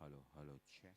Hello, hello, check.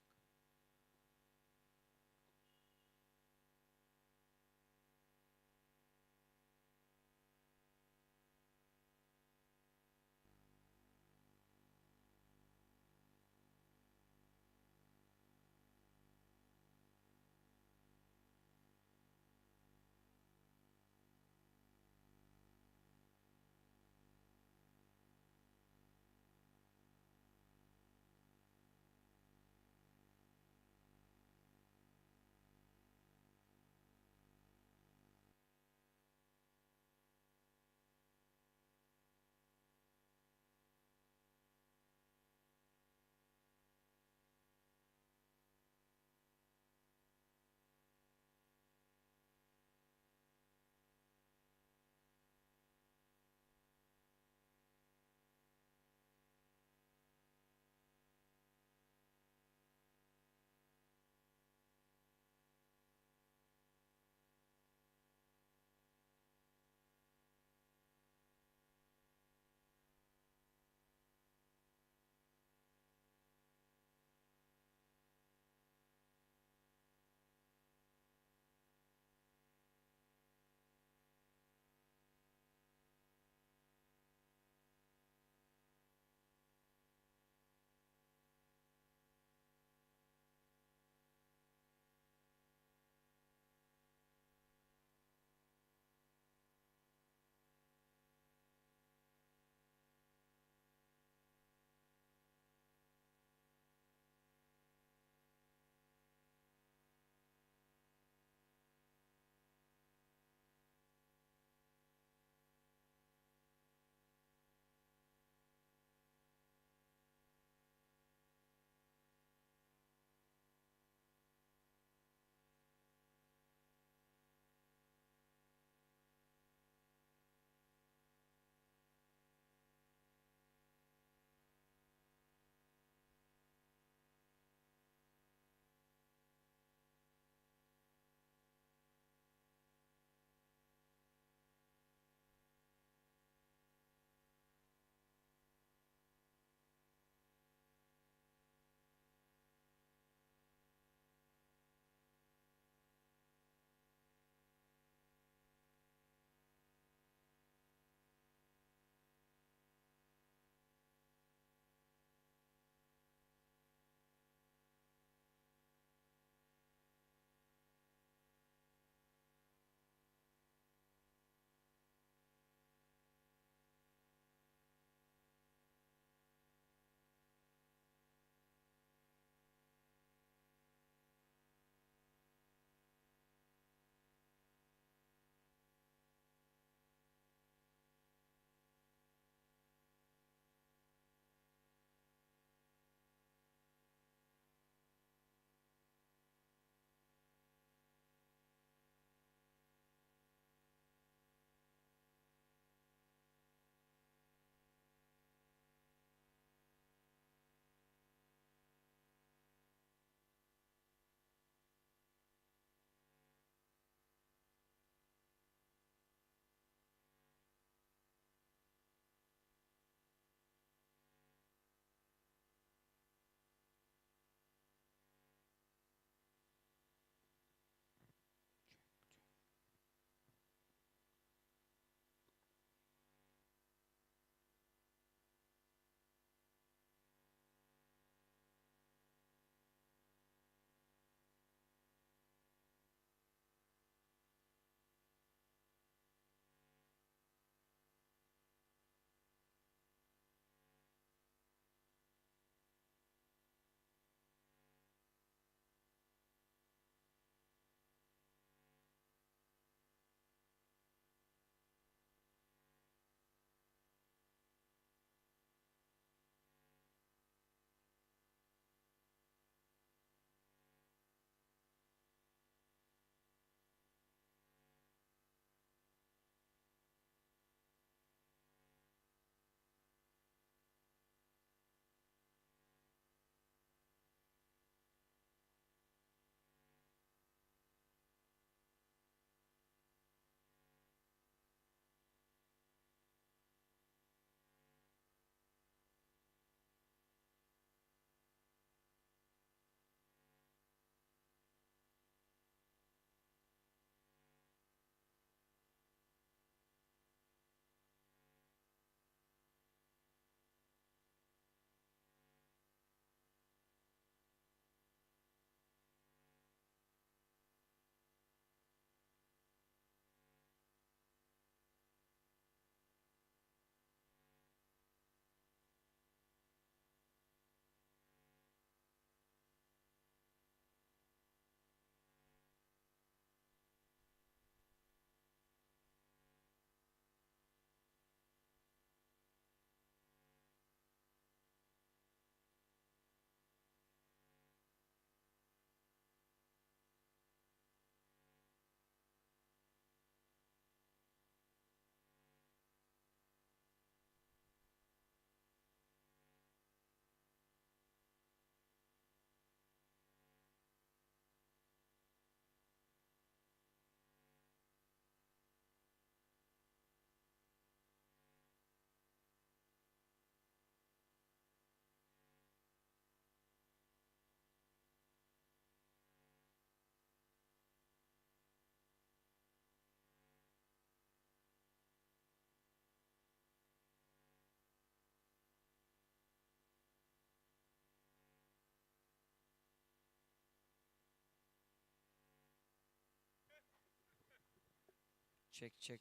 Check, check.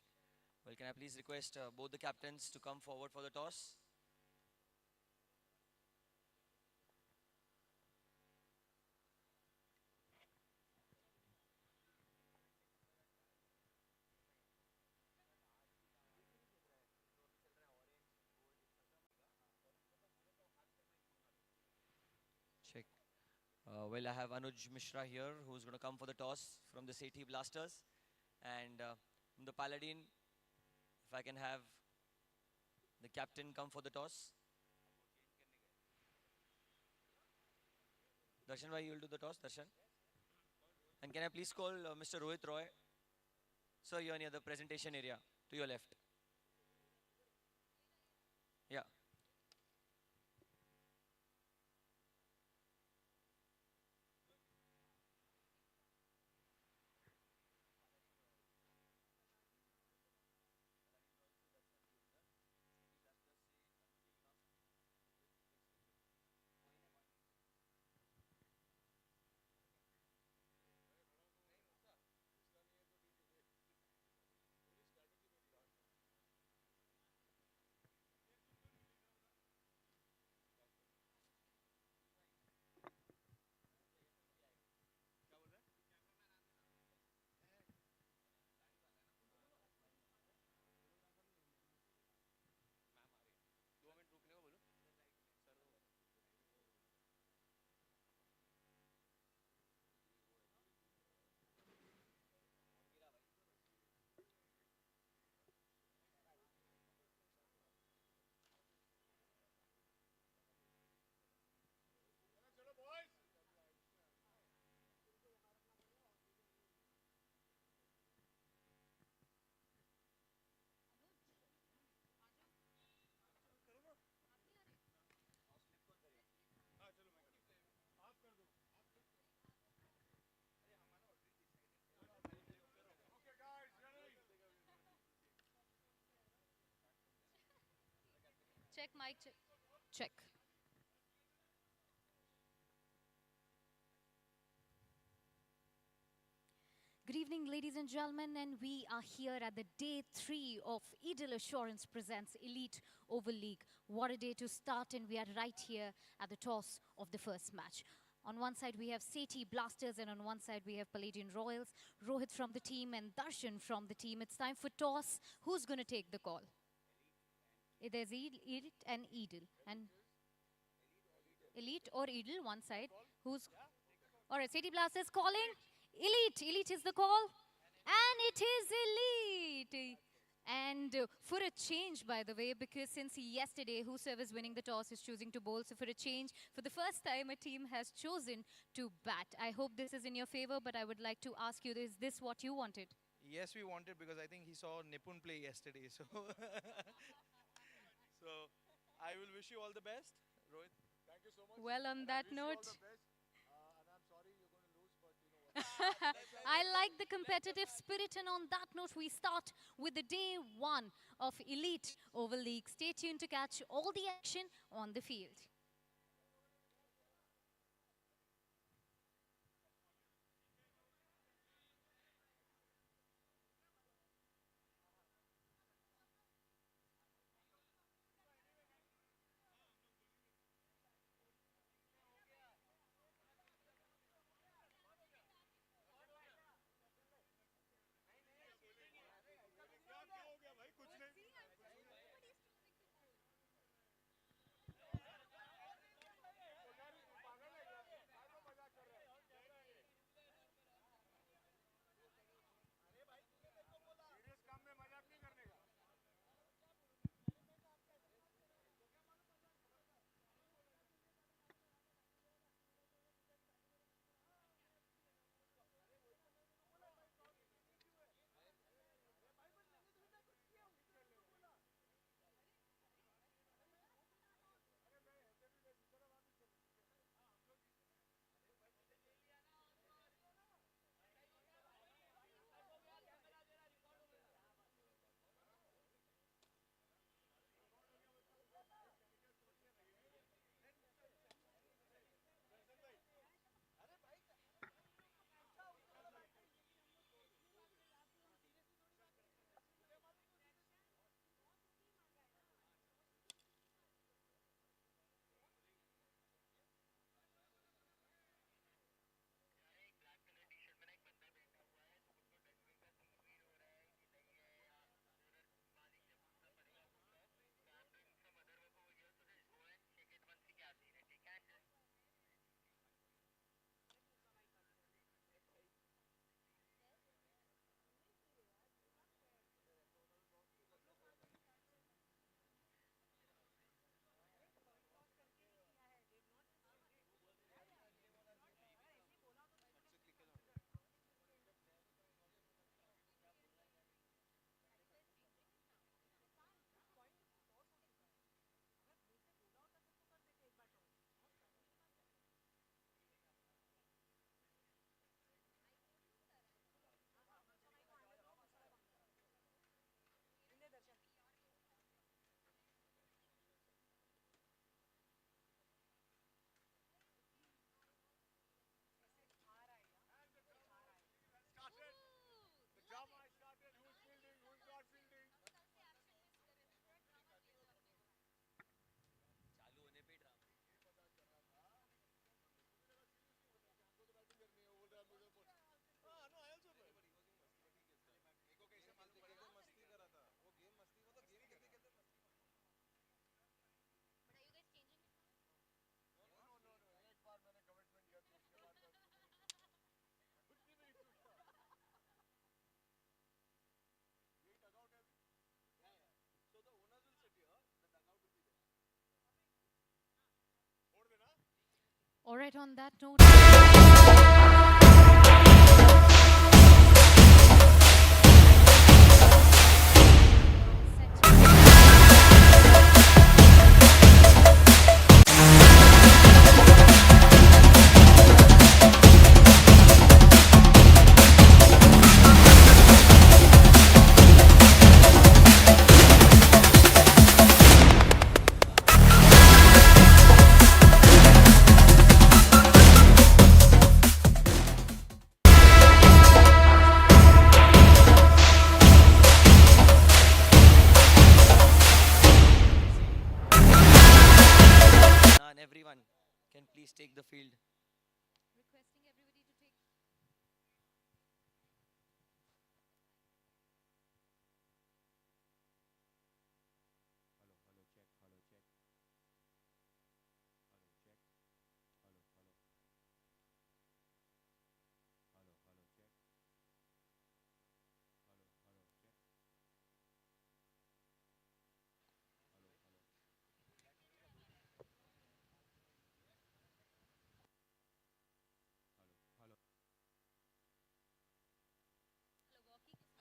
Well, can I please request both the captains to come forward for the toss? Check. Well, I have Anuj Mishra here, who's going to come for the toss from the Sethi Blasters. And from the Paladin, if I can have the captain come for the toss. Darshan bhai, you will do the toss, Darshan. And can I please call Mr. Rohit Roy? Sir, you're near the presentation area, to your left. Yeah. Check, mic check. Check. Good evening, ladies and gentlemen, and we are here at the day 3 of Eagle Assurance Presents Elite Oval League. What a day to start, and we are right here at the toss of the first match. On one side, we have Sethi Blasters, and on one side, we have Palladian Royals. Rohit from the team and Darshan from the team. It's time for toss. Who's going to take the call? There's Elite and Eagle. And Elite or Eagle, one side. Who's... All right, Sethi Blasters calling. Elite. Elite is the call. And it is Elite. And for a change, by the way, because since yesterday, whosoever is winning the toss is choosing to bowl. So for a change, for the first time, a team has chosen to bat. I hope this is in your favor, but I would like to ask you, is this what you wanted? Yes, we wanted because I think he saw Nipun play yesterday. So, so I will wish you all the best, Rohit. Thank you so much. Well, on And I that wish you all note, the best. And I'm sorry you're going to lose, but you know what? I like the competitive spirit, and on that note, we start with the day 1 of Elite Oval League. Stay tuned to catch all the action on the field. All right, on that note. And everyone can please take the field. Requesting everybody to take.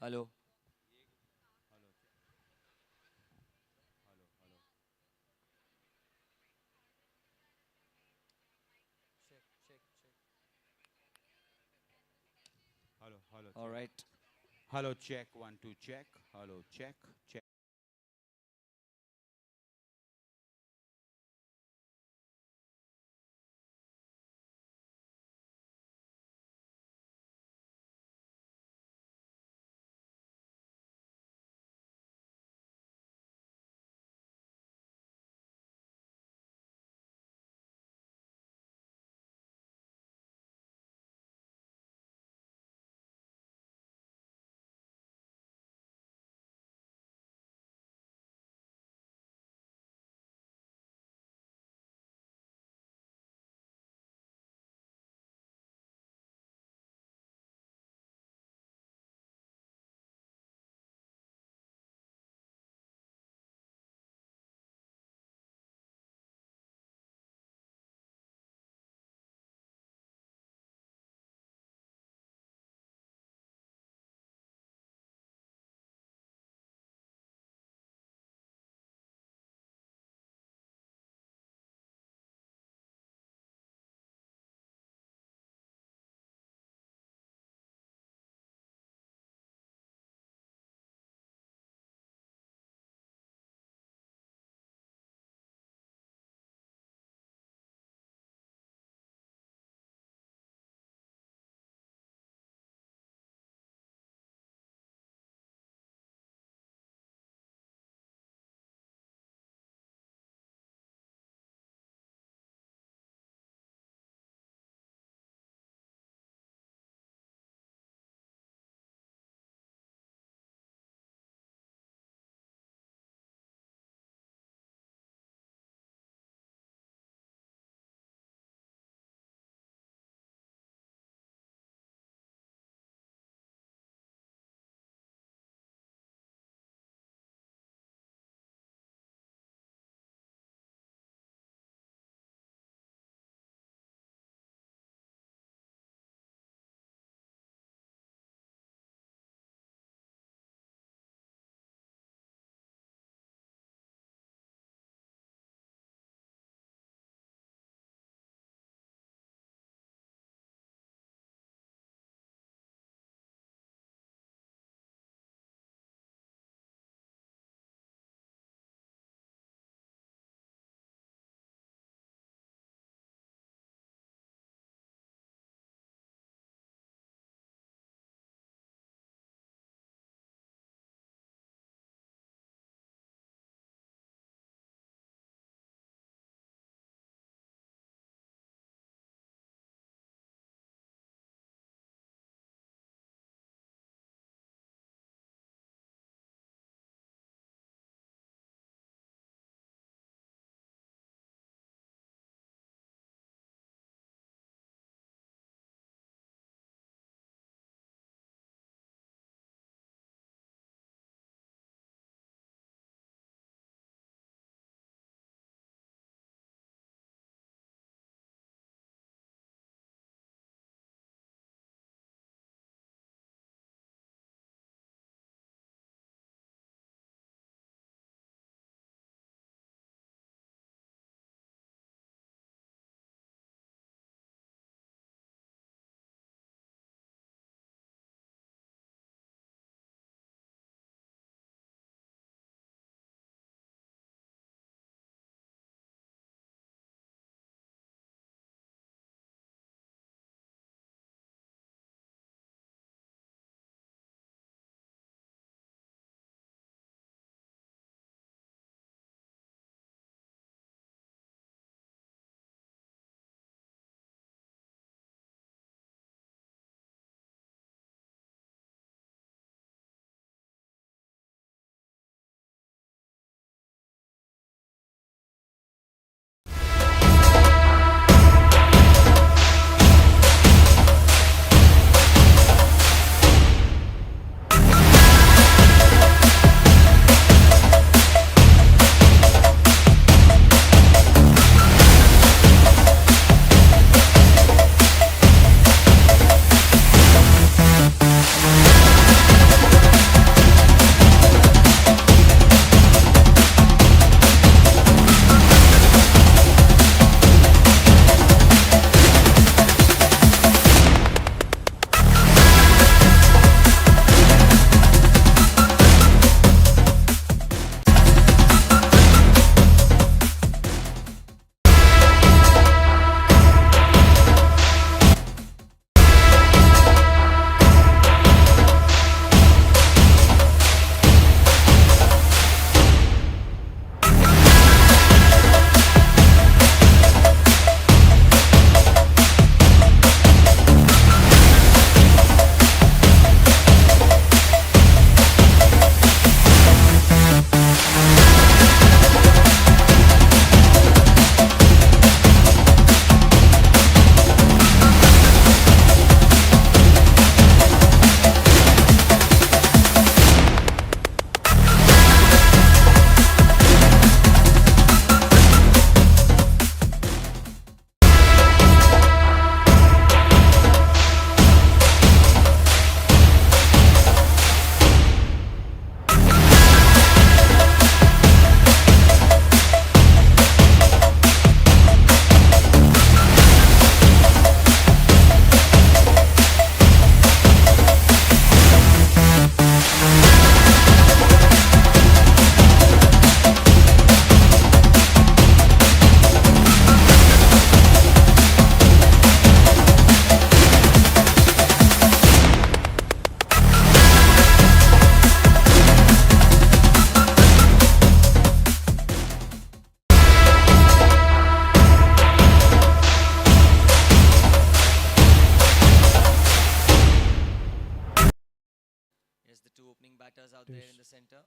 Hello. Check, check, check. Hello, All check. right. Hello, check. 1 2 check. Hello, check. Check. there British. in the center.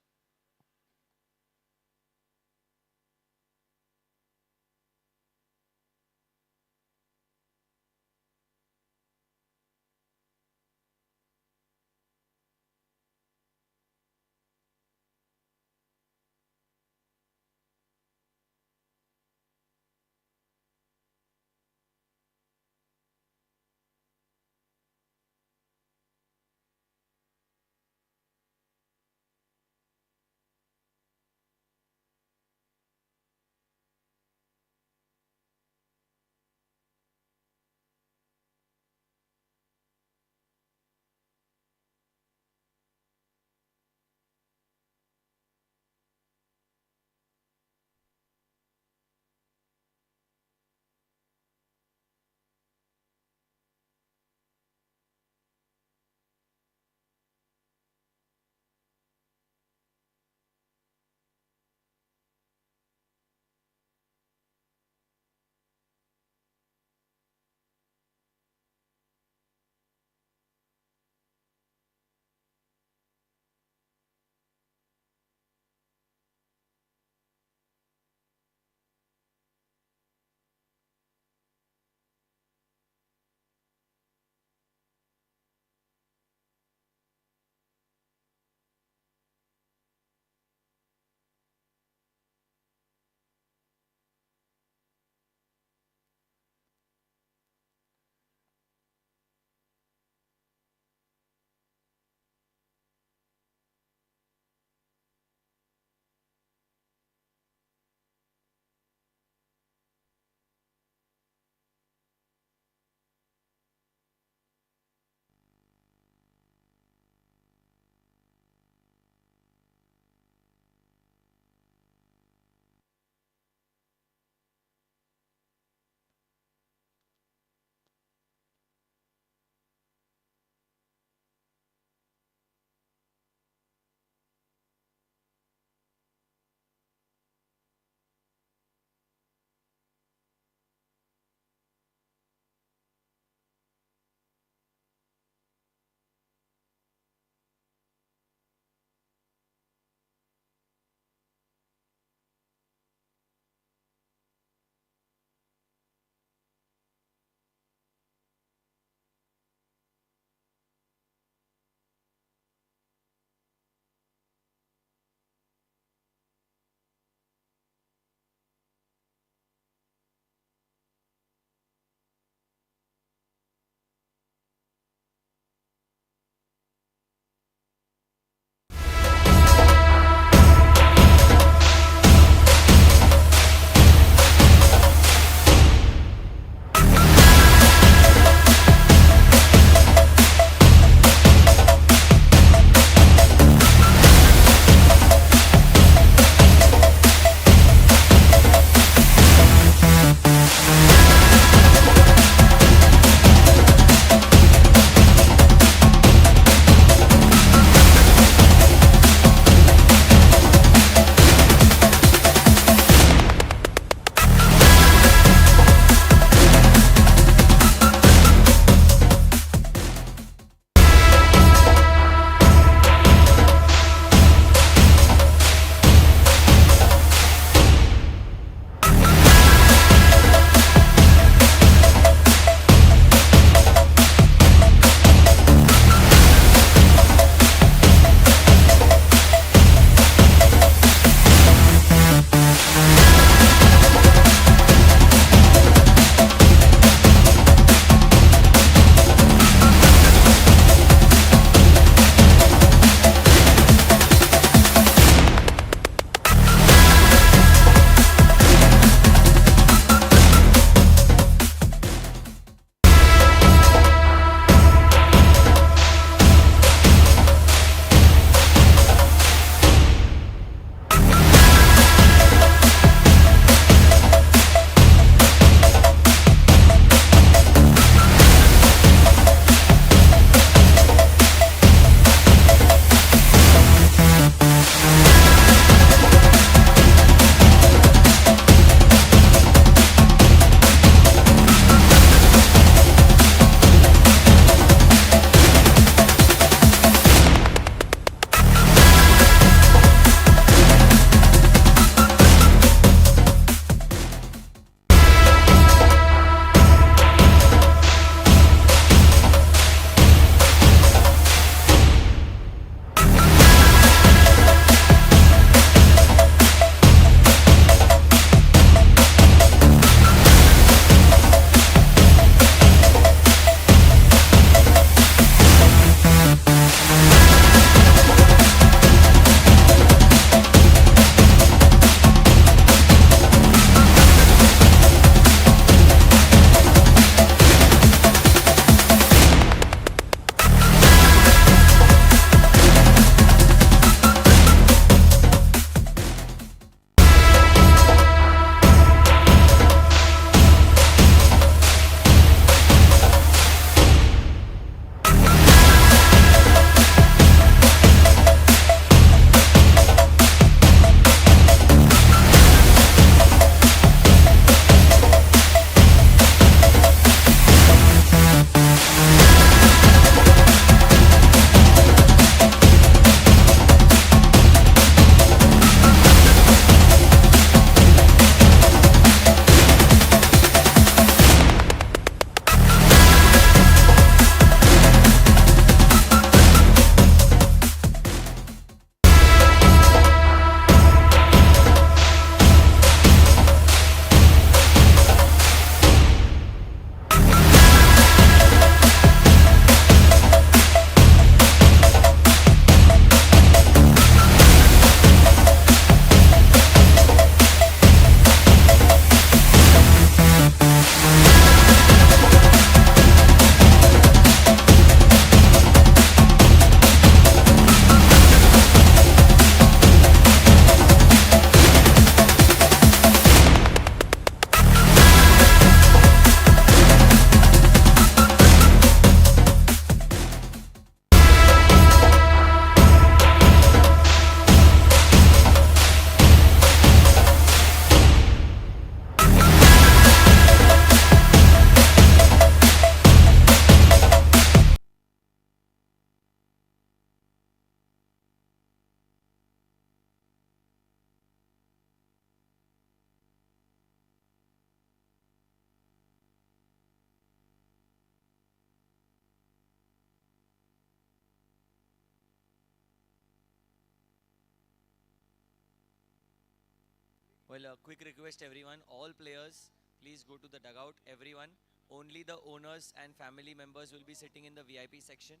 Well, a quick request, everyone. All players, please go to the dugout. Everyone. Only the owners and family members will be sitting in the VIP section.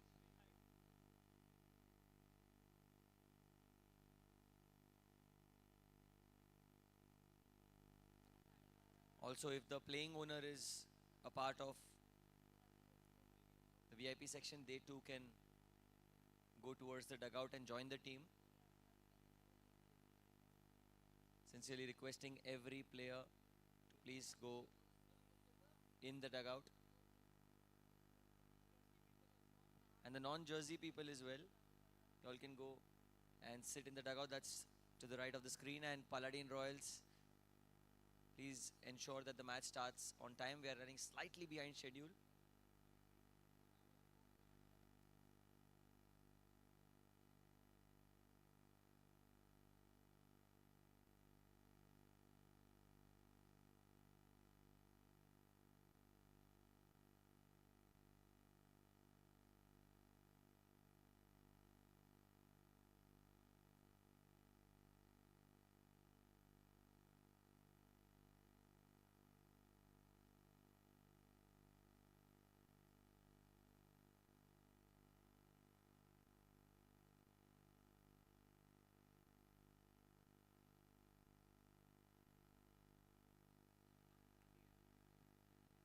Also, if the playing owner is a part of the VIP section, they too can go towards the dugout and join the team. Sincerely requesting every player to please go in the dugout. And the non-jersey people as well. You all can go and sit in the dugout. That's to the right of the screen. And Paladin Royals, please ensure that the match starts on time. We are running slightly behind schedule.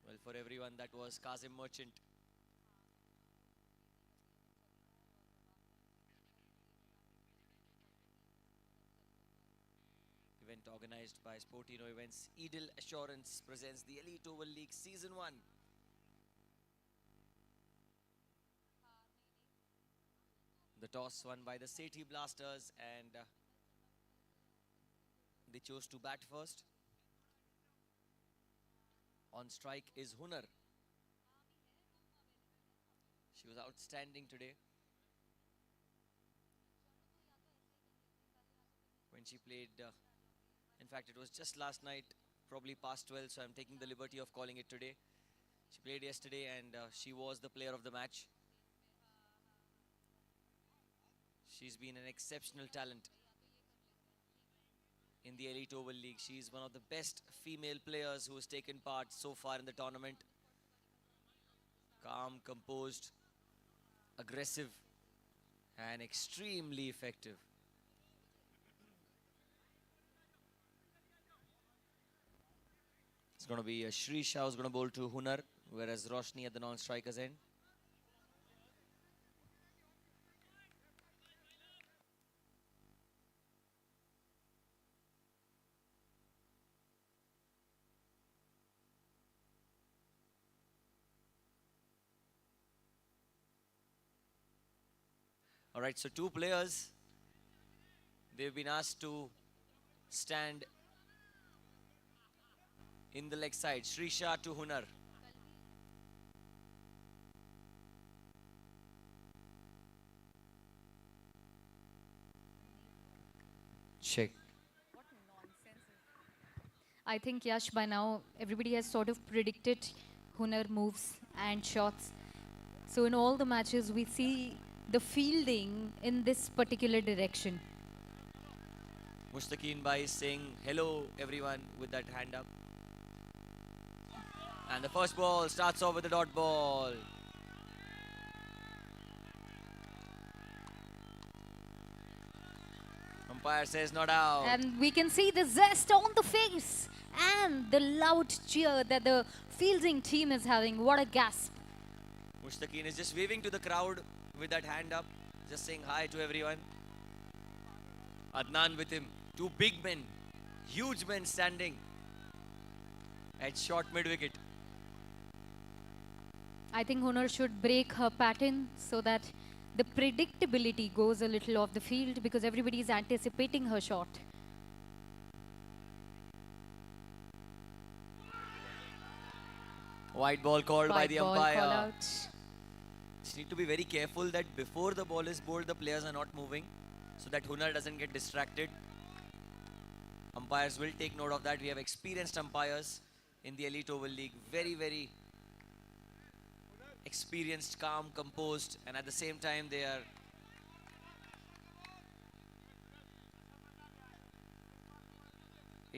Well, for everyone, that was Kazim Merchant. Event organized by Sportino Events. Edel Assurance presents the Elite Oval League Season 1. The toss won by the Sethi Blasters, and they chose to bat first. On strike is Hunar. She was outstanding today when she played. In fact, it was just last night, probably past 12, so I'm taking the liberty of calling it today. She played yesterday, and she was the player of the match. She's been an exceptional talent in the Elite Oval League. She's one of the best female players who has taken part so far in the tournament. Calm, composed, aggressive, and extremely effective. It's going to be Shri Shah who's going to bowl to Hunar, whereas Roshni at the non-strikers end. All right, so two players, they've been asked to stand in the leg side. Shri Shah to Hunar. Check. I think, Yash, by now everybody has sort of predicted Hunar moves and shots. So in all the matches, we see the fielding in this particular direction. Mushtaqeen Bhai is saying hello everyone with that hand up. And the first ball starts off with a dot ball. Umpire says not out. And we can see the zest on the face and the loud cheer that the fielding team is having. What a gasp. Mushtaqeen is just waving to the crowd with that hand up, just saying hi to everyone. Adnan with him. Two big men, huge men standing at short mid-wicket. I think Hunar should break her pattern so that the predictability goes a little off the field because everybody is anticipating her shot. White ball called by White the ball umpire. call out. Just need to be very careful that before the ball is bowled, the players are not moving so that Hunar doesn't get distracted. Umpires will take note of that. We have experienced umpires in the Elite Oval League. Very, very experienced, calm, composed, and at the same time they are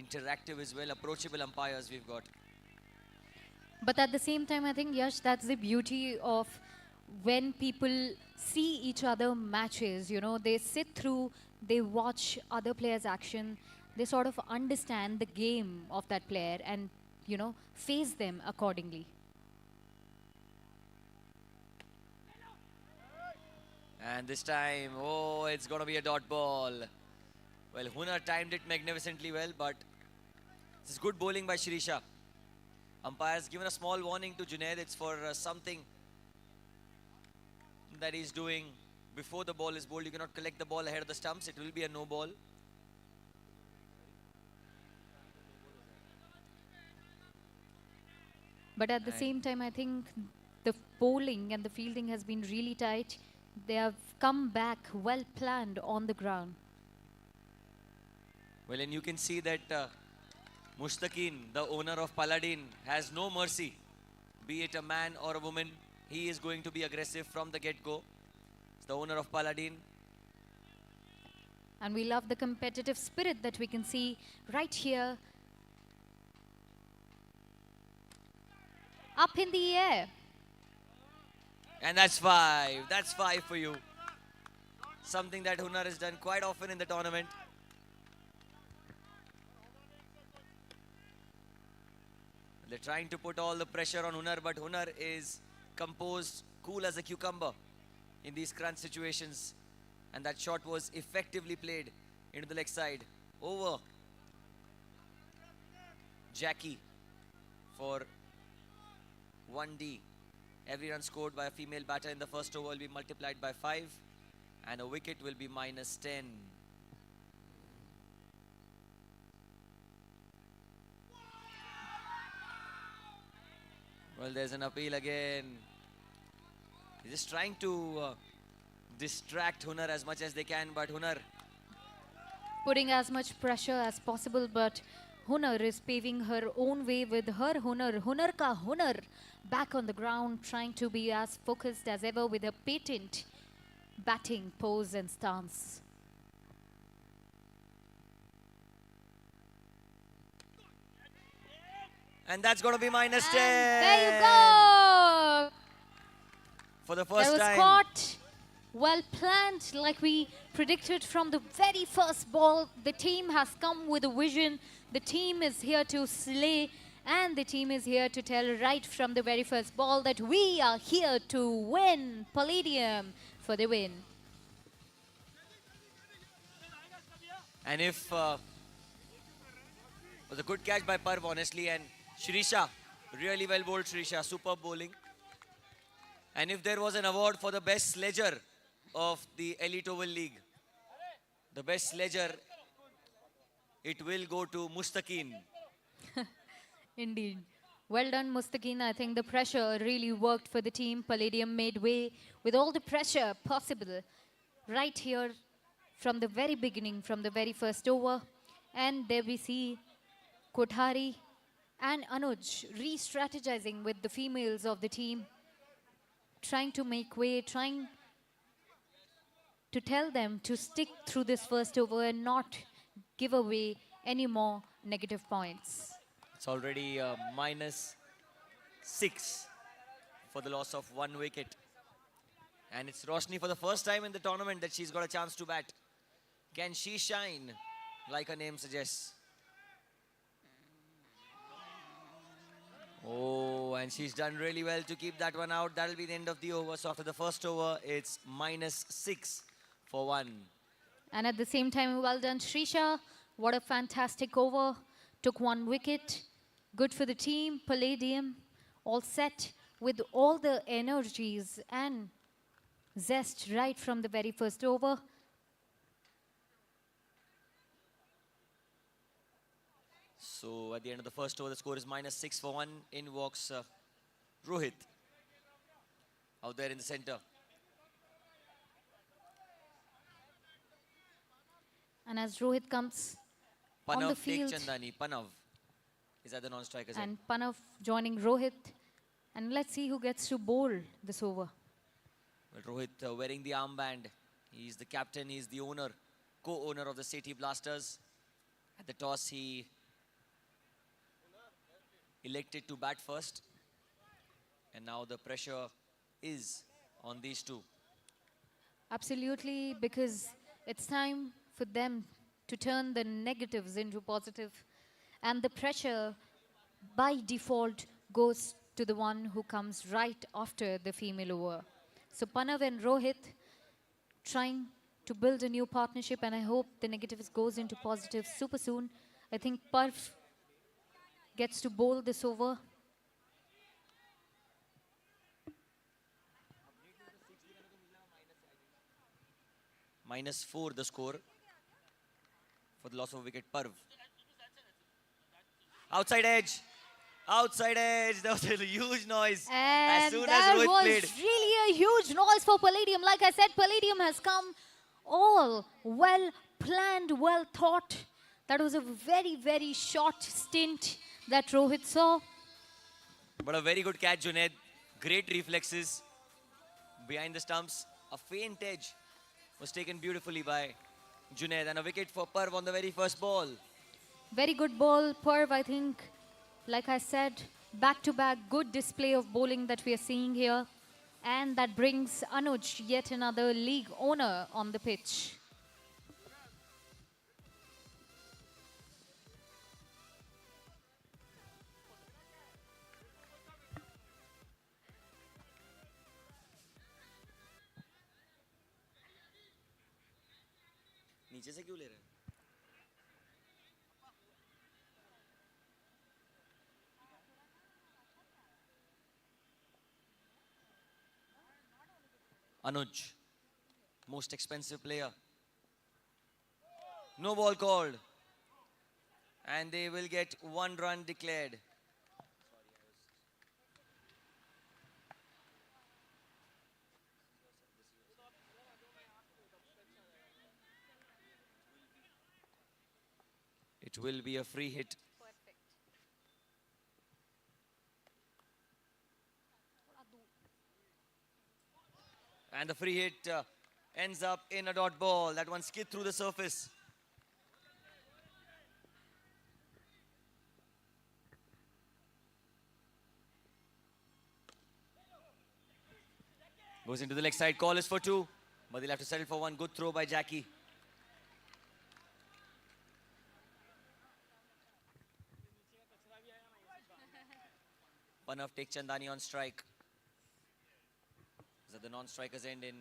interactive as well, approachable umpires we've got. But at the same time, I think, Yash, that's the beauty of when people see each other matches, you know, they sit through, they watch other players' action, they sort of understand the game of that player and, you know, face them accordingly. And this time, oh, it's going to be a dot ball. Well, Hunar timed it magnificently well, but this is good bowling by Shirisha. Umpire's given a small warning to Junaid. It's for something that he's doing before the ball is bowled. You cannot collect the ball ahead of the stumps. It will be a no ball. But at the same time, I think the bowling and the fielding has been really tight. They have come back well planned on the ground. Well, and you can see that Mushtaqeen, the owner of Paladin, has no mercy. Be it a man or a woman, he is going to be aggressive from the get-go. It's the owner of Paladin. And we love the competitive spirit that we can see right here. Up in the air. And that's 5. That's 5 for you. Something that Hunar has done quite often in the tournament. They're trying to put all the pressure on Hunar, but Hunar is composed, cool as a cucumber in these crunch situations. And that shot was effectively played into the leg side. Over. Jackie for 1D. Every run scored by a female batter in the first over will be multiplied by 5. And a wicket will be -10. Well, there's an appeal again. They're just trying to distract Hunar as much as they can, but Hunar Putting as much pressure as possible, but Hunar is paving her own way with her Hunar. Hunar ka Hunar back on the ground, trying to be as focused as ever with her patent batting pose and stance. and that's going to be -10. And there you go. For the first That was time. caught. Well planned, like we predicted from the very first ball. The team has come with a vision. The team is here to slay, and the team is here to tell right from the very first ball that we are here to win. Palladium for the win. And if was a good catch by Parv, honestly, and Shirisha, really well bowled Shirisha, superb bowling. And if there was an award for the best sledger of the Elite Oval League, the best sledger, it will go to Mushtaqeen. Indeed. Well done, Mushtaqeen. I think the pressure really worked for the team. Palladium made way with all the pressure possible right here from the very beginning, from the very first over. And there we see Kothari and Anuj re-strategizing with the females of the team, trying to make way, trying to tell them to stick through this first over and not give away any more negative points. It's already -6 for the loss of 1 wicket. And it's Roshni for the first time in the tournament that she's got a chance to bat. Can she shine, like her name suggests? Oh, and she's done really well to keep that one out. That'll be the end of the over. So after the first over, it's -6 for 1. And at the same time, well done, Shrisha. What a fantastic over. Took 1 wicket. Good for the team. Palladium all set with all the energies and zest right from the very first over. So at the end of the first over, the score is -6 for 1. In walks Rohit. Out there in the center. And as Rohit comes on the Panav field, Chandani. Panav is at the non-striker's end. and Panav joining Rohit. And let's see who gets to bowl this over. Well, Rohit wearing the armband. He's the captain, he's the owner, co-owner of the Sethi Blasters. At the toss, he elected to bat first. And now the pressure is on these two. Absolutely, because it's time for them to turn the negatives into positive, and the pressure by default goes to the one who comes right after the female over. So Panav and Rohit trying to build a new partnership, and I hope the negatives goes into positive super soon. I think Parv gets to bowl this over. -4 the score for the loss of wicket. Parv. Outside edge. Outside edge. There was a huge noise as And soon as that Rohit was played. really a huge noise for Palladium. Like I said, Palladium has come all well planned, well thought. That was a very, very short stint that Rohit saw. But a very good catch, Junaid. Great reflexes behind the stumps. A faint edge was taken beautifully by Junaid, and a wicket for Parv on the very first ball. Very good ball, Parv, I think. Like I said, back-to-back good display of bowling that we are seeing here. And that brings Anuj, yet another league owner, on the pitch. नीचे से क्यों ले रहे हैं? Anuj, most expensive player. No ball called. And they will get 1 run declared. It will be a free hit. And the free hit ends up in a dot ball. That one skid through the surface. Goes into the leg side. Call is for 2. But they'll have to settle for 1. Good throw by Jackie. Panav takes Chandani on strike. Is at the non-strikers end in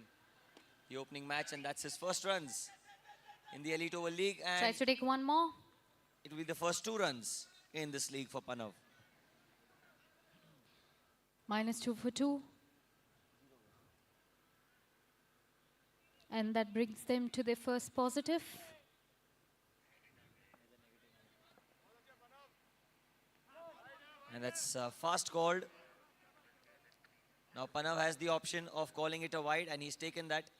the opening match, and that's his first runs in the Elite Oval League, and Tries to take one more. it will be the first 2 runs in this league for Panav. -2 for 2. And that brings them to their first positive. And that's fast called. Now Panav has the option of calling it a wide, and he's taken that.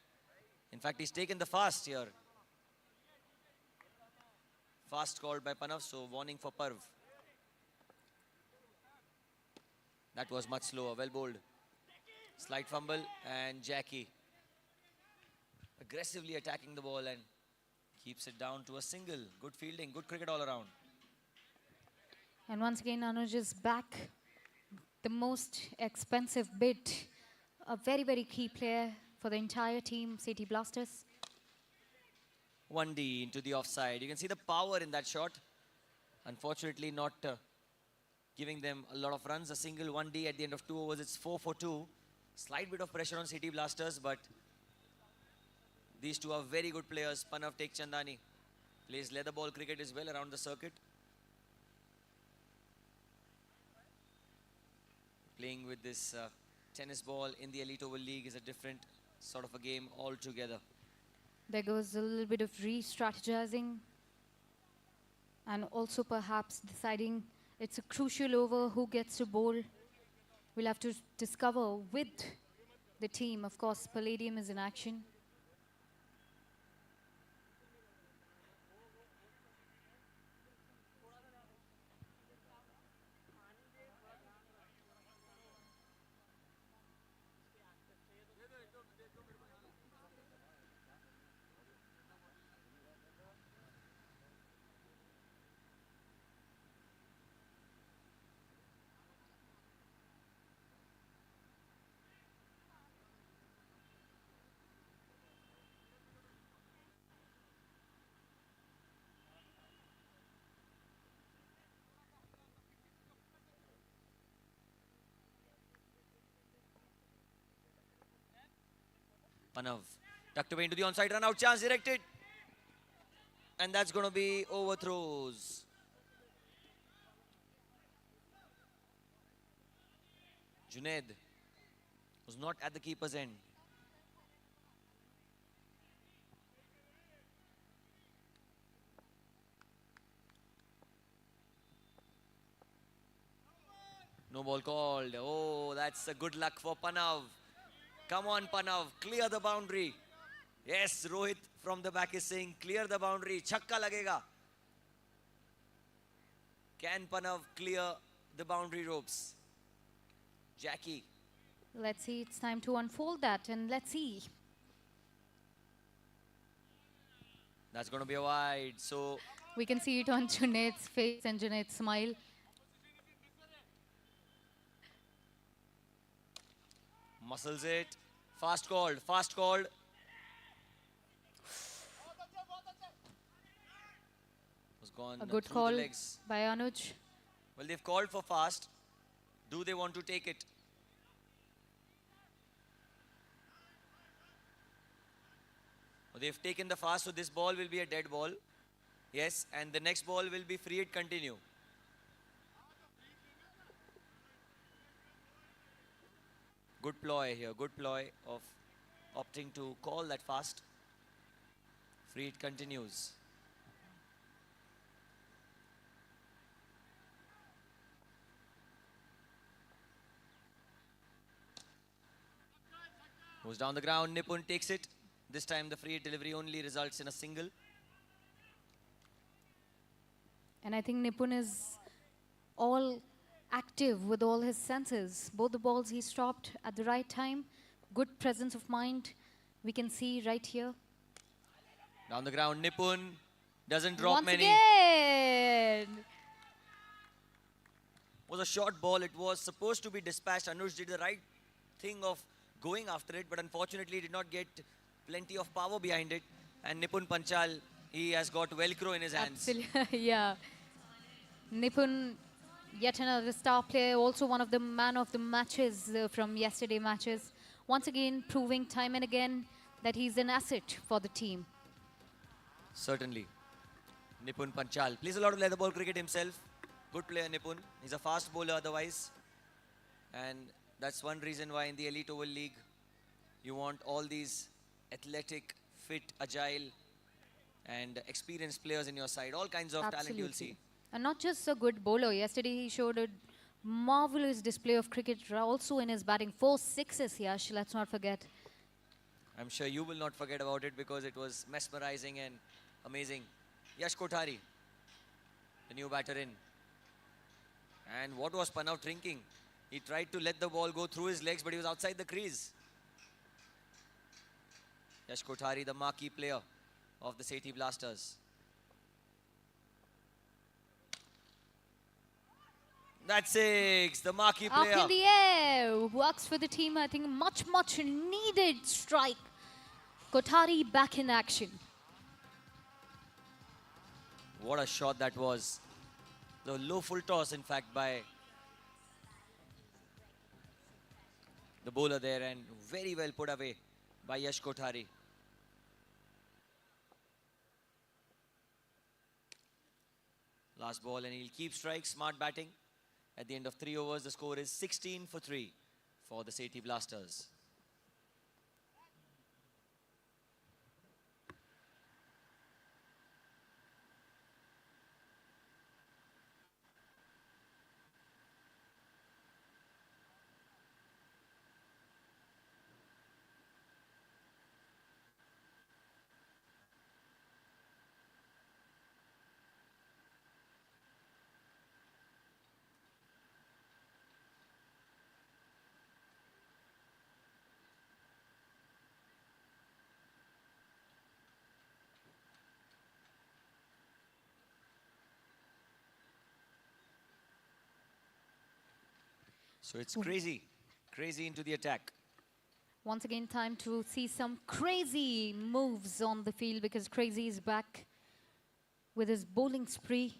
In fact, he's taken the fast here. Fast called by Panav, so warning for Parv. That was much slower, well bowled. Slight fumble, and Jackie aggressively attacking the ball and keeps it down to a single. Good fielding, good cricket all around. And once again, Anuj is back. The most expensive bid. A very, very key player for the entire team, City Blasters. 1D into the offside. You can see the power in that shot. Unfortunately, not giving them a lot of runs. A single 1D at the end of 2 overs. It's 4 for 2. Slight bit of pressure on City Blasters, but these two are very good players. Panav takes Chandani. Plays leather ball cricket as well around the circuit. Playing with this tennis ball in the Elite Oval League is a different sort of a game altogether. There goes a little bit of re-strategizing and also perhaps deciding it's a crucial over who gets to bowl. We'll have to discover with the team. Of course, Palladium is in action. Panav tucked away into the onside run out chance directed. And that's going to be overthrows. Junaid was not at the keeper's end. No ball called. Oh, that's a good luck for Panav. Come on, Panav, clear the boundary. Yes, Rohit from the back is saying, clear the boundary. Chakka lagega. Can Panav clear the boundary ropes? Jackie. Let's see, it's time to unfold that and let's see. That's going to be a wide. So, We can see it on Junaid's face and Junaid's smile. muscles it. Fast called, fast called. Was gone A good through call the legs. by Anuj. Well, they've called for fast. Do they want to take it? Well, they've taken the fast, so this ball will be a dead ball. Yes, and the next ball will be free hit continue. Good ploy here, good ploy of opting to call that fast. Free hit continues. Goes down the ground, Nipun takes it. This time the free hit delivery only results in a single. And I think Nipun is all active with all his senses. Both the balls he stopped at the right time. Good presence of mind. We can see right here. Down the ground, Nipun doesn't drop Once many. again. Was a short ball. It was supposed to be dispatched. Anuj did the right thing of going after it, but unfortunately did not get plenty of power behind it. And Nipun Panchal, he has got Velcro in his hands. Absolutely, yeah. Nipun, yet another star player, also one of the man of the matches from yesterday matches. Once again, proving time and again that he's an asset for the team. Certainly. Nipun Panchal plays a lot of leather ball cricket himself. Good player, Nipun. He's a fast bowler otherwise. And that's one reason why in the Elite Oval League, you want all these athletic, fit, agile, and experienced players in your side. All kinds of talent you'll see. And not just a good bowler. Yesterday he showed a marvelous display of cricket also in his batting. 4 sixes, Yash, let's not forget. I'm sure you will not forget about it because it was mesmerizing and amazing. Yash Kothari, the new batter in. And what was Panav thinking? He tried to let the ball go through his legs, but he was outside the crease. Yash Kothari, the marquee player of the Sethi Blasters. That's six, the marquee player. Up in the air, works for the team. I think much needed strike. Kothari back in action. What a shot that was. The low full toss, in fact, by the bowler there, and very well put away by Yash Kothari. Last ball, and he'll keep strikes. Smart batting. At the end of 3 overs, the score is 16 for 3 for the Sethi Blasters. So it's crazy into the attack. Once again, time to see some crazy moves on the field because Crazy is back with his bowling spree.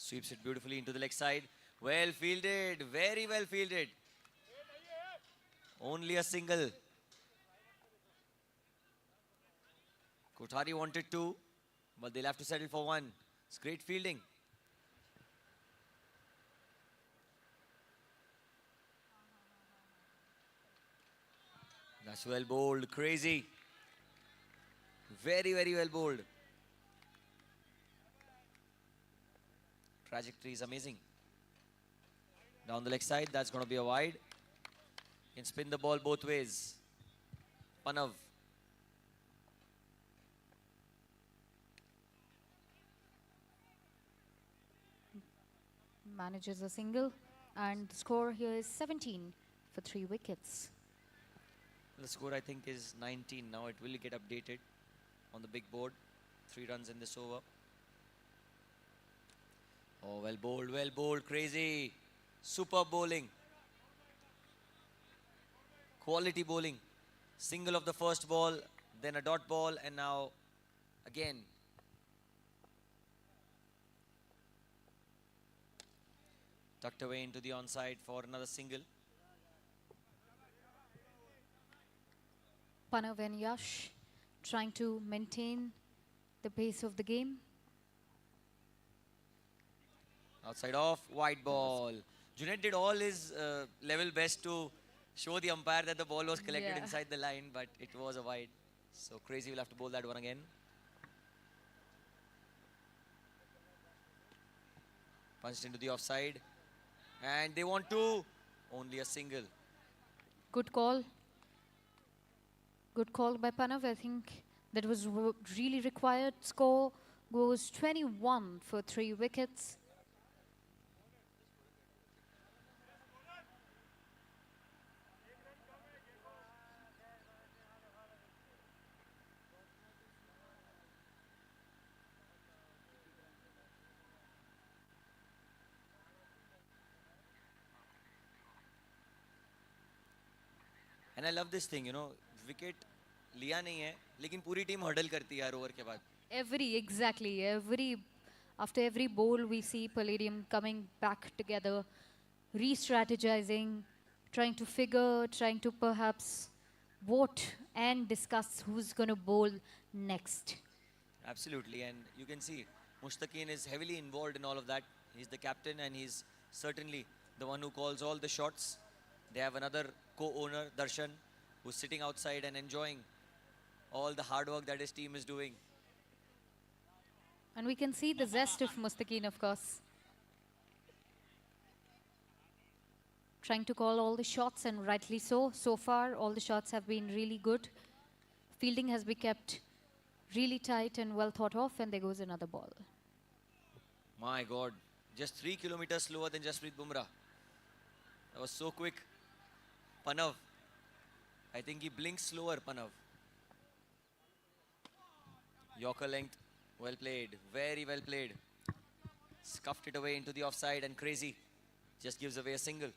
Sweeps it beautifully into the leg side. Well fielded, very well fielded. Only a single. Kothari wanted two, but they'll have to settle for one. It's great fielding. That's well bowled, crazy. Very, very well bowled. Trajectory is amazing. Down the leg side, that's going to be a wide. Can spin the ball both ways. Panav. Manages a single, and the score here is 17 for 3 wickets. The score I think is 19 now. It will get updated on the big board. 3 runs in this over. Oh, well bowled, crazy. Super bowling. Quality bowling. Single of the first ball, then a dot ball, and now again. Tucked away into the onside for another single. Panav and Yash trying to maintain the pace of the game. Outside off, wide ball. Junaid did all his level best to show the umpire that the ball was collected Yeah. inside the line, but it was a wide. So Crazy will have to bowl that one again. Punched into the offside. And they want two. Only a single. Good call. Good call by Panav. I think that was really required. Score goes 21 for 3 wickets. And I love this thing, wicket लिया नहीं है, लेकिन पूरी team hurdle करती है हर over के बाद. After every bowl, we see Palladium coming back together, re-strategizing, trying to perhaps vote and discuss who's going to bowl next. Absolutely, and you can see Mushtaqeen is heavily involved in all of that. He's the captain and he's certainly the one who calls all the shots. They have another co-owner, Darshan, who's sitting outside and enjoying all the hard work that his team is doing. And we can see the zest of Mushtaqeen, of course. Trying to call all the shots, and rightly so. So far, all the shots have been really good. Fielding has been kept really tight and well thought of, and there goes another ball. My God, just 3 kilometers slower than Jasprit Bumrah. That was so quick. Panav, I think he blinks slower, Panav. Yorker length, well played, very well played. Scuffed it away into the offside, and Crazy just gives away a single.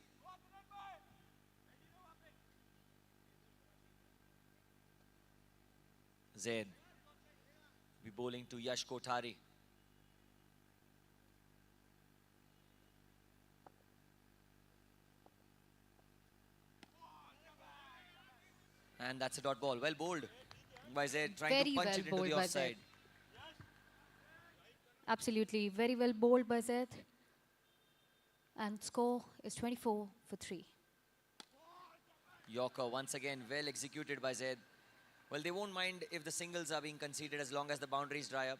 Zaid be bowling to Yash Kothari. And that's a dot ball. Well bowled by Zaid, trying Very to punch well it into bowled the by offside. Zaid. Absolutely, very well bowled by Zaid. And score is 24 for 3. Yorker once again well executed by Zaid. Well, they won't mind if the singles are being conceded as long as the boundaries dry up.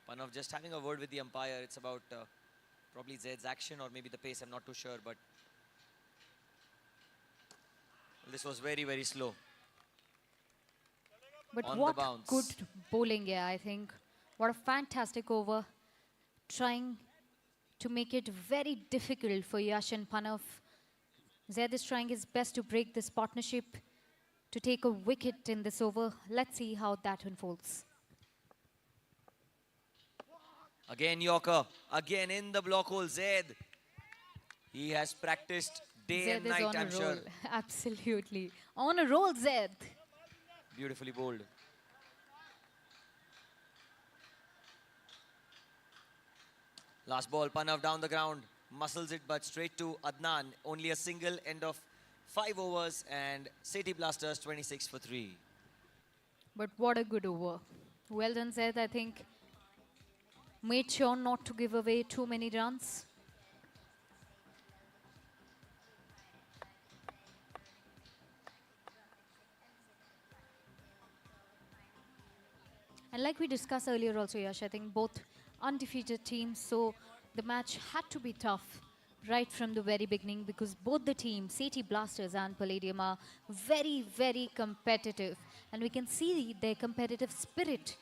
Panav just having a word with the umpire. It's about probably Zaid's action or maybe the pace. I'm not too sure, but this was very, very slow. But On the what bounce. good bowling, yeah, I think. What a fantastic over. Trying to make it very difficult for Yash and Panav. Zaid is trying his best to break this partnership, to take a wicket in this over. Let's see how that unfolds. Again Yorker, again in the block hole, Zaid. He has practiced day Zaid and is night, on I'm a sure. roll. Absolutely. On a roll, Zaid. Beautifully bowled. Last ball, Panav down the ground, muscles it but straight to Adnan. Only a single, end of 5 overs, and City Blasters 26 for 3. But what a good over. Well done, Zaid. I think made sure not to give away too many runs. And like we discussed earlier also, Yash, I think both undefeated teams, so the match had to be tough right from the very beginning because both the teams, City Blasters and Palladium, are very, very competitive. And we can see their competitive spirit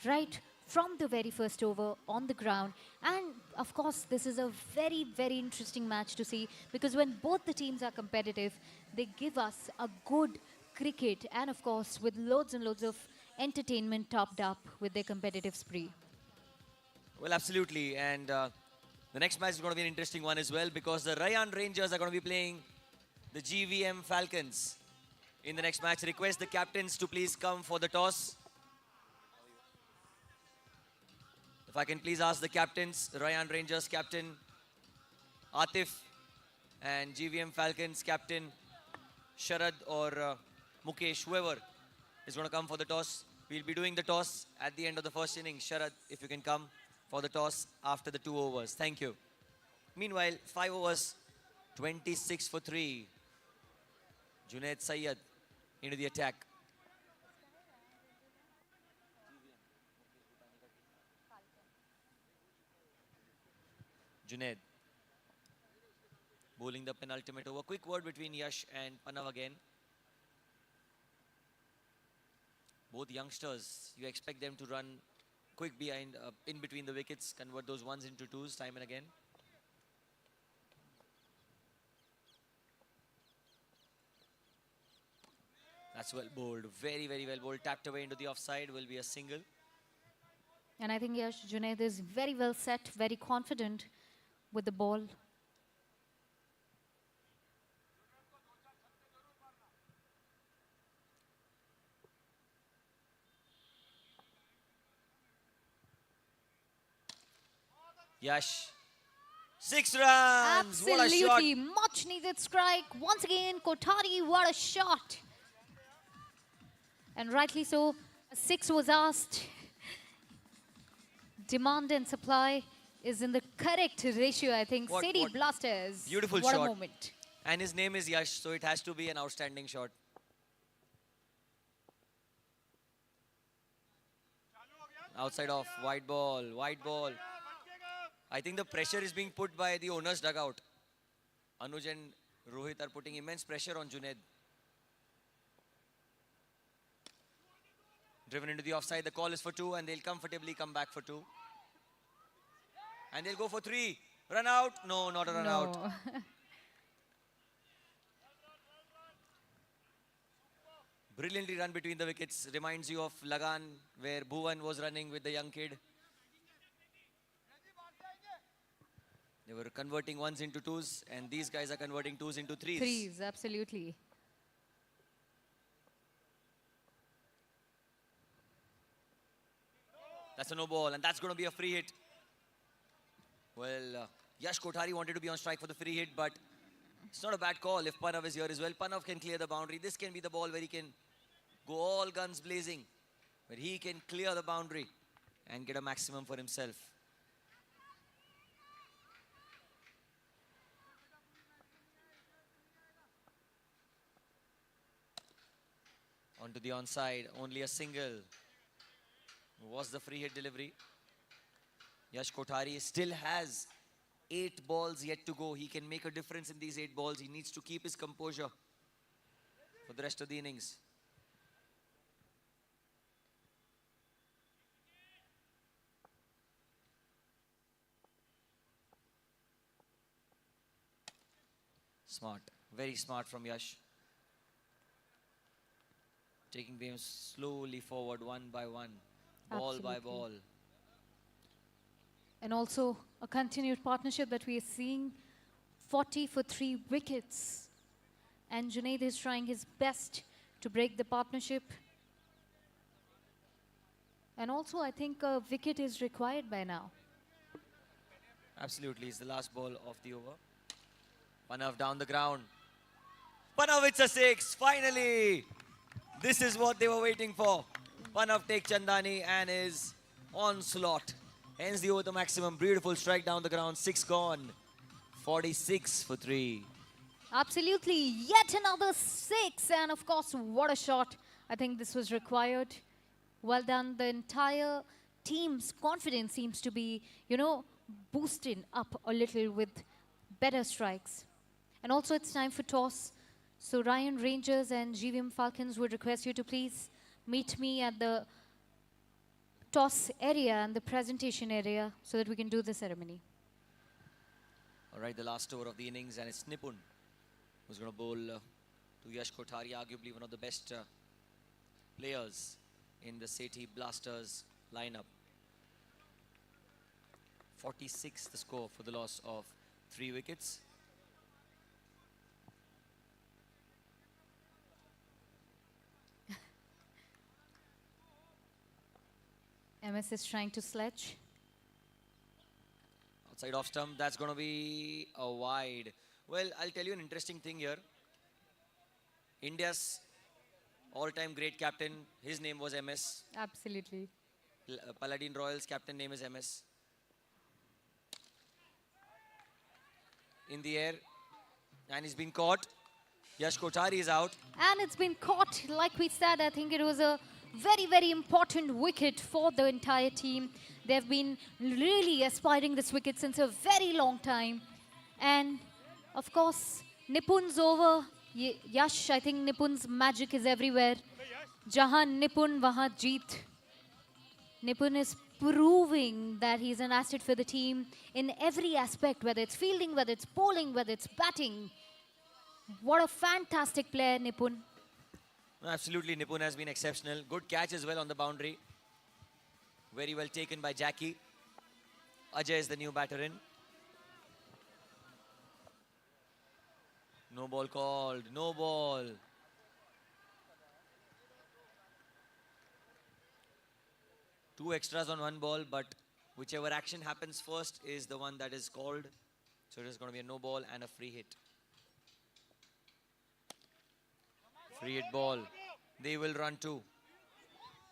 right from the very first over on the ground. And of course, this is a very, very interesting match to see because when both the teams are competitive, they give us a good cricket and of course with loads and loads of entertainment topped up with their competitive spree. Well, absolutely. And the next match is going to be an interesting one as well because the Rayan Rangers are going to be playing the GVM Falcons. In the next match, request the captains to please come for the toss. If I can please ask the captains, the Rayan Rangers captain Atif and GVM Falcons captain Sharad or Mukesh, whoever is going to come for the toss. We'll be doing the toss at the end of the first inning. Sharad, if you can come for the toss after the 2 overs. Thank you. Meanwhile, 5 overs, 26 for 3. Junaid Sayyed into the attack. Junaid bowling the penultimate over. Quick word between Yash and Panav again. Both youngsters, you expect them to run quick behind, in between the wickets, convert those ones into twos time and again. That's well bowled. Very, very well bowled. Tapped away into the offside. Will be a single. And I think Yash Junaid is very well set, very confident with the ball. Yash. 6 runs. What a shot. Absolutely, much needed strike. Once again, Kothari, what a shot. And rightly so, a 6 was asked. Demand and supply is in the correct ratio, I think. City What Blasters. beautiful what shot. a moment. And his name is Yash, so it has to be an outstanding shot. Outside off, wide ball, wide ball. I think the pressure is being put by the owner's dugout. Anuj and Rohit are putting immense pressure on Junaid. Driven into the offside, the call is for 2 and they'll comfortably come back for 2. And they'll go for 3. Run out? No, not a run out. No. Brilliantly run between the wickets. Reminds you of Lagan, where Bhuvan was running with the young kid. They were converting ones into twos, and these guys are converting twos into threes. Threes, absolutely. That's a no ball, and that's going to be a free hit. Well, Yash Kothari wanted to be on strike for the free hit, but it's not a bad call if Panav is here as well. Panav can clear the boundary. This can be the ball where he can go all guns blazing, where he can clear the boundary and get a maximum for himself. Onto the onside, only a single. Was the free hit delivery. Yash Kothari still has 8 balls yet to go. He can make a difference in these 8 balls. He needs to keep his composure for the rest of the innings. Smart, very smart from Yash. Taking them slowly forward one by one, ball by Absolutely. ball. And also a continued partnership that we are seeing. 40 for 3 wickets. And Junaid is trying his best to break the partnership. And also I think a wicket is required by now. Absolutely, it's the last ball of the over. Panav down the ground. Panav, it's a six. Finally, this is what they were waiting for. Panav takes Chandani and is onslaught. Ends the over the maximum. Beautiful strike down the ground. Six gone. 46 for three. Absolutely, yet another six, and of course, what a shot. I think this was required. Well done. The entire team's confidence seems to be, boosting up a little with better strikes. And also, it's time for toss. So Ryan Rangers and GVM Falcons would request you to please meet me at the toss area and the presentation area so that we can do the ceremony. All right, the last over of the innings, and it's Nipun who's going to bowl to Yash Kothari, arguably one of the best players in the Sethi Blasters lineup. 46 the score for the loss of 3 wickets. MS is trying to sledge. Outside off stump, that's going to be a wide. Well, I'll tell you an interesting thing here. India's all-time great captain, his name was MS. Absolutely. Paladin Royals captain name is MS. In the air, and he's been caught. Yash Kothari is out. And it's been caught, like we said. I think it was a very, very important wicket for the entire team. They've been really aspiring this wicket since a very long time. And of course, Nipun's over. Yash, I think Nipun's magic is everywhere. Jahan Nipun, wahan jeet. Nipun is proving that he's an asset for the team in every aspect, whether it's fielding, whether it's bowling, whether it's batting. What a fantastic player, Nipun. Absolutely, Nipun has been exceptional. Good catch as well on the boundary. Very well taken by Jackie. Ajay is the new batter in. No ball called, no ball. Two extras on one ball, but whichever action happens first is the one that is called. So it is going to be a no ball and a free hit. Free hit ball. They will run two.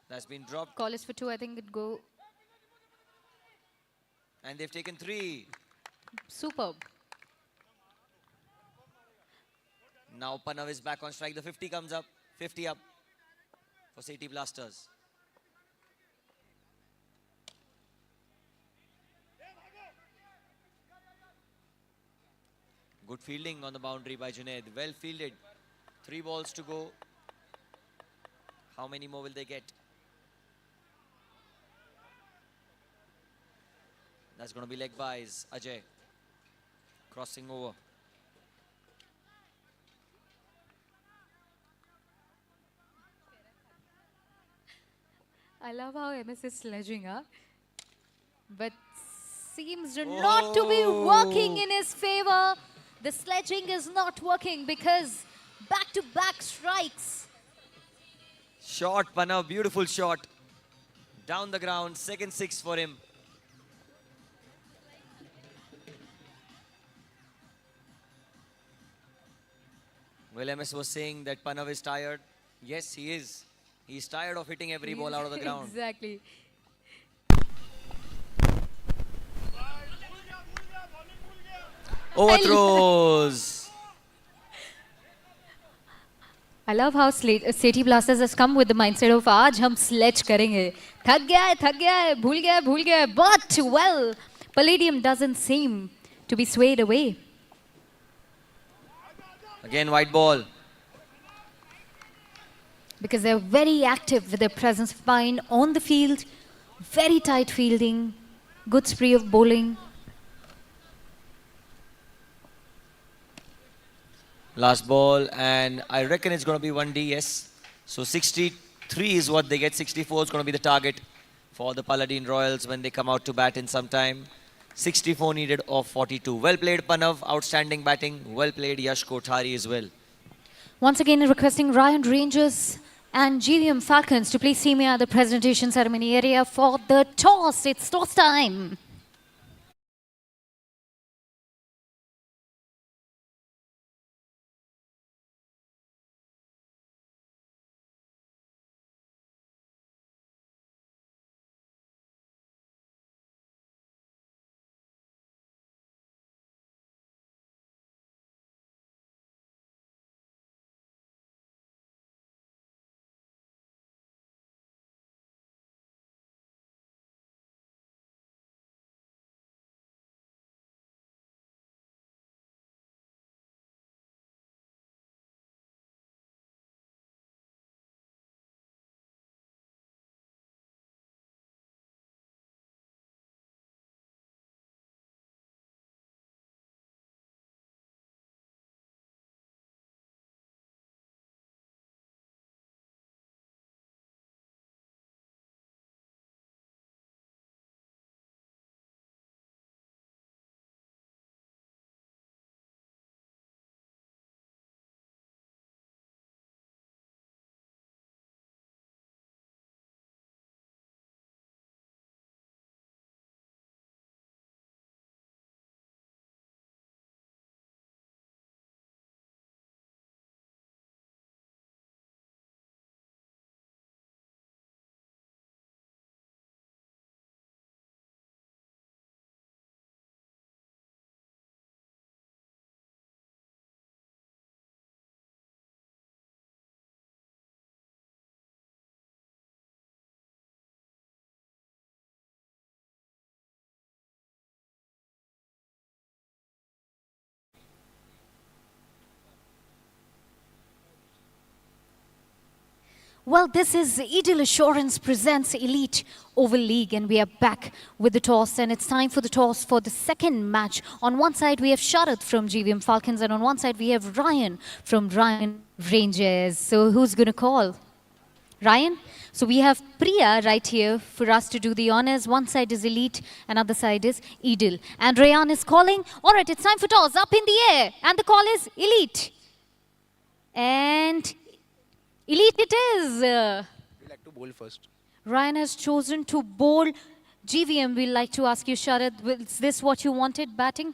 That's been dropped. Call is for two, I think it go And they've taken three. superb. Now Panav is back on strike. The 50 comes up. 50 up for Sethi Blasters. Good fielding on the boundary by Junaid. Well fielded. 3 balls to go. How many more will they get? That's going to be leg byes. Ajay crossing over. I love how MS is sledging, huh? But seems not to be working in his favor. The sledging is not working because back-to-back strikes. Shot, Panav, beautiful shot. Down the ground, second 6 for him. Well, MS was saying that Panav is tired. Yes, he is. He's tired of hitting every ball out of the ground. Exactly. Overthrows. I love how Sethi Blasters has come with the mindset of आज हम sledge करेंगे. थक गया है, भूल गया है. But well, Palladium doesn't seem to be swayed away. Again, white ball. Because they're very active with their presence of mind on the field, very tight fielding, good spree of bowling. Last ball, and I reckon it's going to be 1D, yes. So 63 is what they get. 64 is going to be the target for the Paladin Royals when they come out to bat in some time. 64 needed of 42. Well played, Panav. Outstanding batting. Well played, Yash Kothari as well. Once again, requesting Ryan Rangers and GVM Falcons to please see me at the presentation ceremony area for the toss. It's toss time. Well, this is Eagle Assurance presents Elite Oval League, and we are back with the toss, and it's time for the toss for the second match. On one side, we have Sharad from GVM Falcons, and on one side, we have Ryan from Ryan Rangers. So who's going to call? Ryan? So we have Priya right here for us to do the honors. One side is Elite, another side is Eagle. And Rayan is calling. All right, it's time for toss, up in the air, and the call is Elite. And Elite it is. We like to bowl first. Ryan has chosen to bowl. GVM, we'd like to ask you, Sharad, is this what you wanted, batting?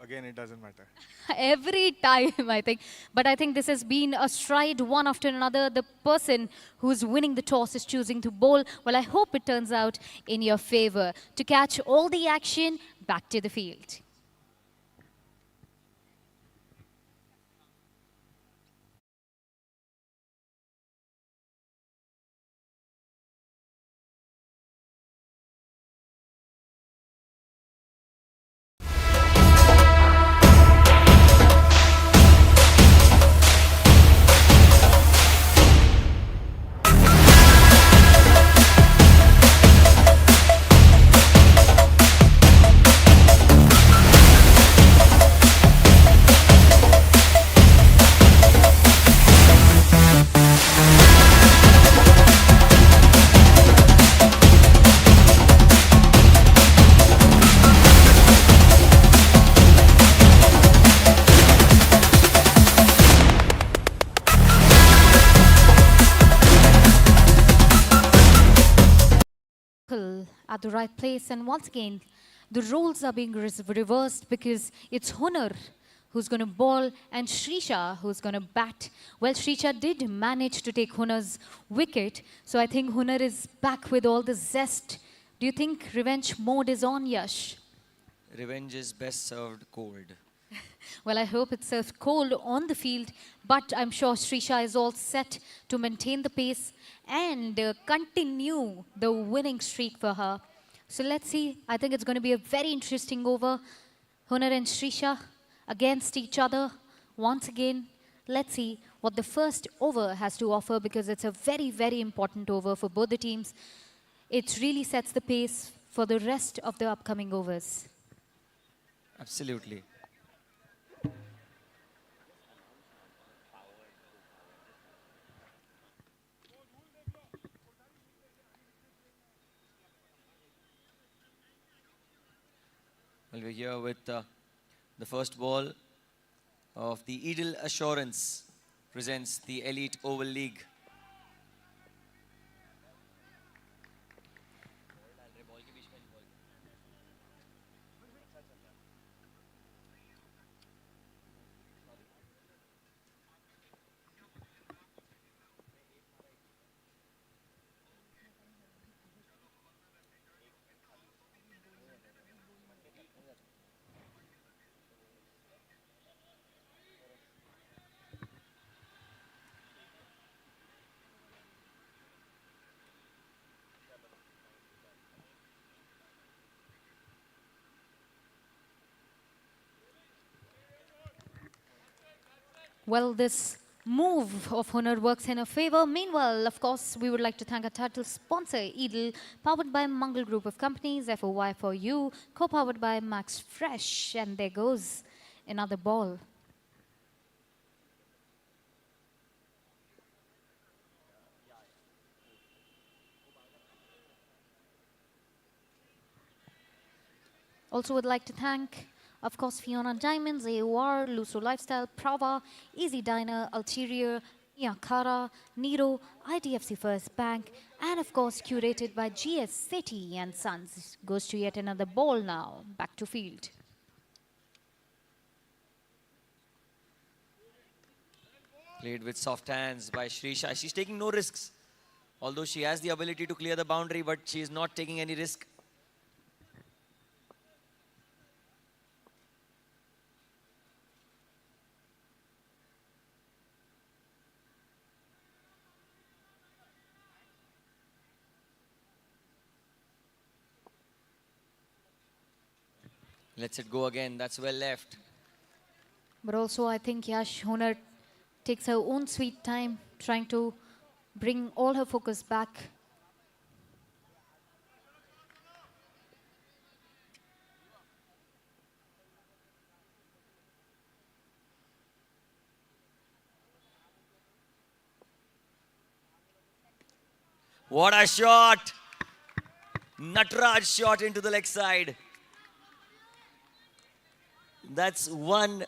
Again, it doesn't matter. Every time, I think. But I think this has been a stride one after another. The person who's winning the toss is choosing to bowl. Well, I hope it turns out in your favor. To catch all the action, back to the field. At the right place, and once again the roles are being reversed because it's Hunar who's going to bowl and Shrisha who's going to bat. Well, Shrisha did manage to take Hunar's wicket, so I think Hunar is back with all the zest. Do you think revenge mode is on, Yash? Revenge is best served cold. Well, I hope it's served cold on the field, but I'm sure Shrisha is all set to maintain the pace and continue the winning streak for her. So let's see. I think it's going to be a very interesting over. Hunar and Shrisha against each other once again. Let's see what the first over has to offer, because it's a very, very important over for both the teams. It really sets the pace for the rest of the upcoming overs. Absolutely. Well, we're here with the first ball of the Eagle Assurance presents the Elite Oval League. Well, this move of Hunar works in her favor. Meanwhile, of course, we would like to thank our title sponsor, Eagle, powered by Mangal Group of Companies, FOY for you, co-powered by Max Fresh. And there goes another ball. Also would like to thank, of course, Fiona Diamonds, AOR, Luso Lifestyle, Prava, Easy Diner, Ulterior, Yakara, Nero, IDFC First Bank, and of course curated by GS City and Sons. Goes to yet another ball now, back to field. Played with soft hands by Shrisha. She's taking no risks. Although she has the ability to clear the boundary, but she is not taking any risk. Lets it go again. That's well left. But also, I think Yash Hunar takes her own sweet time trying to bring all her focus back. What a shot! Natraj shot into the leg side. That's one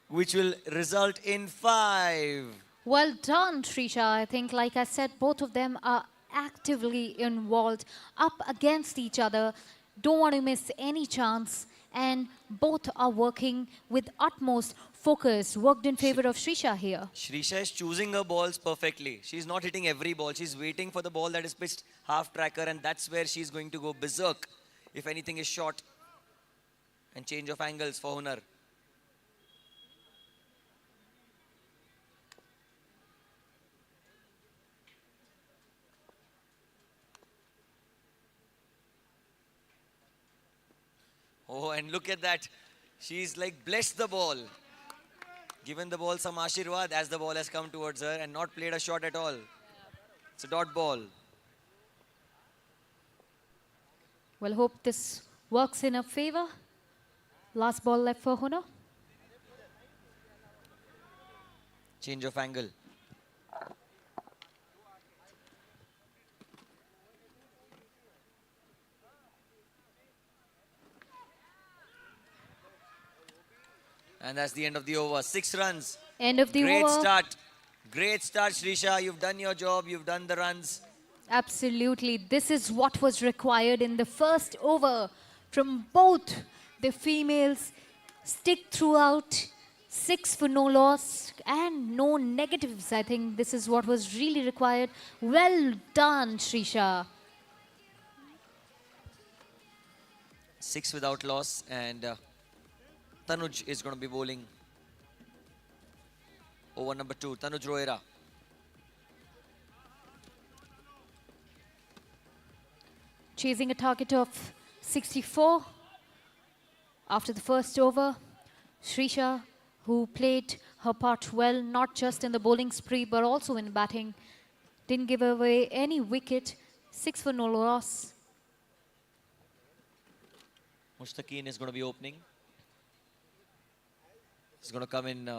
which will result in 5. Well done, Trisha. I think, like I said, both of them are actively involved, up against each other, don't want to miss any chance, and both are working with utmost focus, worked in favor of Trisha here. Shrisha is choosing her balls perfectly. She's not hitting every ball. She's waiting for the ball that is pitched half tracker, and that's where she's going to go berserk if anything is short. And change of angles for Hunar. Oh, and look at that. She's like blessed the ball. Given the ball some ashirwad as the ball has come towards her and not played a shot at all. It's a dot ball. Well, hope this works in her favor. Last ball left for Hunar. Change of angle. And that's the end of the over. 6 runs. End of the Great over. start. Great start, Shrisha. You've done your job. You've done the runs. Absolutely. This is what was required in the first over from both the females. Stick throughout. 6 for no loss and no negatives. I think this is what was really required. Well done, Shrisha. 6 without loss. And Tanuj is going to be bowling. Over number 2, Tanuj Rohera. Chasing a target of 64 after the first over. Shrisha, who played her part well, not just in the bowling spree, but also in batting. Didn't give away any wicket. 6 for no loss. Mushtaqeen is going to be opening. He's going to come in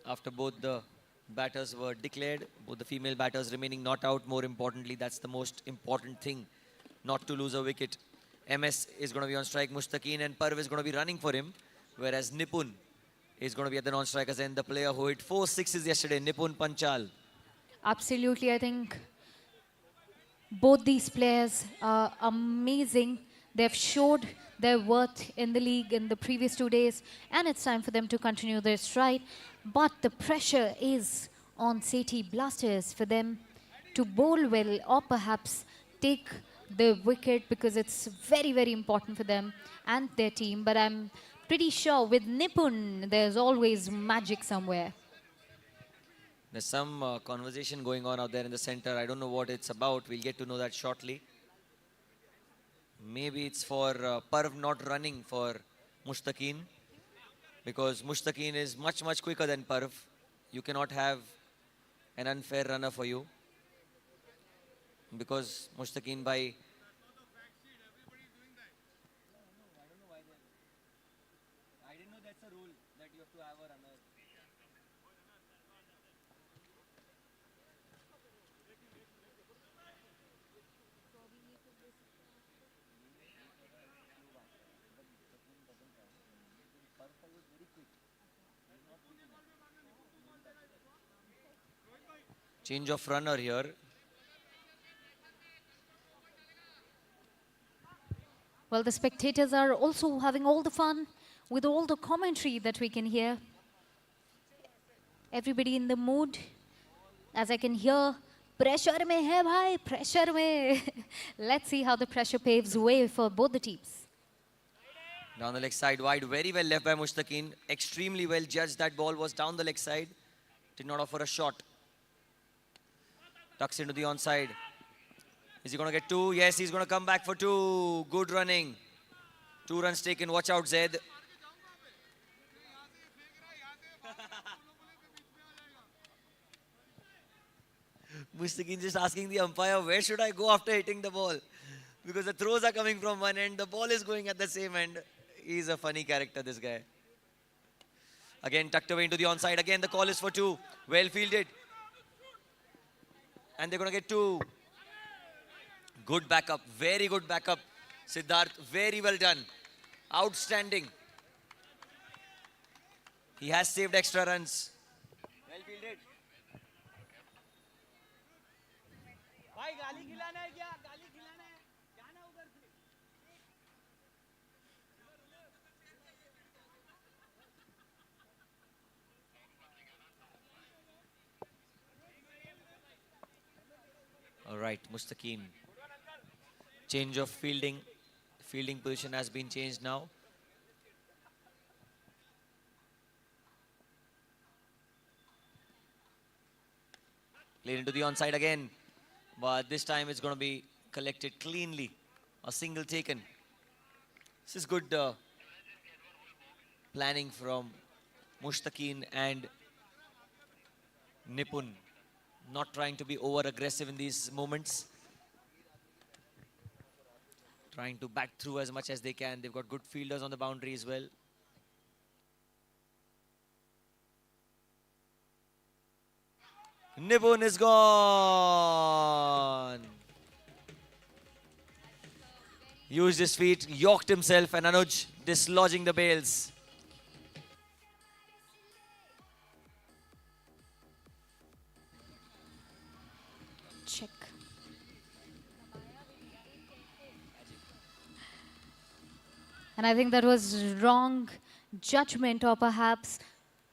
after both the batters were declared. Both the female batters remaining not out. More importantly, that's the most important thing. Not to lose a wicket. MS is going to be on strike. Mushtaqeen and Parv is going to be running for him. Whereas Nipun is going to be at the non-strikers end. The player who hit 4 sixes yesterday, Nipun Panchal. Absolutely, I think both these players are amazing. They've showed their worth in the league in the previous 2 days, and it's time for them to continue their stride. But the pressure is on Sethi Blasters for them to bowl well or perhaps take the wicket, because it's very, very important for them and their team. But I'm pretty sure with Nipun, there's always magic somewhere. There's some conversation going on out there in the center. I don't know what it's about. We'll get to know that shortly. Maybe it's for Parv not running for Mushtaqeen, because Mushtaqeen is much, much quicker than Parv. You cannot have an unfair runner for you, because Mushtaqeen by... I didn't know that's a rule, that you have to have a runner. Change of runner here. Well, the spectators are also having all the fun with all the commentary that we can hear. Everybody in the mood. As I can hear, pressure mein hai bhai, pressure mein. Let's see how the pressure paves way for both the teams. Down the leg side, wide, very well left by Mushtaqeen. Extremely well judged. That ball was down the leg side. Did not offer a shot. Tucks into the onside. Is he going to get 2? Yes, he's going to come back for 2. Good running. 2 runs taken. Watch out, Zed. Mustaqin just asking the umpire, where should I go after hitting the ball? Because the throws are coming from one end, the ball is going at the same end. He's a funny character, this guy. Again, tucked away into the onside. Again, the call is for two. Well fielded. And they're going to get two. Good backup. Very good backup. Siddharth, very well done. Outstanding. He has saved extra runs. Well fielded. All right, Mustaqeen. Change of fielding. Fielding position has been changed now. Played into the onside again. But this time it's going to be collected cleanly. A single taken. This is good planning from Mustaqeen and Nipun. Not trying to be over-aggressive in these moments. Trying to back through as much as they can. They've got good fielders on the boundary as well. Nipun is gone. Used his feet, yorked himself, and Anuj dislodging the bails. Check. And I think that was wrong judgment, or perhaps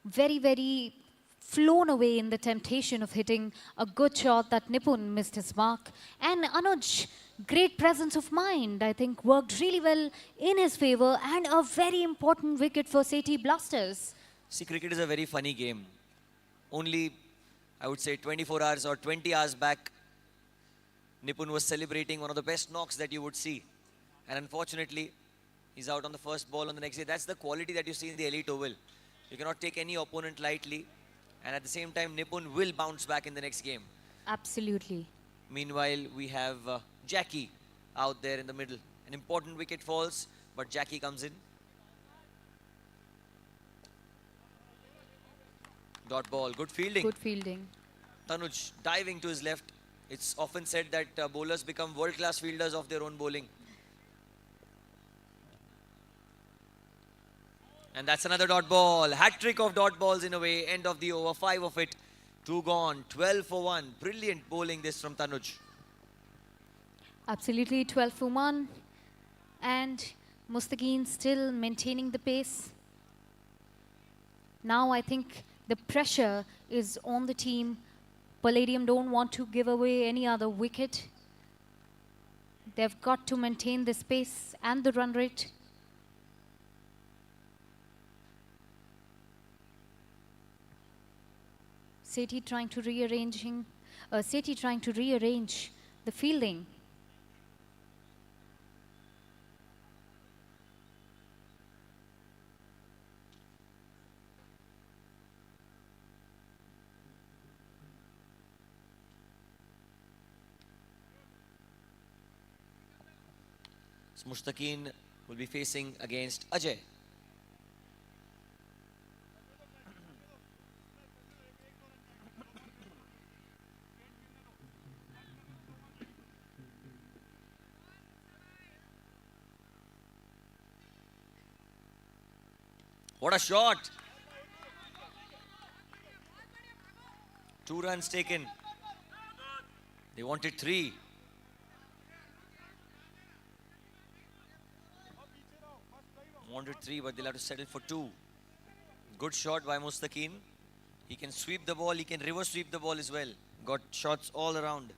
very, very flown away in the temptation of hitting a good shot that Nipun missed his mark. And Anuj, great presence of mind, I think worked really well in his favor, and a very important wicket for Sethi Blasters. See, cricket is a very funny game. Only, I would say, 24 hours or 20 hours back, Nipun was celebrating one of the best knocks that you would see. And unfortunately, he's out on the first ball on the next day. That's the quality that you see in the elite oval. You cannot take any opponent lightly. And at the same time, Nipun will bounce back in the next game. Absolutely. Meanwhile, we have Jackie out there in the middle. An important wicket falls, but Jackie comes in. Dot ball, good fielding. Good fielding. Tanuj diving to his left. It's often said that bowlers become world-class fielders of their own bowling. And that's another dot ball. Hat-trick of dot balls in a way. End of the over. 5 of it. 2 gone. 12 for 1. Brilliant bowling this from Tanuj. Absolutely, 12 for 1. And Mustaqeen still maintaining the pace. Now I think the pressure is on the team. Palladium don't want to give away any other wicket. They've got to maintain the pace and the run rate. Sethi trying to rearrange the fielding. So Mustaqeen will be facing against Ajay. What a shot! 2 runs taken. They wanted 3. Wanted 3, but they'll have to settle for 2. Good shot by Mustaqeen. He can sweep the ball, he can reverse sweep the ball as well. Got shots all around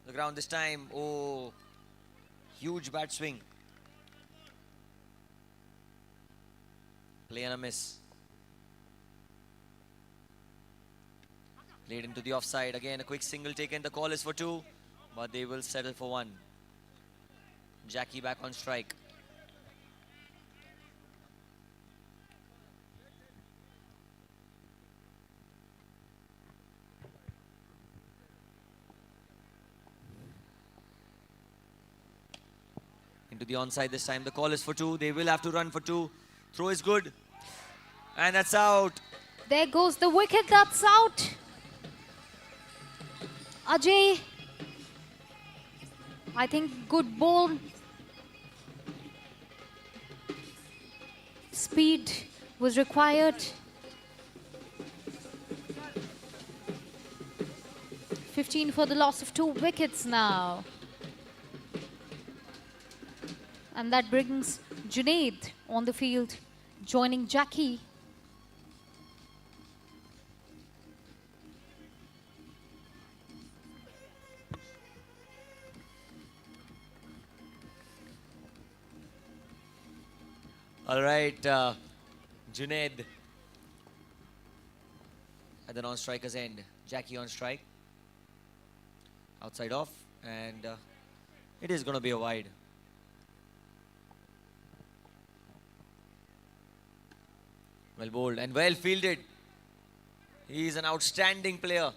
the ground this time. Oh, huge bat swing. Play and a miss. Played into the offside. Again, a quick single taken. The call is for 2, but they will settle for 1. Jackie back on strike. Into the onside this time. The call is for 2. They will have to run for 2. Throw is good. And that's out. There goes the wicket, that's out. Ajay, I think good ball. Speed was required. 15 for the loss of 2 wickets now. And that brings Junaid on the field, joining Jackie. All right, Junaid at the non-striker's end. Jackie on strike. Outside off, and it is going to be a wide. Well bowled and well fielded. He is an outstanding player,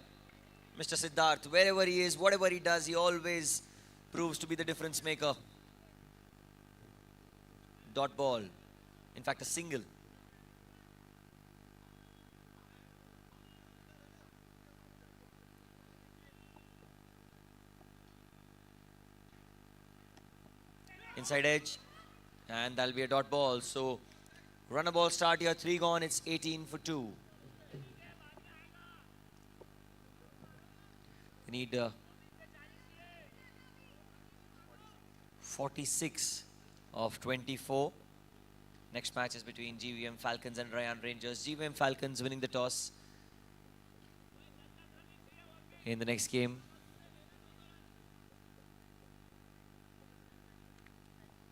Mr. Siddharth. Wherever he is, whatever he does, he always proves to be the difference maker. Dot ball. In fact, a single. Inside edge. And that'll be a dot ball. So, run a ball start here. 3 gone. It's 18 for 2. We need 46 of 24. Next match is between GVM Falcons and Rayan Rangers. GVM Falcons winning the toss in the next game.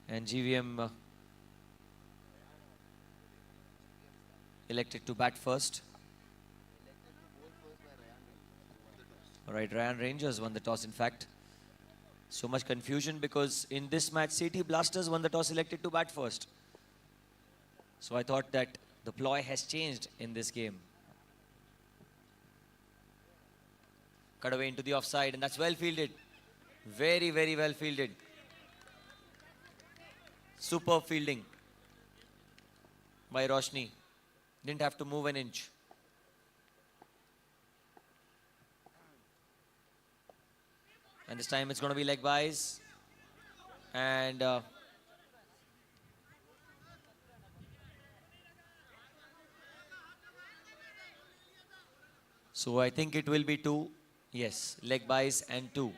And GVM elected to bat first. Alright, Rayan Rangers won the toss in fact. So much confusion because in this match, City Blasters won the toss, elected to bat first. So I thought that the ploy has changed in this game. Cut away into the offside, and that's well fielded. Very, very well fielded. Superb fielding by Roshni. Didn't have to move an inch. And this time it's going to be leg byes. And so I think it will be 2. Yes, leg byes and 2.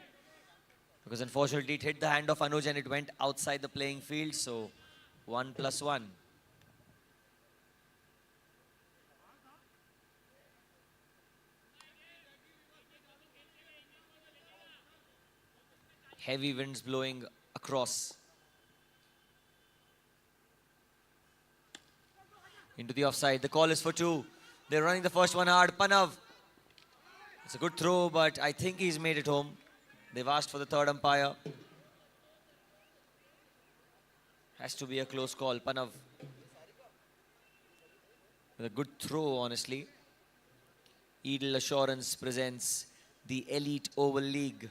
Because unfortunately it hit the hand of Anuj and it went outside the playing field. So 1 + 1. Heavy winds blowing across. Into the offside. The call is for 2. They're running the first one hard. Panav. It's a good throw, but I think he's made it home. They've asked for the third umpire. Has to be a close call. Panav. With a good throw, honestly. Edel Assurance presents the Elite Oval League.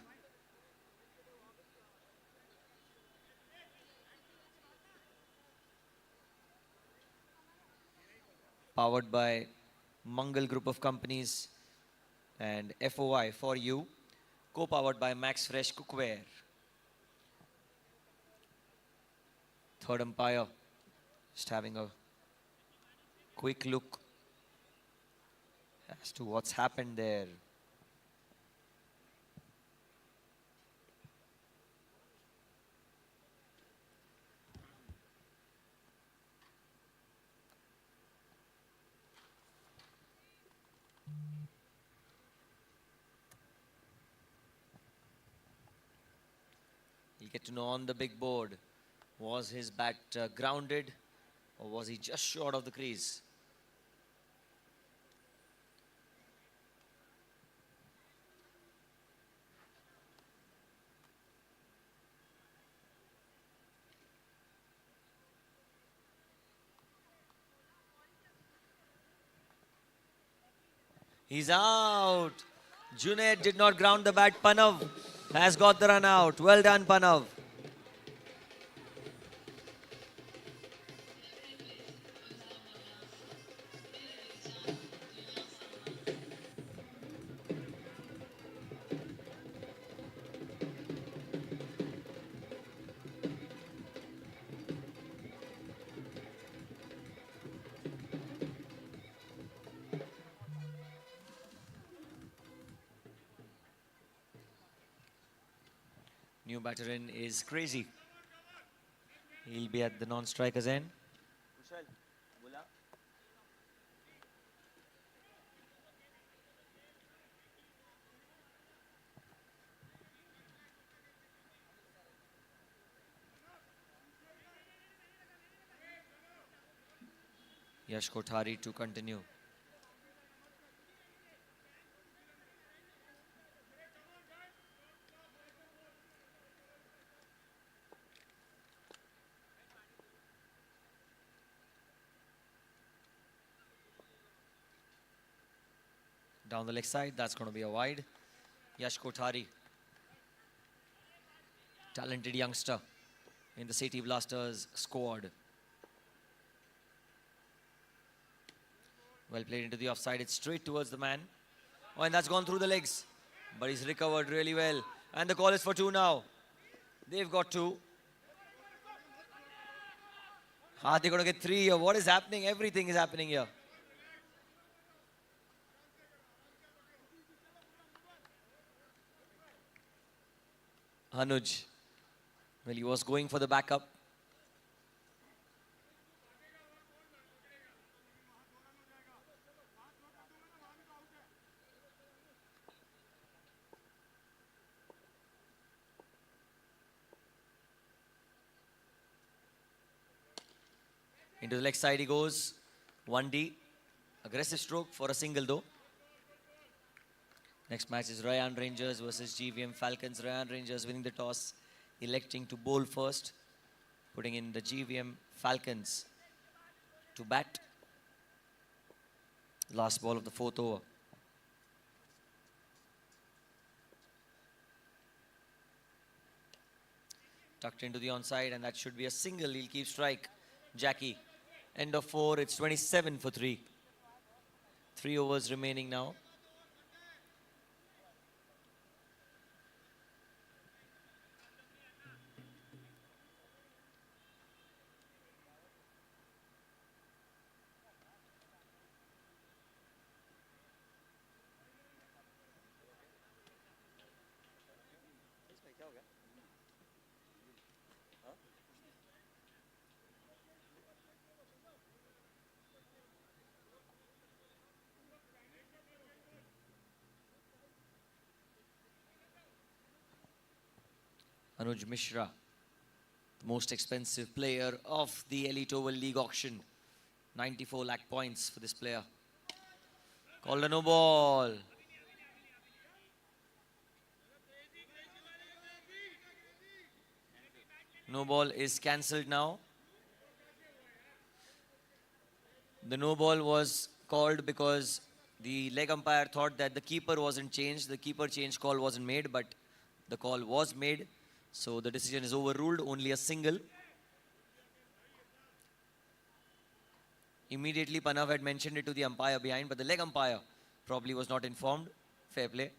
Powered by Mangal Group of Companies and FOI for you, co-powered by Max Fresh Cookware. Third umpire, just having a quick look as to what's happened there. You'll get to know on the big board, was his bat grounded or was he just short of the crease? He's out. Junaid did not ground the bat. Panav has got the run out. Well done, Panav. New batter in is Crazy. He'll be at the non-strikers end. Yash Kothari to continue. Down the leg side, that's going to be a wide. Yash Kothari, talented youngster in the City Blasters squad. Well played into the offside. It's straight towards the man. Oh, and that's gone through the legs. But he's recovered really well. And the call is for 2 now. They've got 2. They're going to get 3 here. What is happening? Everything is happening here. Anuj. Well, he was going for the backup. Into the leg side he goes. 1D. Aggressive stroke for a single though. Next match is Rayan Rangers versus GVM Falcons. Rayan Rangers winning the toss, electing to bowl first, putting in the GVM Falcons to bat. Last ball of the 4th over. Tucked into the onside, and that should be a single. He'll keep strike. Jackie. End of 4. It's 27 for 3. 3 overs remaining now. Anuj Mishra, the most expensive player of the Elite Oval League auction. 94 lakh points for this player. Called a no ball. No ball is cancelled now. The no ball was called because the leg umpire thought that the keeper wasn't changed. The keeper change call wasn't made, but the call was made. So the decision is overruled, only a single. Immediately Panav had mentioned it to the umpire behind, but the leg umpire probably was not informed. Fair play.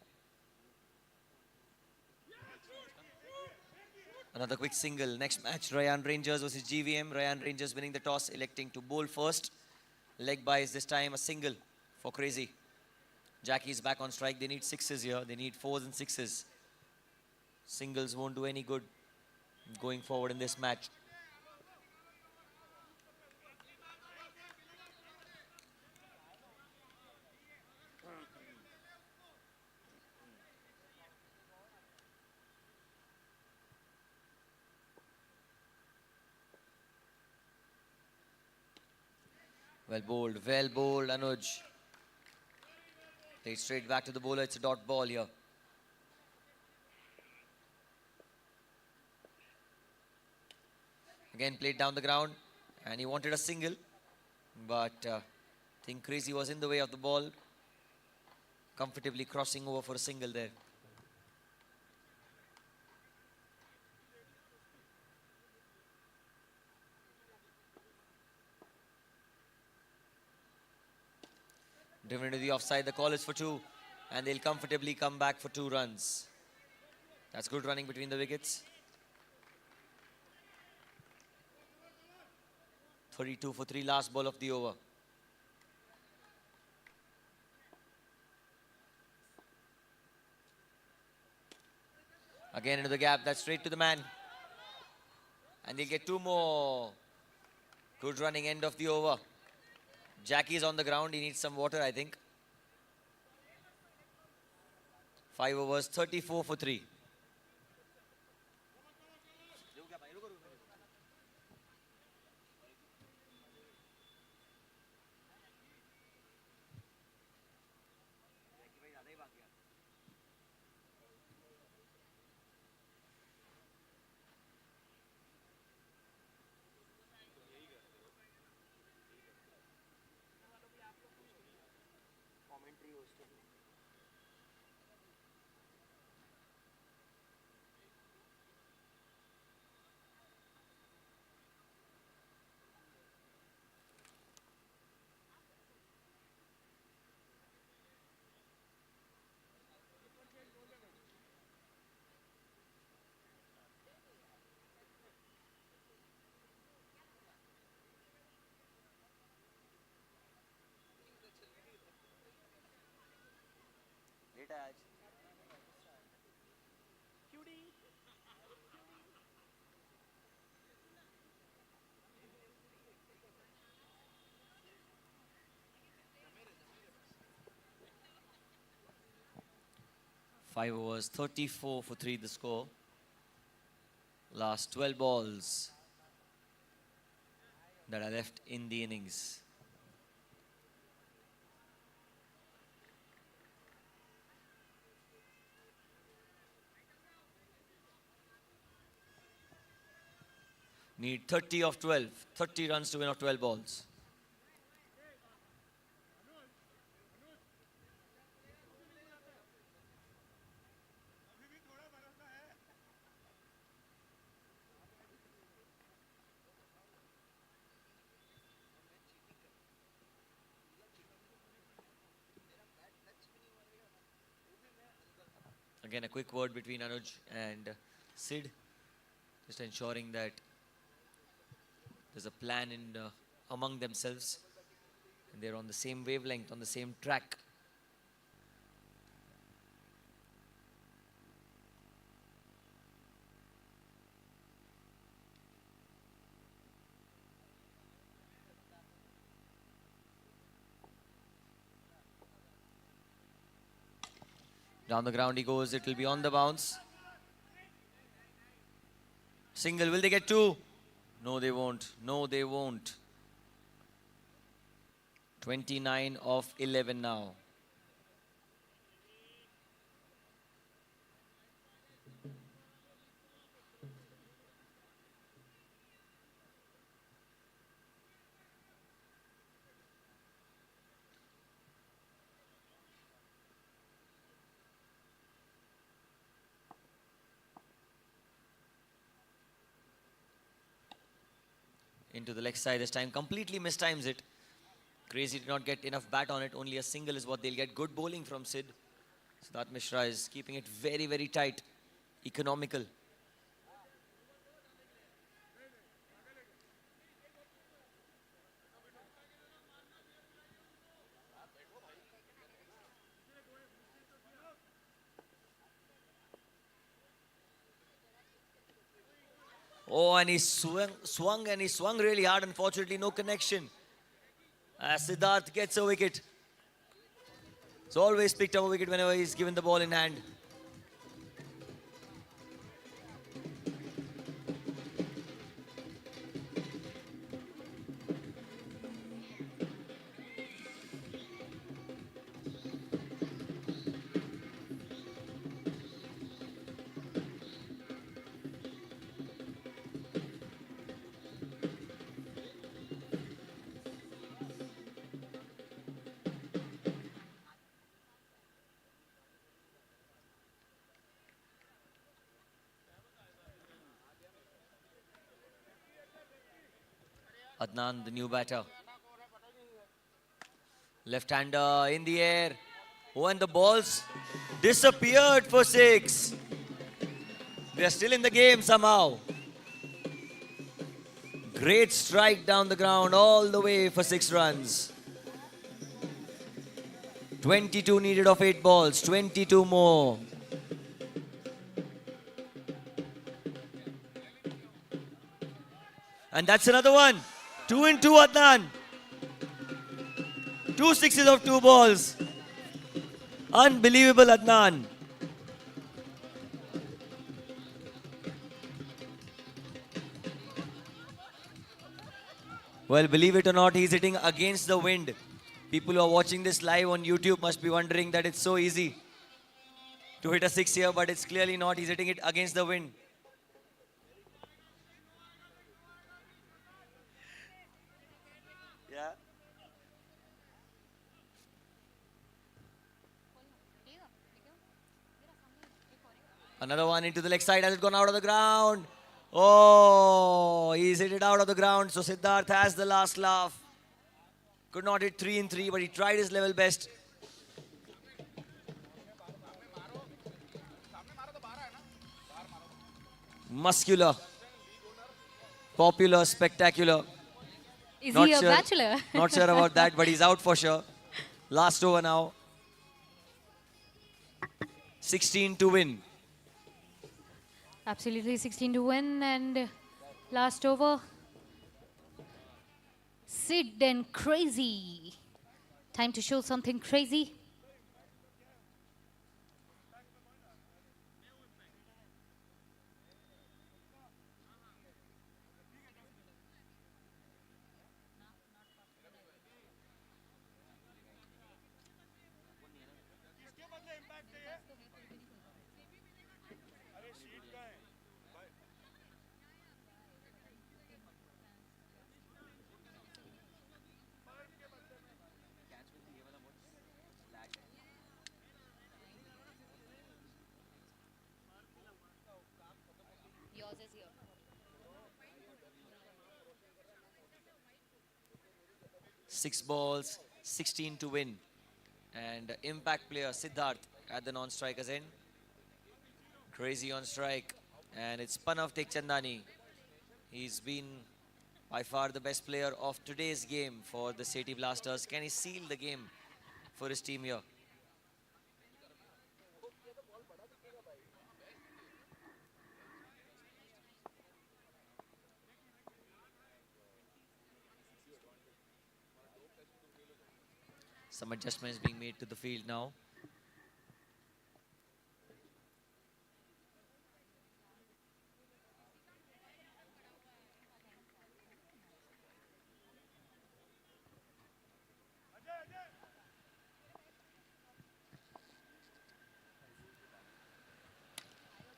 Another quick single. Next match, Rayan Rangers versus GVM. Rayan Rangers winning the toss, electing to bowl first. Leg buys this time, a single for Crazy. Jackie is back on strike. They need 6s here. They need 4s and 6s. Singles won't do any good going forward in this match. Well bowled, Anuj. Played straight back to the bowler. It's a dot ball here. Again played down the ground, and he wanted a single, but I think Crazy was in the way of the ball, comfortably crossing over for a single there. Driven into the offside, the call is for 2, and they'll comfortably come back for 2 runs. That's good running between the wickets. 32 for 3, last ball of the over. Again into the gap. That's straight to the man. And he'll get 2 more. Good running end of the over. Jackie's on the ground. He needs some water, I think. 5 overs, 34 for 3. Detach. 5 overs, 34 for 3 the score. Last 12 balls that are left in the innings. Need 30 of 12, 30 runs to win of 12 balls. Again, a quick word between Anuj and Sid, just ensuring that there's a plan in among themselves and they're on the same wavelength, on the same track. Down the ground he goes, it will be on the bounce. Single, will they get 2? No, they won't. No, they won't. 29 of 11 now. Into the leg side this time, completely mistimes it. Crazy did not get enough bat on it, only a single is what they'll get. Good bowling from Sid. Siddharth Mishra is keeping it very, very tight, economical. Oh, and he swung and he swung really hard. Unfortunately, no connection. As Siddharth gets a wicket. He's always picked up a wicket whenever he's given the ball in hand. Adnan, the new batter. Left-hander in the air. Oh, and the balls disappeared for 6. They are still in the game somehow. Great strike down the ground all the way for 6 runs. 22 needed of 8 balls. 22 more. And that's another one. 2 in 2, Adnan. 2 sixes of 2 balls. Unbelievable, Adnan. Well, believe it or not, he's hitting against the wind. People who are watching this live on YouTube must be wondering that it's so easy to hit a 6 here, but it's clearly not. He's hitting it against the wind. Yeah. Another one into the leg side. Has it gone out of the ground? Oh, he's hit it out of the ground. So Siddharth has the last laugh. Could not hit 3 in 3, but he tried his level best. Muscular, popular, spectacular. Is Not he a sure. bachelor? Not sure about that, but he's out for sure. Last over now. 16 to win. Absolutely 16 to win, and last over. Sid and Crazy. Time to show something crazy. Yours is here. 6 balls, 16 to win. And impact player Siddharth at the non-striker's end. Crazy on strike. And it's Panav Tekchandani. He's been by far the best player of today's game for the Sethi Blasters. Can he seal the game for his team here? Some adjustments being made to the field now.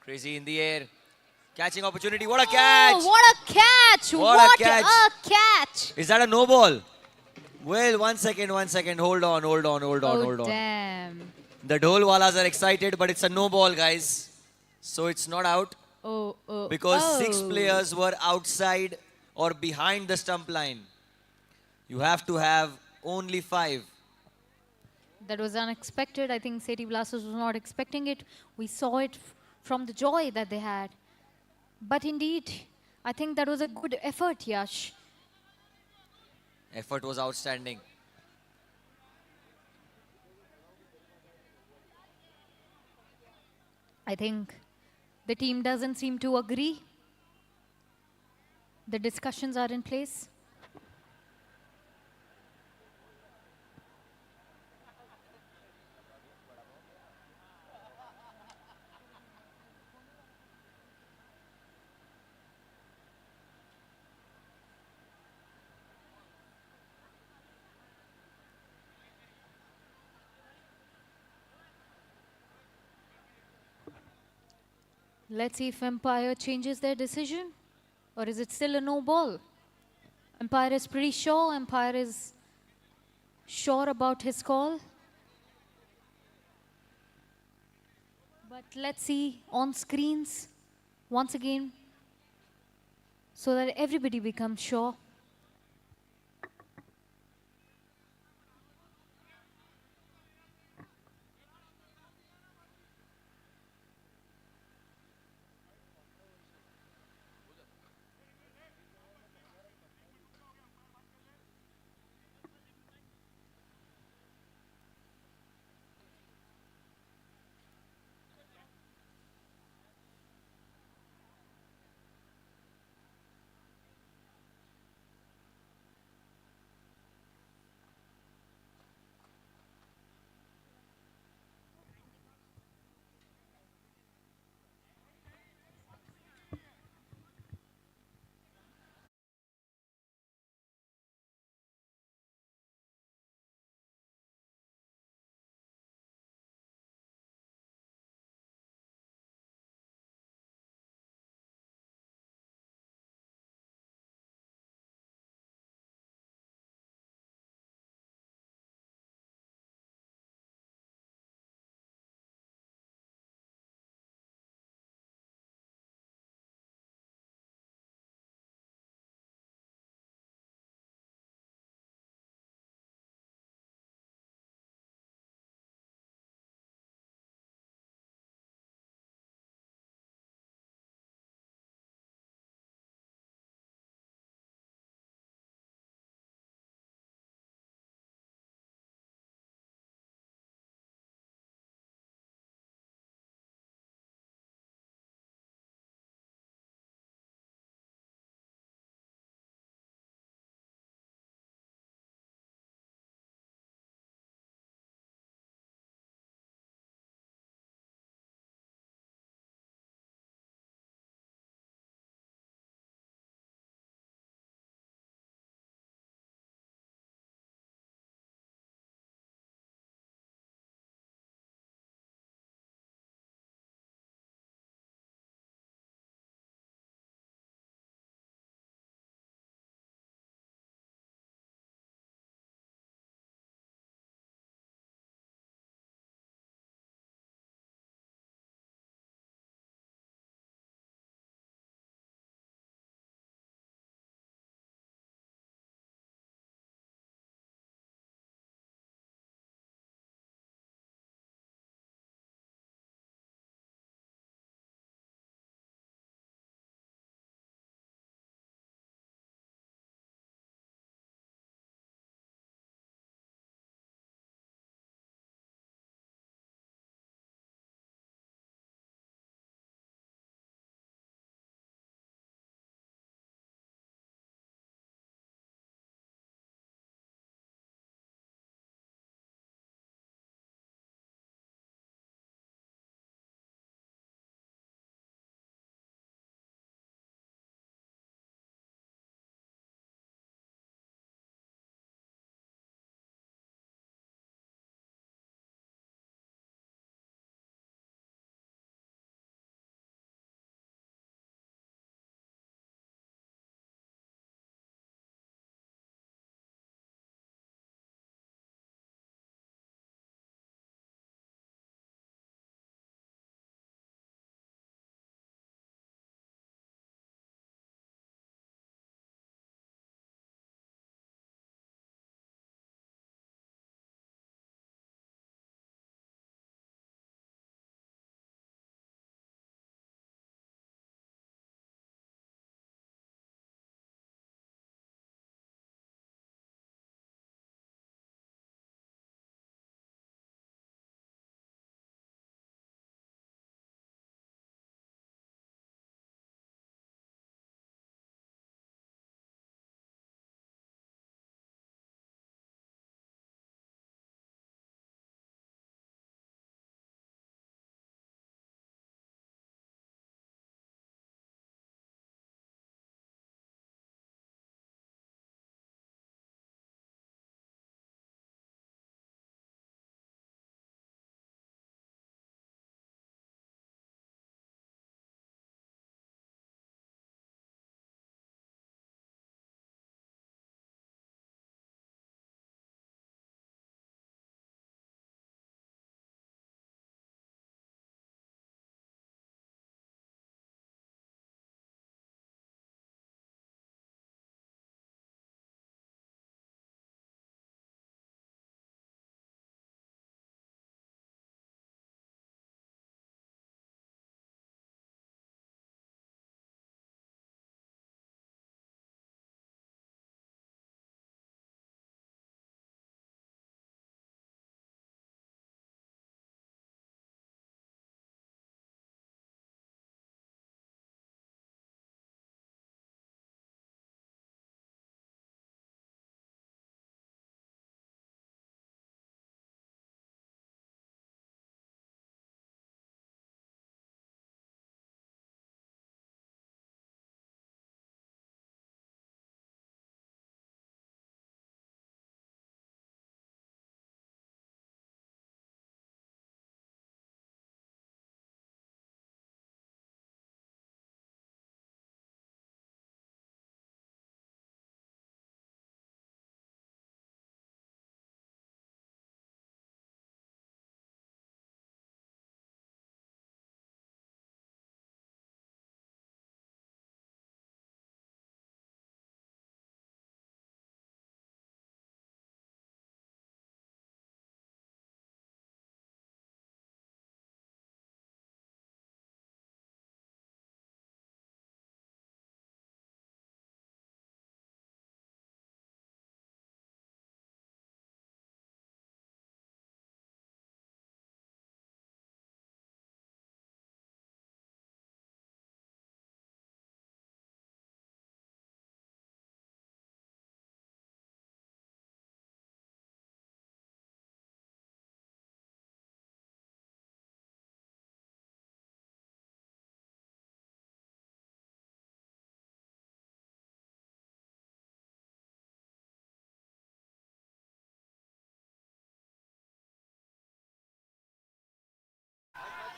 Crazy in the air. Catching opportunity. What a catch! Oh, what a catch! What a catch. a catch! Is that a no ball? Well, 1 second, 1 second. Hold on. Oh, damn. The Dholwalas are excited, but it's a no ball, guys. So it's not out Oh. because oh. 6 players were outside or behind the stump line. You have to have only 5. That was unexpected. I think Sethi Blasters was not expecting it. We saw it from the joy that they had. But indeed, I think that was a good effort, Yash. Effort was outstanding. I think the team doesn't seem to agree. The discussions are in place. Let's see if umpire changes their decision, or is it still a no ball? Umpire is pretty sure. Umpire is sure about his call. But let's see on screens once again so that everybody becomes sure.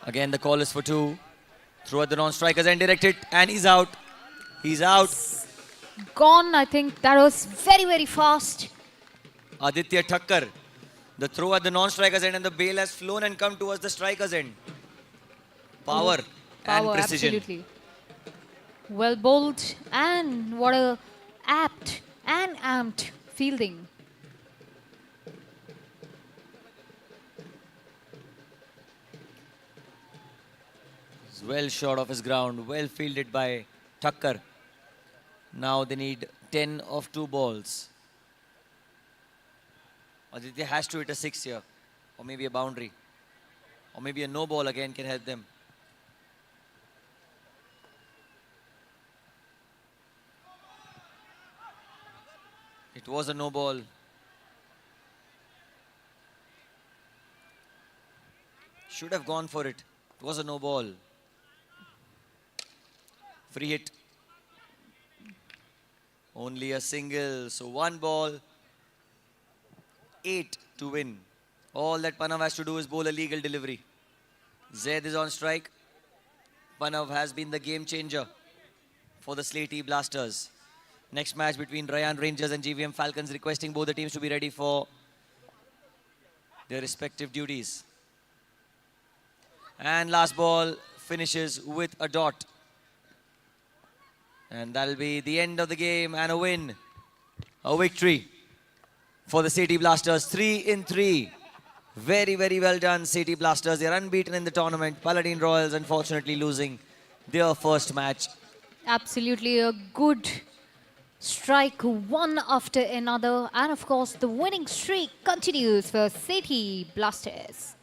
Again, the call is for two. Throw at the non-strikers and direct it, and he's out. He's out. Gone, I think that was very, very fast. Aditya Thakkar. The throw at the non-strikers end, and the bail has flown and come towards the strikers end. Power, and Power, precision. absolutely. Well bowled, and what a apt and amped fielding. He's well short of his ground, well fielded by Thakkar. Now they need 10 of 2 balls. Aditya has to hit a 6 here, or maybe a boundary, or maybe a no ball again can help them. It was a no ball. Should have gone for it. It was a no ball. Free hit. Only a single. So 1 ball, 8 to win. All that Panav has to do is bowl a legal delivery. Zaid is on strike. Panav has been the game changer for the Slatey Blasters. Next match between Rayan Rangers and GVM Falcons, requesting both the teams to be ready for their respective duties. And last ball finishes with a dot. And that'll be the end of the game and a win. A victory for the City Blasters. 3 in 3. Very, very well done, City Blasters. They're unbeaten in the tournament. Paladin Royals unfortunately losing their first match. Absolutely a good strike, one after another. And of course, the winning streak continues for City Blasters.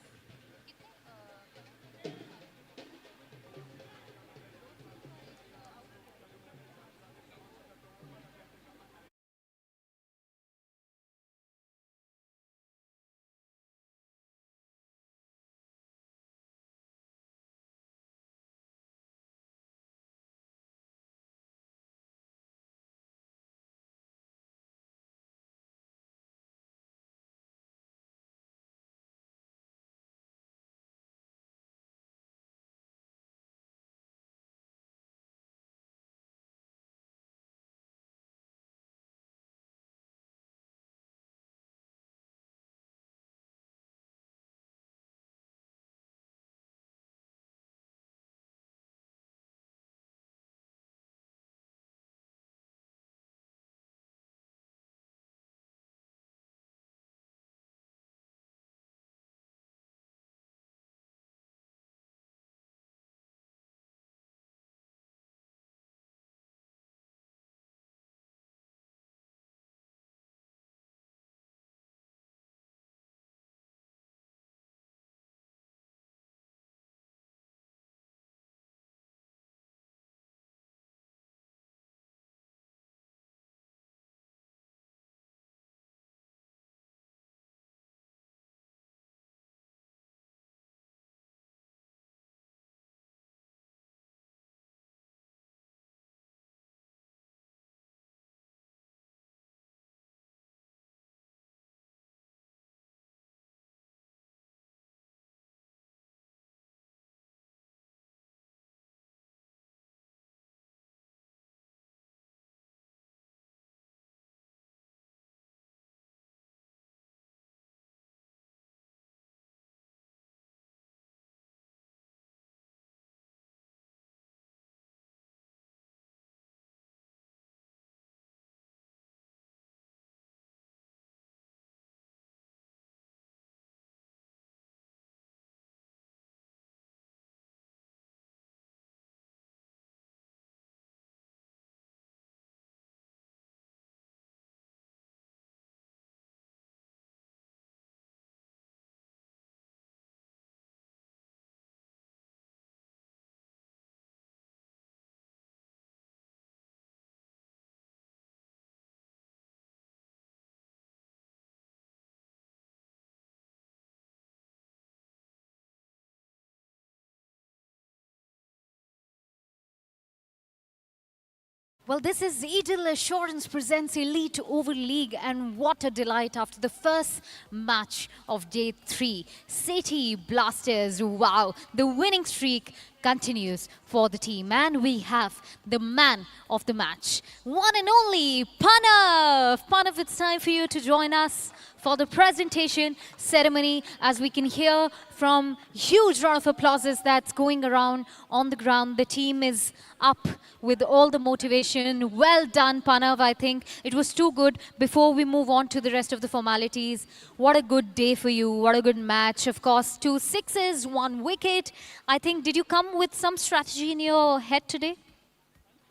Well, this is Eagle Assurance presents Elite Over League, and what a delight after the first match of day 3. Sethi Blasters, wow, the winning streak continues for the team, and we have the man of the match, one and only Panav. Panav, it's time for you to join us for the presentation ceremony. As we can hear from huge round of applauses that's going around on the ground, the team is up with all the motivation. Well done, Panav. I think it was too good. Before we move on to the rest of the formalities, what a good day for you. What a good match. Of course, 2 sixes, 1 wicket. I think, did you come with some strategy in your head today?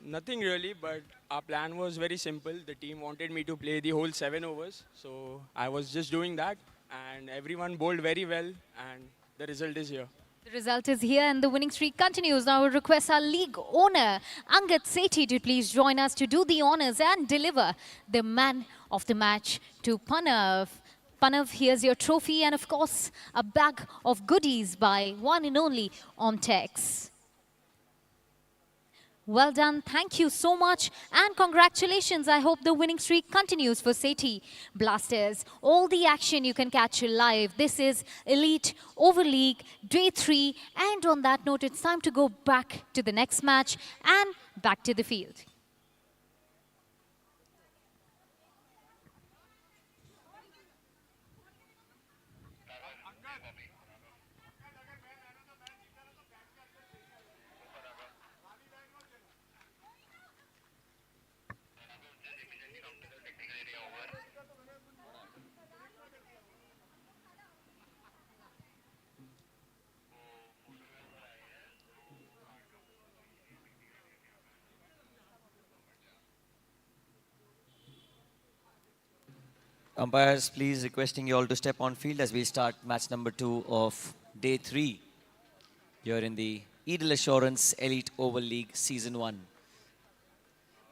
Nothing really, but our plan was very simple. The team wanted me to play the whole 7 overs, so I was just doing that, and everyone bowled very well, and the result is here. The result is here and the winning streak continues. Now I will request our league owner, Angad Sethi, to please join us to do the honors and deliver the man of the match to Panav. Panav, here's your trophy and of course a bag of goodies by one and only Omtex. Well done. Thank you so much. And congratulations. I hope the winning streak continues for Sethi Blasters. All the action you can catch live. This is Elite Over League Day 3. And on that note, it's time to go back to the next match and back to the field. Umpires, please requesting you all to step on field as we start match number 2 of day 3 here in the Eagle Assurance Elite Oval League Season 1.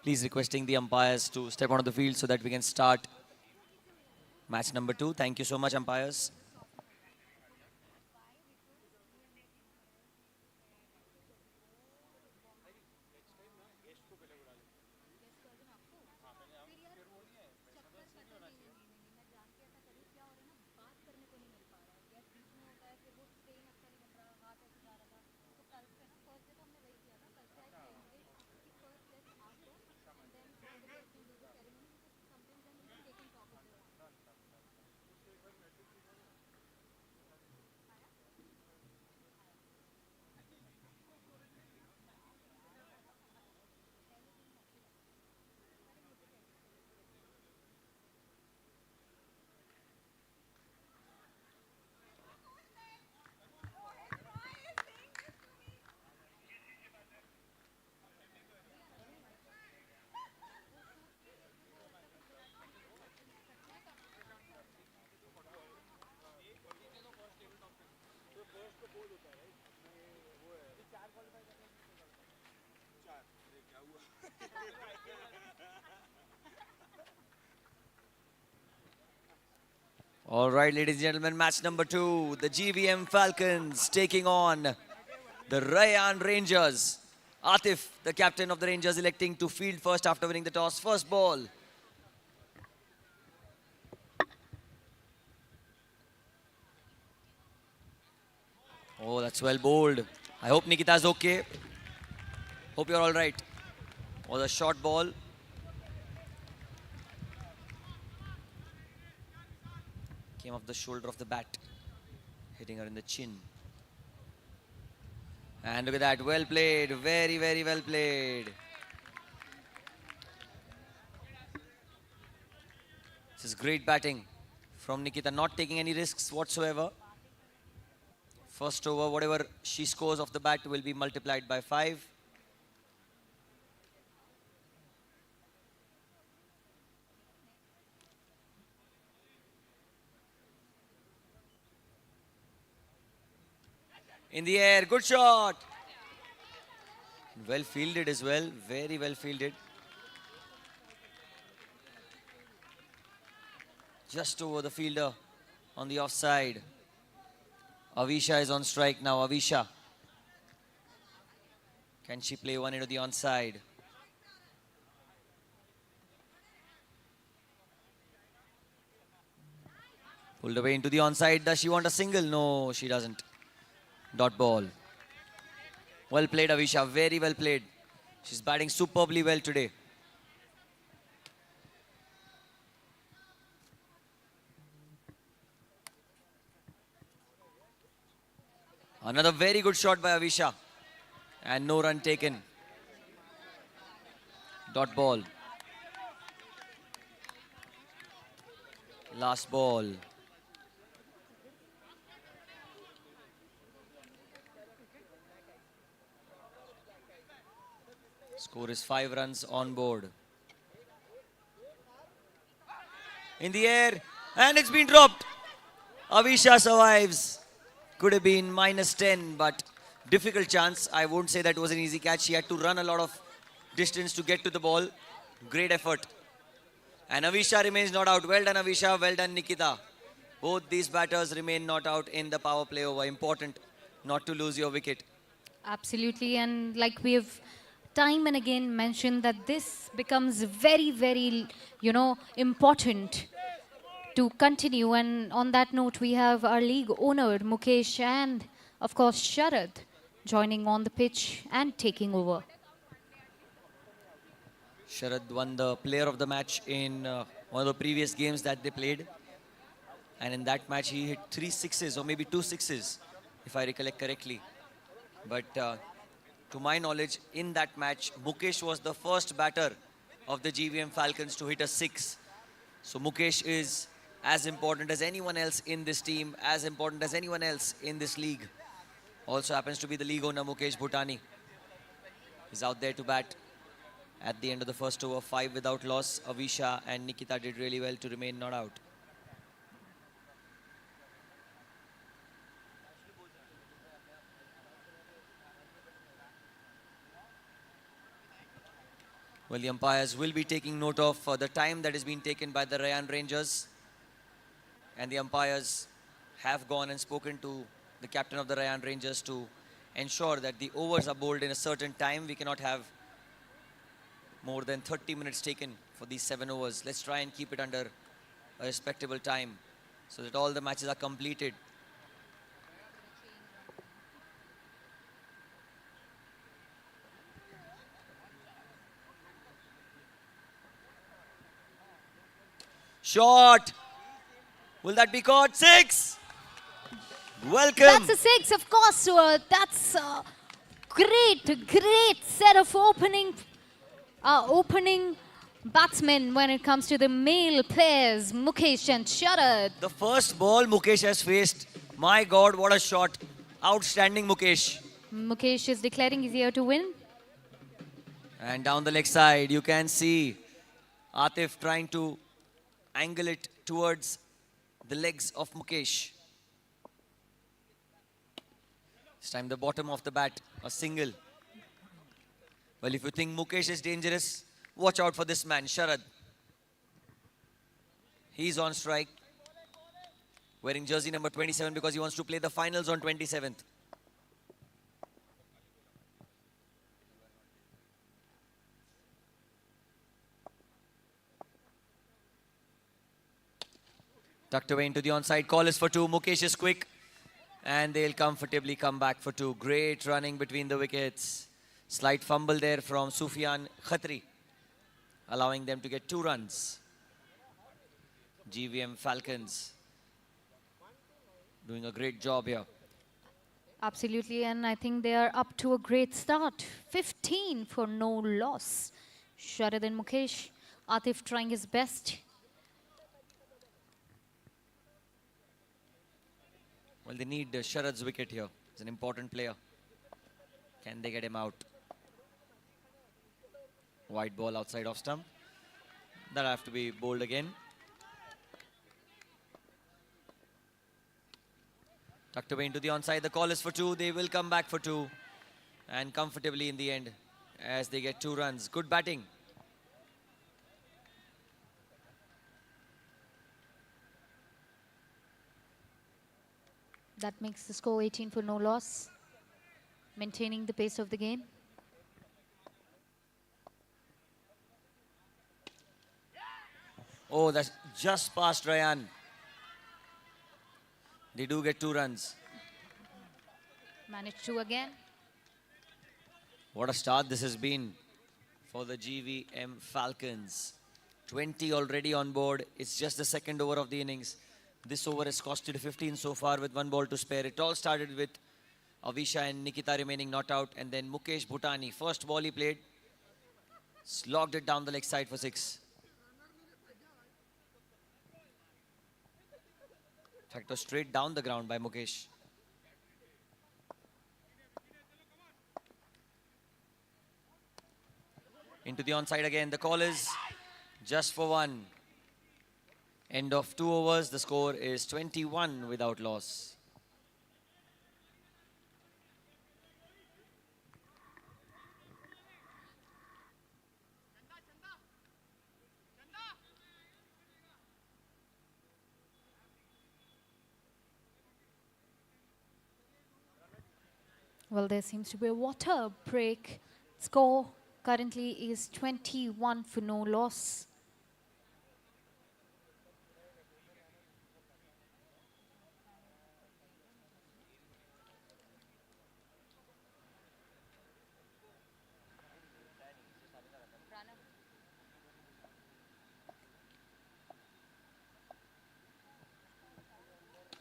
Please requesting the umpires to step onto the field so that we can start match number 2. Thank you so much, umpires. All right, ladies and gentlemen, match number 2. The GVM Falcons taking on the Rayan Rangers. Atif, the captain of the Rangers, electing to field first after winning the toss. First ball. Oh, that's well bowled. I hope Nikita's okay. Hope you're all right. Oh, the short ball. Came off the shoulder of the bat, hitting her in the chin. And look at that, well played, very, very well played. This is great batting from Nikita, not taking any risks whatsoever. First over, whatever she scores off the bat will be multiplied by 5. In the air, good shot. Well fielded as well, very well fielded. Just over the fielder on the offside. Avisha is on strike now, Avisha. Can she play one into the onside? Pulled away into the onside. Does she want a single? No, she doesn't. Dot ball. Well played, Avisha. Very well played. She's batting superbly well today. Another very good shot by Avisha. And no run taken. Dot ball. Last ball. Score is 5 runs on board. In the air, and it's been dropped. Avisha survives. Could have been -10, but difficult chance. I won't say that was an easy catch. She had to run a lot of distance to get to the ball. Great effort. And Avisha remains not out. Well done, Avisha. Well done, Nikita. Both these batters remain not out in the power play over. Important not to lose your wicket. Absolutely, and like we have time and again mentioned that this becomes very, very, important to continue. And on that note, we have our league owner, Mukesh, and of course, Sharad, joining on the pitch and taking over. Sharad won the player of the match in one of the previous games that they played. And in that match, he hit 3 sixes or maybe 2 sixes, if I recollect correctly. But to my knowledge, in that match, Mukesh was the first batter of the GVM Falcons to hit a 6. So Mukesh is as important as anyone else in this team, as important as anyone else in this league. Also happens to be the league owner, Mukesh Bhutani. He's out there to bat at the end of the first over, 5 without loss. Avisha and Nikita did really well to remain not out. Well, the umpires will be taking note of the time that is being taken by the Rayan Rangers. And the umpires have gone and spoken to the captain of the Rayan Rangers to ensure that the overs are bowled in a certain time. We cannot have more than 30 minutes taken for these 7 overs. Let's try and keep it under a respectable time so that all the matches are completed. Shot. Will that be caught? 6. Welcome. That's a 6, of course. That's a great set of opening batsmen when it comes to the male players, Mukesh and Sharad. The first ball Mukesh has faced. My God, what a shot. Outstanding, Mukesh. Mukesh is declaring he's here to win. And down the leg side, you can see Atif trying to angle it towards the legs of Mukesh. This time the bottom of the bat, a single. Well, if you think Mukesh is dangerous, watch out for this man, Sharad. He's on strike, wearing jersey number 27 because he wants to play the finals on 27th. Tucked away into the onside. Call is for 2. Mukesh is quick. And they'll comfortably come back for 2. Great running between the wickets. Slight fumble there from Sufyan Khatri, allowing them to get 2 runs. GVM Falcons doing a great job here. Absolutely, and I think they are up to a great start. 15 for no loss. Sharad and Mukesh. Atif trying his best. Well, they need Sharad's wicket here. He's an important player. Can they get him out? Wide ball outside off stump. That'll have to be bowled again. Tucked away into the onside. The call is for 2. They will come back for 2. And comfortably in the end as they get 2 runs. Good batting. That makes the score 18 for no loss. Maintaining the pace of the game. Oh, that's just past Rayan. They do get 2 runs. Managed to again. What a start this has been for the GVM Falcons. 20 already on board. It's just the second over of the innings. This over has costed 15 so far with 1 ball to spare. It all started with Avisha and Nikita remaining not out. And then Mukesh Bhutani, first ball he played, slogged it down the leg side for 6. In fact, it was straight down the ground by Mukesh. Into the onside again. The call is just for 1. End of 2 overs. The score is 21 without loss. Well, there seems to be a water break. Score currently is 21 for no loss.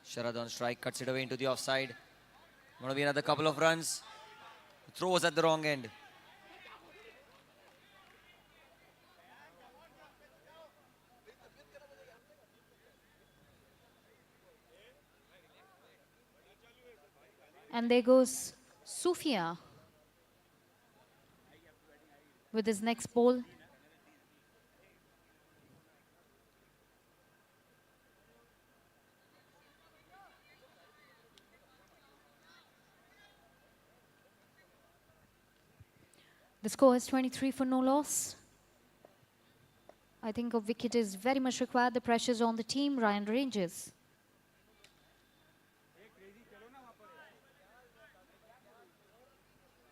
Sharad on strike, cuts it away into the offside. Going to be another couple of runs. Throw was at the wrong end. And there goes Sufia with his next ball. The score is 23 for no loss. I think a wicket is very much required. The pressure is on the team. Ryan Rangers.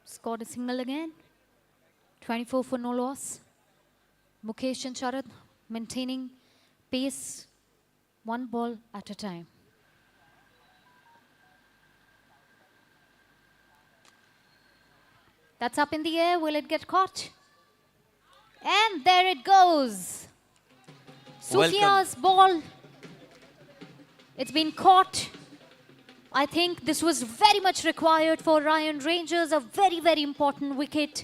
Scored a single again. 24 for no loss. Mukesh and Sharad maintaining pace 1 ball at a time. That's up in the air. Will it get caught? And there it goes. Sufia's ball. It's been caught. I think this was very much required for Ryan Rangers. A very, very important wicket.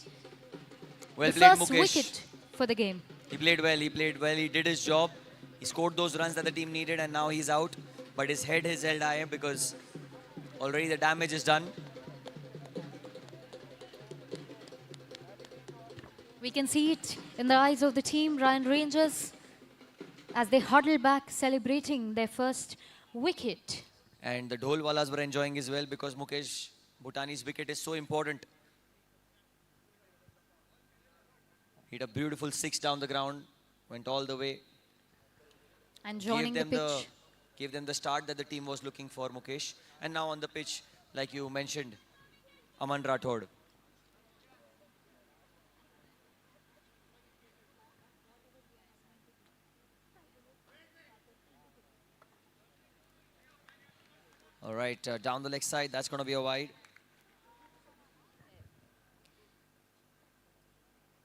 Well The played, first Mukesh. wicket for the game. He played well, he played well, he did his job. He scored those runs that the team needed and now he's out. But his head is held high because already the damage is done. We can see it in the eyes of the team, Ryan Rangers, as they huddle back celebrating their first wicket. And the Dholwalas were enjoying as well because Mukesh Bhutani's wicket is so important. Hit a beautiful 6 down the ground, went all the way. And joining the pitch. Gave them the start that the team was looking for, Mukesh. And now on the pitch, like you mentioned, Aman Rathod. All right, down the leg side, that's going to be a wide.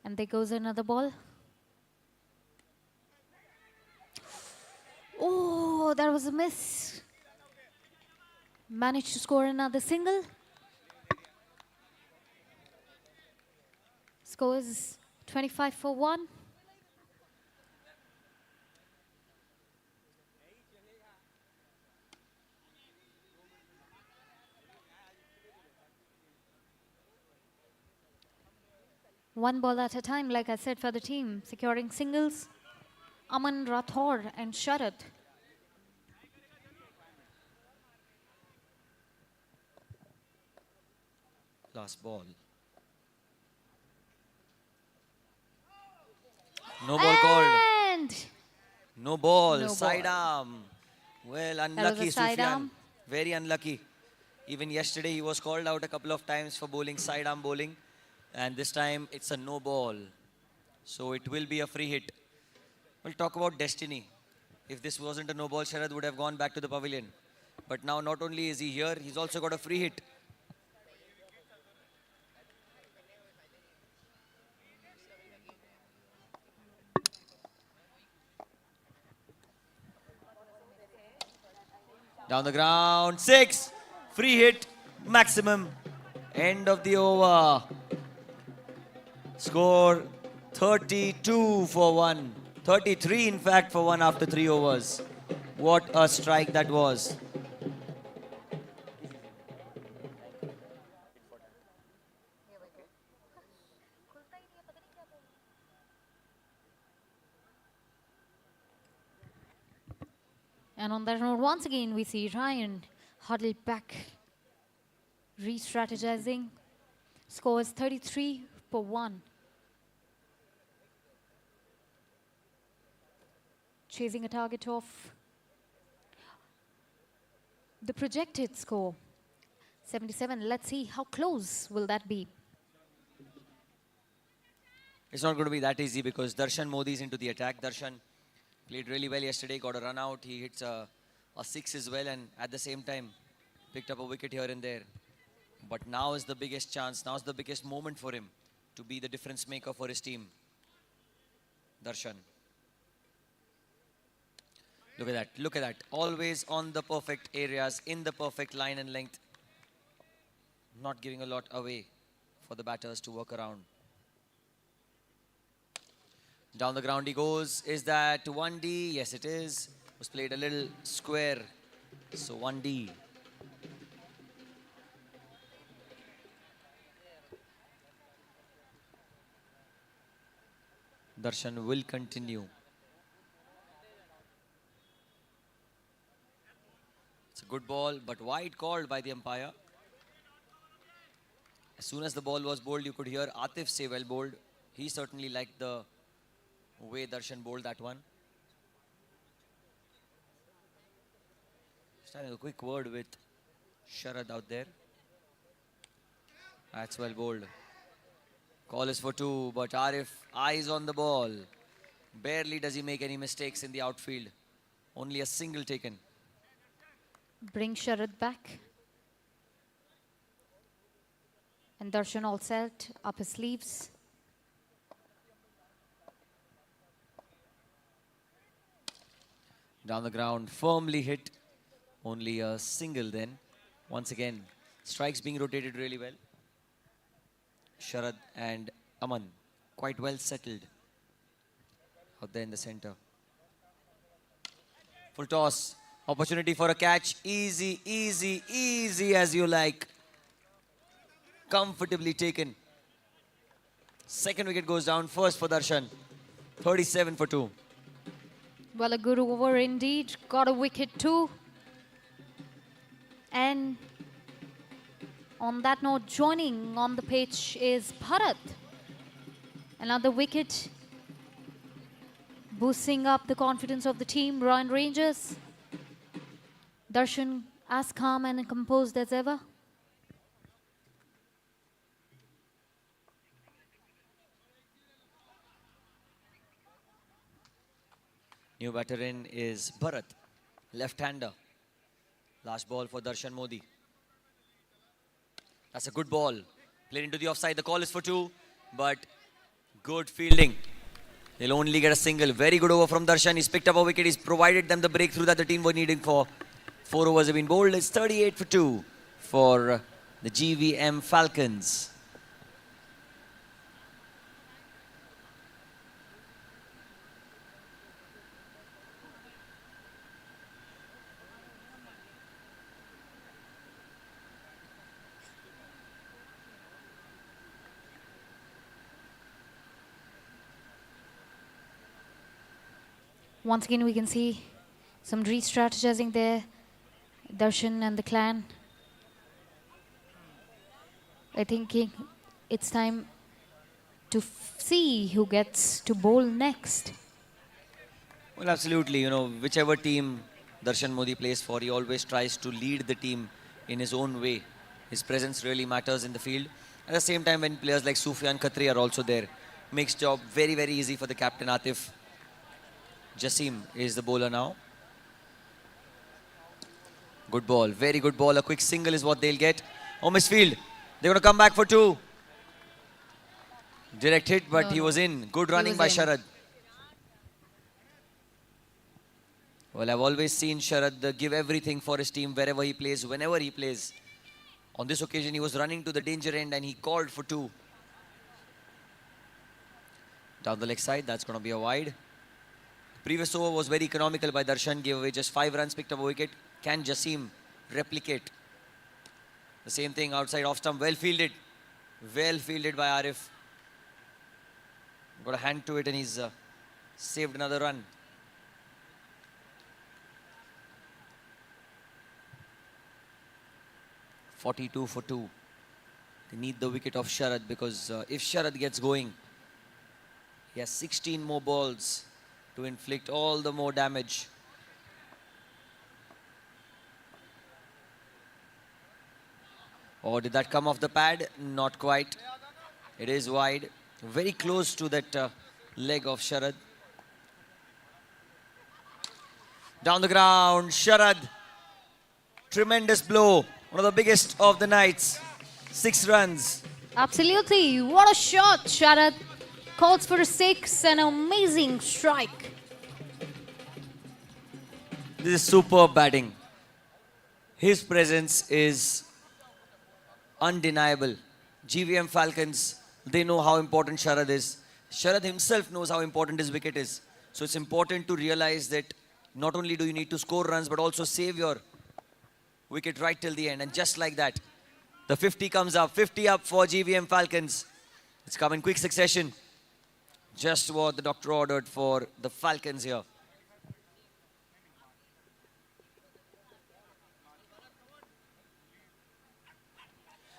And there goes another ball. Oh, that was a miss. Managed to score another single. Score is 25 for 1. One ball at a time, like I said, for the team. Securing singles. Aman Rathod and Sharad. Last ball. No ball called. And No ball. No Side ball. arm. Well, was a unlucky side Sufyan. arm. Very unlucky. Even yesterday he was called out a couple of times for bowling side arm bowling. And this time it's a no ball. So it will be a free hit. We'll talk about destiny. If this wasn't a no ball, Sharad would have gone back to the pavilion. But now not only is he here, he's also got a free hit. Down the ground, 6. Free hit, maximum. End of the over. Score 32 for 1. 33 in fact for 1 after 3 overs. What a strike that was. And on that note, once again, we see Ryan huddled back, re-strategizing. Score is 33 for 1. Chasing a target of the projected score, 77. Let's see how close will that be. It's not going to be that easy because Darshan Modi is into the attack. Darshan played really well yesterday, got a run out. He hits a 6 as well, and at the same time picked up a wicket here and there. But now is the biggest chance. Now is the biggest moment for him to be the difference maker for his team. Darshan. Look at that. Look at that. Always on the perfect areas, in the perfect line and length. Not giving a lot away for the batters to work around. Down the ground he goes. Is that 1D? Yes, it is. Was played a little square. So 1D. Darshan will continue. It's a good ball, but wide called by the umpire. As soon as the ball was bowled, you could hear Atif say well bowled. He certainly liked the way Darshan bowled that one. Just having a quick word with Sharad out there. That's well bowled. Call is for 2, but Arif eyes on the ball. Barely does he make any mistakes in the outfield. Only a single taken. Bring Sharad back. And Darshan all set, up his sleeves. Down the ground, firmly hit. Only a single then. Once again, strikes being rotated really well. Sharad and Aman quite well settled out there in the center. Full toss. Opportunity for a catch. Easy, easy, easy as you like. Comfortably taken. Second wicket goes down. First for Darshan. 37 for 2. Well, a good over indeed. Got a wicket too. And on that note, joining on the pitch is Bharat. Another wicket. Boosting up the confidence of the team, Royal Rangers. Darshan as calm and composed as ever. New batter in is Bharat, left-hander. Last ball for Darshan Modi. That's a good ball. Played into the offside. The call is for 2, but good fielding. They'll only get a single. Very good over from Darshan. He's picked up a wicket. He's provided them the breakthrough that the team were needing for. 4 overs have been bowled. It's 38 for 2 for the GVM Falcons. Once again, we can see some re-strategizing there. Darshan and the clan. I think it's time to see who gets to bowl next. Well, absolutely. You know, whichever team Darshan Modi plays for, he always tries to lead the team in his own way. His presence really matters in the field. At the same time, when players like Sufyan Khatri are also there, makes job very, very easy for the captain Atif. Jasim is the bowler now. Good ball, very good ball. A quick single is what they'll get. Oh, misfield. They're going to come back for two. Direct hit, but No, he no. was in. Good He running was by in. Sharad. Well, I've always seen Sharad give everything for his team wherever he plays, whenever he plays. On this occasion, he was running to the danger end and he called for two. Down the leg side, that's going to be a wide. Previous over was very economical by Darshan, gave away just 5 runs, picked up a wicket. Can Jasim replicate the same thing outside off stump? Well fielded. Well fielded by Arif. Got a hand to it and he's saved another run. .42 for 2. They need the wicket of Sharad because if Sharad gets going, he has 16 more balls to inflict all the more damage. Or did that come off the pad? Not quite. It is wide. Very close to that leg of Sharad. Down the ground, Sharad. Tremendous blow. One of the biggest of the nights. 6 runs. Absolutely. What a shot, Sharad. Calls for a 6, an amazing strike. This is superb batting. His presence is undeniable. GVM Falcons, they know how important Sharad is. Sharad himself knows how important his wicket is. So it's important to realize that not only do you need to score runs, but also save your wicket right till the end. And just like that, the 50 comes up. 50 up for GVM Falcons. It's come in quick succession. Just what the doctor ordered for the Falcons here.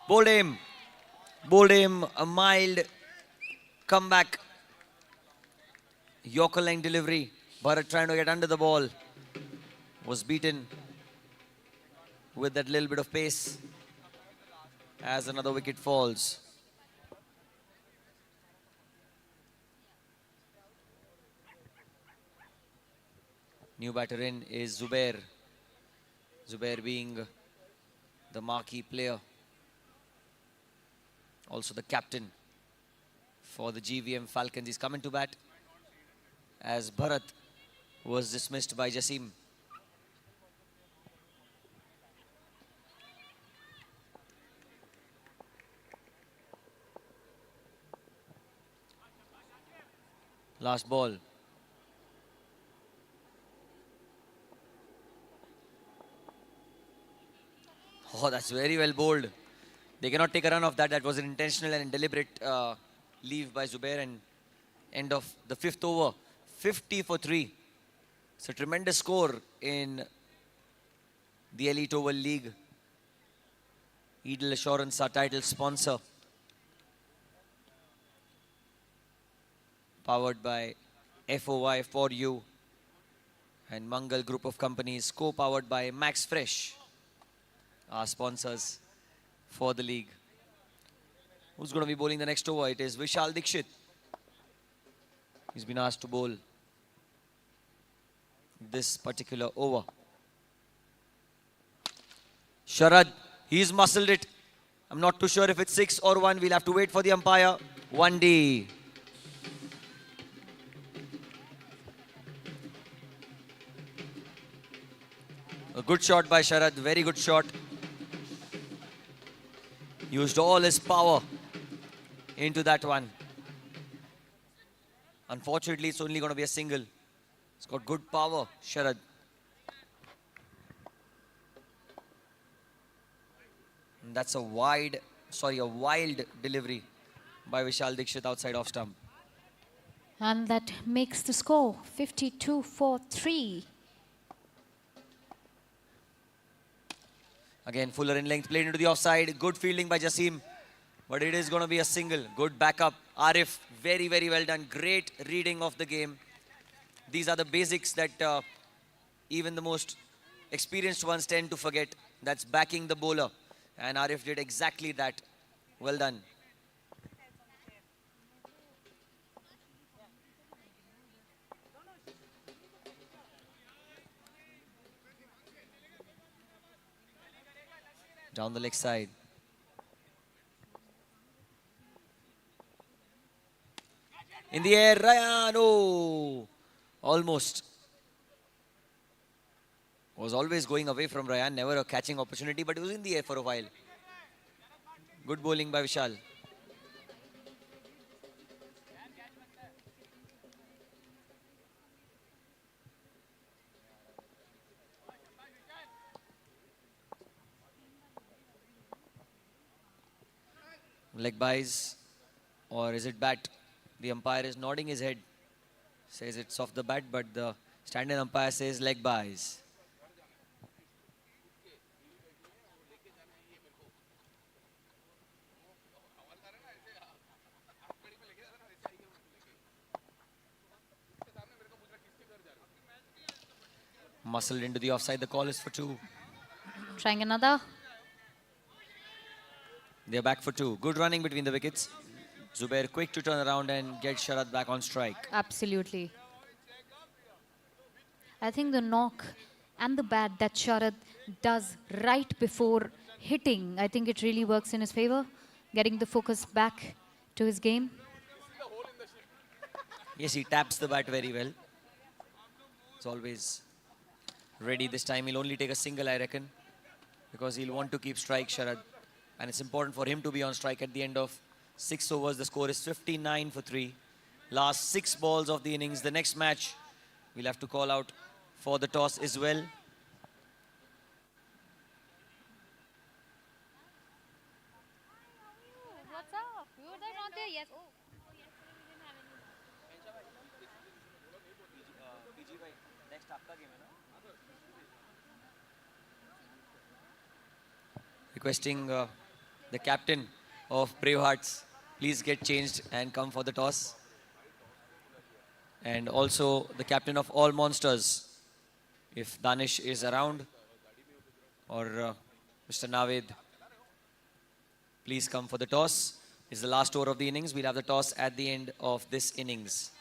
Bowled him. Bowled him a mild comeback. Yorker line delivery. Bharat trying to get under the ball. Was beaten with that little bit of pace as another wicket falls. New batter in is Zubair. Zubair being the marquee player. Also the captain for the GVM Falcons. He's coming to bat as Bharat was dismissed by Jasim. Last ball. Oh, that's very well bowled. They cannot take a run off that. That was an intentional and deliberate leave by Zubair. And end of the 5th over, 50 for 3. It's a tremendous score in the Elite Oval League. Eagle Assurance, our title sponsor. Powered by FOI for you and Mangal Group of Companies, co-powered by Max Fresh, our sponsors for the league. Who's going to be bowling the next over? It is Vishal Dikshit. He's been asked to bowl this particular over. Sharad, he's muscled it. I'm not too sure if it's 6 or 1. We'll have to wait for the umpire. 1D. A good shot by Sharad, very good shot. Used all his power into that one. Unfortunately, it's only going to be a single. It's got good power, Sharad. And that's a wild delivery by Vishal Dikshit outside off stump. And that makes the score 52 for 3. Again, Fuller in length, played into the offside. Good fielding by Jasim. But it is going to be a single. Good backup. Arif, very, very well done. Great reading of the game. These are the basics that even the most experienced ones tend to forget. That's backing the bowler. And Arif did exactly that. Well done. Down the leg side. In the air, Ryan. Oh, almost. Was always going away from Ryan. Never a catching opportunity, but it was in the air for a while. Good bowling by Vishal. Leg buys, or is it bat? The umpire is nodding his head. Says it's off the bat, but the stand-in umpire says leg buys. Muscled into the offside. The call is for 2. Trying another. They're back for 2. Good running between the wickets. Zubair quick to turn around and get Sharad back on strike. Absolutely. I think the knock and the bat that Sharad does right before hitting, I think it really works in his favor, getting the focus back to his game. Yes, he taps the bat very well. It's always ready. This time he'll only take a single, I reckon, because he'll want to keep strike Sharad. And it's important for him to be on strike at the end of 6 overs. The score is 59 for 3. Last 6 balls of the innings. The next match, we'll have to call out for the toss as well. What's up? You were not there, yes. Requesting the captain of Bravehearts, please get changed and come for the toss. And also the captain of all monsters, if Danish is around, or Mr. Navid, please come for the toss. It's the last over of the innings. We'll have the toss at the end of this innings.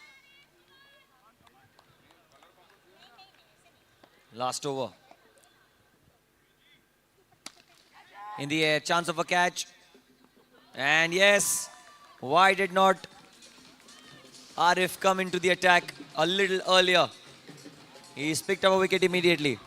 Last over. In the air, chance of a catch. And yes, why did not Arif come into the attack a little earlier? He's picked up a wicket immediately.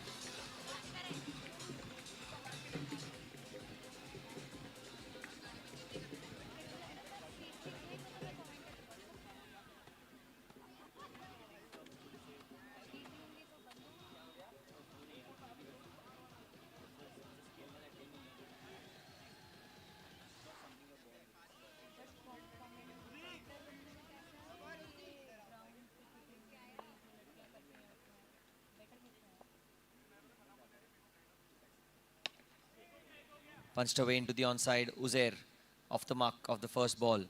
Punched away into the onside. Uzair off the mark of the first ball.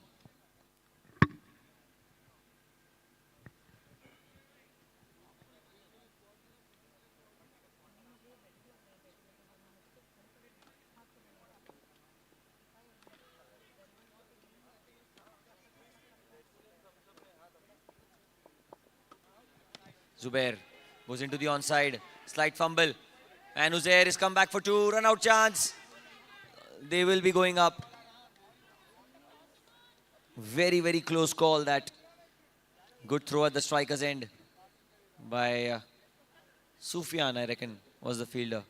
Zubair goes into the onside. Slight fumble. And Uzair is come back for 2. Run out chance. They will be going up. Very, very close call that. Good throw at the striker's end by Sufyan, I reckon, was the fielder.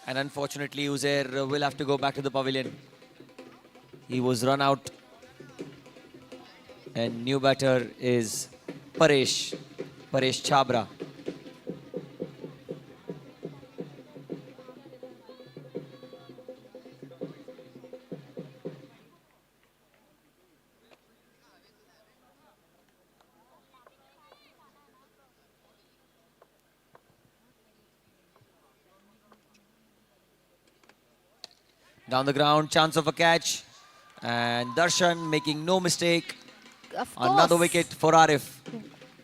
And unfortunately, Uzair will have to go back to the pavilion. He was run out. And new batter is Paresh Chabra. Down the ground, chance of a catch. And Darshan making no mistake. Of course. Another wicket for Arif.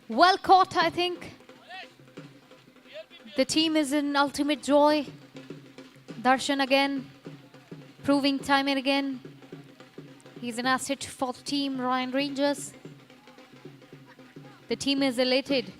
Well caught, I think. The team is in ultimate joy. Darshan again, proving time and again. He's an asset for the team, Ryan Rangers. The team is elated.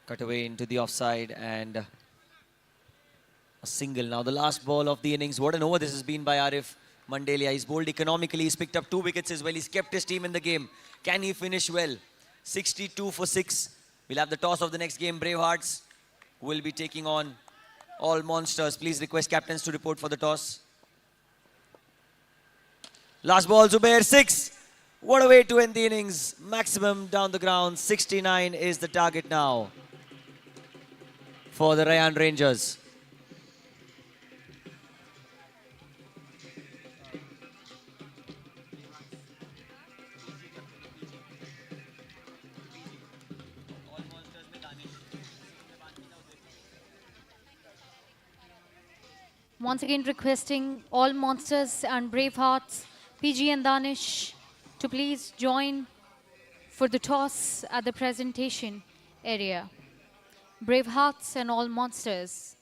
Cut away into the offside and a single. Now the last ball of the innings. What an over this has been by Arif Mandelia. He's bowled economically. He's picked up 2 wickets as well. He's kept his team in the game. Can he finish well? 62 for 6. We'll have the toss of the next game. Bravehearts will be taking on All Monsters. Please request captains to report for the toss. Last ball, Zubair, 6. What a way to end the innings. Maximum down the ground. 69 is the target now for the Rayan Rangers. Once again requesting all Monsters and Bravehearts, PG and Danish, to please join for the toss at the presentation area. Bravehearts and all Monsters.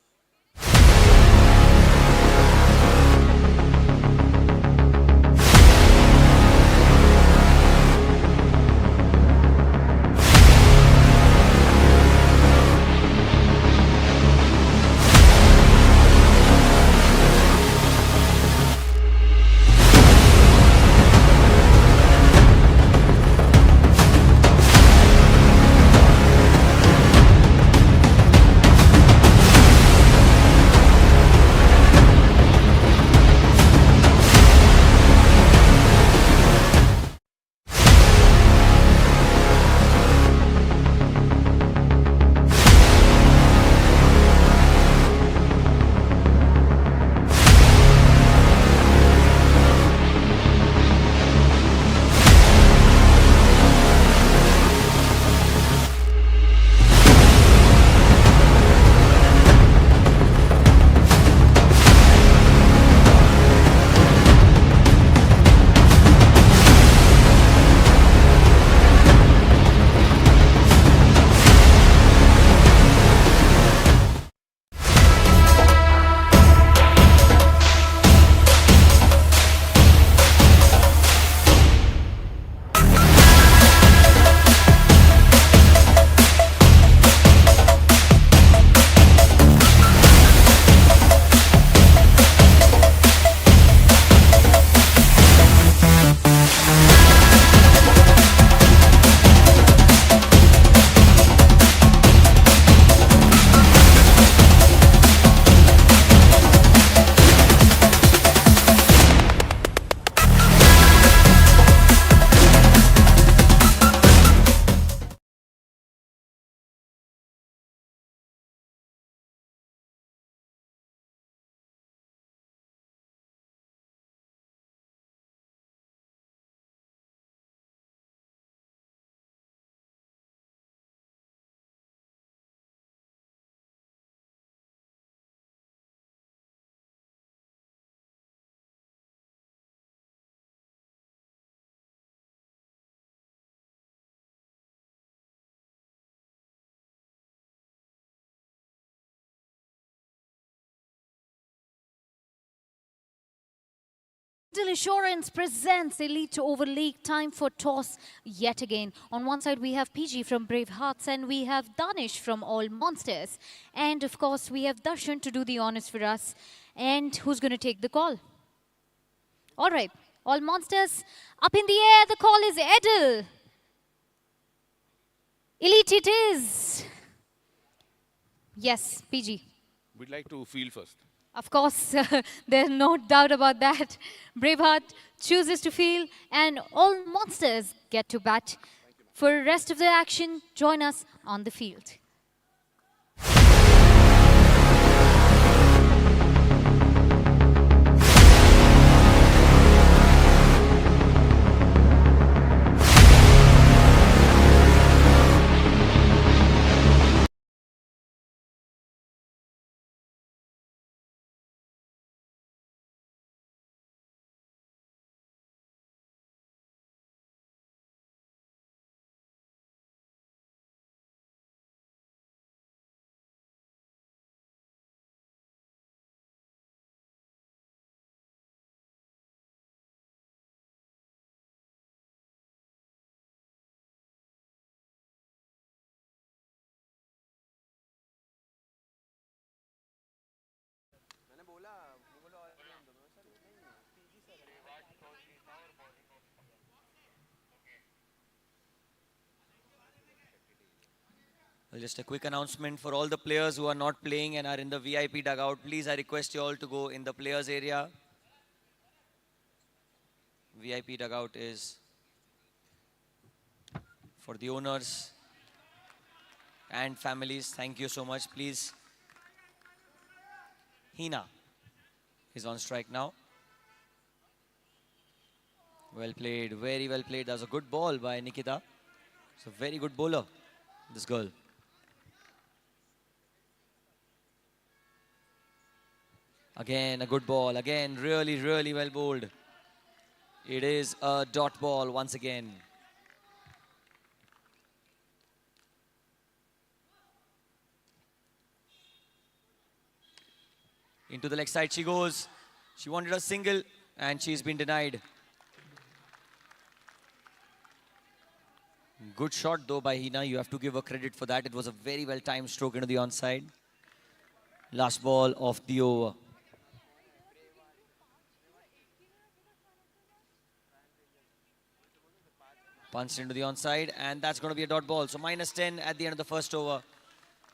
Idil Assurance presents Elite Over League. Time for toss yet again. On one side we have PG from Bravehearts and we have Danish from All Monsters. And of course we have Darshan to do the honors for us. And who's going to take the call? All right, All Monsters up in the air. The call is Idil. Elite it is. Yes, PG. We'd like to field first. Of course, there's no doubt about that. Braveheart chooses to field and all monsters get to bat. For rest of the action, join us on the field. Well, just a quick announcement for all the players who are not playing and are in the VIP dugout. Please, I request you all to go in the players area. VIP dugout is for the owners and families. Thank you so much. Please. Hina is on strike now. Well played, very well played. That was a good ball by Nikita. It's a very good bowler, this girl. Again, a good ball. Again, really, really well bowled. It is a dot ball once again. Into the leg side she goes. She wanted a single and she's been denied. Good shot though by Hina. You have to give her credit for that. It was a very well timed stroke into the onside. Last ball of the over. Punched into the onside and that's going to be a dot ball. So -10 at the end of the first over.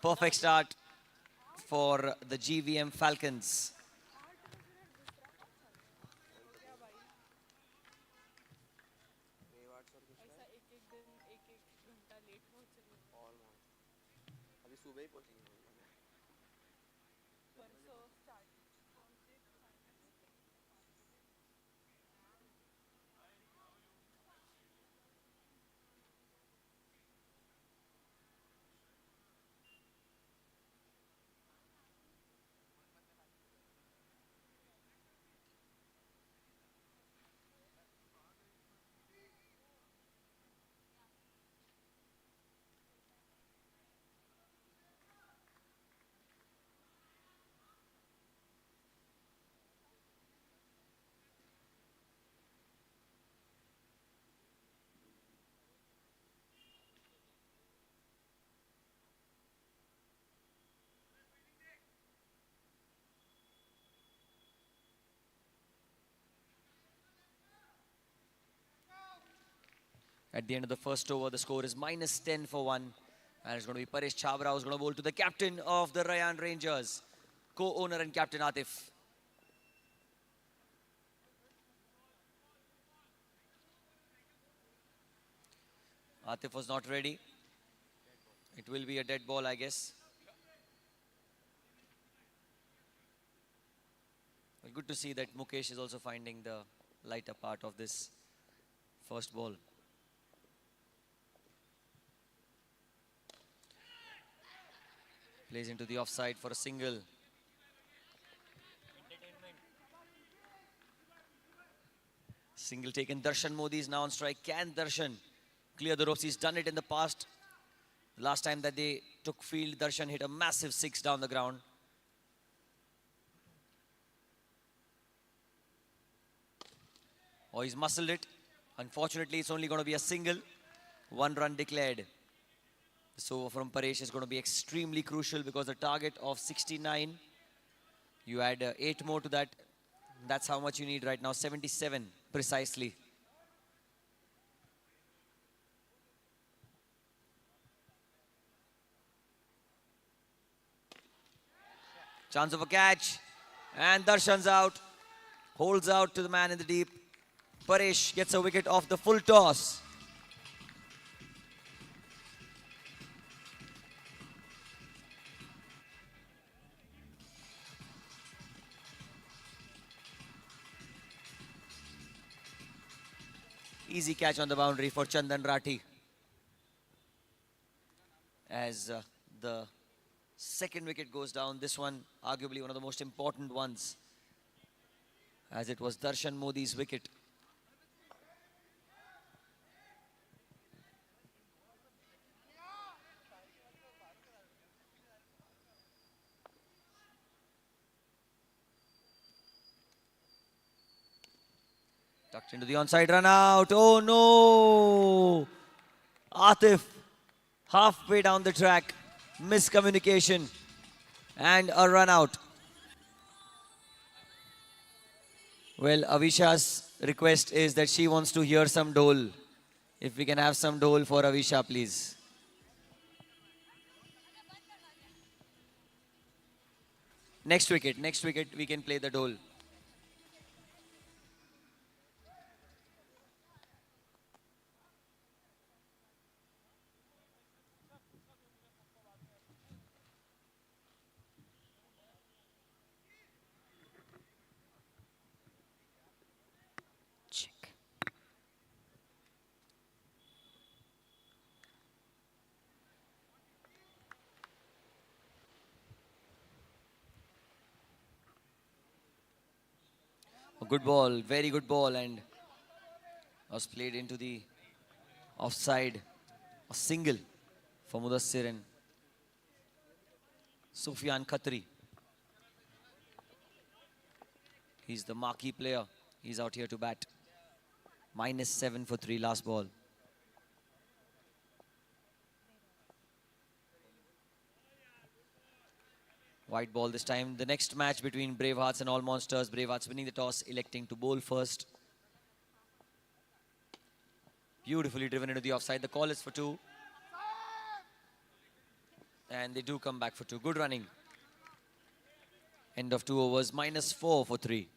Perfect start for the GVM Falcons. At the end of the first over, the score is -10 for 1. And it's going to be Paresh Chabra who's going to bowl to the captain of the Rayan Rangers, co-owner and captain Atif. Atif was not ready. It will be a dead ball, I guess. Well, good to see that Mukesh is also finding the lighter part of this first ball. Plays into the offside for a single. Single taken. Darshan Modi is now on strike. Can Darshan clear the ropes? He's done it in the past. The last time that they took field, Darshan hit a massive 6 down the ground. Oh, he's muscled it. Unfortunately, it's only going to be a single. 1 run declared. So from Paresh is going to be extremely crucial because the target of 69, you add 8 more to that. That's how much you need right now, 77 precisely. Chance of a catch. And Darshan's out. Holds out to the man in the deep. Paresh gets a wicket off the full toss. Easy catch on the boundary for Chandan Rathi. As the second wicket goes down, this one arguably one of the most important ones, as it was Darshan Modi's wicket. Tucked into the onside run out. Oh no! Atif halfway down the track. Miscommunication and a run out. Well, Avisha's request is that she wants to hear some dole. If we can have some dole for Avisha, please. Next wicket we can play the dole. Check. A good ball, very good ball, and was played into the offside. A single for Mudassir and Sufyan Khatri. He's the marquee player. He's out here to bat. -7 for 3 last ball. White ball this time. The next match between Brave Hearts and All Monsters. Brave Hearts winning the toss, electing to bowl first. Beautifully driven into the offside. The call is for 2. And they do come back for 2. Good running. End of 2 overs. -4 for 3.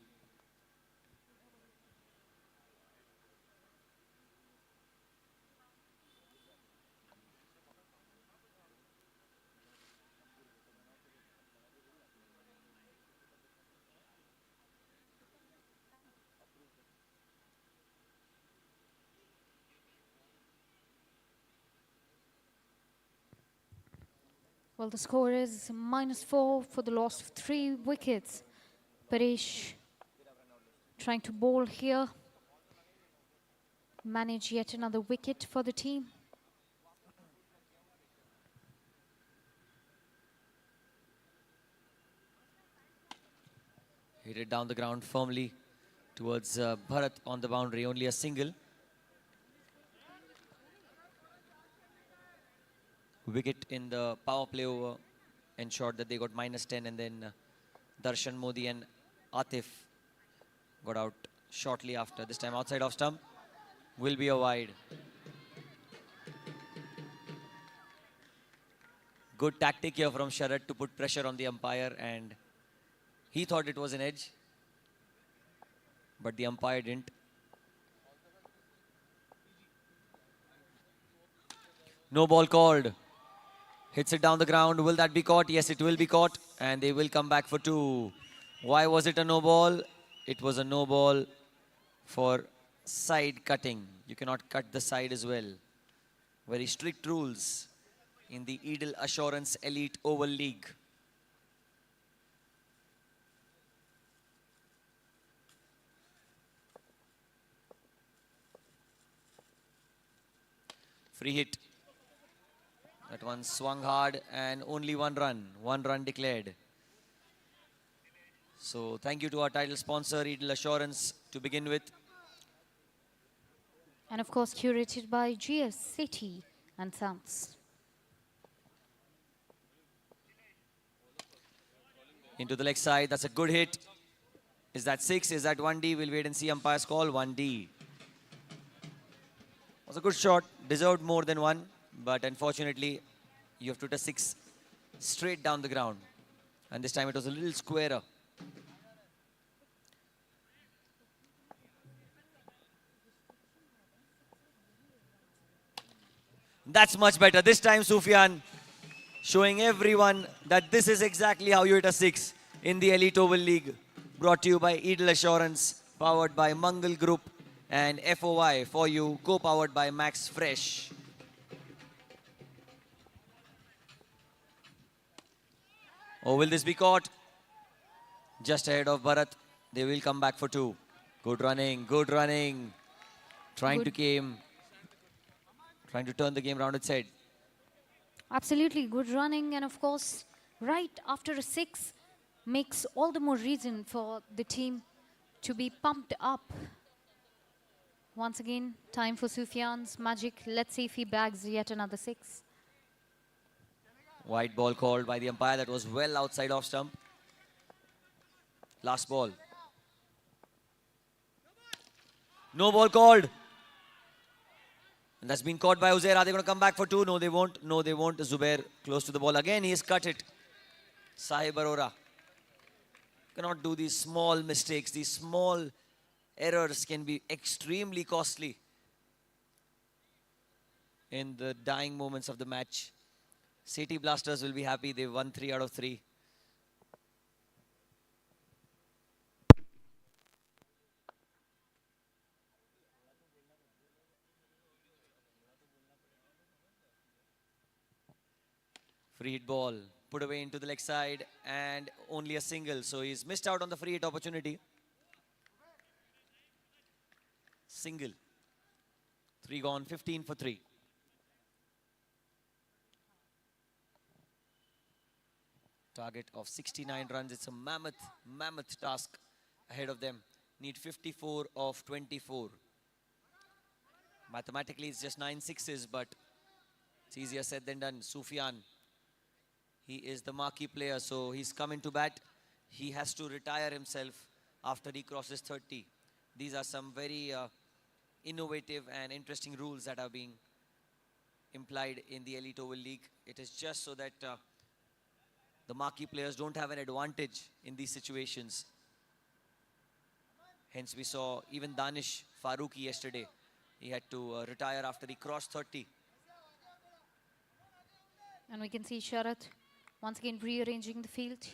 Well, the score is -4 for the loss of 3 wickets. Paresh trying to bowl here. Manage yet another wicket for the team. Hit it down the ground firmly towards Bharat on the boundary. Only a single. Wicket in the power play over ensured that they got -10, and then Darshan Modi and Atif got out shortly after. This time outside off stump will be a wide. Good tactic here from Sharad to put pressure on the umpire, and he thought it was an edge, but the umpire didn't. No ball called. Hits it down the ground. Will that be caught? Yes, it will be caught. And they will come back for 2. Why was it a no ball? It was a no ball for side cutting. You cannot cut the side as well. Very strict rules in the Edel Assurance Elite Oval League. Free hit. That one swung hard and only 1 run. 1 run declared. So thank you to our title sponsor, Edel Assurance, to begin with. And of course, curated by GS City and Sons. Into the leg side. That's a good hit. Is that 6? Is that 1D? We'll wait and see umpire's call. 1D. Was a good shot. Deserved more than 1. But unfortunately, you have to hit a 6 straight down the ground. And this time it was a little squarer. That's much better. This time, Sufyan showing everyone that this is exactly how you hit a 6 in the Elite Oval League. Brought to you by Edel Assurance, powered by Mangal Group, and FOI for you, co-powered by Max Fresh. Oh, will this be caught? Just ahead of Bharat. They will come back for 2. Good running, good running. Trying to turn the game around its head. Absolutely, good running, and of course, right after a 6 makes all the more reason for the team to be pumped up. Once again, time for Sufyan's magic. Let's see if he bags yet another 6. White ball called by the umpire. That was well outside off stump. Last ball. No ball called. And that's been caught by Uzair. Are they going to come back for 2? No, they won't. No, they won't. Zubair close to the ball again. He has cut it. Sahib Arora cannot do these small mistakes. These small errors can be extremely costly in the dying moments of the match. City Blasters will be happy. They've won 3 out of 3. Free hit ball put away into the leg side and only a single. So he's missed out on the free hit opportunity. Single. 3 gone, 15 for 3. Target of 69 runs. It's a mammoth task ahead of them. Need 54 of 24. Mathematically, it's just 9 sixes, but it's easier said than done. Sufyan, he is the marquee player, so he's come into bat. He has to retire himself after he crosses 30. These are some very innovative and interesting rules that are being implied in the Elite Oval League. It is just so that the marquee players don't have an advantage in these situations. Hence, we saw even Danish Farooqi yesterday. He had to retire after he crossed 30. And we can see Sharath once again rearranging the field,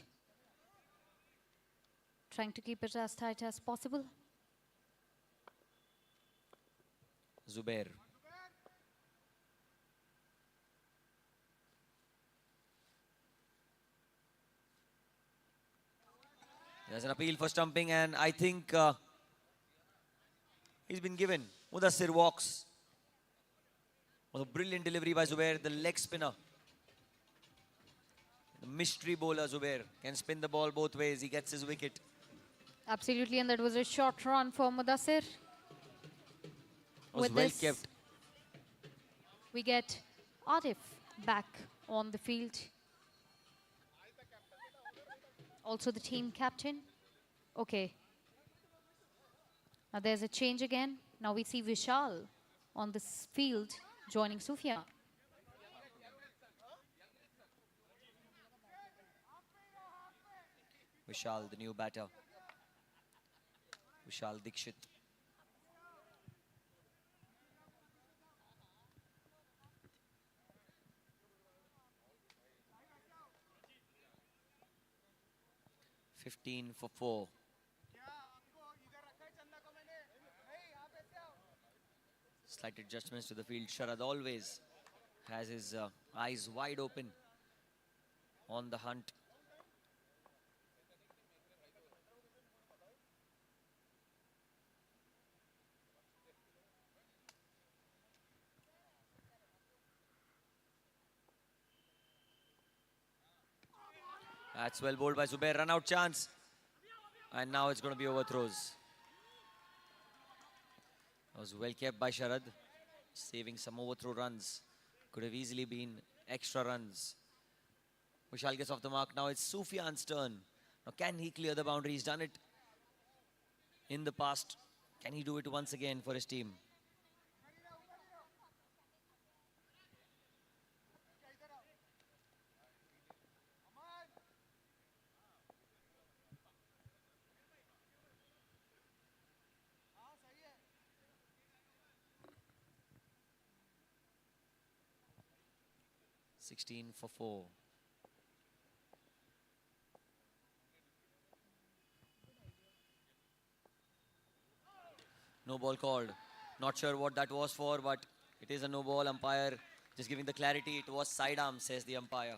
trying to keep it as tight as possible. Zubair. There's an appeal for stumping, and I think he's been given. Mudassir walks. Was a brilliant delivery by Zubair, the leg spinner. The mystery bowler Zubair can spin the ball both ways. He gets his wicket. Absolutely, and that was a short run for Mudassir. Was With well this, kept. we get Atif back on the field. Also the team captain. Okay. Now there's a change again. Now we see Vishal on this field joining Sufyan. Vishal, the new batter. Vishal Dikshit. For 4. Slight adjustments to the field. Sharad always has his eyes wide open on the hunt. That's well bowled by Zubair. Run out chance. And now it's going to be overthrows. That was well kept by Sharad. Saving some overthrow runs. Could have easily been extra runs. Vishal gets off the mark. Now it's Sufyan's turn. Now can he clear the boundary? He's done it in the past. Can he do it once again for his team? 16 for 4. No ball called. Not sure what that was for, but it is a no ball. Umpire just giving the clarity. It was sidearm, says the umpire.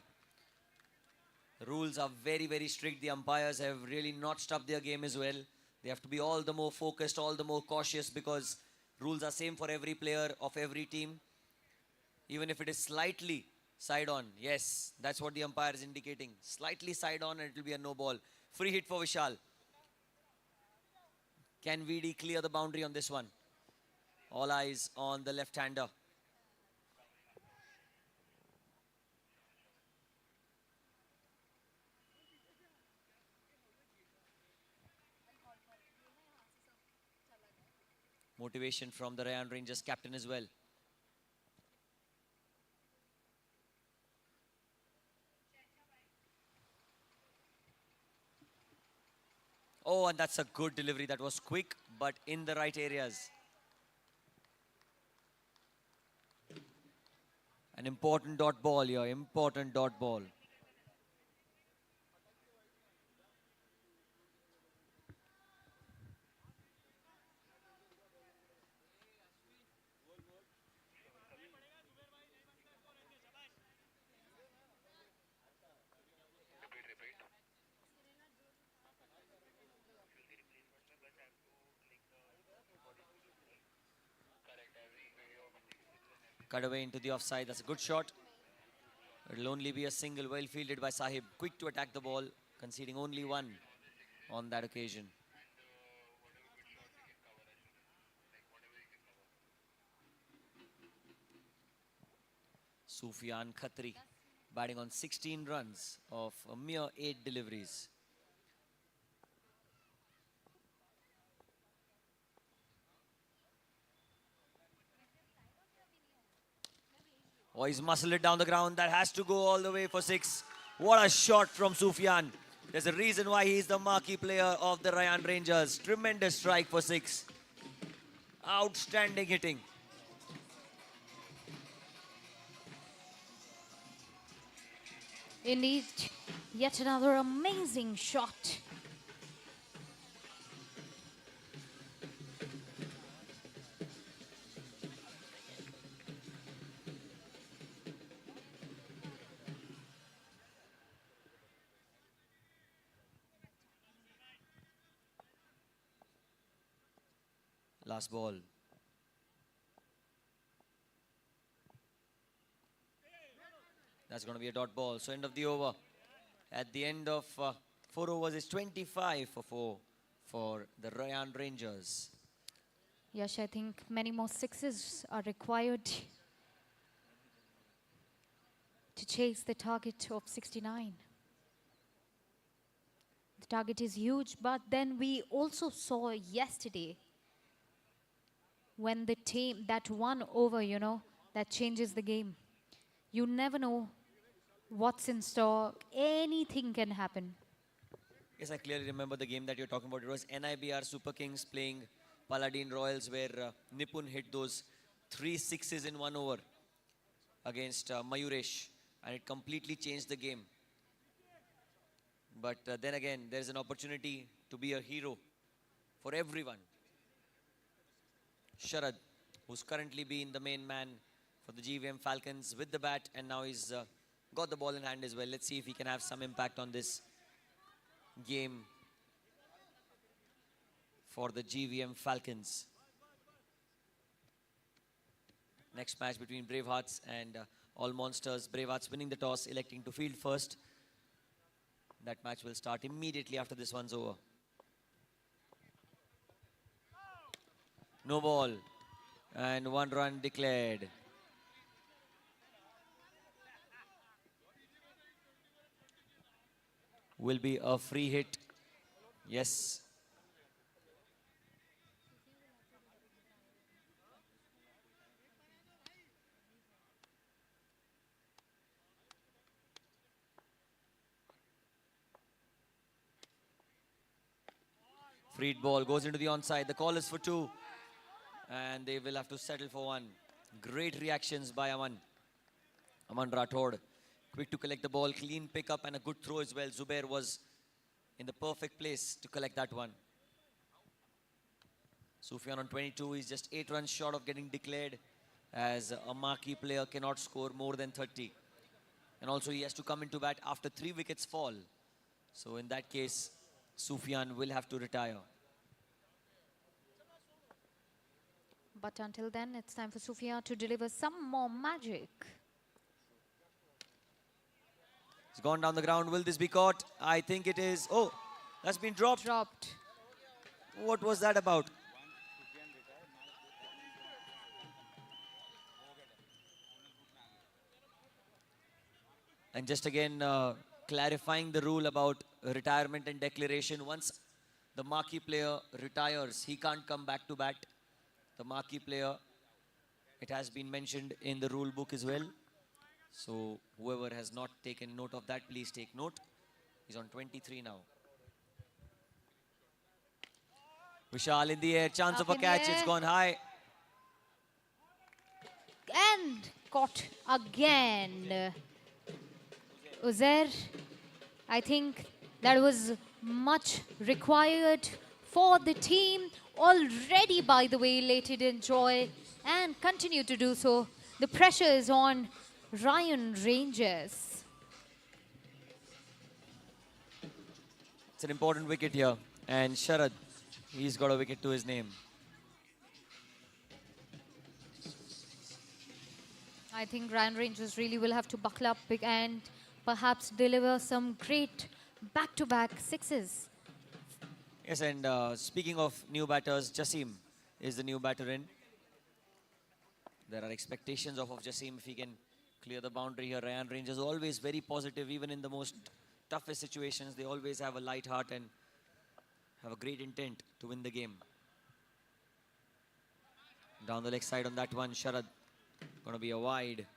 The rules are very, very strict. The umpires have really notched up their game as well. They have to be all the more focused, all the more cautious, because rules are same for every player of every team. Even if it is slightly side on, yes, that's what the umpire is indicating. Slightly side on and it will be a no ball. Free hit for Vishal. Can VD clear the boundary on this one? All eyes on the left-hander. Motivation from the Rayan Rangers captain as well. Oh, and that's a good delivery. That was quick, but in the right areas. An important dot ball here, important dot ball. Cut away into the offside. That's a good shot. It'll only be a single, well fielded by Sahib. Quick to attack the ball, conceding only one on that occasion. Sufyan Khatri batting on 16 runs of a mere 8 deliveries. Oh, he's muscled it down the ground. That has to go all the way for 6. What a shot from Sufyan. There's a reason why he's the marquee player of the Rayan Rangers. Tremendous strike for 6. Outstanding hitting. Indeed, yet another amazing shot. Last ball. That's going to be a dot ball. So end of the over. At the end of 4 overs, it's 25 for 4 for the Rayan Rangers. Yash, I think many more sixes are required to chase the target of 69. The target is huge, but then we also saw yesterday when the team, that one over, that changes the game. You never know what's in store. Anything can happen. Yes, I clearly remember the game that you're talking about. It was NIBR Super Kings playing Paladin Royals, where Nipun hit those 3 sixes in 1 over against Mayuresh, and it completely changed the game. But then again, there's an opportunity to be a hero for everyone. Sharad, who's currently been the main man for the GVM Falcons with the bat, and now he's got the ball in hand as well. Let's see if he can have some impact on this game for the GVM Falcons. Next match between Bravehearts and All Monsters. Bravehearts winning the toss, electing to field first. That match will start immediately after this one's over. No ball, and 1 run declared. Will be a free hit. Yes. Freed ball goes into the onside. The call is for 2. And they will have to settle for 1. Great reactions by Aman Rathod. quick to collect the ball, clean pickup and a good throw as well. Zubair was in the perfect place to collect that one. Sufyan on 22 is just 8 runs short of getting declared, as a marquee player cannot score more than 30. And also he has to come into bat after 3 wickets fall. So in that case, Sufyan will have to retire. But until then, it's time for Sufyan to deliver some more magic. It's gone down the ground. Will this be caught? I think it is. Oh, that's been dropped. Dropped. What was that about? And just again clarifying the rule about retirement and declaration. Once the marquee player retires, he can't come back to bat. The marquee player, it has been mentioned in the rule book as well. So whoever has not taken note of that, please take note. He's on 23 now. Vishal in the air, chance Up of a in the catch, it's air. gone high. And caught again. Uzair, I think that was much required for the team. Already, by the way, elated in joy and continue to do so. The pressure is on Ryan Rangers. It's an important wicket here. And Sharad, he's got a wicket to his name. I think Ryan Rangers really will have to buckle up and perhaps deliver some great back-to-back sixes. Yes, and speaking of new batters, Jasim is the new batter in. There are expectations of Jasim if he can clear the boundary here. Ryan Rangers always very positive, even in the most toughest situations. They always have a light heart and have a great intent to win the game. Down the leg side on that one, Sharad. Gonna be a wide.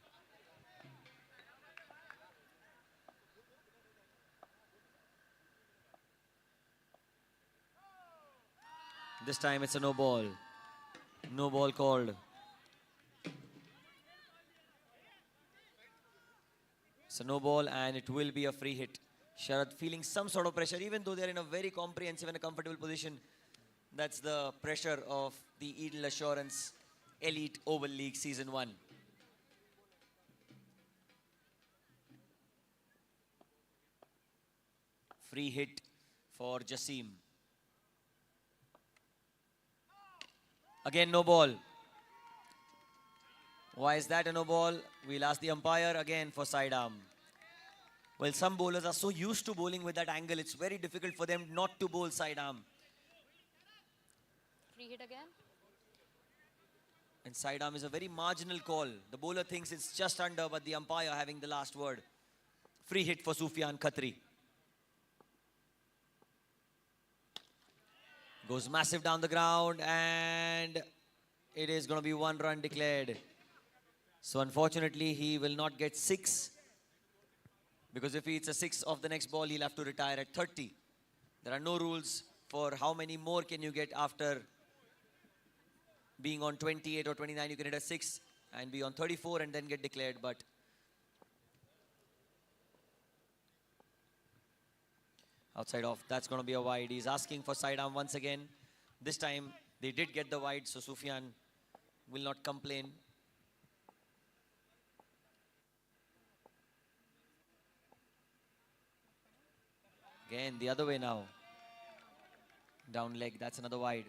This time it's a no ball. No ball called. It's a no ball and it will be a free hit. Sharad feeling some sort of pressure, even though they're in a very comprehensive and a comfortable position. That's the pressure of the Eagle Assurance Elite Oval League Season 1. Free hit for Jasim. Again, no ball. Why is that a no ball? We'll ask the umpire again for side arm. Well, some bowlers are so used to bowling with that angle, it's very difficult for them not to bowl side arm. Free hit again. And side arm is a very marginal call. The bowler thinks it's just under, but the umpire having the last word. Free hit for Sufyan Khatri. Goes massive down the ground and it is going to be 1 run declared. So unfortunately he will not get 6, because if he hits a 6 of the next ball, he'll have to retire at 30. There are no rules for how many more can you get after being on 28 or 29. You can hit a 6 and be on 34 and then get declared, but outside off, that's going to be a wide. He's asking for side arm once again. This time they did get the wide, so Sufyan will not complain. Again, the other way now. Down leg, that's another wide.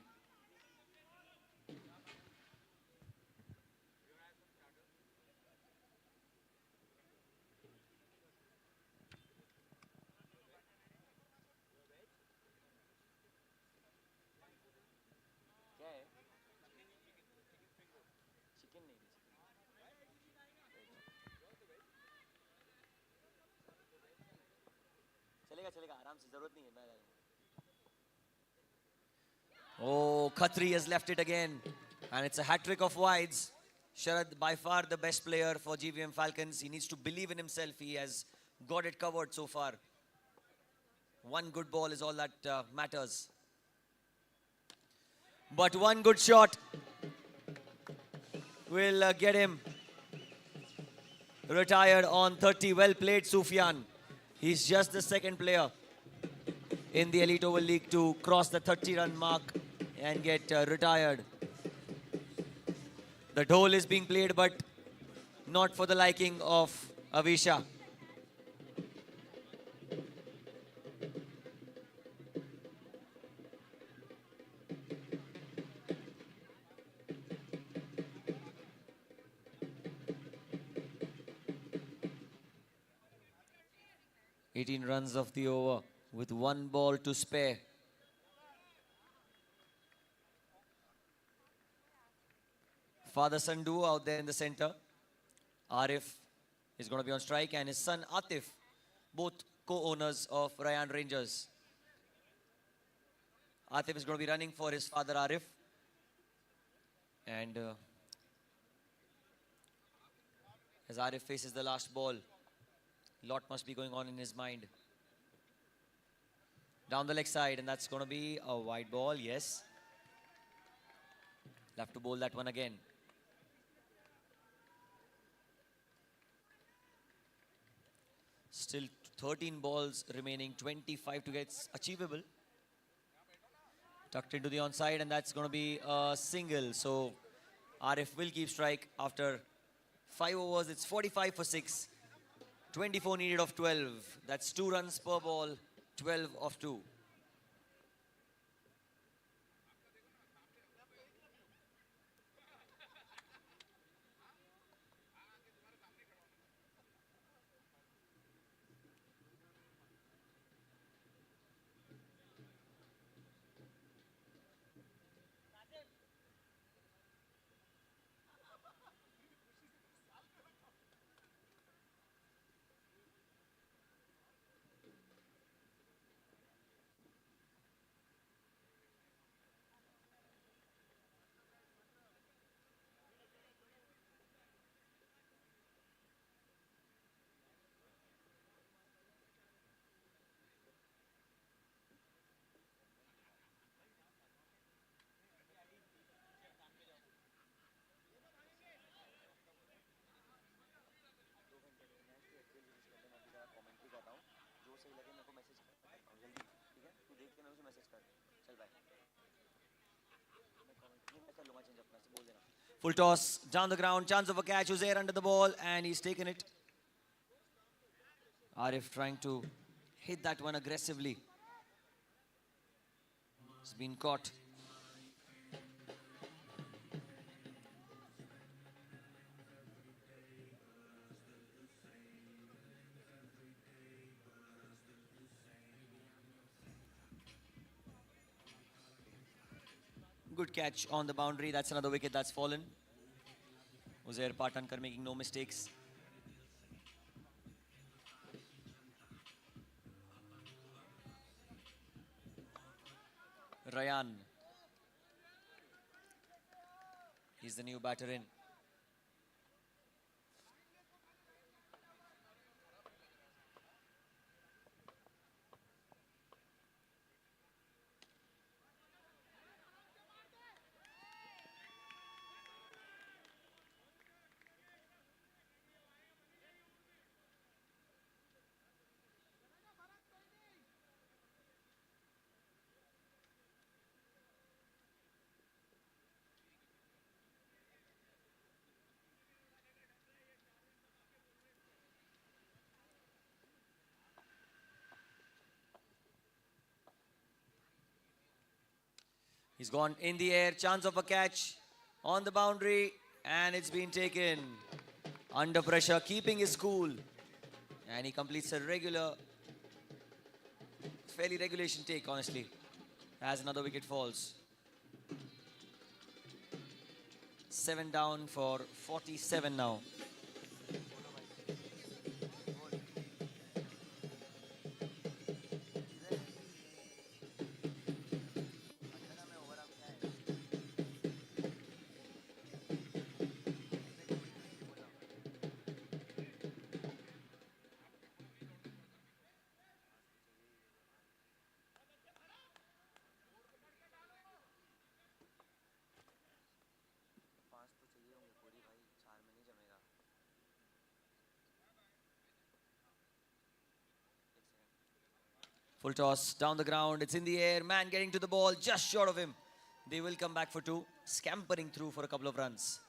Oh, Khatri has left it again. And it's a hat-trick of wides. Sharad, by far the best player for GVM Falcons. He needs to believe in himself. He has got it covered so far. One good ball is all that matters. But one good shot will get him. retired on 30. Well played, Sufyan. He's just the second player in the Elite Oval League to cross the 30-run mark and get retired. The dhol is being played, but not for the liking of Avisha. "18 runs of the over with 1 ball to spare." Father-son duo out there in the center. Arif is going to be on strike, and his son Atif, both co-owners of Rayan Rangers. Atif is going to be running for his father Arif. And as Arif faces the last ball, lot must be going on in his mind. Down the leg side, and that's going to be a wide ball, yes. He'll have to bowl that one again. Still 13 balls remaining, 25 to get achievable. Tucked into the onside, and that's going to be a single. So Arif will keep strike after 5 overs. It's 45 for 6. 24 needed of 12. That's 2 runs per ball, 12 of 2. Full toss, down the ground, chance of a catch. Uzair under the ball, and he's taken it. Arif trying to hit that one aggressively. It's been caught. Good catch on the boundary. That's another wicket that's fallen. Uzair Patankar making no mistakes. Rayan. He's the new batter in. He's gone in the air, chance of a catch on the boundary, and it's been taken. Under pressure, keeping his cool. And he completes a fairly regulation take, honestly, as another wicket falls. 7 down for 47 now. Full toss down the ground. It's in the air. Man getting to the ball just short of him. They will come back for two. Scampering through for a couple of runs.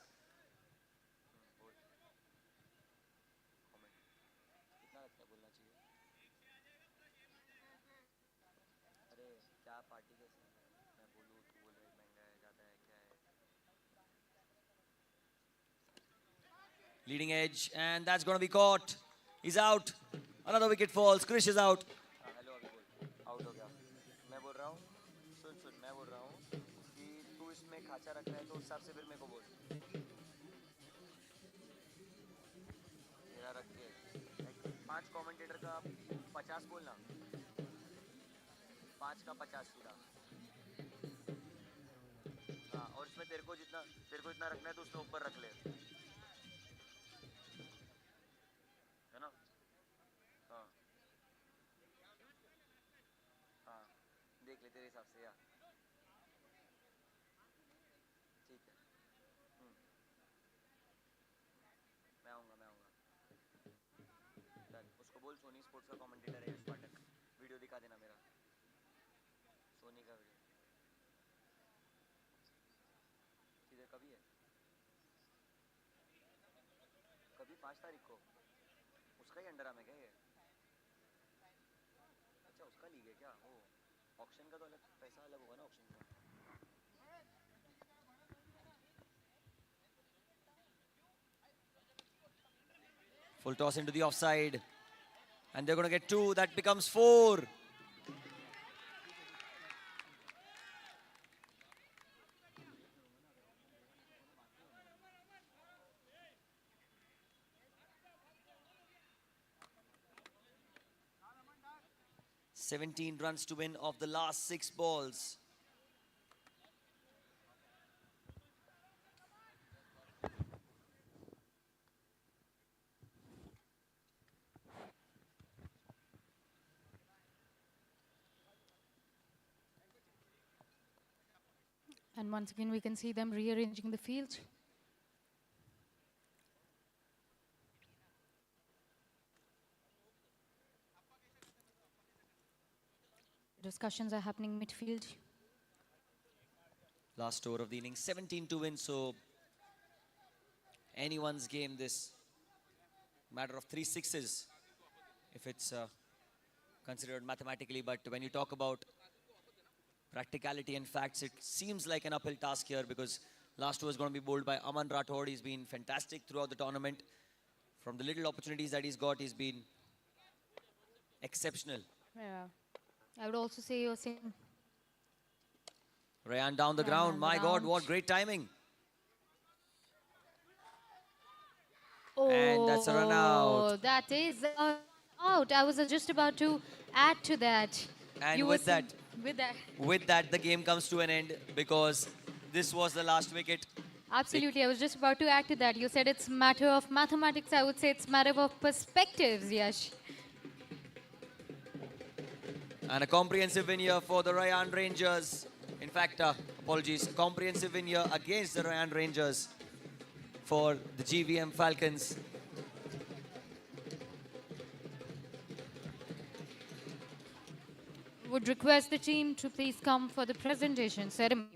Leading edge, and that's going to be caught. He's out. Another wicket falls. Krish is out. Out हो गया मैं बोल रहा हूँ सुन सुन मैं बोल रहा हूँ कि तू इसमें खाचा रख रहा है तो उस हिसाब से फिर मेरे को बोल मेरा रख के 5 कमेंटेटर का 50 बोलना 5 का 50 सीधा हाँ और इसमें तेरे को जितना रखना है तो उसमें ऊपर रख ले है ना हाँ हाँ देख ले तेरे हिसाब से या ठीक है मैं आऊँगा डन उसको बोल सोनी स्पोर्ट्स का कमेंटेटर है यश पाठक वीडियो दिखा देना मेरा सोनी का वीडियो किधर कभी है कभी 5 तारीख को उसका ही अंडर में क्या ये अच्छा उसका लीग है क्या वो ऑक्शन का तो अलग पैसा अलग होगा ना ऑक्शन का Full toss into the offside. And they're going to get two. That becomes four. "17 runs to win of the last 6 balls. And once again, we can see them rearranging the field. Discussions are happening midfield. Last over of the innings, 17 to win, so anyone's game this. Matter of 3 sixes, if it's considered mathematically. But when you talk about practicality and facts, it seems like an uphill task here because last over is going to be bowled by Aman Rathod. He's been fantastic throughout the tournament. From the little opportunities that he's got, he's been exceptional. Yeah. I would also say you're saying Rayan down the Rayan ground. down the My God, ground. what great timing. And that's a run out. Oh, that is out. I was just about to add to that. And You were with that, saying- with that, the game comes to an end because this was the last wicket. Absolutely. I was just about to add to that. You said it's matter of mathematics. I would say it's matter of perspectives, Yash. And a comprehensive win here for the Rayan Rangers. In fact, apologies, comprehensive win here against the Rayan Rangers for the GVM Falcons. Would request the team to please come for the presentation ceremony.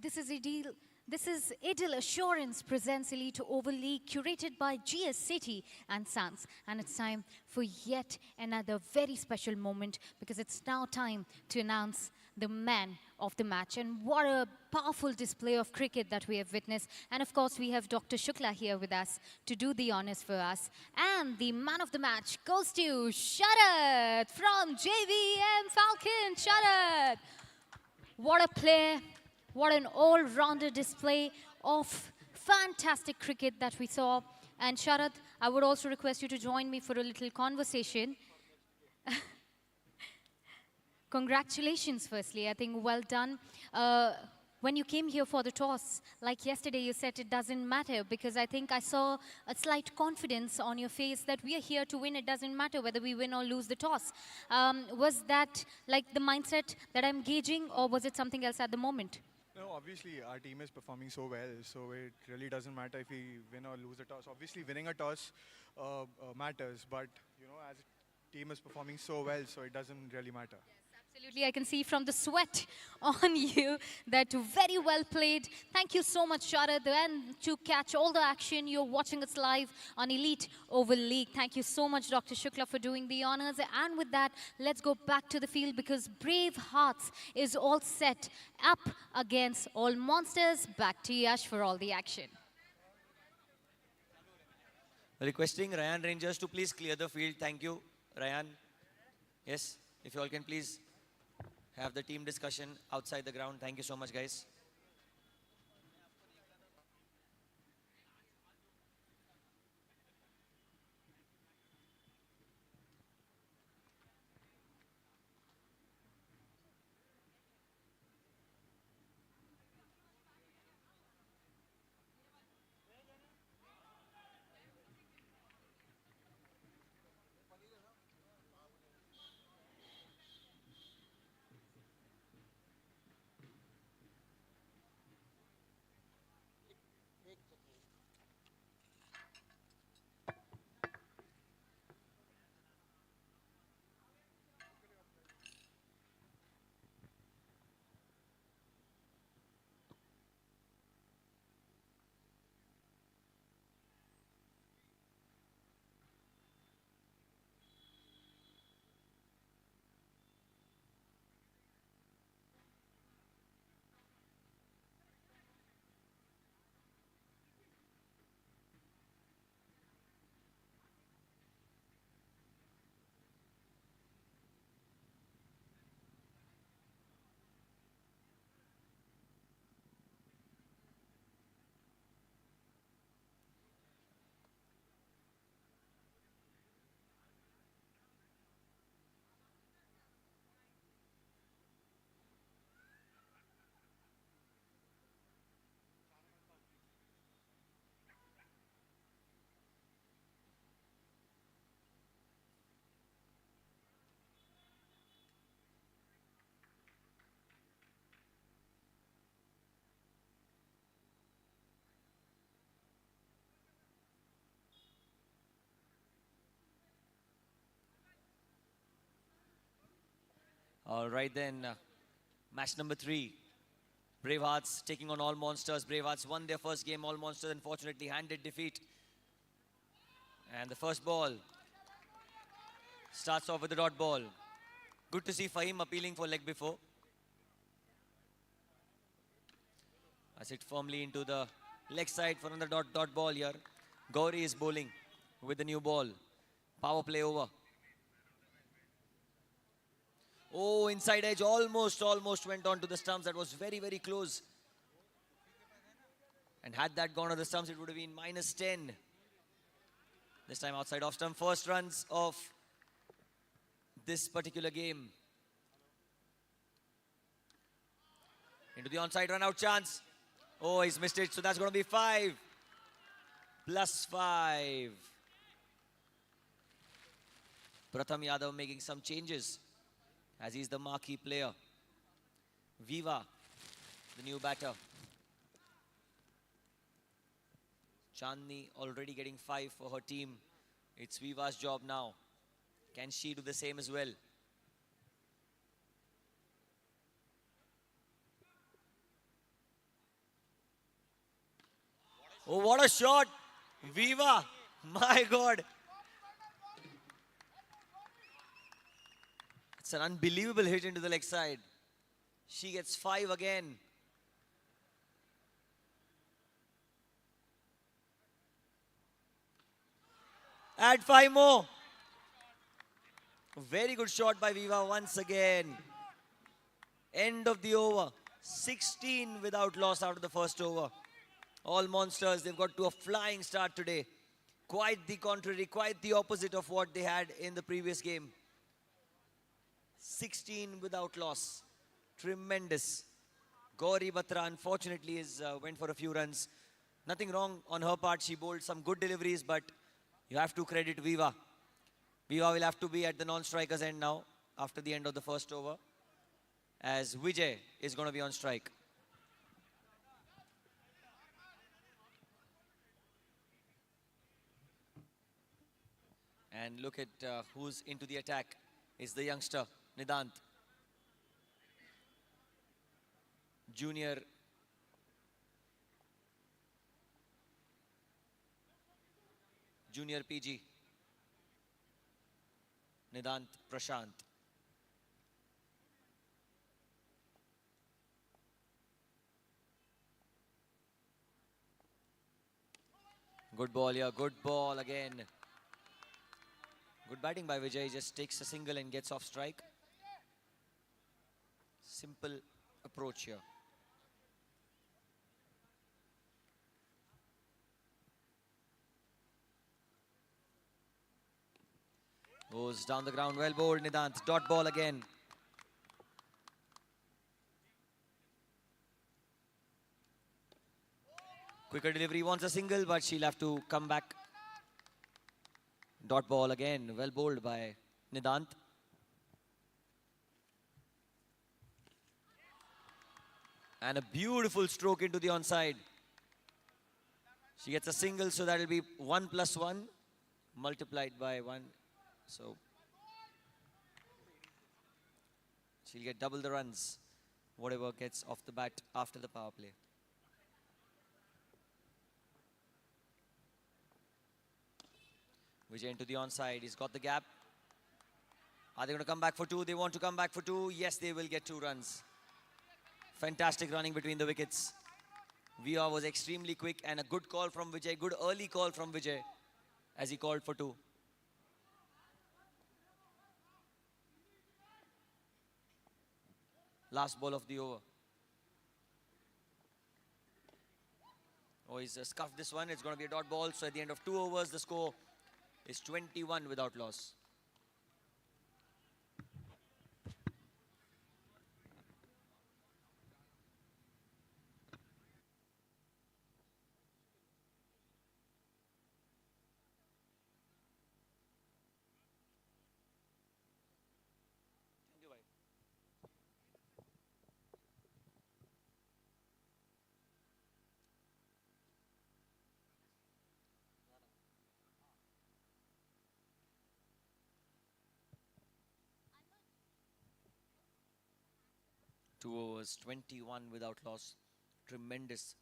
This is Ideal. This is Ideal Assurance presents Elite Oval League, curated by GS City and Sons. And it's time for yet another very special moment, because it's now time to announce the man of the match. And what a powerful display of cricket that we have witnessed. And of course, we have Dr. Shukla here with us to do the honors for us. And the man of the match goes to Sharad from JVM Falcon. Sharad! What a play, what an all-rounder display of fantastic cricket that we saw. And Sharad, I would also request you to join me for a little conversation. Congratulations, firstly. I think well done. When you came here for the toss, like yesterday, you said it doesn't matter, because I think I saw a slight confidence on your face that we are here to win. It doesn't matter whether we win or lose the toss. Was that like the mindset that I'm gauging, or was it something else at the moment? No, obviously our team is performing so well, so it really doesn't matter if we win or lose a toss. Obviously, winning a toss matters, but you know, as a team is performing so well, so it doesn't really matter. Absolutely, I can see from the sweat on you that very well played. Thank you so much, Sharad, and to catch all the action, you're watching us live on Elite Oval League. Thank you so much, Dr. Shukla, for doing the honors. And with that, let's go back to the field, because Brave Hearts is all set up against All Monsters. Back to Yash for all the action. Requesting Ryan Rangers to please clear the field. Thank you, Ryan. Yes, if you all can please have the team discussion outside the ground. Thank you so much, guys. All right then, match number 3. Bravehearts taking on All Monsters. Bravehearts won their first game. All Monsters unfortunately handed defeat. And the first ball starts off with the dot ball. Good to see Fahim appealing for leg before. As it firmly into the leg side for another dot ball here. Gauri is bowling with the new ball. Power play over. Oh, inside edge, almost went on to the stumps. That was very, very close. And had that gone to the stumps, it would have been -10. This time outside off stump. First runs of this particular game. Into the onside run out chance. Oh, he's missed it. So that's going to be 5. +5. Pratham Yadav making some changes, as he's the marquee player. Viva, the new batter. Chandni already getting 5 for her team. It's Viva's job now. Can she do the same as well? Oh, what a shot! Viva! My God! It's an unbelievable hit into the leg side. She gets 5 again. Add 5 more. Very good shot by Viva once again. End of the over. 16 without loss out of the first over. All Monsters, they've got to a flying start today. Quite the contrary, quite the opposite of what they had in the previous game. 16 without loss. Tremendous. Gauri Batra, unfortunately, went for a few runs. Nothing wrong on her part. She bowled some good deliveries, but you have to credit Viva. Viva will have to be at the non-striker's end now after the end of the first over, as Vijay is going to be on strike. And look at who's into the attack. Is the youngster, Nidant. Junior PG. Nidant Prashant. Good ball here, good ball again. Good batting by Vijay, just takes a single and gets off strike. Simple approach here. Goes down the ground, well bowled Nidant, dot ball again. Quicker delivery, wants a single, but she'll have to come back. Dot ball again, well bowled by Nidant. And a beautiful stroke into the onside. She gets a single, so that'll be 1 + 1 multiplied by 1. So she'll get double the runs, whatever gets off the bat after the power play. Vijay into the onside. He's got the gap. Are they going to come back for 2? They want to come back for 2. Yes, they will get 2 runs. Fantastic running between the wickets. Viva was extremely quick and a good call from Vijay. Good early call from Vijay as he called for 2. Last ball of the over. Oh, he's scuffed this one. It's going to be a dot ball. So at the end of 2 overs, the score is 21 without loss. Thank you, bhai. 2 overs, 21 without loss. Tremendous,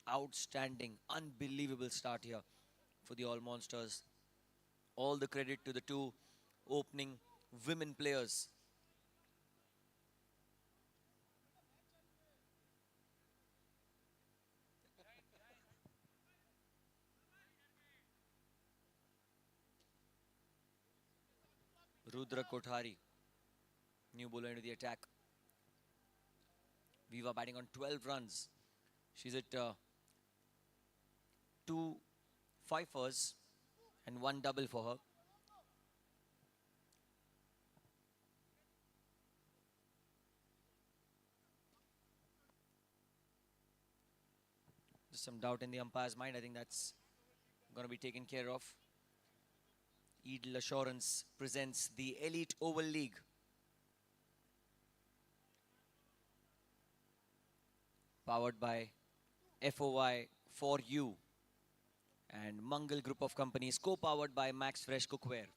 outstanding, unbelievable start here for the All Monsters. All the credit to the 2 opening women players. Rudra Kothari, new bowler into the attack. Viva batting on 12 runs. She's at 2 fifers and 1 double for her. Just some doubt in the umpire's mind. I think that's going to be taken care of. Edel Assurance presents the Elite Oval League. Powered by FOI for You and Mangal Group of Companies, co-powered by Max Fresh Cookware.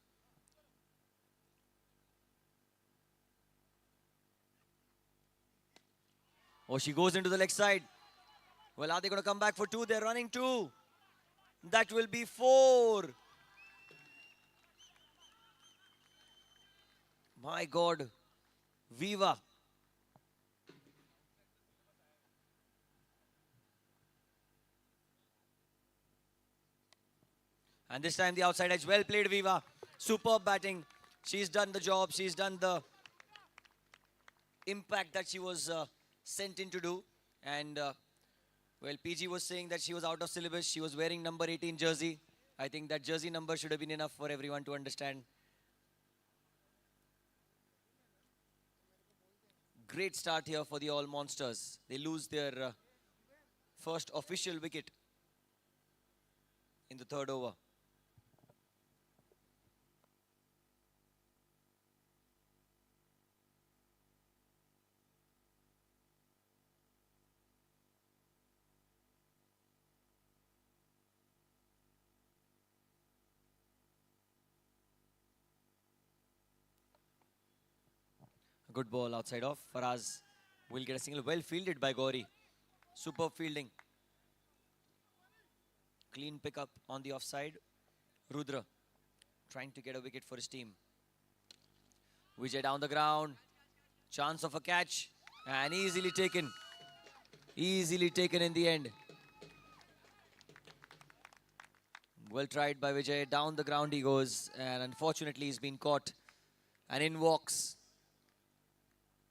Oh, she goes into the leg side. Well, are they going to come back for 2? They're running 2. That will be 4. My God. Viva. And this time the outside edge. Well played, Viva. Superb batting. She's done the job. She's done the impact that she was sent in to do. And well, PG was saying that she was out of syllabus. She was wearing number 18 jersey. I think that jersey number should have been enough for everyone to understand. Great start here for the All Monsters. They lose their first official wicket in the third over. A good ball outside off. Faraz will get a single. Well fielded by Gauri. Superb fielding. Clean pickup on the offside. Rudra trying to get a wicket for his team. Vijay down the ground. Chance of a catch. And easily taken. Easily taken in the end. Well tried by Vijay. Down the ground he goes. And unfortunately he's been caught. And in walks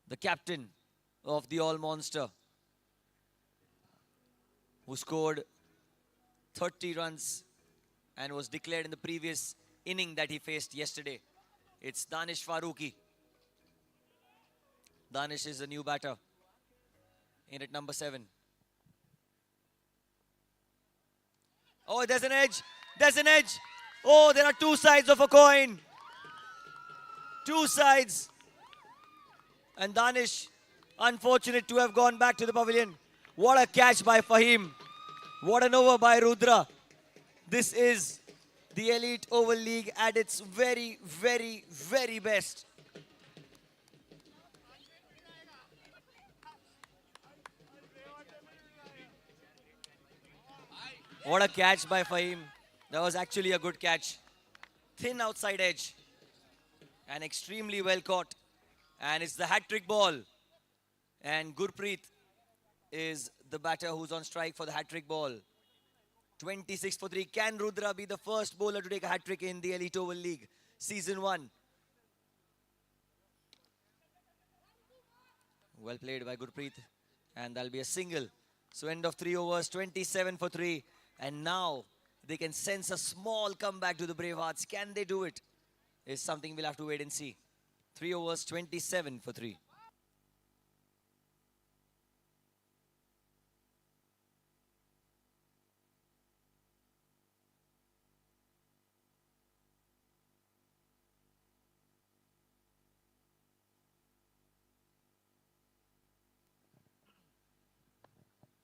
the captain of the All Monster, who scored 30 runs and was declared in the previous inning that he faced yesterday. It's Danish Farooqi. Danish is the new batter in at number 7. Oh, there's an edge. There's an edge. Oh, there are two sides of a coin. Two sides. And Danish, unfortunate to have gone back to the pavilion. What a catch by Fahim. What an over by Rudra. This is the Elite Oval League at its very, very, very best. What a catch by Fahim. That was actually a good catch. Thin outside edge. And extremely well caught. And it's the hat-trick ball. And Gurpreet is the batter who's on strike for the hat-trick ball. 26 for 3. Can Rudra be the first bowler to take a hat-trick in the Elite Oval League Season 1? Well played by Gurpreet. And that'll be a single. So end of 3 overs, 27 for 3. And now they can sense a small comeback to the Bravehearts. Can they do it? Is something we'll have to wait and see. 3 overs, 27 for 3.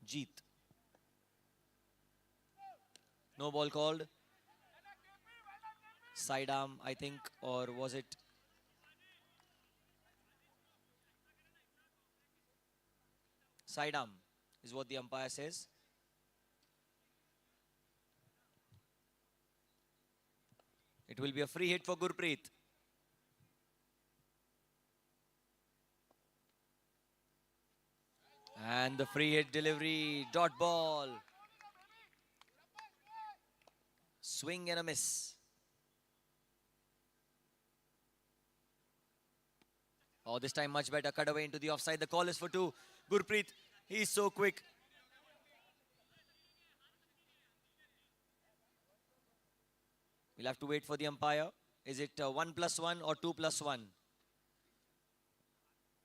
Jeet. No ball called. Sidearm, I think, or was it? Sidearm is what the umpire says. It will be a free hit for Gurpreet. And the free hit delivery, dot ball. Swing and a miss. Oh, this time much better. Cut away into the offside. The call is for 2. Gurpreet, he's so quick. We'll have to wait for the umpire. Is it 1+1 or 2+1?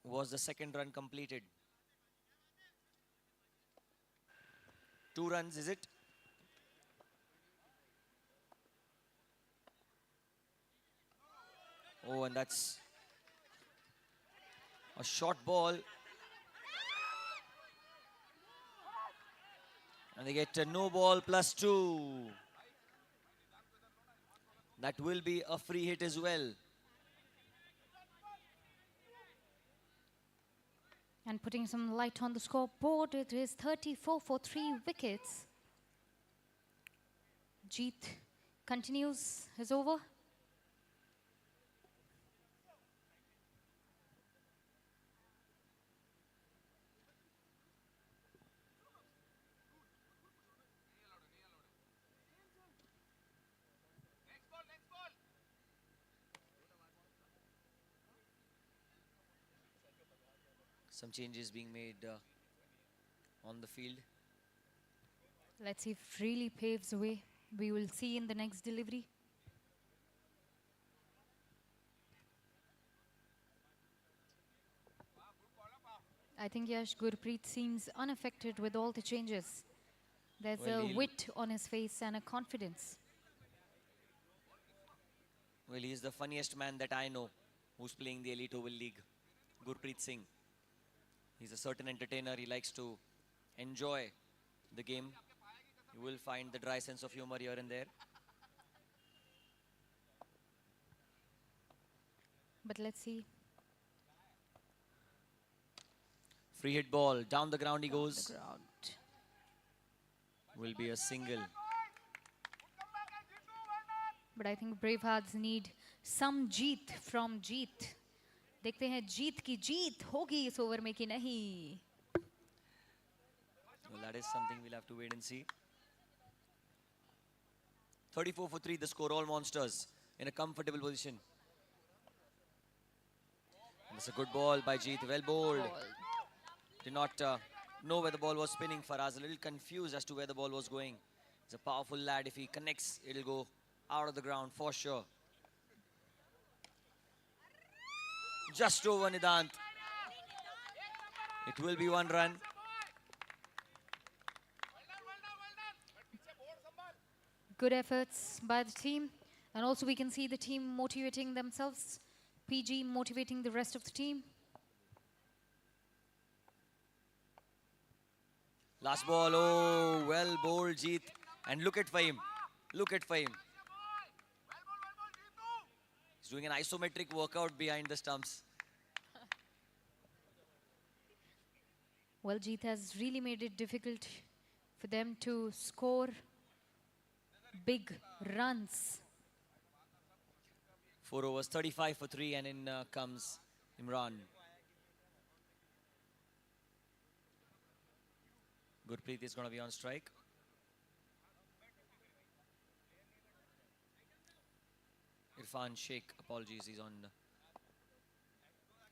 Was the second run completed? 2 runs, is it? Oh, and that's a short ball. And they get a no ball +2. That will be a free hit as well. And putting some light on the scoreboard, it is 34 for 3 wickets. Jeet continues his over. Some changes being made on the field. Let's see if it really paves the way. We will see in the next delivery. I think Yash Gurpreet seems unaffected with all the changes. There's Well, a he'll- wit on his face and a confidence. Well, he's the funniest man that I know who's playing the Elite Oval League, Gurpreet Singh. He's a certain entertainer. He likes to enjoy the game. You will find the dry sense of humor here and there. But let's see. Free hit ball. Down the ground he Down the goes. ground. Will be a single. But I think Bravehearts need some Jeet from जीत. देखते हैं जीत की जीत होगी इस over में कि नहीं. Well, that is something we'll have to wait and see. 34 for 3, the score, all Monsters in a comfortable position. And it's a good ball by Jeet, well bowled. Ball. Did not know where the ball was spinning. Faraz a little confused as to where the ball was going. He's a powerful lad. If he connects, it'll go out of the ground for sure. Just over Nidant. It will be 1 run. Good efforts by the team. And also we can see the team motivating themselves. PG motivating the rest of the team. Last ball, oh, well bowled Jeet. And look at Fahim. Look at Fahim. He's doing an isometric workout behind the stumps. Well, Jeet has really made it difficult for them to score big runs. 4 overs, 35 for 3, and in comes Imran. Gurpreet is going to be on strike. Irfan Sheikh, apologies, he's on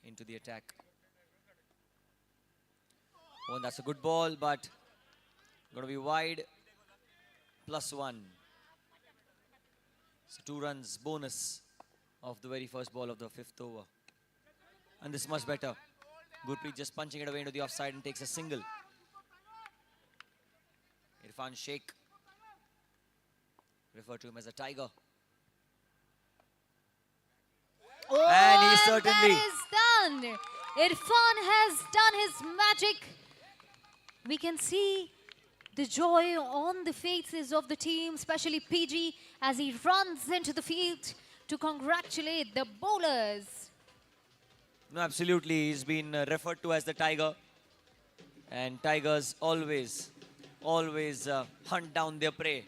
into the attack. Oh, and that's a good ball, but going to be wide. +1. So 2 runs bonus of the very first ball of the 5th over. And this is much better. Gurpreet just punching it away into the offside and takes a single. Irfan Sheikh, refer to him as a tiger. Oh, And he certainly- that is done. Irfan has done his magic. We can see the joy on the faces of the team, especially PG, as he runs into the field to congratulate the bowlers. No, absolutely. He's been referred to as the tiger. And tigers always hunt down their prey.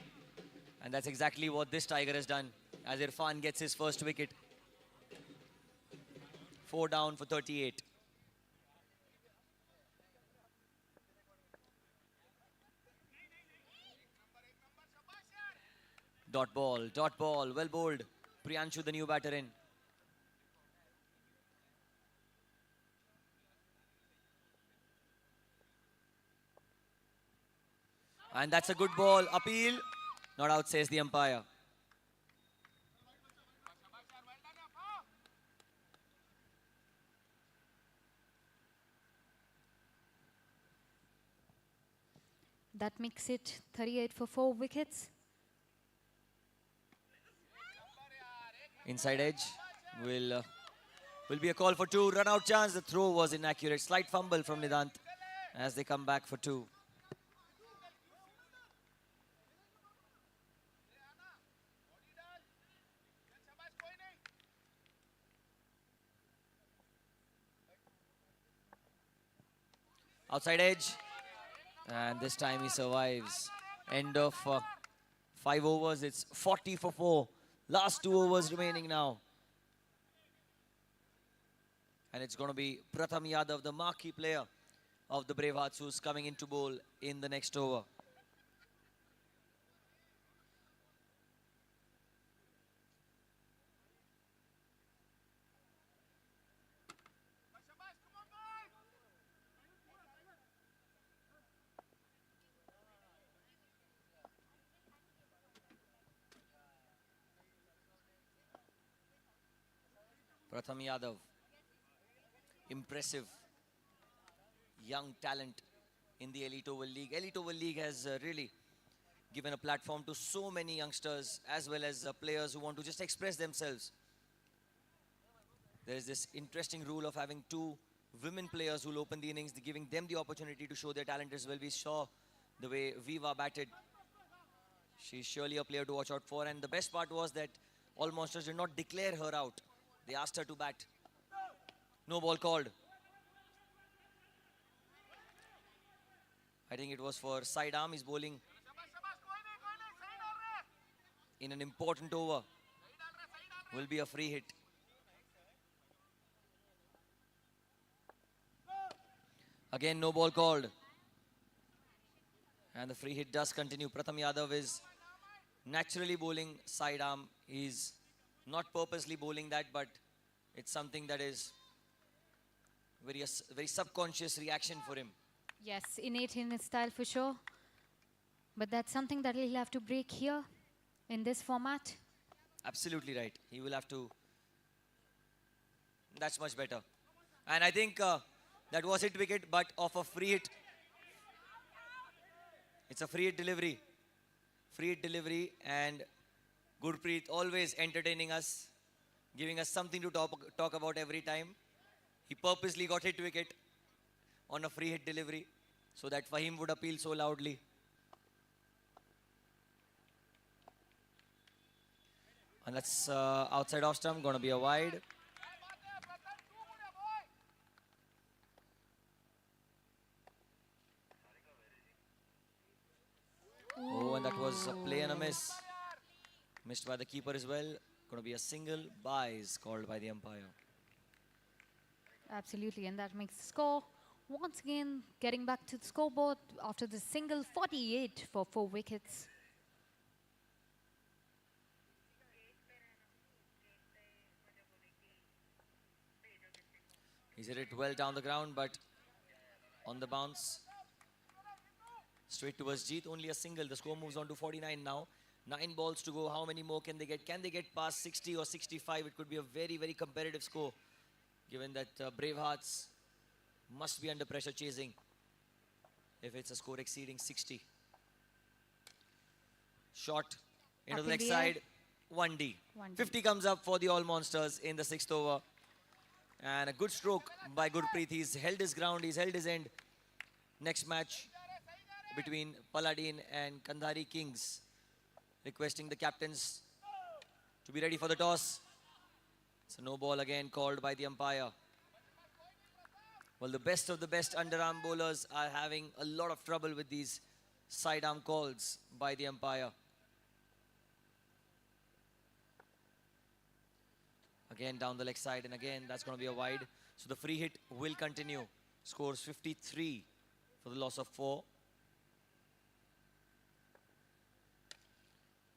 And that's exactly what this tiger has done as Irfan gets his first wicket. 4 down for 38. Dot ball, well bowled. Priyanshu, the new batter in. And that's a good ball. Appeal. Not out, says the umpire. That makes it 38 for 4 wickets. Inside edge will be a call for 2. Run out chance. The throw was inaccurate. Slight fumble from Nidant as they come back for 2. Outside edge. And this time he survives. End of 5 overs, it's 40 for 4. Last 2 overs remaining now. And it's going to be Pratham Yadav, the marquee player of the Bravehearts, who's coming into bowl in the next over. Pratham Yadav, impressive young talent in the Elite Oval League. Elite Oval League has really given a platform to so many youngsters as well as players who want to just express themselves. There is this interesting rule of having 2 women players who will open the innings, giving them the opportunity to show their talent as well. We saw the way Viva batted. She's surely a player to watch out for, and the best part was that all Monsters did not declare her out. They asked her to bat. No ball called. I think it was for sidearm. He's bowling in an important over. Will be a free hit. Again, no ball called. And the free hit does continue. Pratham Yadav is naturally bowling sidearm. He's not purposely bowling that, but it's something that is very subconscious reaction for him. Yes, innate in his style for sure. But that's something that he'll have to break here in this format. Absolutely right. He will have to. That's much better. And I think that was hit wicket, but off a free hit. It's a free hit delivery. Free hit delivery, and Gurpreet always entertaining us, giving us something to talk about every time. He purposely got hit wicket on a free hit delivery so that Fahim would appeal so loudly. And that's outside off stump, going to be a wide. Oh, and that was a play and a miss. Missed by the keeper as well. Going to be a single. Buys called by the umpire. Absolutely, and that makes the score. Once again, getting back to the scoreboard after the single, 48 for 4 wickets. He's hit it well down the ground, but on the bounce, straight towards Jeet. Only a single. The score moves on to 49 now. 9 balls to go. How many more can they get? Can they get past 60 or 65? It could be a very, very competitive score, given that Bravehearts must be under pressure chasing if it's a score exceeding 60. Shot into Up the in next the air. side. 1D. 1D. 50 comes up for the All Monsters in the 6th over. And a good stroke by Gurpreet. He's held his ground. He's held his end. Next match between Paladin and Kandhari Kings. Requesting the captains to be ready for the toss. It's a no ball again called by the umpire. Well, the best of the best underarm bowlers are having a lot of trouble with these sidearm calls by the umpire. Again down the leg side, and again that's going to be a wide. So the free hit will continue. Scores 53 for the loss of 4.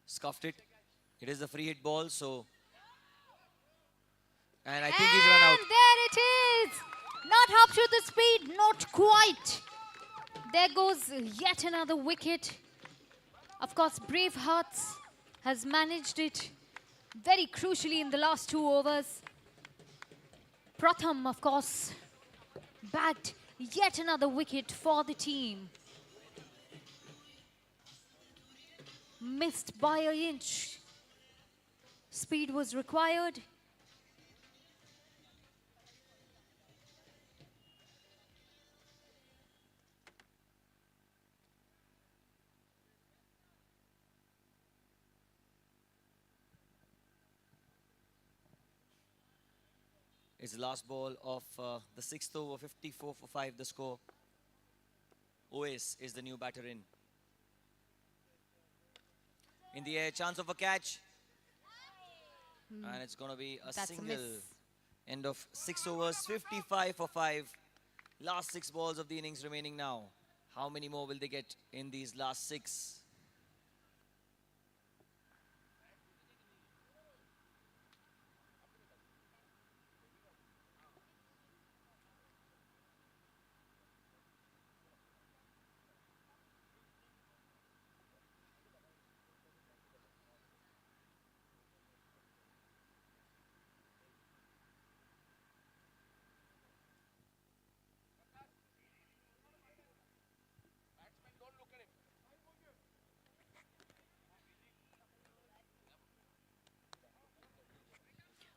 Scuffed it. It is a free hit ball, so. And I think he's run out. And there it is! Not up to the speed, not quite. There goes yet another wicket. Of course, Bravehearts has managed it very crucially in the last 2 overs. Pratham, of course, bagged yet another wicket for the team. Missed by an inch. Speed was required. It's the last ball of the 6th over, 54 for 5 the score. OS is the new batter in. In the air, chance of a catch. And it's going to be a That's a single. miss. End of 6 overs, 55 for 5. Last 6 balls of the innings remaining now. How many more will they get in these last 6?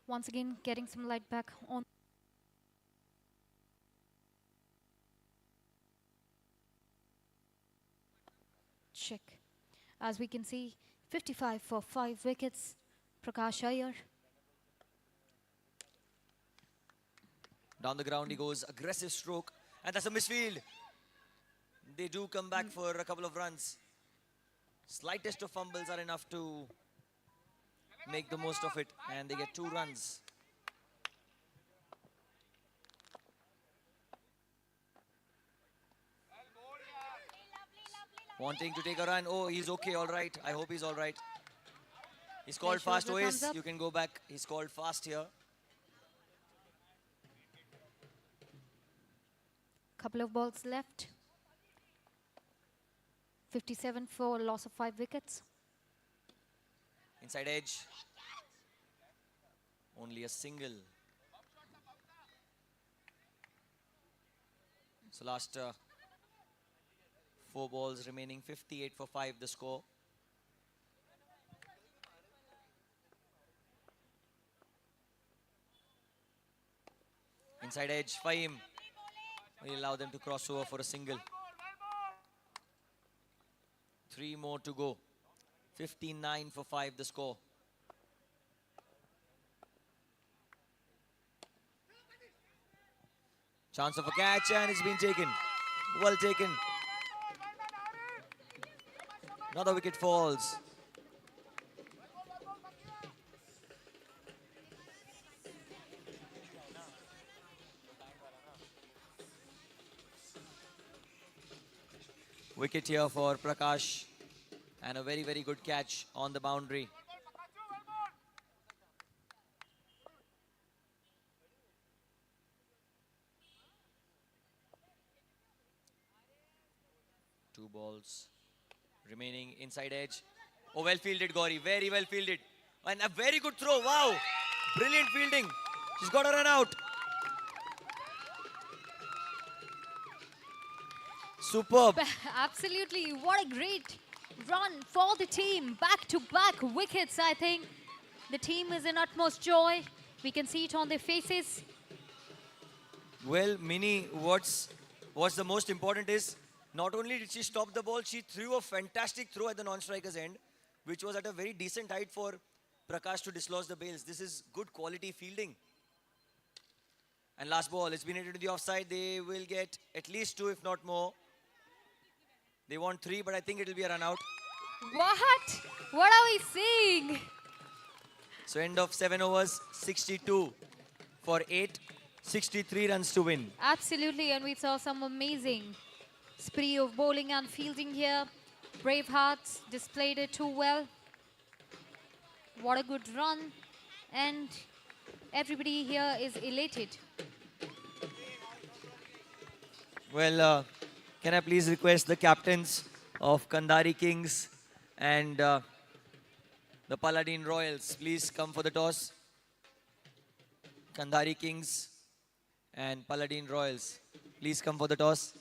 Once again, getting some light back on. Check. As we can see, 55 for 5 wickets. Prakash Iyer. Down the ground he goes, aggressive stroke. And that's a misfield. They do come back for a couple of runs. Slightest of fumbles are enough to make the most of it. And they get 2 runs. Wanting to take a run. Oh, he's okay, all right. I hope he's all right. He's called There shows fast. the Ois, thumbs up. you can go back. He's called fast here. Couple of balls left. 57 for a loss of 5 wickets. Inside edge. Only a single. So last 4 balls remaining. 58 for 5 the score. Inside edge, Fahim. Will allow them to cross over for a single. 3 more to go. 59 for 5 the score. Chance of a catch and it's been taken. Well taken. Another wicket falls. Wicket here for Prakash. And a very, very good catch on the boundary. Two balls remaining inside edge. Oh, well fielded, Gauri. Very well fielded. And a very good throw. Wow. Brilliant fielding. She's got a run out. Superb. Absolutely. What a great run for the team. Back-to-back wickets, I think. The team is in utmost joy. We can see it on their faces. Well, Mini, what's the most important is, not only did she stop the ball, she threw a fantastic throw at the non-striker's end, which was at a very decent height for Prakash to dislodge the bails. This is good quality fielding. And last ball, it's been hit into the offside. They will get at least 2, if not more. They want 3, but I think it'll be a run out. What? What are we seeing? So end of 7 overs, 62 for 8, 63 runs to win. Absolutely, and we saw some amazing spree of bowling and fielding here. Bravehearts displayed it too well. What a good run. And everybody here is elated. Well, can I please request the captains of Kandari Kings and the Paladin Royals, please come for the toss. Kandari Kings and Paladin Royals, please come for the toss.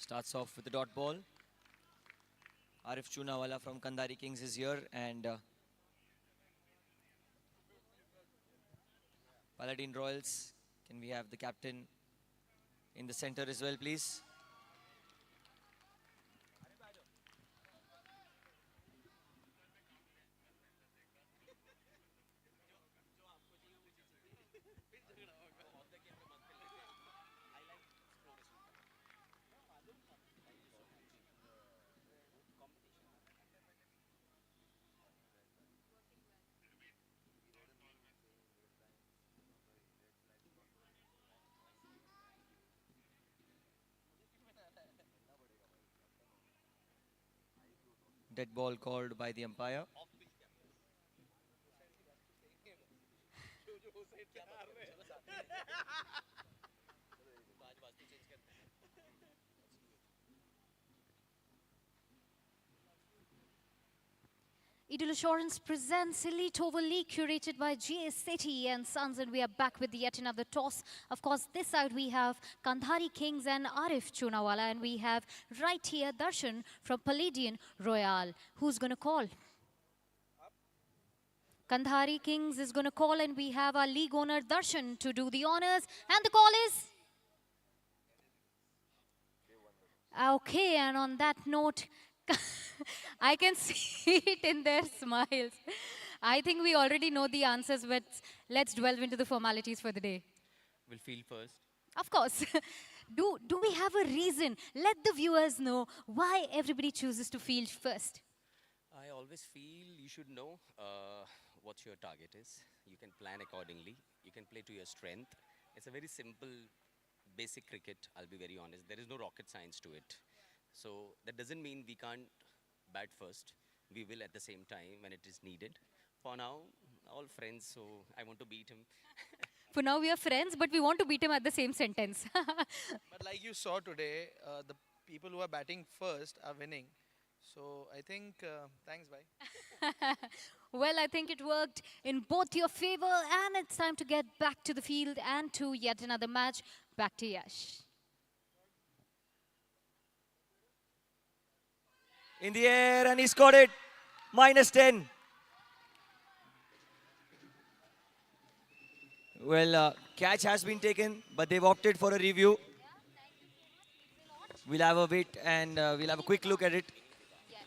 Starts off with the dot ball. Arif Chunawala from Kandhari Kings is here, and Paladin Royals. Can we have the captain in the center as well, please? Dead ball called by the umpire. Idol Assurance presents Elite Oval League curated by G.S. Sethi and Sons, and we are back with yet another toss. Of course, this side we have Kandhari Kings and Arif Chunawala, and we have right here Darshan from Paladin Royal. Who's going to call? Kandhari Kings is going to call, and we have our league owner Darshan to do the honors, and the call is... Okay, and on that note, I can see it in their smiles. I think we already know the answers, but let's delve into the formalities for the day. Will field first. Of course. Do we have a reason? Let the viewers know why everybody chooses to field first. I always feel you should know what your target is. You can plan accordingly. You can play to your strength. It's a very simple, basic cricket, I'll be very honest. There is no rocket science to it. So that doesn't mean we can't bat first. We will at the same time when it is needed. For now, all friends, so I want to beat him. For now, we are friends, but we want to beat him at the same sentence. But like you saw today, the people who are batting first are winning. So I think, thanks, bye. Well, I think it worked in both your favor, and it's time to get back to the field and to yet another match. Back to Yash. In the air, and he scored it. -10. Well, catch has been taken, but they've opted for a review. We'll have a wait and we'll have a quick look at it. Yes,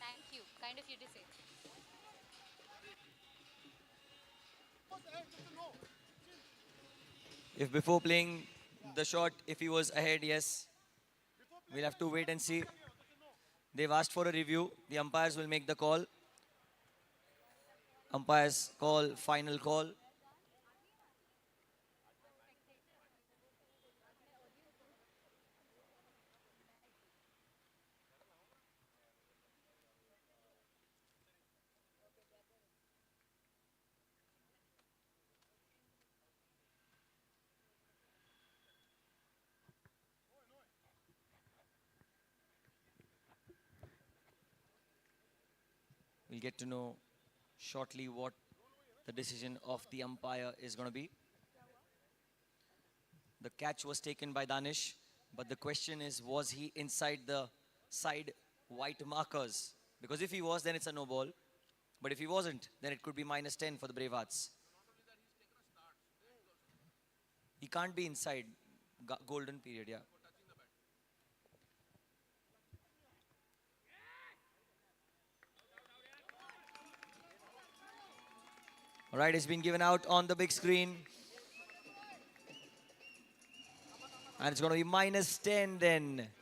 thank you. Kind of you to say. If before playing the shot, if he was ahead, yes. We'll have to wait and see. They've asked for a review. The umpires will make the call. Umpires call, final call. We'll get to know shortly what the decision of the umpire is going to be. The catch was taken by Danish, but the question is, was he inside the side white markers? Because if he was, then it's a no ball. But if he wasn't, then it could be -10 for the Brave Hearts. He can't be inside golden period, yeah. All right, it's been given out on the big screen. And it's going to be -10 then.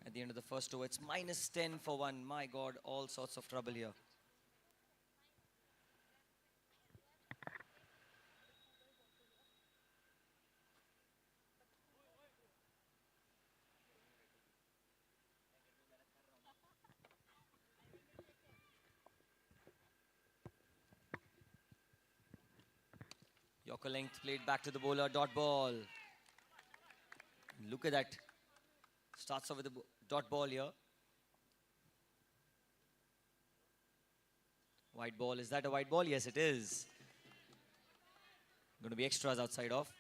At the end of the first over, it's minus 10 for one. My God, all sorts of trouble here. Yorker length played back to the bowler, dot ball. Look at that. Starts off with a dot ball here. White ball, is that a white ball? Yes, it is. Going to be extras outside off.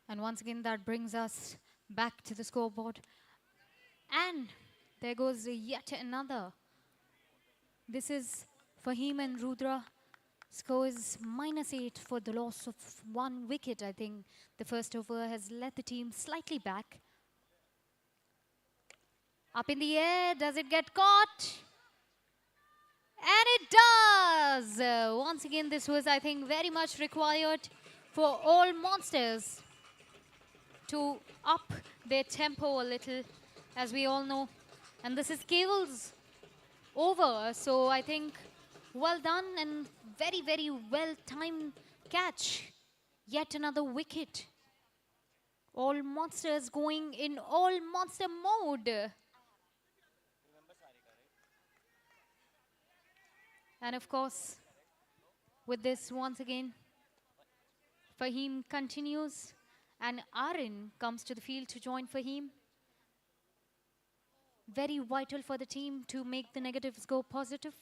And once again, that brings us back to the scoreboard. And there goes yet another. This is Fahim and Rudra. Score is -8 for the loss of 1 wicket. I think the first over has led the team slightly back. Up in the air, does it get caught? And it does! Once again, this was, I think, very much required for all monsters to up their tempo a little, as we all know. And this is Keval's over, so I think well done and very, very well-timed catch. Yet another wicket. All monsters going in all monster mode. And of course, with this once again, Fahim continues and Arin comes to the field to join Fahim. Very vital for the team to make the negatives go positive.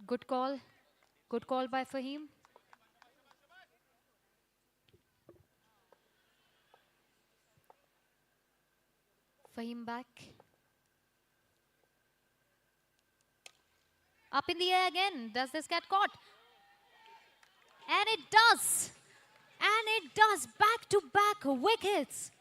Good call. Good call by Fahim. Fahim back. Up in the air again. Does this get caught? And it does. And it does. Back-to-back wickets.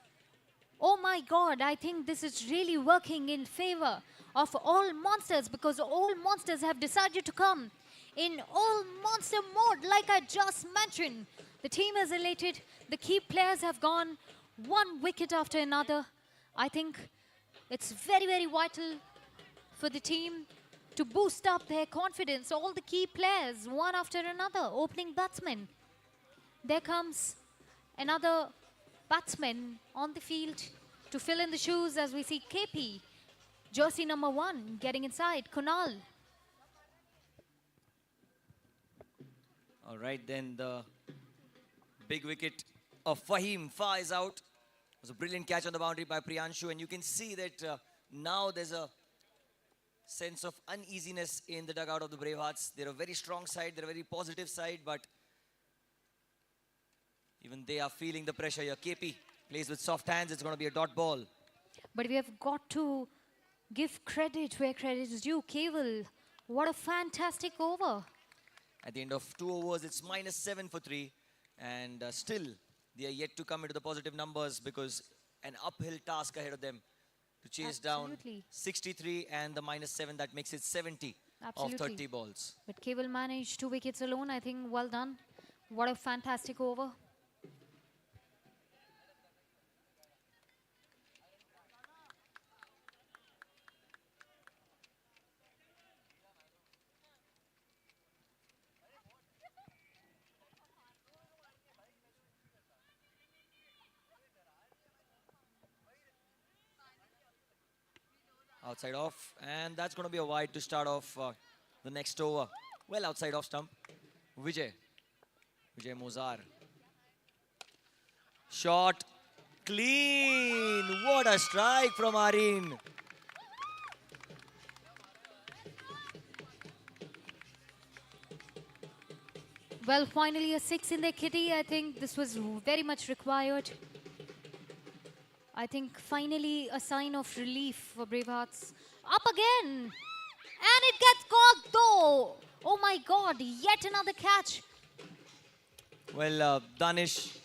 Oh my God, I think this is really working in favor of all monsters, because all monsters have decided to come in all monster mode, like I just mentioned. The team is elated. The key players have gone 1 wicket after another. I think it's very, very vital for the team to boost up their confidence. All the key players, one after another, opening batsmen. There comes another batsman on the field to fill in the shoes, as we see KP, jersey number 1, getting inside, Kunal. All right, then the big wicket of Fahim Fa is out. It was a brilliant catch on the boundary by Priyanshu, and you can see that now there's a sense of uneasiness in the dugout of the Bravehearts. They're a very strong side, they're a very positive side, but even they are feeling the pressure here. KP plays with soft hands, it's going to be a dot ball. But we have got to give credit where credit is due. Keval, what a fantastic over. At the end of 2 overs, it's -7 for 3, and still they are yet to come into the positive numbers, because an uphill task ahead of them to chase down Absolutely. 63 and the -7, that makes it 70 of 30 balls. But Keval managed 2 wickets alone. I think well done. What a fantastic over. Outside off, and that's going to be a wide to start off the next over. Well, outside off stump. Vijay Mozar. Shot. Clean. What a strike from Arin. Well, finally a 6 in their kitty. I think this was very much required. I think finally a sign of relief for Bravehearts. Up again! And it gets caught though! Oh my God, yet another catch. Well, Danish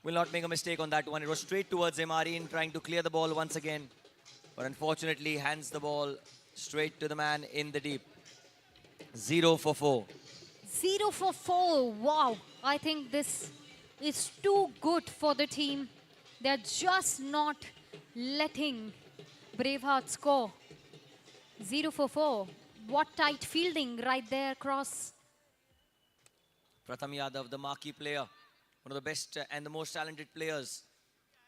will not make a mistake on that one. It was straight towards him. Arin trying to clear the ball once again. But unfortunately hands the ball straight to the man in the deep. 0 for 4. 0 for 4. Wow. I think this is too good for the team. They're just not letting Braveheart score. 0 for 4. What tight fielding right there across. Pratham Yadav, the marquee player, one of the best and the most talented players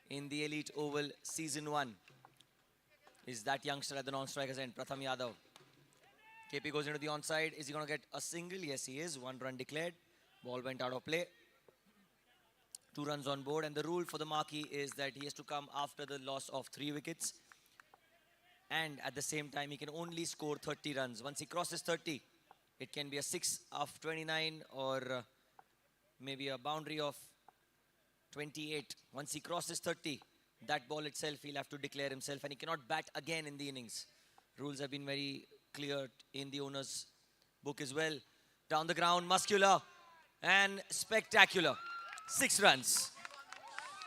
in the Elite Oval Season 1, is that youngster at the non-striker's end, Pratham Yadav. KP goes into the onside. Is he going to get a single? Yes, he is. 1 run declared. Ball went out of play. 2 runs on board. And the rule for the marquee is that he has to come after the loss of 3 wickets. And at the same time, he can only score 30 runs. Once he crosses 30, it can be a 6 of 29 or maybe a boundary of 28. Once he crosses 30, that ball itself, he'll have to declare himself. And he cannot bat again in the innings. Rules have been very clear in the owner's book as well. Down the ground, muscular and spectacular. 6 runs.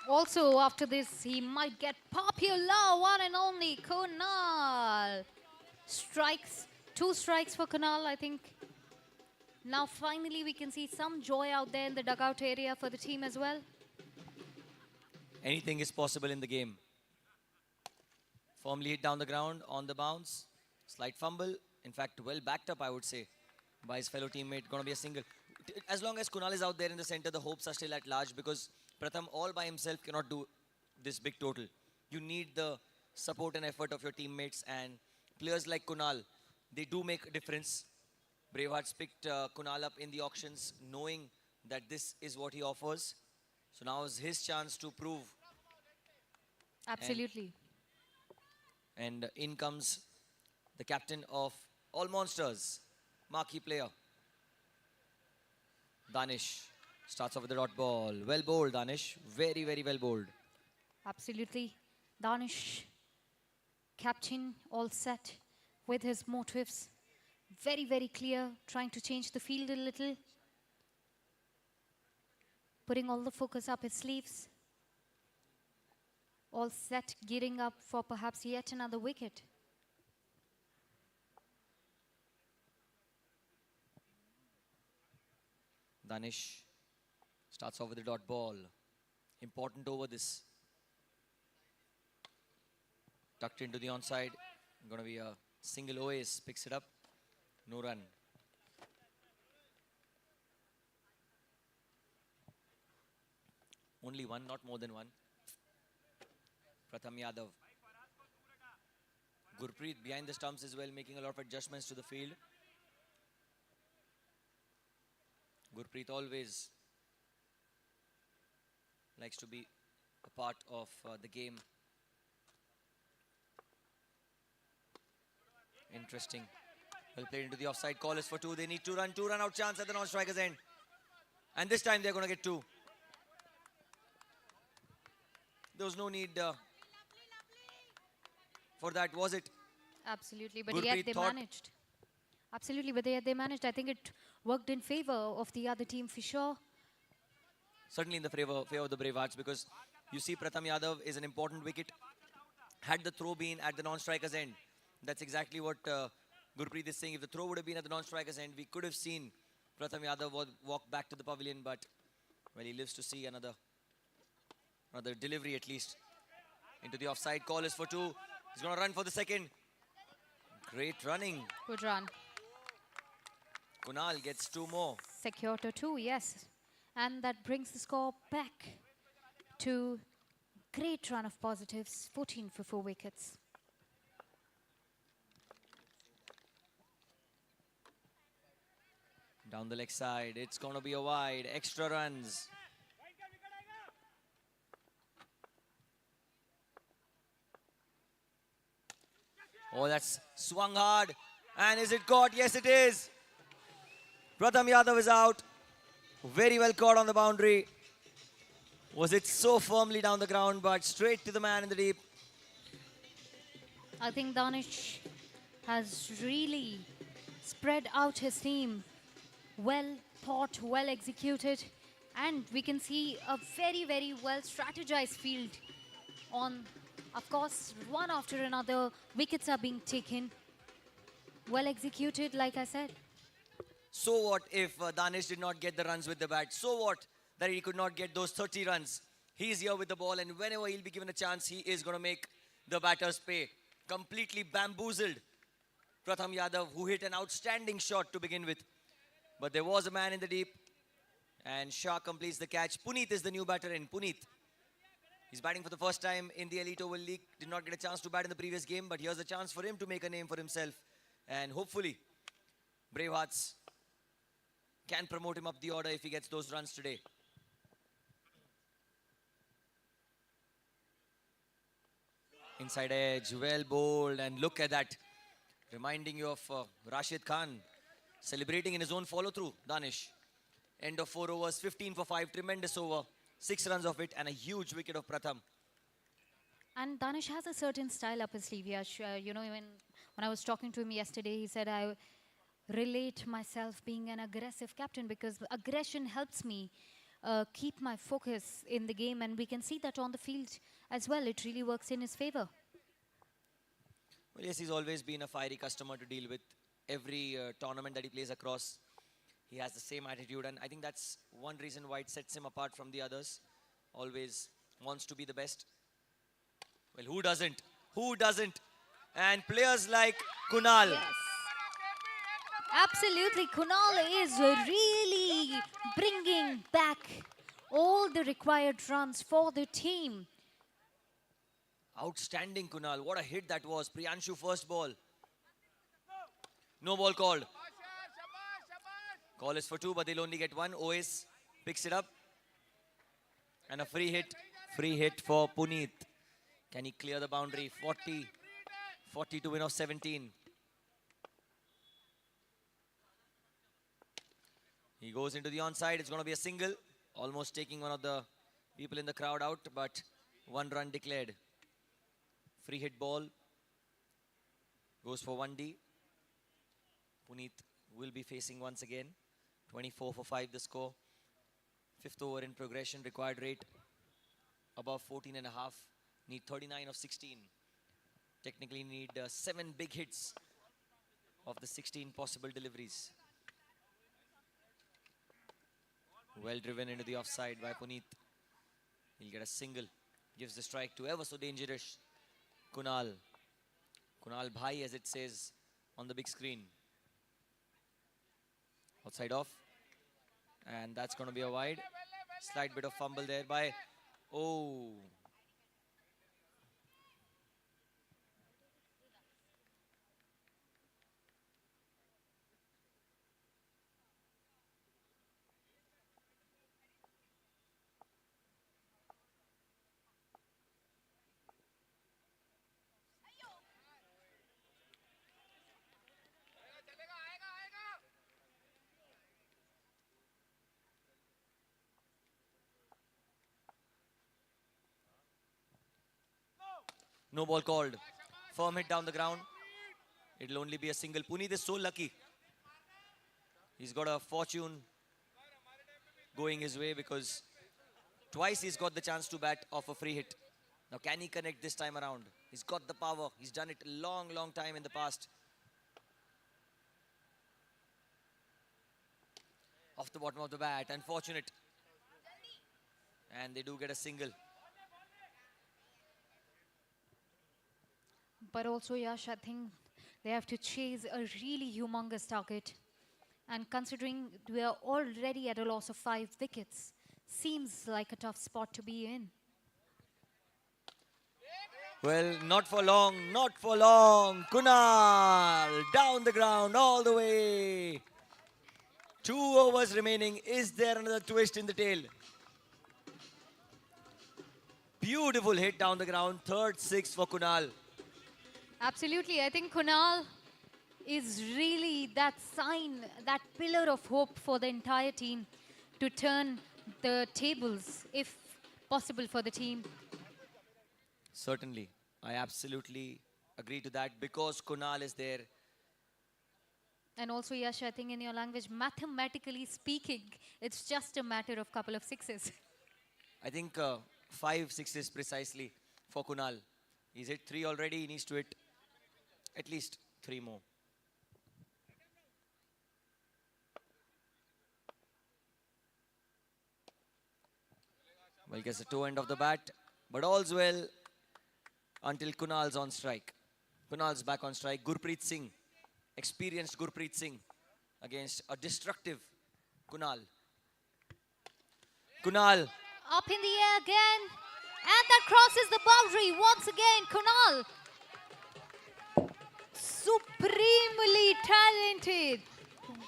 Also, after this, he might get popular. One and only Kunal. Strikes. 2 strikes for Kunal, I think. Now, finally, we can see some joy out there in the dugout area for the team as well. Anything is possible in the game. Firmly hit down the ground, on the bounce. Slight fumble. In fact, well backed up, I would say, by his fellow teammate. Going to be a single. As long as Kunal is out there in the center, the hopes are still at large because Pratham all by himself cannot do this big total. You need the support and effort of your teammates, and players like Kunal, they do make a difference. Bravehearts picked Kunal up in the auctions knowing that this is what he offers. So now is his chance to prove. Absolutely. And in comes the captain of all monsters, marquee player, Danish. Starts off with the dot ball. Well bowled, Danish. Very, very well bowled. Absolutely. Danish, captain, all set with his motives. Very, very clear, trying to change the field a little. Putting all the focus up his sleeves. All set, gearing up for perhaps yet another wicket. Danish starts off with the dot ball. Important over this. Tucked into the onside. Going to be a single OAS. Picks it up. No run. Only one, not more than one. Pratham Yadav. Gurpreet behind the stumps as well, making a lot of adjustments to the field. Gurpreet always likes to be a part of the game. Interesting. Well played into the offside. Call is for 2. They need to run. 2 run out chance at the non-striker's end. And this time they're going to get 2. There was no need for that, was it? Absolutely, but Gurpreet yet they thought- managed. Absolutely, but yet they managed. I think it worked in favor of the other team for sure. Certainly in the favor of the Bravehearts, because you see Pratham Yadav is an important wicket. Had the throw been at the non-striker's end, that's exactly what Gurpreet is saying. If the throw would have been at the non-striker's end, we could have seen Pratham Yadav walk back to the pavilion, but well, he lives to see another delivery at least. Into the offside. Call is for 2. He's going to run for the second. Great running. Good run. Kunal gets 2 more. Secure to 2, yes. And that brings the score back to great run of positives. 14 for 4 wickets. Down the leg side. It's going to be a wide. Extra runs. Oh, that's swung hard. And is it caught? Yes, it is. Pratham Yadav is out. Very well caught on the boundary. Was it so firmly down the ground, but straight to the man in the deep. I think Danish has really spread out his team. Well thought, well executed. And we can see a very, very well strategized field on, of course, one after another. Wickets are being taken. Well executed, like I said. So what if Danish did not get the runs with the bat? So what that he could not get those 30 runs? He's here with the ball, and whenever he'll be given a chance, he is going to make the batters pay. Completely bamboozled Pratham Yadav, who hit an outstanding shot to begin with. But there was a man in the deep, and Shah completes the catch. Puneet is the new batter in. Puneet. He's batting for the first time in the Elite Oval League. Did not get a chance to bat in the previous game, but here's a chance for him to make a name for himself. And hopefully, Bravehearts can promote him up the order if he gets those runs today. Inside edge, well bowled, and look at that. Reminding you of Rashid Khan celebrating in his own follow-through, Danish. End of 4 overs, 15 for 5, tremendous over. 6 runs of it and a huge wicket of Pratham. And Danish has a certain style up his sleeve, Yash. You know, even when I was talking to him yesterday, he said, I relate myself being an aggressive captain because aggression helps me keep my focus in the game, and we can see that on the field as well. It really works in his favor. Well, yes, he's always been a fiery customer to deal with. Every tournament that he plays across, he has the same attitude, and I think that's one reason why it sets him apart from the others. Always wants to be the best. Well, who doesn't? Who doesn't? And players like Kunal. Yes. Absolutely, Kunal is really bringing back all the required runs for the team. Outstanding, Kunal. What a hit that was. Priyanshu first ball. No ball called. Call is for 2, but they'll only get 1. Ois picks it up. And a free hit. Free hit for Puneet. Can he clear the boundary? 40 to win of 17. He goes into the onside. It's going to be a single. Almost taking one of the people in the crowd out, but 1 run declared. Free hit ball. Goes for 1D. Puneet will be facing once again. 24 for 5 the score. 5th over in progression. Required rate above 14.5. Need 39 of 16. Technically need 7 big hits of the 16 possible deliveries. Well driven into the offside by Puneet. He'll get a single. Gives the strike to ever so dangerous Kunal. Kunal Bhai, as it says on the big screen. Outside off. And that's going to be a wide. Slight bit of fumble there by... Oh. No ball called. Firm hit down the ground. It'll only be a single. Puneet is so lucky. He's got a fortune going his way because twice he's got the chance to bat off a free hit. Now can he connect this time around? He's got the power. He's done it a long, long time in the past. Off the bottom of the bat. Unfortunate. And they do get a single. But also, Yash, I think they have to chase a really humongous target. And considering we are already at a loss of 5 wickets, seems like a tough spot to be in. Well, not for long, not for long. Kunal down the ground all the way. 2 overs remaining. Is there another twist in the tail? Beautiful hit down the ground. 3rd 6 for Kunal. Absolutely. I think Kunal is really that sign, that pillar of hope for the entire team to turn the tables, if possible, for the team. Certainly. I absolutely agree to that because Kunal is there. And also, Yash, I think in your language, mathematically speaking, it's just a matter of couple of sixes. I think 5 sixes precisely for Kunal. He's hit 3 already. He needs to hit at least 3 more. Well, gets the toe end of the bat, but all's well until Kunal's on strike. Kunal's back on strike. Gurpreet Singh, experienced Gurpreet Singh against a destructive Kunal. Kunal. Up in the air again. And that crosses the boundary once again. Kunal. Supremely talented.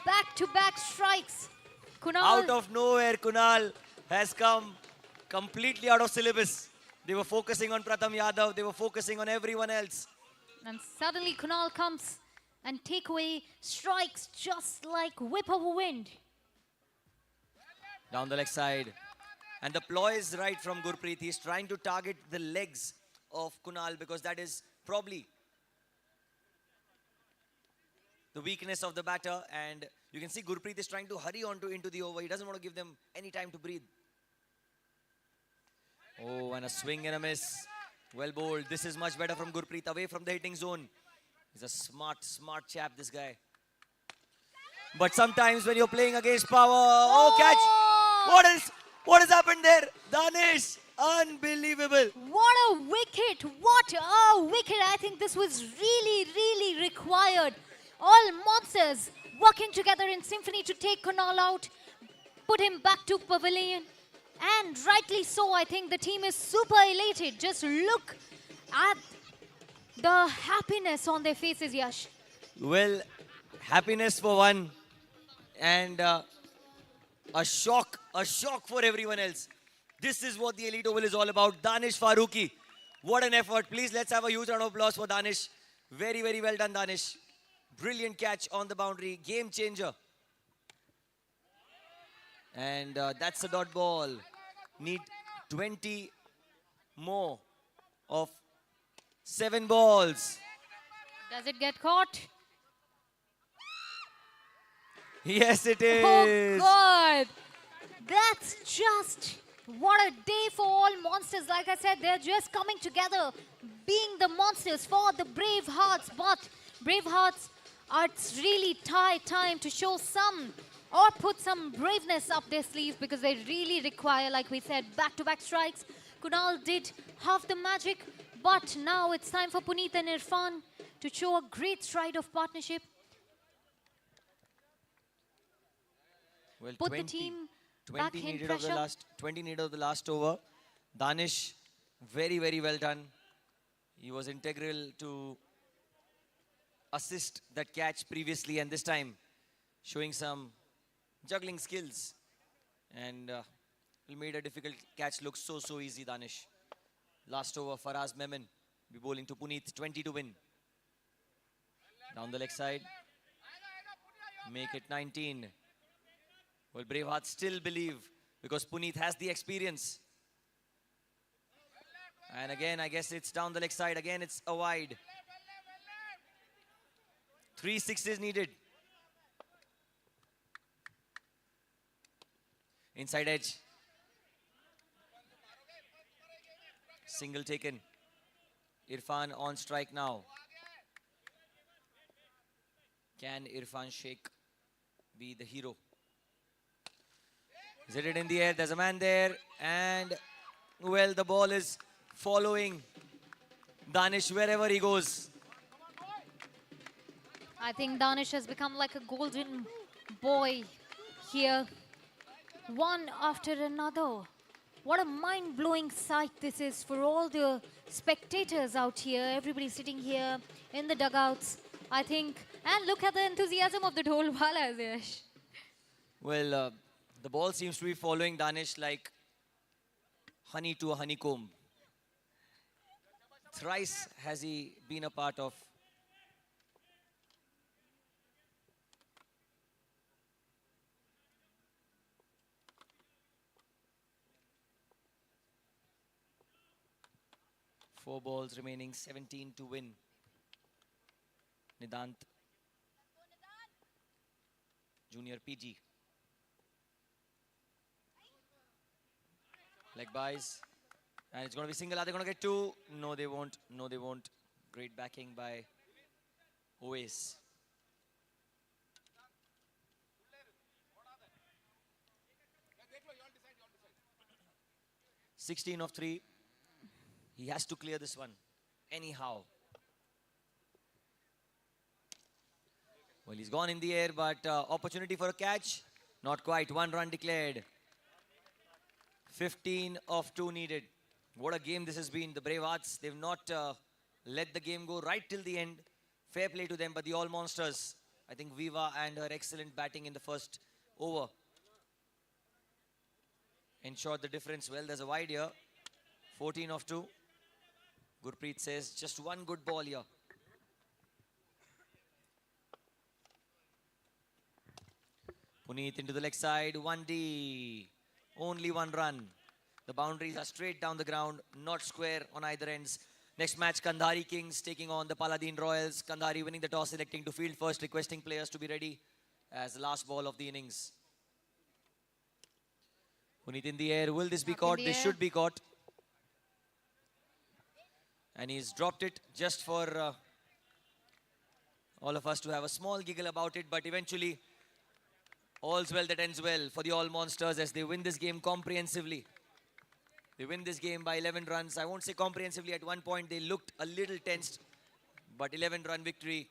Back-to-back strikes. Kunal. Out of nowhere, Kunal has come completely out of syllabus. They were focusing on Pratham Yadav. They were focusing on everyone else. And suddenly Kunal comes and take away strikes just like whip of a wind. Down the leg side. And the ploy is right from Gurpreet. He's trying to target the legs of Kunal because that is probably the weakness of the batter. And you can see Gurpreet is trying to hurry on into the over. He doesn't want to give them any time to breathe. Oh, and a swing and a miss. Well bowled. This is much better from Gurpreet, away from the hitting zone. He's a smart chap, this guy. But sometimes when you're playing against power, oh, catch! What has happened there? Danish, unbelievable. What a wicket! What a wicket! I think this was really required. All monsters working together in symphony to take Kunal out, put him back to pavilion. And rightly so, I think the team is super elated. Just look at the happiness on their faces, Yash. Well, happiness for one, and a shock for everyone else. This is what the Elite Oval is all about. Danish Farooqi, what an effort. Please, let's have a huge round of applause for Danish. Very well done, Danish. Brilliant catch on the boundary, game changer. And that's a dot ball. Need 20 more of 7 balls. Does it get caught? Yes, it Oh, is. God. That's just what a day for all monsters. Like I said, they're just coming together, being the monsters for the Brave Hearts. But Brave Hearts, it's really time to show some or put some braveness up their sleeves because they really require, like we said, back-to-back strikes. Kunal did half the magic, but now it's time for Puneet and Irfan to show a great stride of partnership. Well, Put the team back 20 in needed of the pressure. last 20 needed of the last over. Danish, very well done. He was integral to assist that catch previously, and this time showing some juggling skills, and he made a difficult catch look so easy. Danish. Last over, Faraz Memon be bowling to Puneet, 20 to win. Down the leg side, make it 19. Well, Bravehearts still believe because Puneet has the experience. And again, I guess it's down the leg side. Again, it's a wide. 3 sixes needed. Inside edge. Single taken. Irfan on strike now. Can Irfan Sheikh be the hero? Is it in the air? There's a man there. And, well, the ball is following Danish wherever he goes. I think Danish has become like a golden boy here. One after another. What a mind-blowing sight this is for all the spectators out here. Everybody sitting here in the dugouts, I think. And look at the enthusiasm of the Dholwalas, Yash. Well, the ball seems to be following Danish like honey to a honeycomb. Thrice has he been a part of four balls remaining, 17 to win. Nidant, Junior PG. Leg buys. And it's going to be single. Are they going to get 2? No, they won't. No, they won't. Great backing by Oasis. 16 of 3. He has to clear this one anyhow. Well, he's gone in the air, but opportunity for a catch. Not quite. 1 run declared. 15 of 2 needed. What a game this has been. The Brave Hearts, they've not let the game go right till the end. Fair play to them, but the All Monsters, I think Viva and her excellent batting in the first over ensured the difference. Well, there's a wide here. 14 of 2. Gurpreet says just one good ball here. Puneet into the leg side. 1D. Only 1 run. The boundaries are straight down the ground, not square on either ends. Next match, Kandhari Kings taking on the Paladin Royals. Kandhari winning the toss, electing to field first, requesting players to be ready as the last ball of the innings. Puneet in the air. Will this be caught? This should be caught. And he's dropped it just for all of us to have a small giggle about it. But eventually, all's well that ends well for the All Monsters as they win this game comprehensively. They win this game by 11 runs. I won't say comprehensively. At one point, they looked a little tensed. But 11-run victory.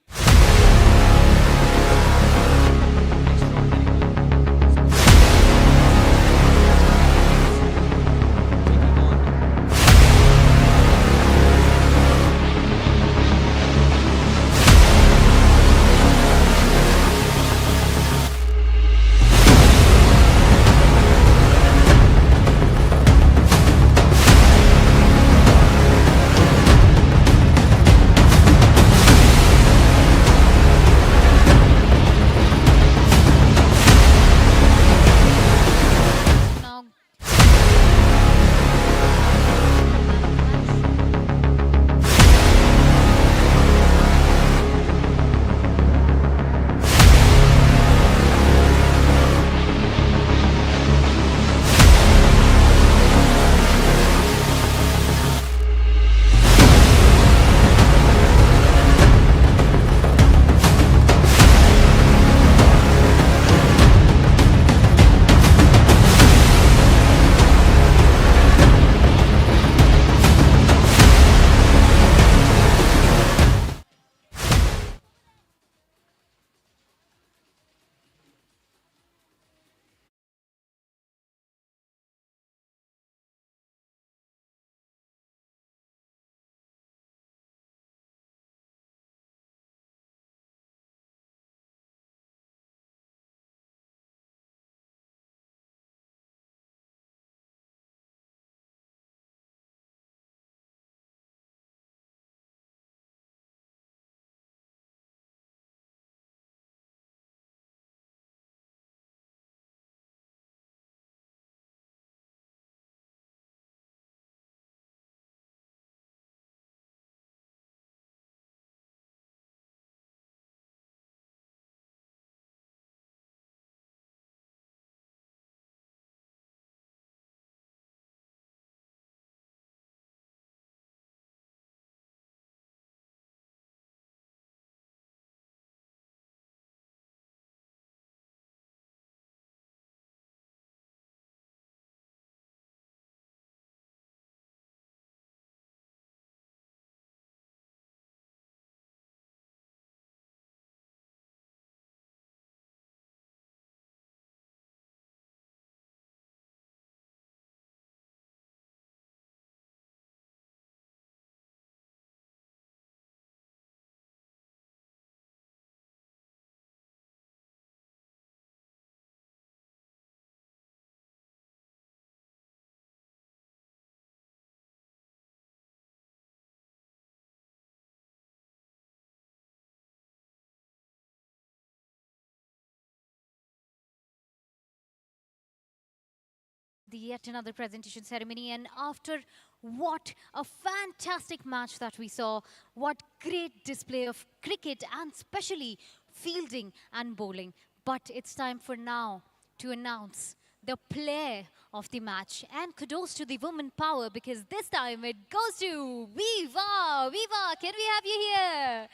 The yet another presentation ceremony, and after what a fantastic match that we saw, what great display of cricket and especially fielding and bowling. But it's time for now to announce the player of the match, and kudos to the woman power because this time it goes to Viva. Viva, can we have you here?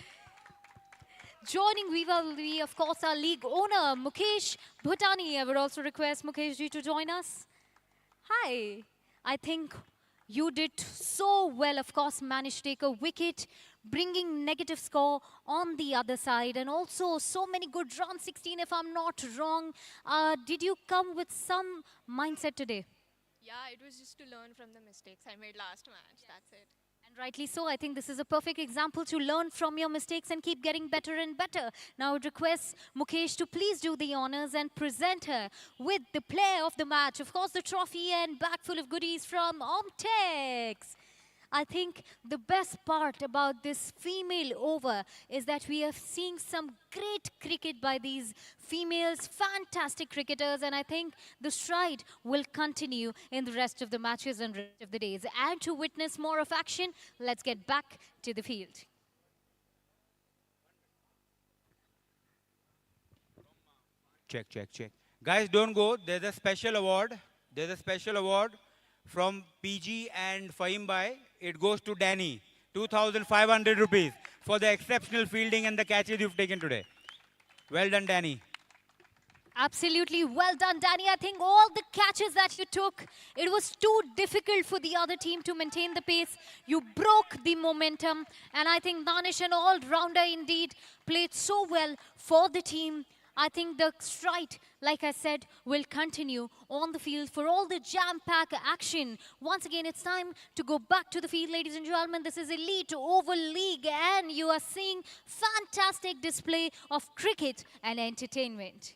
Joining Viva will be, of course, our league owner, Mukesh Bhutani. I would also request Mukesh ji to join us. Hi. I think You did so well, of course, managed to take a wicket, bringing negative score on the other side, and also so many good runs, 16 if I'm not wrong. Did you come with some mindset today? Yeah, it was just to learn from the mistakes I made last match. That's it. And rightly so. I think this is a perfect example to learn from your mistakes and keep getting better and better. Now I would request Mukesh to please do the honors and present her with the player of the match. Of course, the trophy and bag full of goodies from Omtex. I think the best part about this female over is that we are seeing some great cricket by these females, fantastic cricketers, and I think the stride will continue in the rest of the matches and rest of the days. And to witness more of action, let's get back to the field. Check, check, check. Guys, don't go. There's a special award. There's a special award from PG and Fahim Bhai. It goes to Danny. 2,500 rupees for the exceptional fielding and the catches you've taken today. Well done, Danny. Absolutely well done, Danny. I think all the catches that you took, it was too difficult for the other team to maintain the pace. You broke the momentum, and I think Danish, an all-rounder indeed, played so well for the team. I think the stride, like I said, will continue on the field for all the jam-packed action. Once again, it's time to go back to the field, ladies and gentlemen. This is Elite Oval League, and you are seeing fantastic display of cricket and entertainment.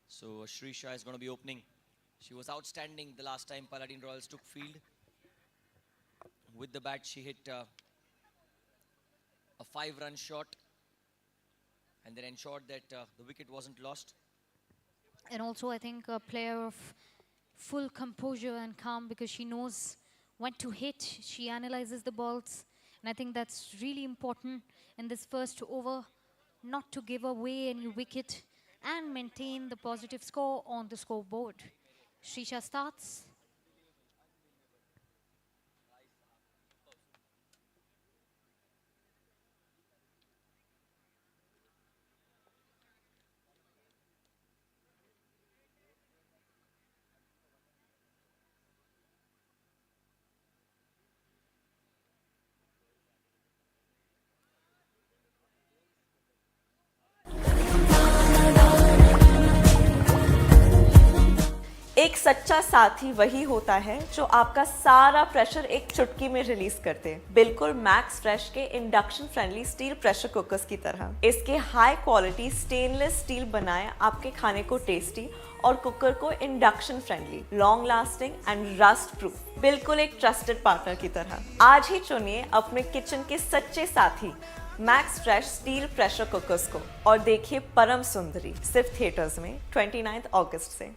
So Shrisha is going to be opening. She was outstanding the last time Paladin Royals took field. With the bat, she hit a 5-run shot and then ensured that the wicket wasn't lost. And also, I think a player of full composure and calm because she knows when to hit. She analyzes the balls. And I think that's really important in this first over, not to give away any wicket and maintain the positive score on the scoreboard. Shrisha starts. एक सच्चा साथी वही होता है जो आपका सारा pressure एक चुटकी में रिलीज कर दे, बिल्कुल मैक्स फ्रेश के induction friendly steel pressure cookers की तरह। इसके हाई क्वालिटी स्टेनलेस स्टील बनाए आपके खाने को टेस्टी और कुकर को induction friendly, long lasting and rust proof, बिल्कुल एक ट्रस्टेड पार्टनर की तरह। आज ही चुनिए अपने किचन के सच्चे साथी max fresh steel pressure cookers को और देखिए परम सुंदरी सिर्फ थिएटर्स में 29 अगस्त से।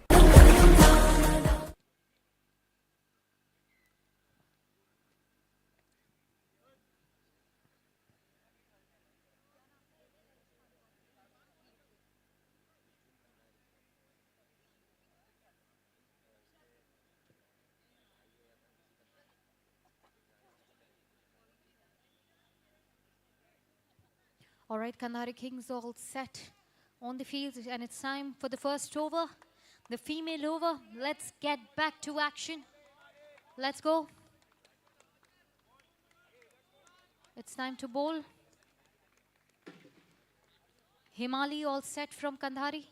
All right, Kandhari Kings all set on the field, and it's time for the first over, the female over. Let's get back to action. Let's go. It's time to bowl. Himali all set from Kandhari.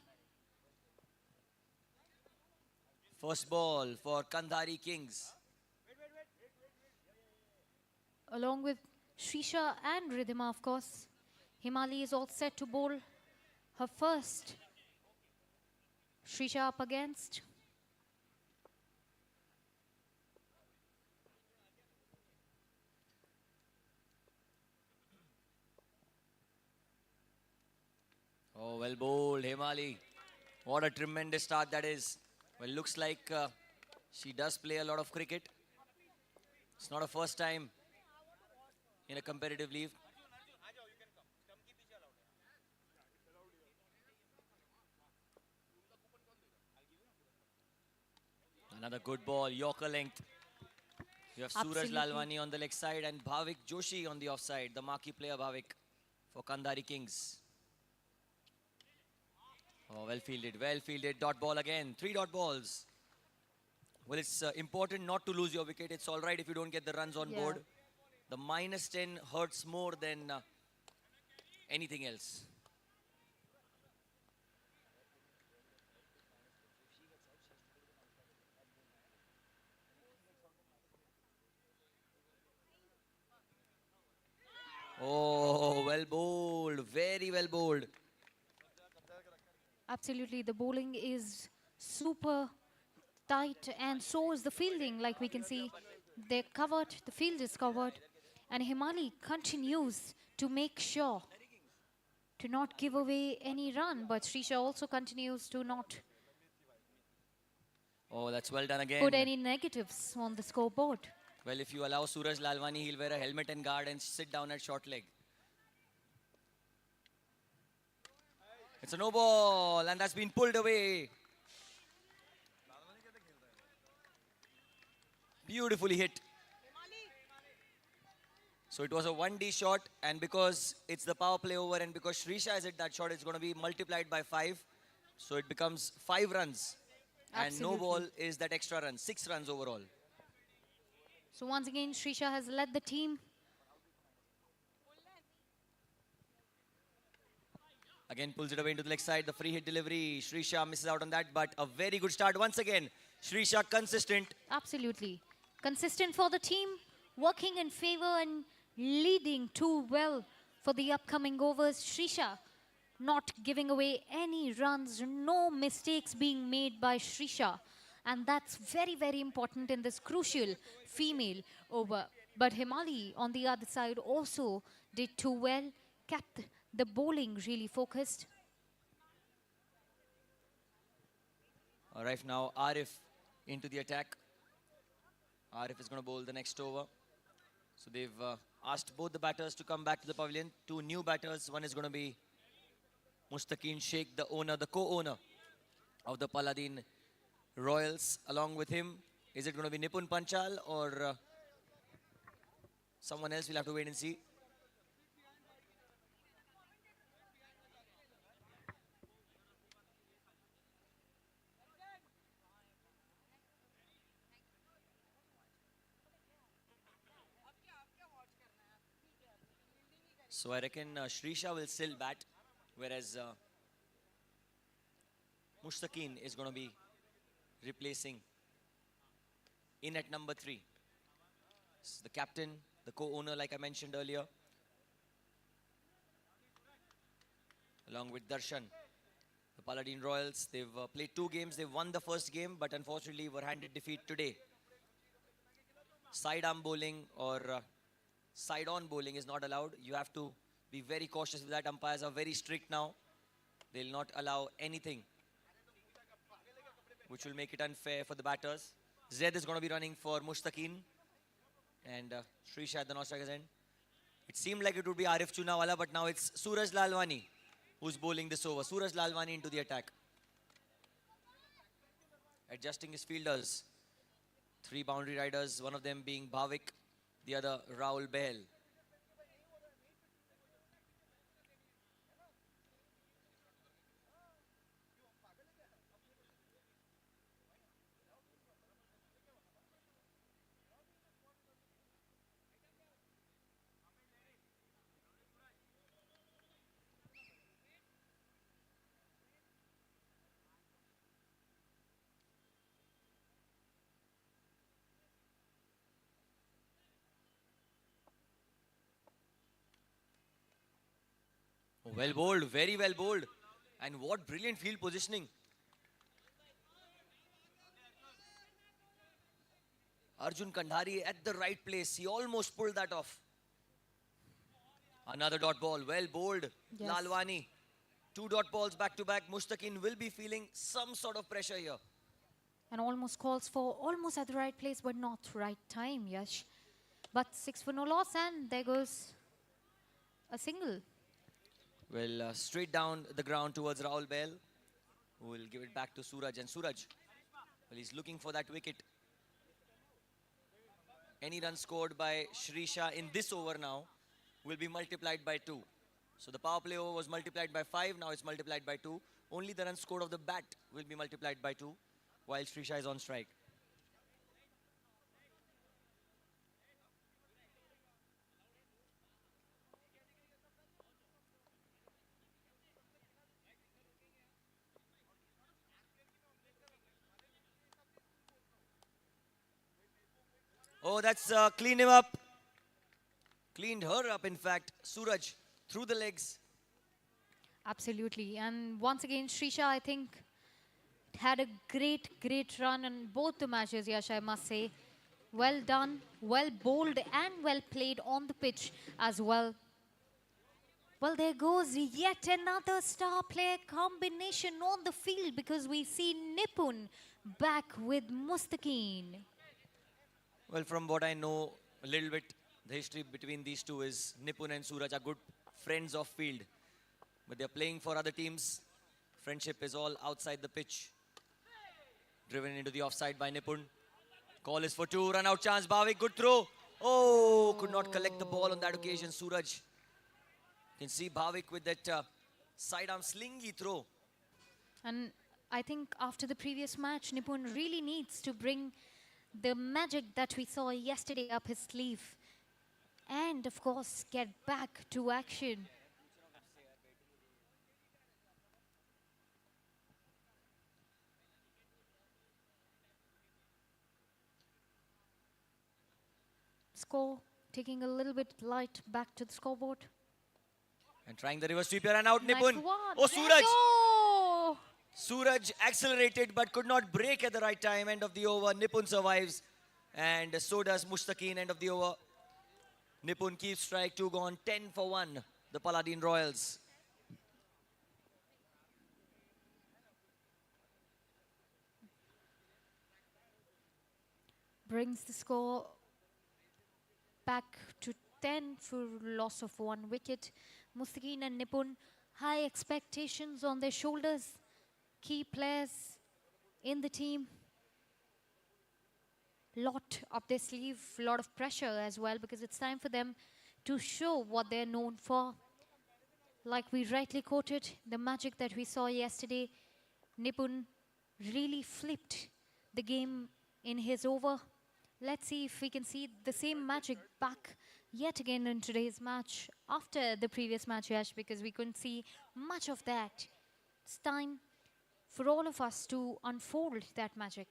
First ball for Kandhari Kings. Along with Shrisha and Ridhima, of course. Himali is all set to bowl her first. Shrisha up against. Oh, well bowled, Himali. What a tremendous start that is. Well, looks like she does play a lot of cricket. It's not a first time in a competitive league. Another good ball, Yorker length. You have Suraj Absolutely. Lalwani on the leg side and Bhavik Joshi on the offside, the marquee player Bhavik for Kandhari Kings. Oh, well fielded, dot ball again, 3 dot balls. Well, it's important not to lose your wicket. It's all right if you don't get the runs on Yeah. board. The -10 hurts more than anything else. Oh, well bowled, very well bowled. Absolutely, the bowling is super tight, and so is the fielding. Like we can see, they're covered, the field is covered, and Himali continues to make sure to not give away any run, but Shrisha also continues to not Oh, that's well done again. put any negatives on the scoreboard. Well, if you allow Suraj Lalwani, he'll wear a helmet and guard and sit down at short leg. It's a no ball, and that's been pulled away. Beautifully hit. So it was a 1D shot, and because it's the power play over and because Shrisha has hit that shot, it's going to be multiplied by 5. So it becomes 5 runs. And no Absolutely. ball is that extra run, 6 runs overall. So once again, Shrisha has led the team. Again pulls it away into the leg side, the free hit delivery. Shrisha misses out on that, but a very good start once again. Shrisha consistent. Absolutely. Consistent for the team, working in favor and leading too well for the upcoming overs. Shrisha not giving away any runs, no mistakes being made by Shrisha. And that's very, very important in this crucial female over. But Himali on the other side also did too well, kept the bowling really focused. All right, now Arif into the attack. Arif is going to bowl the next over. So they've asked both the batters to come back to the pavilion. 2 new batters. One is going to be Mustaqeen Sheikh, the owner, the co-owner of the Paladin Royals. Along with him, is it going to be Nipun Panchal or someone else? We'll have to wait and see. So I reckon Shrisha will still bat, whereas Mustaqeen is going to be replacing in at number 3. The captain, the co-owner, like I mentioned earlier, along with Darshan. The Paladin Royals, they've played 2 games. They've won the first game, but unfortunately were handed defeat today. Sidearm bowling or side-on bowling is not allowed. You have to be very cautious with that. Umpires are very strict now. They'll not allow anything which will make it unfair for the batters. Zed is going to be running for Mushtaqeen. And Shrisha at the non-striker's end. It seemed like it would be Arif Chunawala, but now it's Suraj Lalwani who's bowling this over. Suraj Lalwani into the attack. Adjusting his fielders. 3 boundary riders, one of them being Bhavik, the other Rahul Behl. Well bowled, very well bowled. And what brilliant field positioning. Arjun Kandhari at the right place. He almost pulled that off. Another dot ball, well bowled. Yes. Lalwani. 2 dot balls back to back. Mushtaqeen will be feeling some sort of pressure here. And almost calls for almost at the right place, but not right time, Yash. But 6 for no loss, and there goes a single. Well, straight down the ground towards Rahul Behl, who will give it back to Suraj. And Suraj, well, he's looking for that wicket. Any run scored by Shrisha in this over now will be multiplied by 2. So the power play over was multiplied by 5, now it's multiplied by 2. Only the run scored of the bat will be multiplied by 2, while Shrisha is on strike. Oh, that's cleaned him up. Cleaned her up, in fact. Suraj through the legs. Absolutely. And once again, Shrisha, I think, had a great run in both the matches, Yash, I must say. Well done, well bowled and well played on the pitch as well. Well, there goes yet another star player combination on the field, because we see Nipun back with Mushtaqeen. Well, from what I know a little bit, the history between these two is Nipun and Suraj are good friends of field. But they're playing for other teams. Friendship is all outside the pitch. Driven into the offside by Nipun. Call is for 2, run out chance, Bhavik, good throw. Oh, could not collect the ball on that occasion, Suraj. You can see Bhavik with that sidearm slingy throw. And I think after the previous match, Nipun really needs to bring the magic that we saw yesterday up his sleeve. And of course, get back to action. Score taking a little bit light back to the scoreboard. And trying the reverse sweep here and out, Nice Nipun. one. Oh, Suraj. Oh! Suraj accelerated but could not break at the right time. End of the over. Nipun survives. And so does Mushtaqeen. End of the over. Nipun keeps strike 2 gone. 10 for 1. The Paladin Royals. Brings the score back to 10 for loss of 1 wicket. Mushtaqeen and Nipun, high expectations on their shoulders. Key players in the team. Lot up their sleeve, lot of pressure as well, because it's time for them to show what they're known for. Like we rightly quoted, the magic that we saw yesterday, Nipun really flipped the game in his over. Let's see if we can see the same magic back yet again in today's match after the previous match, Yash, because we couldn't see much of that. It's time for all of us to unfold that magic.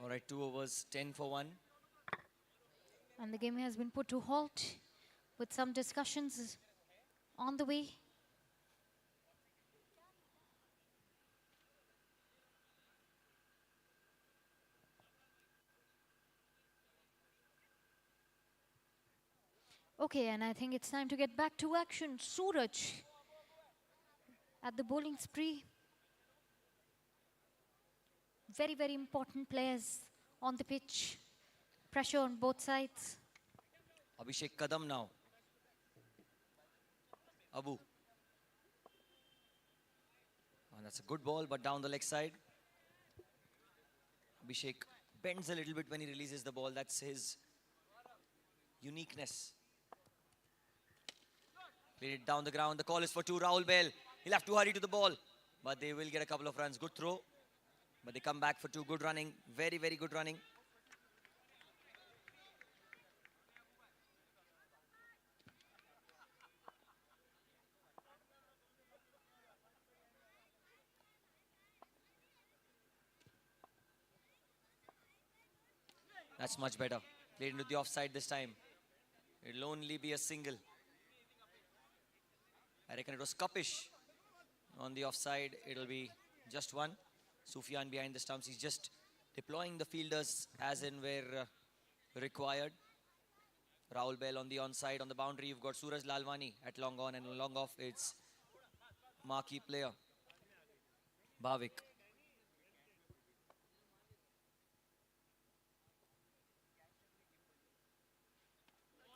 All right, 2 overs, 10 for 1. And the game has been put to halt with some discussions on the way. Okay, and I think it's time to get back to action. Suraj at the bowling spree. Very, very important players on the pitch. Pressure on both sides. Abhishek Kadam now. Abu. And that's a good ball, but down the leg side. Abhishek bends a little bit when he releases the ball. That's his uniqueness. Played it down the ground. The call is for 2. Rahul Bell. He'll have to hurry to the ball, but they will get a couple of runs. Good throw, but they come back for 2. Good running. Very, very good running. That's much better. Played into the offside this time. It'll only be a single. I reckon it was Kapish on the offside. It'll be just 1. Sufyan behind the stumps. He's just deploying the fielders as in where required. Rahul Bell on the onside. On the boundary, you've got Suraj Lalwani at long on, and long off, it's marquee player Bhavik.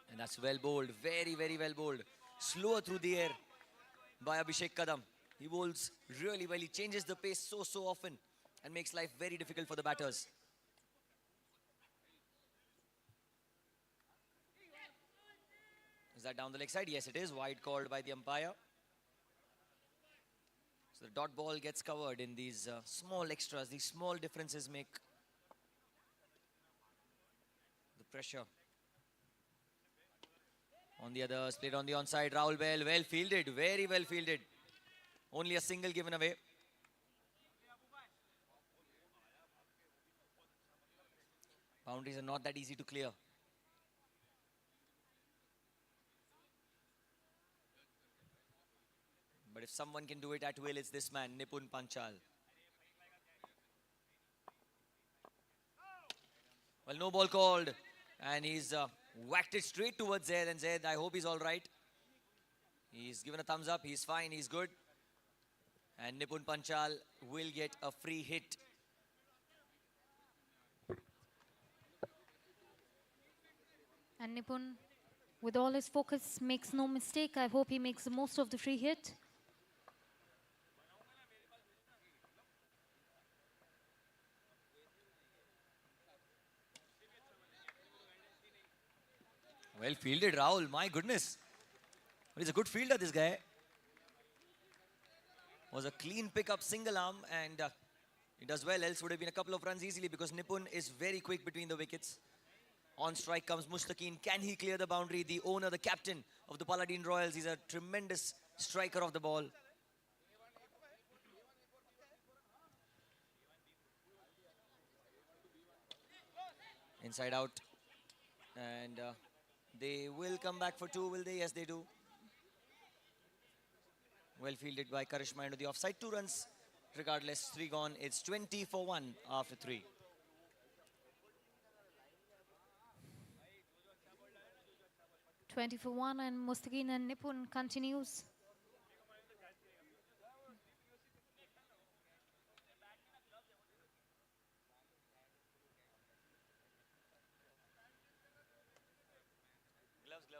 And that's well bowled. Very, very well bowled. Slower through the air by Abhishek Kadam. He bowls really well. He changes the pace so often and makes life very difficult for the batters. Is that down the leg side? Yes, it is. Wide called by the umpire. So the dot ball gets covered in these small extras. These small differences make the pressure on the others. Played on the onside. Rahul Bell, well fielded, very well fielded. Only a single given away. Boundaries are not that easy to clear. But if someone can do it at will, it's this man, Nipun Panchal. Well, no ball called. And he's whacked it straight towards Zaid. And Zaid, I hope he's all right. He's given a thumbs up. He's fine. He's good. And Nipun Panchal will get a free hit. And Nipun, with all his focus, makes no mistake. I hope he makes the most of the free hit. Well fielded, Rahul. My goodness. Well, he's a good fielder, this guy. Was a clean pickup, single arm, and he does well. Else would have been a couple of runs easily because Nipun is very quick between the wickets. On strike comes Mushtaqeen. Can he clear the boundary? The owner, the captain of the Paladin Royals. He's a tremendous striker of the ball. Inside out. And they will come back for 2, will they? Yes, they do. Well fielded by Karishma into the offside. 2 runs. Regardless, 3 gone. It's 20 for 1 after 3. For 1, and Mushtaqeen and Nipun continues. Gloves.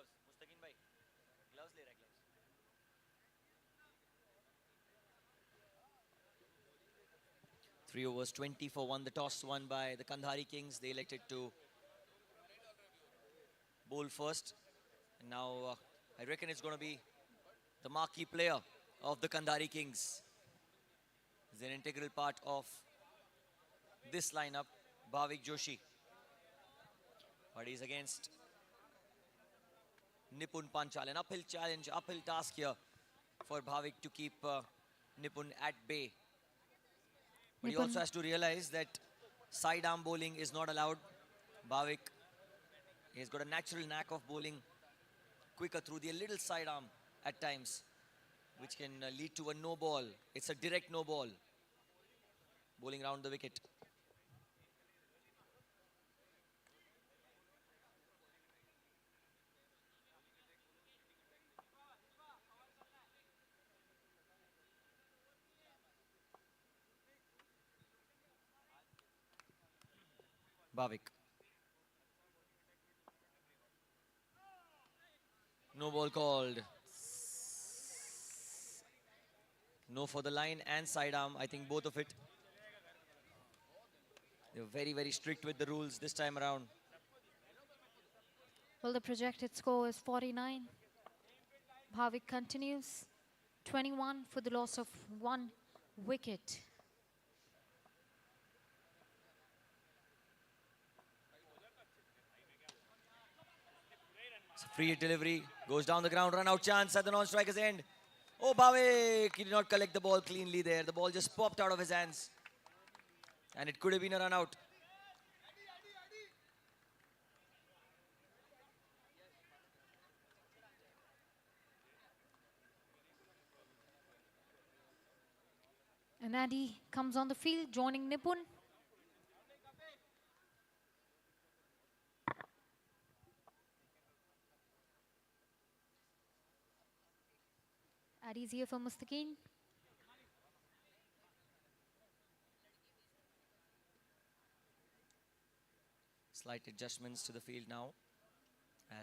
3 overs, 20 for 1. The toss won by the Kandhari Kings. They elected to bowl first. And now I reckon it's going to be the marquee player of the Kandhari Kings. He's an integral part of this lineup, Bhavik Joshi. But he's against Nipun Panchal. An uphill challenge, uphill task here for Bhavik to keep Nipun at bay. But he also has to realize that sidearm bowling is not allowed. Bhavik, he's got a natural knack of bowling quicker through the little sidearm at times, which can lead to a no ball. It's a direct no ball. Bowling round the wicket. Bhavik. No ball called. No for the line and sidearm. I think both of it. They're very, very strict with the rules this time around. Well, the projected score is 49. Bhavik continues. 21 for the loss of 1 wicket. Free hit delivery, goes down the ground, run out chance at the non-striker's end. Oh, Bhavik, he did not collect the ball cleanly there. The ball just popped out of his hands. And it could have been a run out. And Addy comes on the field, joining Nipun. Addy's here for Mustaqeen. Slight adjustments to the field now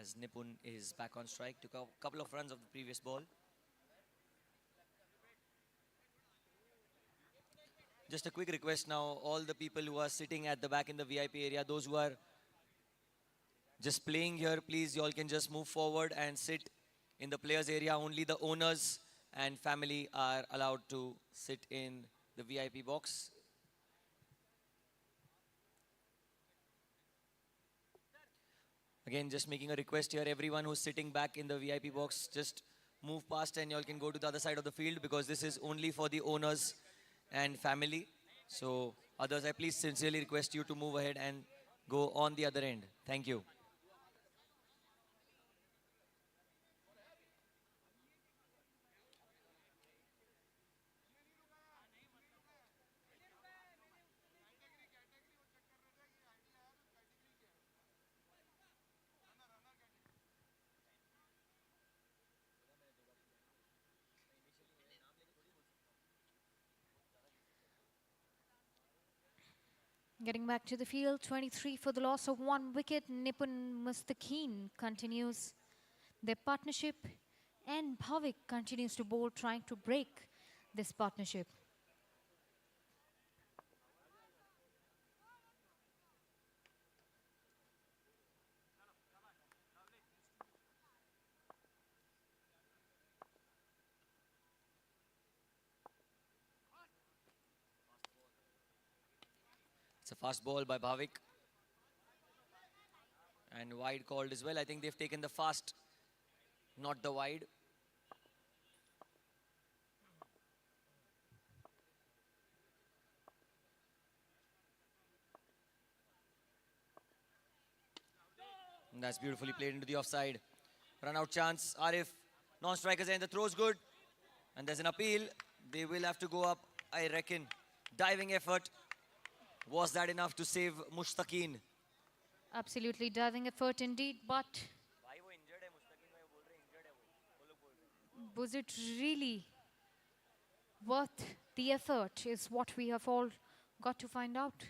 as Nipun is back on strike. Took a couple of runs of the previous ball. Just a quick request now, all the people who are sitting at the back in the VIP area, those who are just playing here, please, you all can just move forward and sit in the players area. Only the owners and family are allowed to sit in the VIP box. Again, just making a request here, everyone who's sitting back in the VIP box, just move past and you all can go to the other side of the field because this is only for the owners and family. So others, I please sincerely request you to move ahead and go on the other end. Thank you. Getting back to the field, 23 for the loss of 1 wicket. Nipun Mustaqeen continues their partnership and Bhavik continues to bowl, trying to break this partnership. It's a fast ball by Bhavik. And wide called as well. I think they've taken the fast, not the wide. And that's beautifully played into the offside. Run out chance. Arif, non-strikers end. The throw's good. And there's an appeal. They will have to go up, I reckon. Diving effort. Was that enough to save Mustaqeen? Absolutely diving effort indeed, but was it really worth the effort is what we have all got to find out.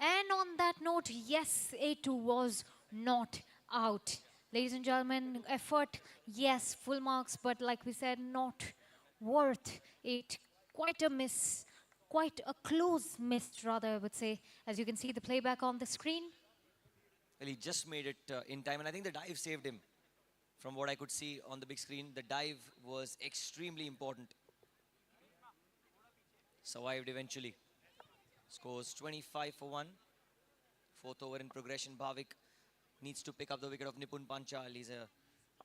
And on that note, yes, A2 was not out. Ladies and gentlemen, effort, yes, full marks, but like we said, not worth it. Quite a miss, quite a close miss, rather, I would say, as you can see the playback on the screen. Well, he just made it in time, and I think the dive saved him. From what I could see on the big screen, the dive was extremely important. Survived eventually. Scores 25 for 1. Fourth over in progression. Bhavik needs to pick up the wicket of Nipun Panchal. He's a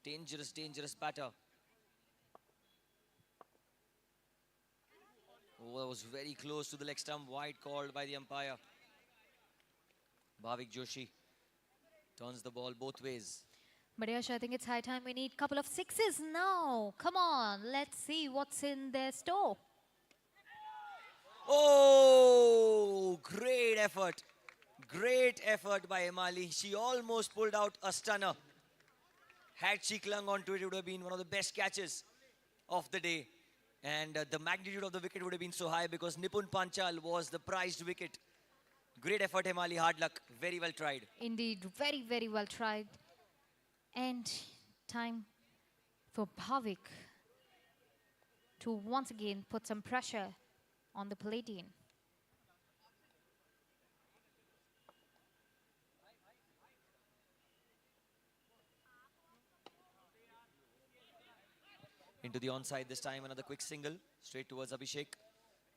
dangerous, dangerous batter. Oh, that was very close to the leg stump. Wide called by the umpire. Bhavik Joshi turns the ball both ways. But Yash, I think it's high time we need a couple of sixes now. Come on, let's see what's in their store. Oh, great effort. Great effort by Emali. She almost pulled out a stunner. Had she clung onto it, it would have been one of the best catches of the day. And the magnitude of the wicket would have been so high because Nipun Panchal was the prized wicket. Great effort, Emali. Hard luck. Very well tried. Indeed, very, very well tried. And time for Bhavik to once again put some pressure on the Palladian. Into the onside this time, another quick single straight towards Abhishek.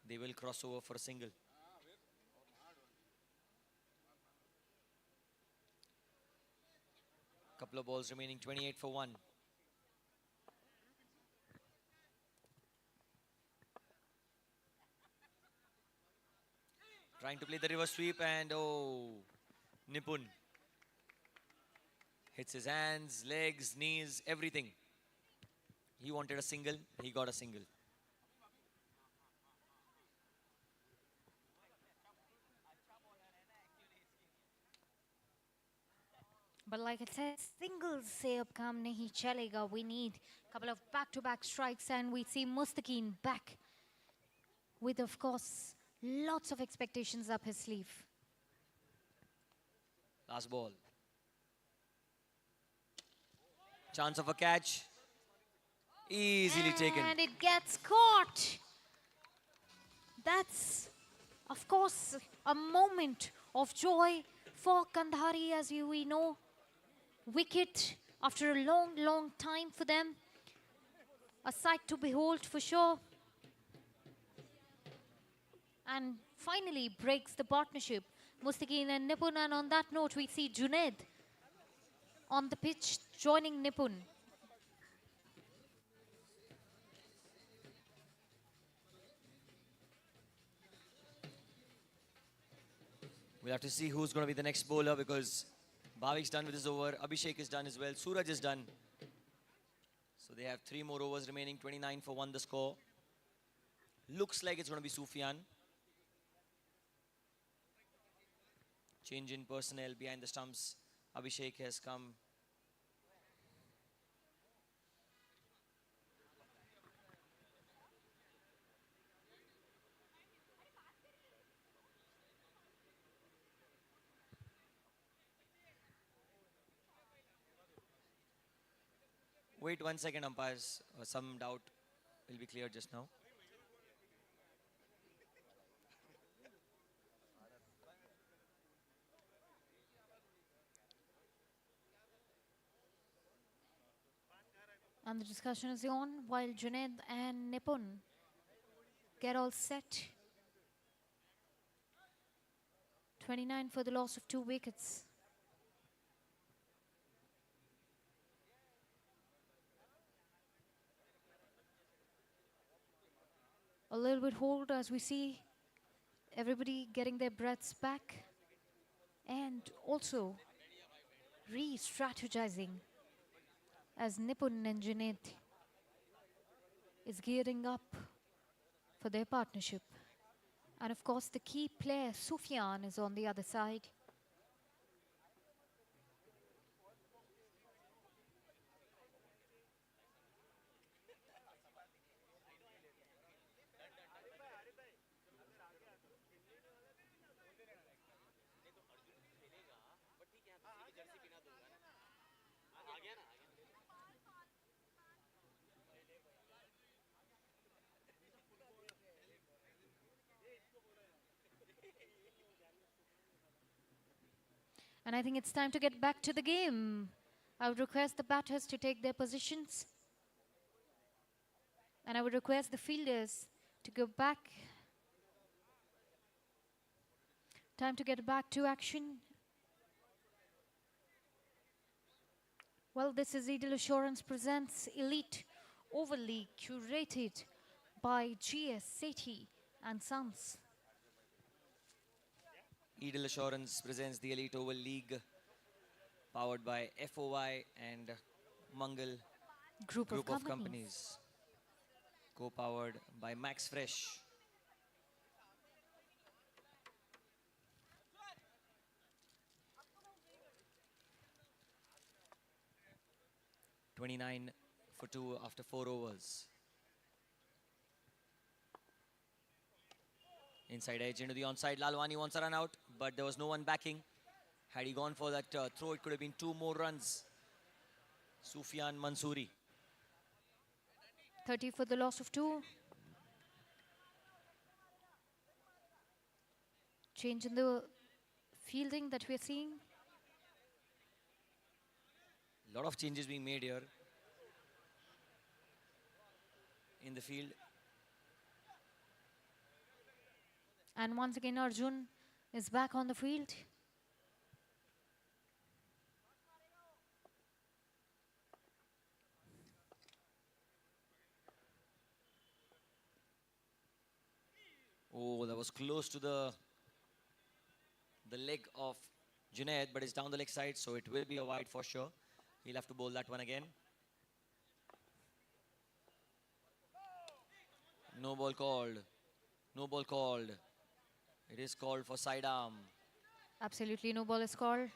They will cross over for a single. Couple of balls remaining, 28 for 1. Trying to play the reverse sweep and oh, Nipun hits his hands, legs, knees, everything. He wanted a single, he got a single. But like it says, singles se ab kaam nahi chalega. We need a couple of back-to-back strikes, and we see Mustaqeen back with, of course, lots of expectations up his sleeve. Last ball. Chance of a catch. Easily taken. And it gets caught. That's, of course, a moment of joy for Kandhari, as we know. Wicket after a long, long time for them. A sight to behold for sure. And finally breaks the partnership. Mustaqeen and Nipun, and on that note we see Junaid on the pitch joining Nipun. We'll have to see who's going to be the next bowler because Bhavik's done with his over. Abhishek is done as well. Suraj is done. So they have 3 more overs remaining. 29 for 1 the score. Looks like it's going to be Sufyan. Change in personnel behind the stumps. Abhishek has come. Wait 1 second, umpires. Some doubt will be cleared just now. And the discussion is on while Junaid and Nipun get all set. 29 for the loss of 2 wickets. A little bit hold as we see everybody getting their breaths back and also re-strategizing as Nipun and Junaid is gearing up for their partnership. And of course the key player Sufyan is on the other side. And I think it's time to get back to the game. I would request the batters to take their positions. And I would request the fielders to go back. Time to get back to action. Well, this is Eagle Assurance presents Elite Over League, curated by GS Sethi and Sons. Eagle Assurance presents the Elite Oval League, powered by FOI and Mangal Group of of companies. companies, co-powered by Max Fresh. (29 for 2 after 4 overs). Inside edge into the onside. Lalwani wants a run out, but there was no one backing. Had he gone for that throw, it could have been 2 more runs. Sufyan Mansoori. 30 for the loss of 2. Change in the fielding that we're seeing. A lot of changes being made here in the field. And once again, Arjun is back on the field. Oh, that was close to the leg of Junaid, but it's down the leg side, so it will be a wide for sure. He'll have to bowl that one again. No ball called. No ball called. It is called for side arm. Absolutely no ball is called.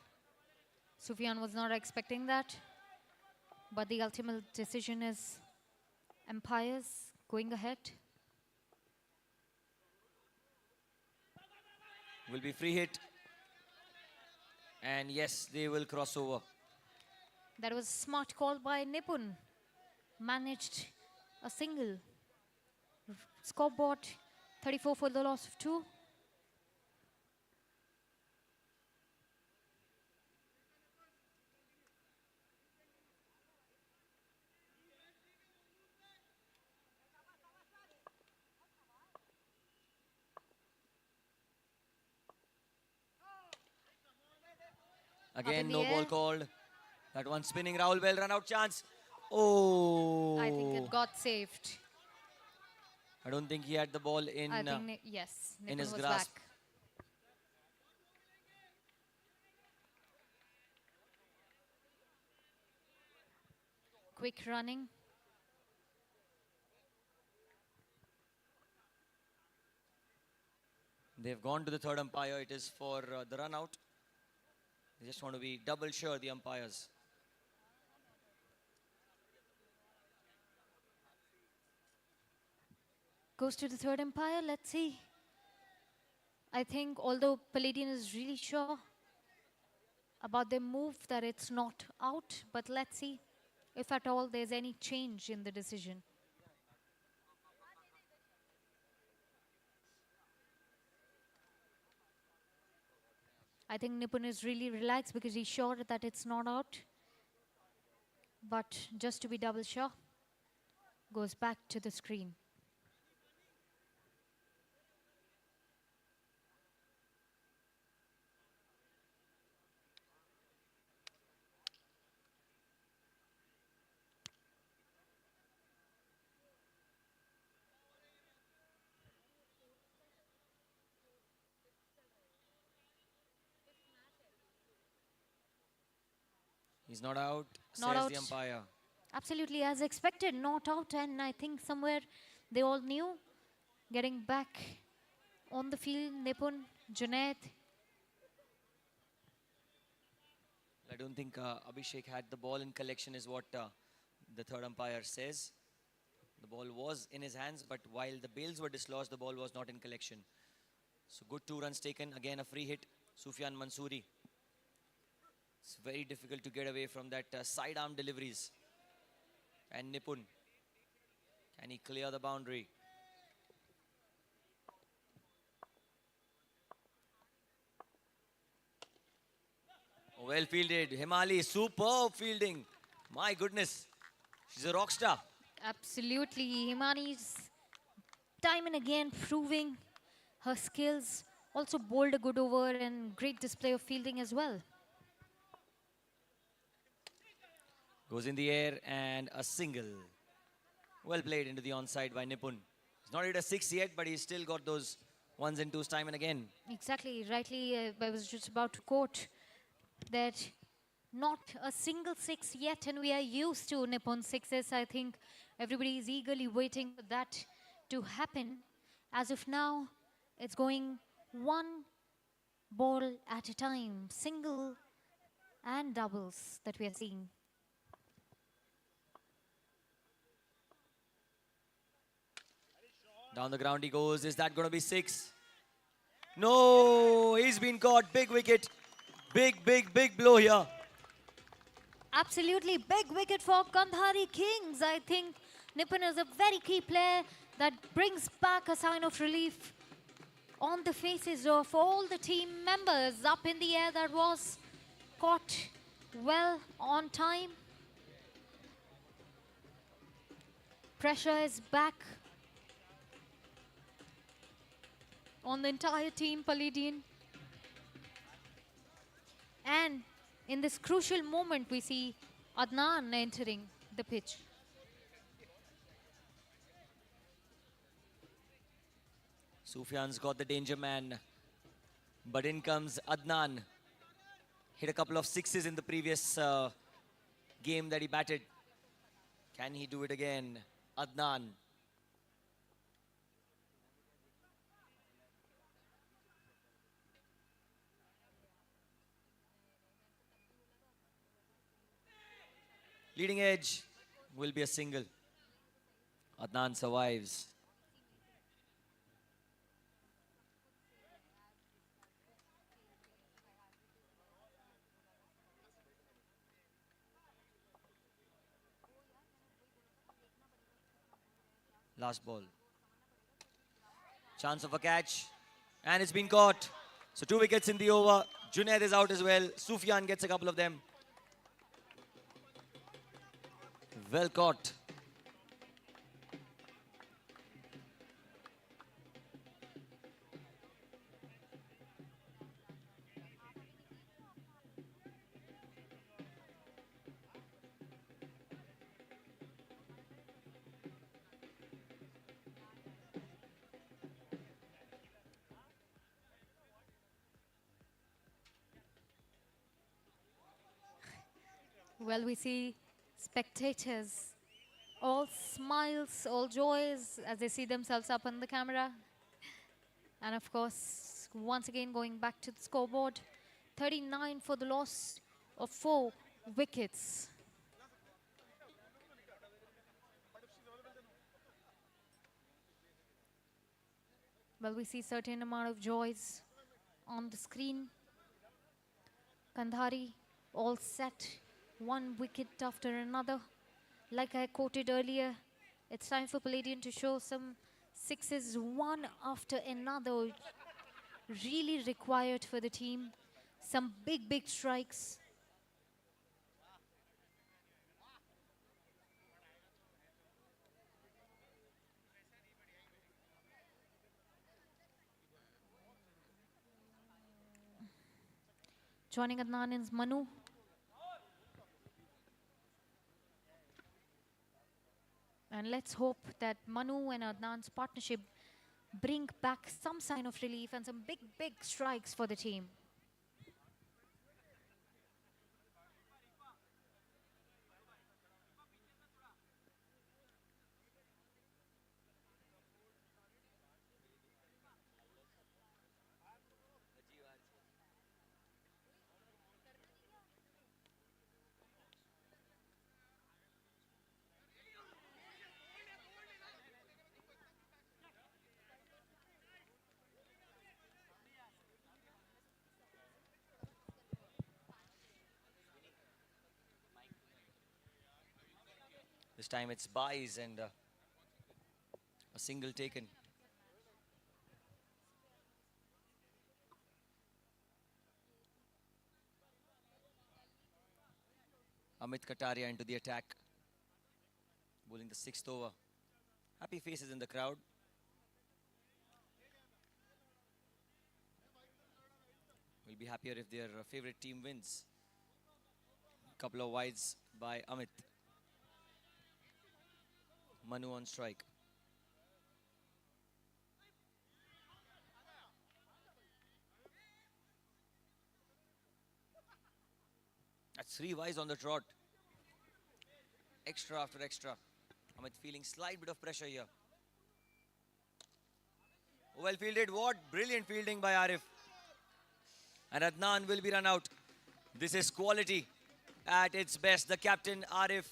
Sufyan was not expecting that. But the ultimate decision is umpires going ahead. Will be free hit. And yes, they will cross over. That was a smart call by Nipun. Managed a single. Scoreboard 34 for the loss of 2. Again, the no ball air. called. That one spinning. Rahul Bell run out chance. Oh. I think it got saved. I don't think he had the ball in, I think, yes, in Nipun his was grasp. back. Quick running. They've gone to the third umpire. It is for the run out. They just want to be double sure, the umpires. Goes to the third umpire. Let's see. I think although Palladian is really sure about their move that it's not out, but let's see if at all there's any change in the decision. I think Nipun is really relaxed because he's sure that it's not out. But just to be double sure, goes back to the screen. He's not out, Not says out. the umpire. Absolutely as expected, not out, and I think somewhere they all knew. Getting back on the field, Nipun, Junaid. I don't think Abhishek had the ball in collection is what the third umpire says. The ball was in his hands, but while the bails were dislodged, the ball was not in collection. So good 2 runs taken. Again, a free hit. Sufyan Mansoori. It's very difficult to get away from that sidearm deliveries. And Nipun, can he clear the boundary? Well fielded. Himali, superb fielding. My goodness. She's a rock star. Absolutely. Himani's time and again proving her skills. Also bowled a good over and great display of fielding as well. Goes in the air and a single. Well played into the onside by Nipun. He's not hit a six yet, but he's still got those ones and twos time and again. Exactly. Rightly, I was just about to quote that not a single six yet, and we are used to Nippon sixes. I think everybody is eagerly waiting for that to happen. As of now, it's going one ball at a time, single and doubles that we are seeing. Down the ground he goes. Is that going to be six? No, he's been caught. Big wicket. Big blow here. Absolutely big wicket for Gandhari Kings. I think Nipun is a very key player that brings back a sign of relief on the faces of all the team members. Up in the air, that was caught well on time. Pressure is back on the entire team, Palladian. And in this crucial moment, we see Adnan entering the pitch. Sufyan's got the danger man. But in comes Adnan. Hit a couple of sixes in the previous game that he batted. Can he do it again? Adnan. Leading edge will be a single. Adnan survives. Last ball. Chance of a catch. And it's been caught. So 2 wickets in the over. Junaid is out as well. Sufyan gets a couple of them. Well caught. Well, we see spectators, all smiles, all joys as they see themselves up on the camera. And of course, once again going back to the scoreboard, 39 for the loss of 4 wickets. Well, we see certain amount of joys on the screen. Kandhari all set, 1 wicket after another. Like I quoted earlier, it's time for Palladian to show some sixes one after another. Really required for the team. Some big strikes. Joining Adnan is Manu. And let's hope that Manu and Adnan's partnership bring back some sign of relief and some big strikes for the team. This time it's buys and a single taken. Amit Kataria into the attack, bowling the 6th over. Happy faces in the crowd. Will be happier if their favorite team wins. Couple of wides by Amit. Manu on strike. That's 3 wides on the trot. Extra after extra. Amit feeling slight bit of pressure here. Well fielded. What brilliant fielding by Arif. And Adnan will be run out. This is quality at its best. The captain Arif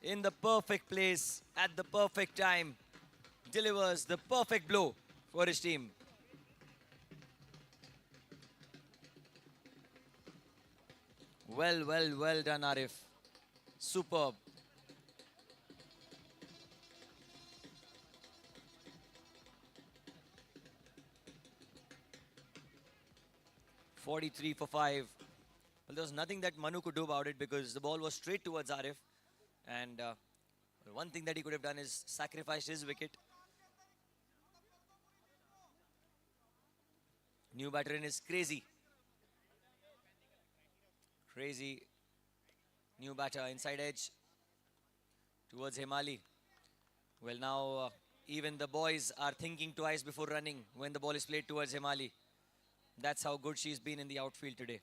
in the perfect place at the perfect time delivers the perfect blow for his team. Well done, Arif. Superb. "43 for 5. Well, there was nothing that Manu could do about it because the ball was straight towards Arif. And one thing that he could have done is sacrifice his wicket. New batter in is Crazy. Crazy. New batter inside edge towards Himali. Well, now even the boys are thinking twice before running when the ball is played towards Himali. That's how good she's been in the outfield today.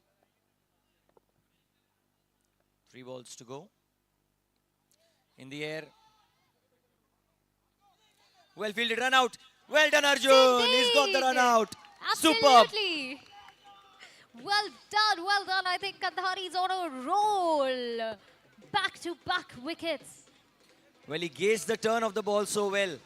3 balls to go. In the air. Well fielded, run out. Well done, Arjun. He's got the run out. Superb. Absolutely. Well done. I think Kandhari's on a roll. Back-to-back wickets. Well, he gauged the turn of the ball so well.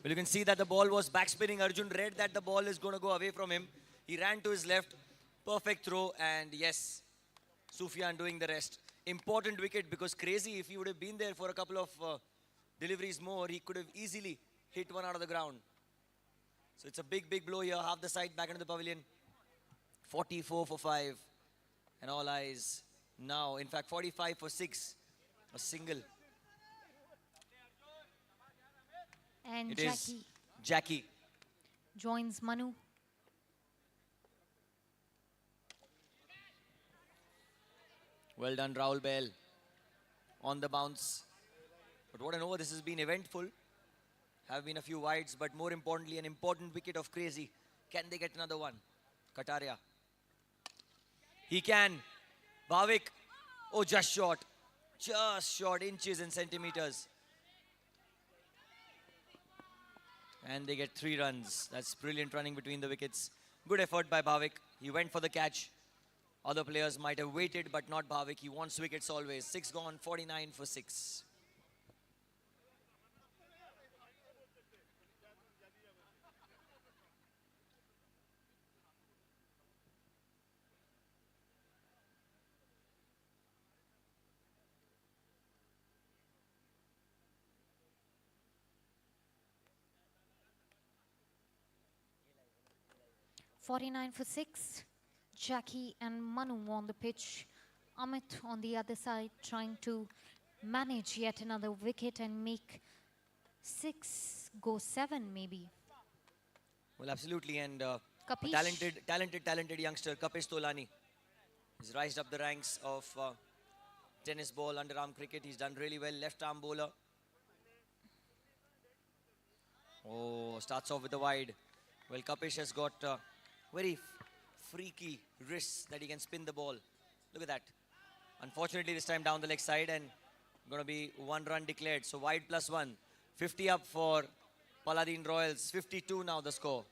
Well, you can see that the ball was backspinning. Arjun read that the ball is going to go away from him. He ran to his left. Perfect throw. And yes, Sufyan doing the rest. Important wicket because Crazy, if he would have been there for a couple of deliveries more, he could have easily hit one out of the ground. So it's a big blow here. Half the side back into the pavilion. 44 for 5. And all eyes now. In fact, 45 for 6. A single. And It is Jackie. joins Manu. Well done, Rahul Bell. On the bounce. But what an over. This has been eventful. Have been a few wides, but more importantly, an important wicket of Crazy. Can they get another one? Kataria. He can. Bhavik. Oh, just short. Just short, inches and centimeters. And they get 3 runs. That's brilliant running between the wickets. Good effort by Bhavik. He went for the catch. Other players might have waited, but not Bhavik. He wants wickets always. 6 gone, 49 for 6. "49 for 6. Jackie and Manu on the pitch. Amit on the other side trying to manage yet another wicket and make 6 go 7 maybe. Well, absolutely. And a Kapish. talented youngster, Kapish Tolani. He's rised up the ranks of tennis ball, underarm cricket. He's done really well. Left arm bowler. Oh, starts off with a wide. Well, Kapish has got very freaky wrists that he can spin the ball. Look at that. Unfortunately, this time down the leg side and going to be 1 run declared. So wide +1. 50 up for Paladin Royals. 52 now the score.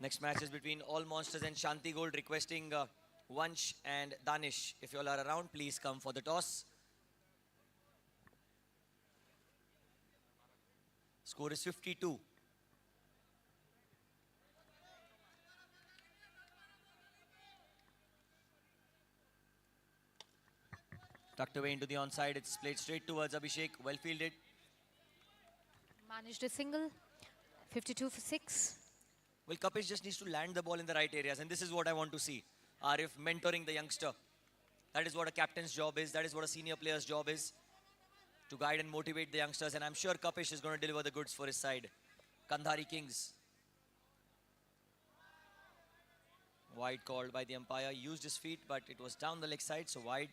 Next match is between All Monsters and Shanti Gold, requesting Vansh and Danish. If you all are around, please come for the toss. Score is 52. Tucked away into the onside. It's played straight towards Abhishek. Well fielded. Managed a single. 52 for 6. Well, Kapish just needs to land the ball in the right areas, and this is what I want to see. Arif mentoring the youngster. That is what a captain's job is. That is what a senior player's job is. To guide and motivate the youngsters, and I'm sure Kapish is going to deliver the goods for his side. Kandhari Kings. Wide called by the umpire. Used his feet, but it was down the leg side, so wide.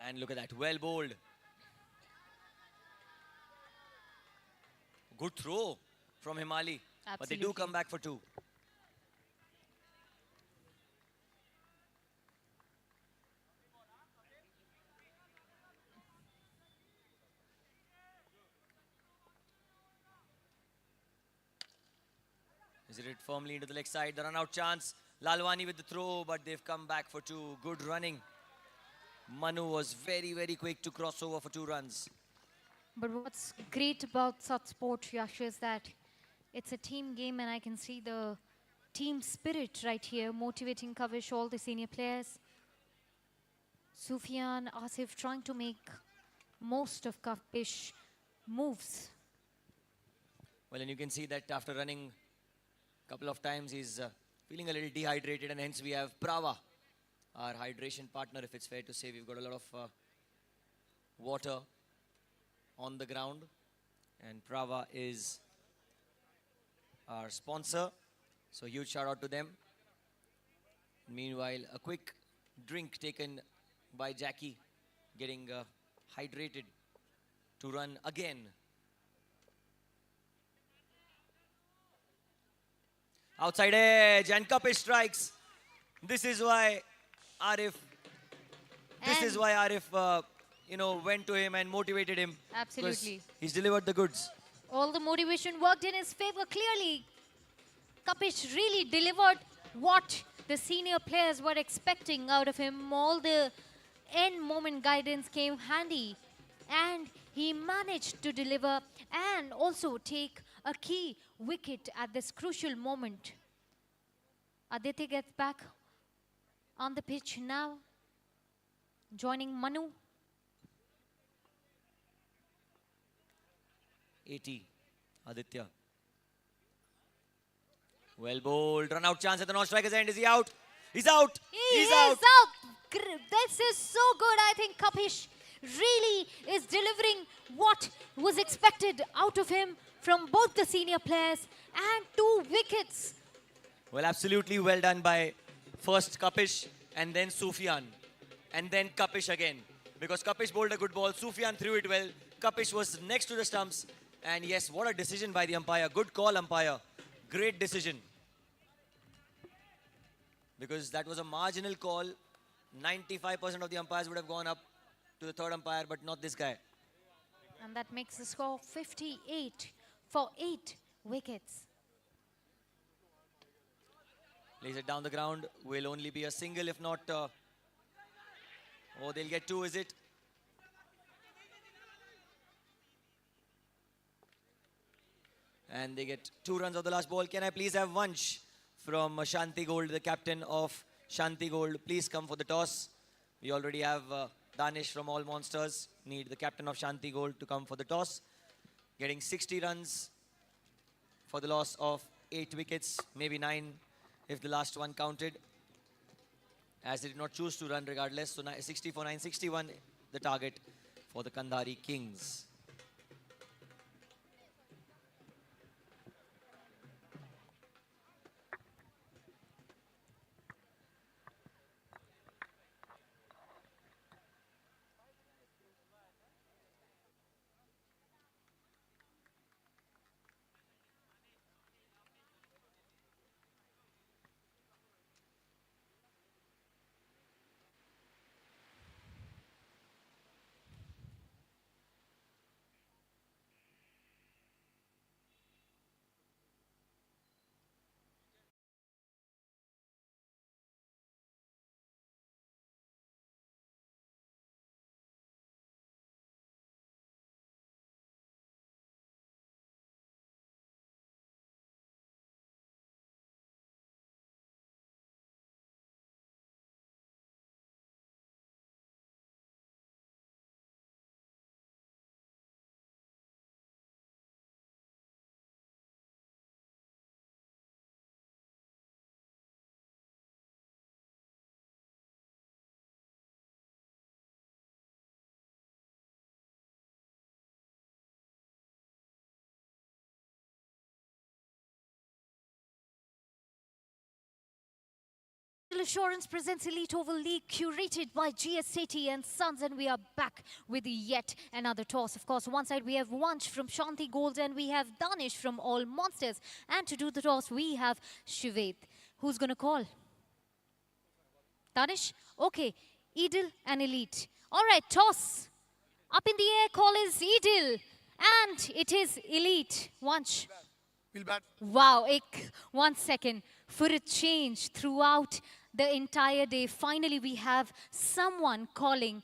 And look at that, well bowled. Good throw from Himali. But they do Absolutely. come back for 2. Is it firmly into the leg side? The run out chance. Lalwani with the throw, but they've come back for 2. Good running. Manu was very, very quick to cross over for 2 runs. But what's great about such sport, Yash, is that it's a team game, and I can see the team spirit right here, motivating Kavish, all the senior players. Sufyan, Asif trying to make most of Kavish moves. Well, and you can see that after running a couple of times, he's feeling a little dehydrated, and hence we have Prava, our hydration partner, if it's fair to say. We've got a lot of water on the ground, and Prava is our sponsor, so huge shout out to them. Meanwhile, a quick drink taken by Jackie, getting hydrated to run again. Outside edge, and Kapish strikes. This is why Arif, went to him and motivated him. 'Cause Absolutely. he's delivered the goods. All the motivation worked in his favor clearly. Kapish really delivered what the senior players were expecting out of him. All the end moment guidance came handy, and he managed to deliver and also take a key wicket at this crucial moment. Aditya gets back on the pitch now, joining Manu. 80, Aditya. Well bowled, run out chance at the non-striker's end. Is he out? He's out. He's out. out. This is so good. I think Kapish really is delivering what was expected out of him from both the senior players, and 2 wickets. Well, absolutely well done by first Kapish and then Sufyan. And then Kapish again. Because Kapish bowled a good ball. Sufyan threw it well. Kapish was next to the stumps. And yes, what a decision by the umpire. Good call, umpire. Great decision. Because that was a marginal call. 95% of the umpires would have gone up to the third umpire, but not this guy. And that makes the score 58 for 8 wickets. Lays it down the ground. Will only be a single, if not... they'll get 2, is it? And they get 2 runs of the last ball. Can I please have Vansh from Shanti Gold, the captain of Shanti Gold? Please come for the toss. We already have Danish from All Monsters. Need the captain of Shanti Gold to come for the toss. Getting 60 runs for the loss of 8 wickets, maybe 9 if the last one counted. As they did not choose to run regardless. So 60 for 9, 61 the target for the Kandhari Kings. Assurance presents Elite Oval League, curated by GS Sethi and Sons, and we are back with yet another toss. Of course, one side we have Vansh from Shanti Gold and we have Danish from All Monsters. And to do the toss, we have Shived. Who's going to call? Danish? Okay, Edel and Elite. All right, toss. Up in the air, call is Edel. And it is Elite. Vansh. We'll bat. Wow, 1 second. For a change throughout the entire day, finally we have someone calling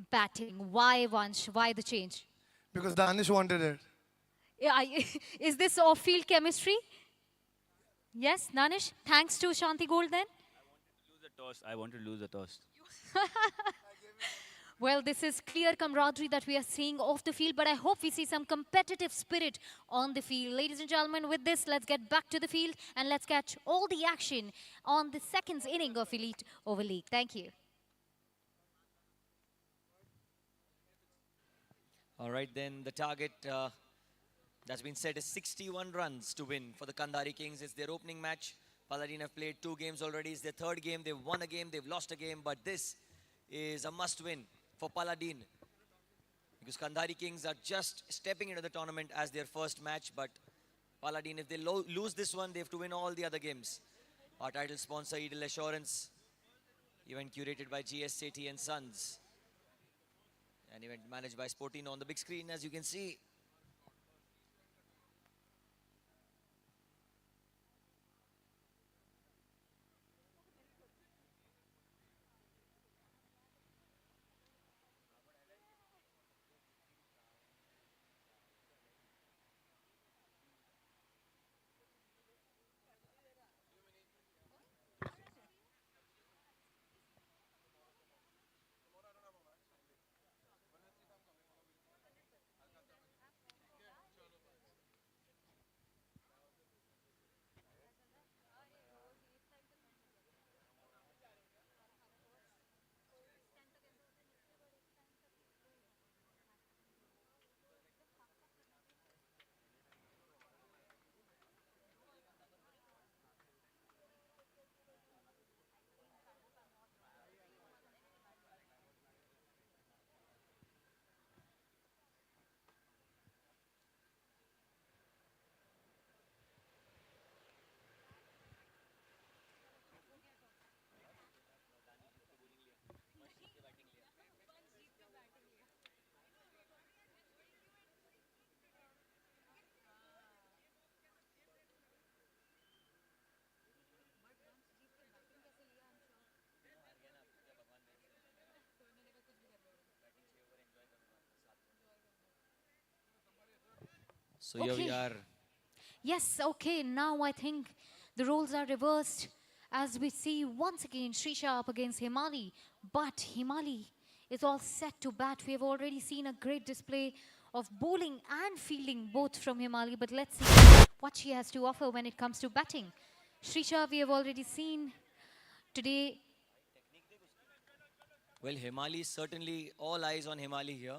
batting. Why, Vansh? Why the change? Because Danish wanted it. Yeah, is this off-field chemistry? Yes, Danish? Thanks to Shanti Gold then? I want to lose the toss. Well, this is clear camaraderie that we are seeing off the field, but I hope we see some competitive spirit on the field. Ladies and gentlemen, with this, let's get back to the field and let's catch all the action on the second inning of Elite Oval League. Thank you. All right, then the target that's been set is 61 runs to win for the Kandari Kings. It's their opening match. Paladin have played 2 games already. It's their 3rd game. They've won a game, they've lost a game, but this is a must-win for Paladin, because Kandari Kings are just stepping into the tournament as their first match, but Paladin, if they lose this one, they have to win all the other games. Our title sponsor, Edel Assurance, event curated by GS Sethi and Sons, an event managed by Sportino on the big screen, as you can see. So here we are. Yes, okay, now I think the roles are reversed as we see once again Srisha up against Himali. But Himali is all set to bat. We have already seen a great display of bowling and fielding both from Himali, but let's see what she has to offer when it comes to batting. Srisha, we have already seen today. Well, Himali, certainly all eyes on Himali here.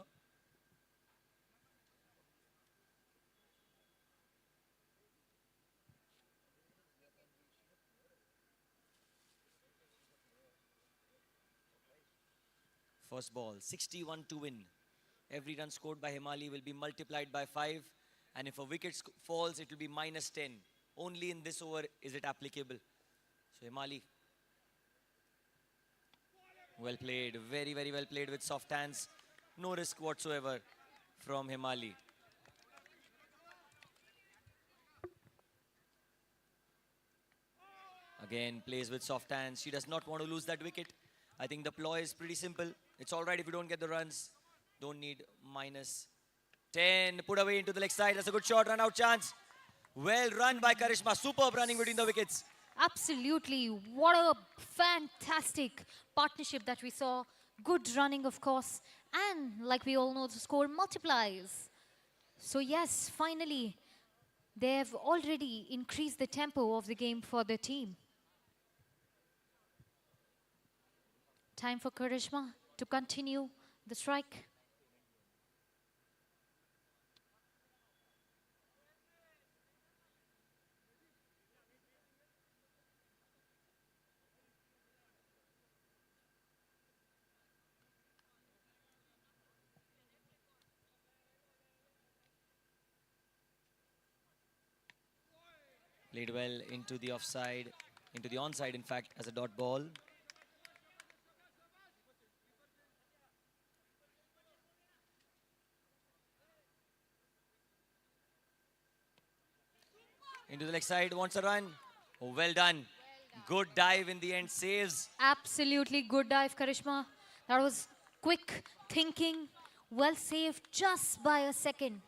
First ball, 61 to win. Every run scored by Himali will be multiplied by 5. And if a wicket falls, it will be -10. Only in this over is it applicable. So Himali, well played. Very, very well played with soft hands. No risk whatsoever from Himali. Again, plays with soft hands. She does not want to lose that wicket. I think the ploy is pretty simple. It's all right if you don't get the runs. Don't need -10. Put away into the leg side. That's a good shot. Run out chance. Well run by Karishma. Superb running between the wickets. Absolutely. What a fantastic partnership that we saw. Good running, of course. And like we all know, the score multiplies. So yes, finally, they have already increased the tempo of the game for the team. Time for Karishma to continue the strike. Played well into the offside, into the onside, in fact, as a dot ball. Into the leg side, wants a run. Oh, well done. Good dive in the end, saves. Absolutely good dive, Karishma. That was quick thinking, well saved just by a second.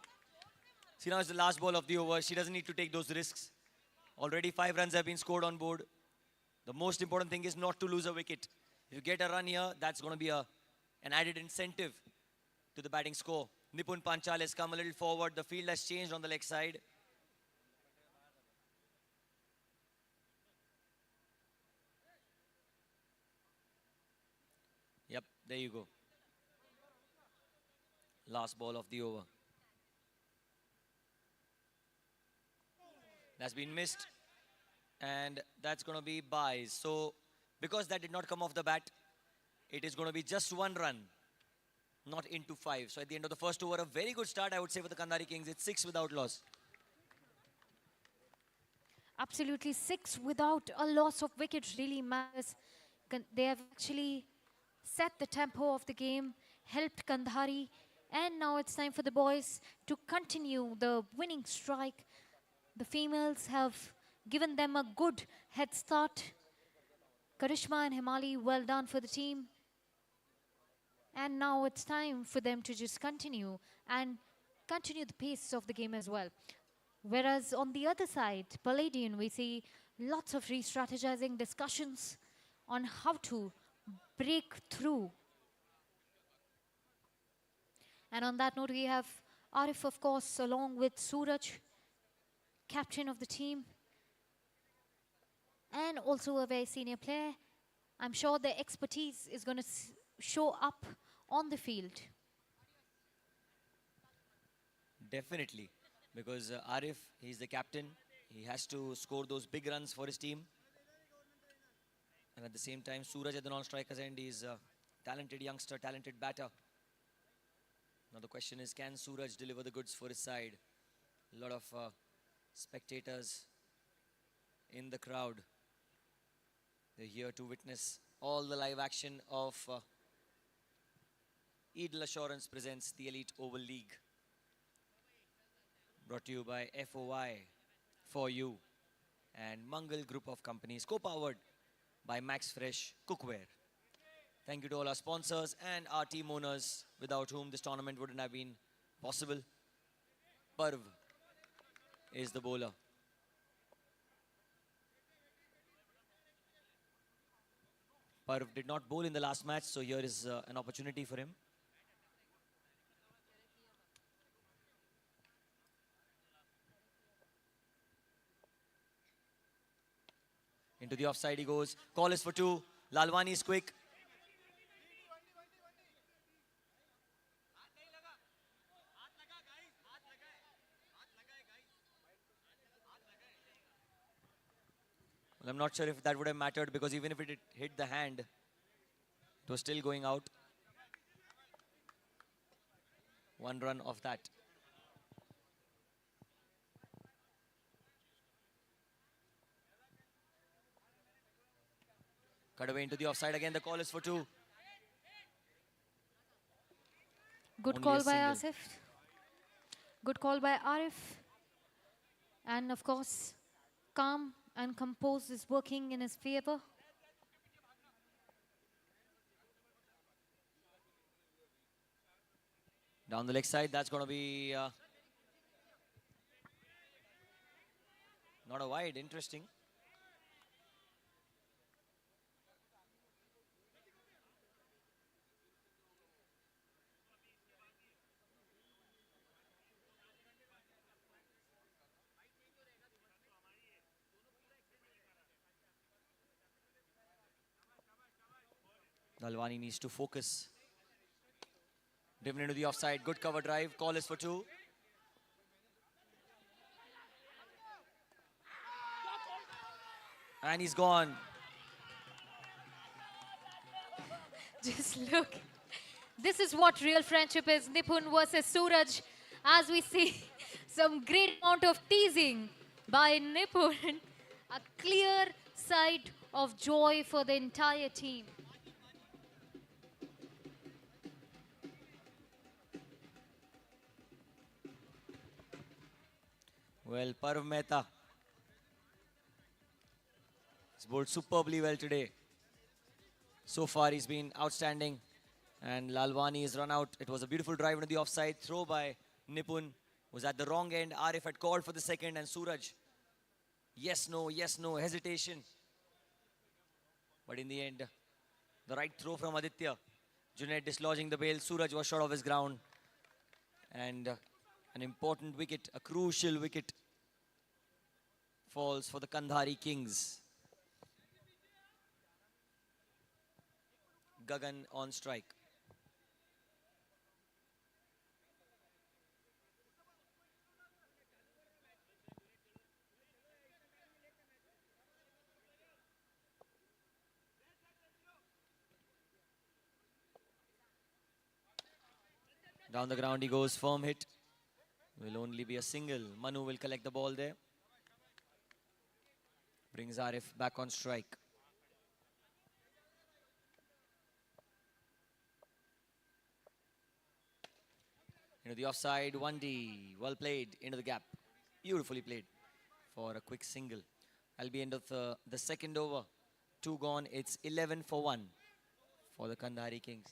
See, now it's the last ball of the over. She doesn't need to take those risks. Already 5 runs have been scored on board. The most important thing is not to lose a wicket. If you get a run here, that's going to be an added incentive to the batting score. Nipun Panchal has come a little forward. The field has changed on the leg side. Yep, there you go. Last ball of the over. That's been missed. And that's going to be buys. So, because that did not come off the bat, it is going to be just 1 run, not into 5. So, at the end of the first over, a very good start, I would say, for the Kandhari Kings. It's 6 without loss. Absolutely, 6 without a loss of wicket really matters. They have actually set the tempo of the game, helped Kandhari, and now it's time for the boys to continue the winning strike. The females have given them a good head start. Karishma and Himali, well done for the team. And now it's time for them to just continue and continue the pace of the game as well. Whereas on the other side, Palladian, we see lots of re-strategizing discussions on how to break through. And on that note, we have Arif, of course, along with Suraj, captain of the team, and also a very senior player. I'm sure their expertise is going to show up on the field. Definitely. Because Arif, he's the captain. He has to score those big runs for his team. And at the same time, Suraj at the non-striker's end is a talented youngster, talented batter. Now the question is, can Suraj deliver the goods for his side? A lot of spectators in the crowd. They're here to witness all the live action of Eagle Assurance presents the Elite Oval League. Brought to you by FOI, For You, and Mangal Group of Companies, co-powered by Max Fresh Cookware. Thank you to all our sponsors and our team owners, without whom this tournament wouldn't have been possible. Parv is the bowler. Parv did not bowl in the last match, so here is an opportunity for him. Into the offside he goes. Call is for 2. Lalwani is quick. Well, I'm not sure if that would have mattered, because even if it hit the hand, it was still going out. 1 run of that. Cut away into the offside again. The call is for 2. Good Only call a by single. Asif. Good call by Arif. And of course, calm and composed is working in his favor. Down the leg side, that's going to be not a wide. Interesting. Lalwani needs to focus. Driven into the offside. Good cover drive. Call is for 2. And he's gone. Just look. This is what real friendship is. Nipun versus Suraj. As we see some great amount of teasing by Nipun. A clear sight of joy for the entire team. Well, Parv Mehta has bowled superbly well today. So far, he's been outstanding. And Lalwani is run out. It was a beautiful drive into the offside. Throw by Nipun. Was at the wrong end. Arif had called for the second. And Suraj. Yes, no. Hesitation. But in the end, the right throw from Aditya. Junaid dislodging the bail. Suraj was short of his ground. And an important wicket, a crucial wicket, falls for the Kandhari Kings. Gagan on strike. Down the ground he goes, firm hit. Will only be a single. Manu will collect the ball there. Brings Arif back on strike. Into the offside, 1D. Well played into the gap. Beautifully played for a quick single. That'll be end of the second over. 2 gone. It's 11 for 1 for the Kandhari Kings.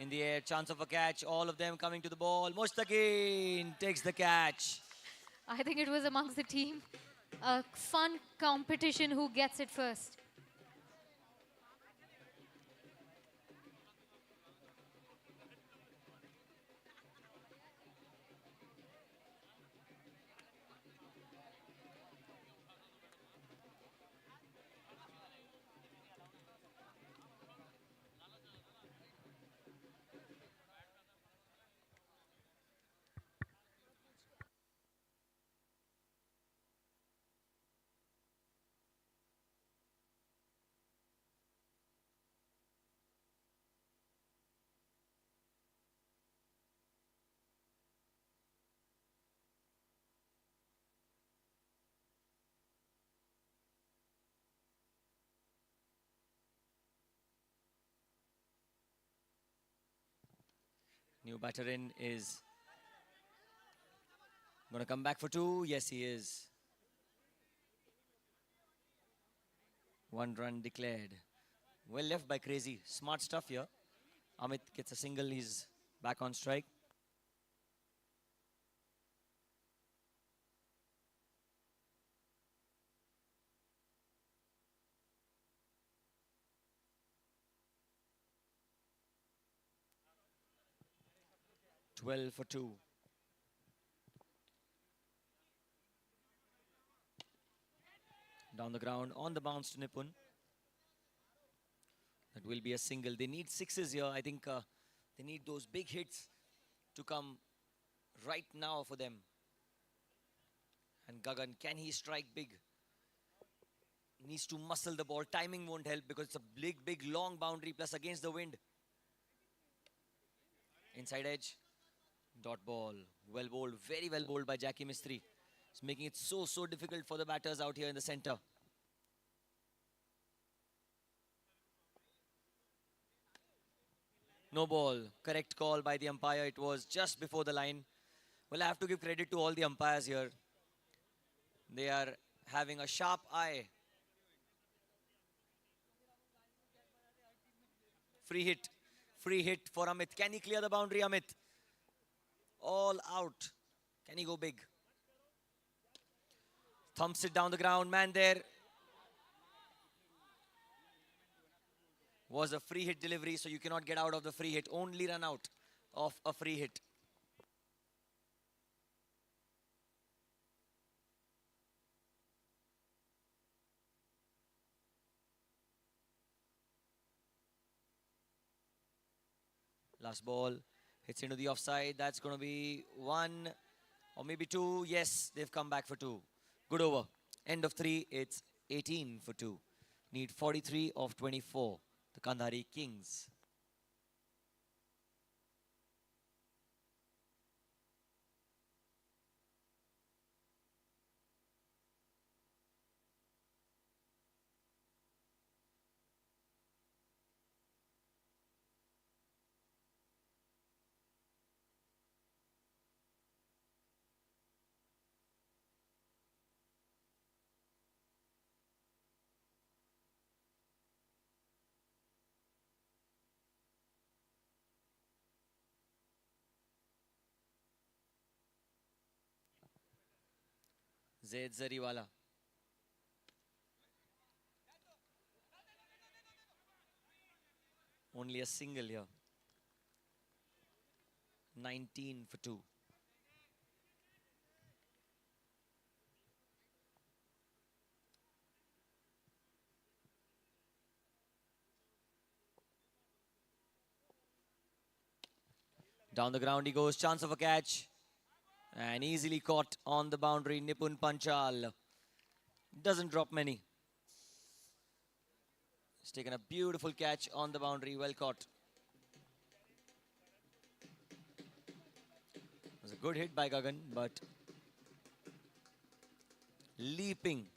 In the air, chance of a catch. All of them coming to the ball. Mustaqeen takes the catch. I think it was amongst the team. A fun competition who gets it first. New batter in is going to come back for 2. Yes, he is. 1 run declared. Well left by Crazy. Smart stuff here. Amit gets a single. He's back on strike. Twelve for 2. Down the ground, on the bounce to Nipun. That will be a single. They need 6s here. I think they need those big hits to come right now for them. And Gagan, can he strike big? Needs to muscle the ball. Timing won't help because it's a big, long boundary plus against the wind. Inside edge. Dot ball. Well bowled. Very well bowled by Jackie Mistry. It's making it so difficult for the batters out here in the center. No ball. Correct call by the umpire. It was just before the line. Well, I have to give credit to all the umpires here. They are having a sharp eye. Free hit. Free hit for Amit. Can he clear the boundary, Amit? All out. Can he go big? Thumps it down the ground. Man there. Was a free hit delivery, so you cannot get out of the free hit. Only run out of a free hit. Last ball hits into the offside. That's going to be 1 or maybe 2. Yes, they've come back for 2. Good over. End of 3. It's 18 for 2. Need 43 of 24. The Kandhari Kings. Zaid Zariwala. Only a single here. 19 for 2. Down the ground he goes. Chance of a catch. And easily caught on the boundary. Nipun Panchal doesn't drop many. He's taken a beautiful catch on the boundary. Well caught. It was a good hit by Gagan, but leaping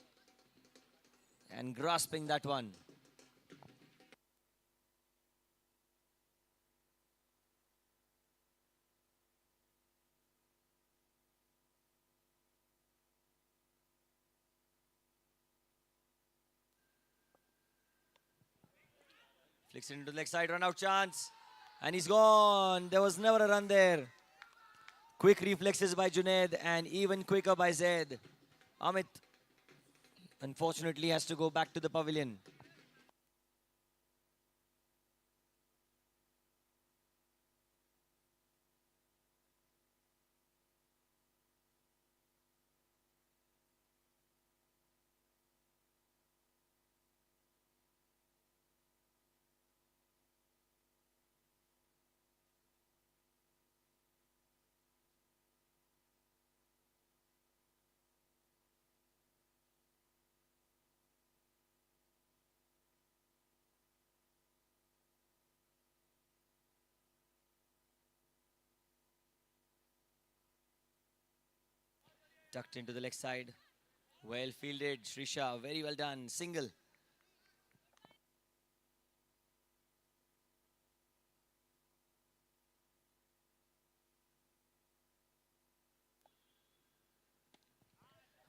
and grasping that one. Flicks it into the leg side, run out chance. And he's gone. There was never a run there. Quick reflexes by Junaid and even quicker by Zaid. Amit, unfortunately, has to go back to the pavilion. Tucked into the leg side. Well fielded, Shrisha. Very well done. Single.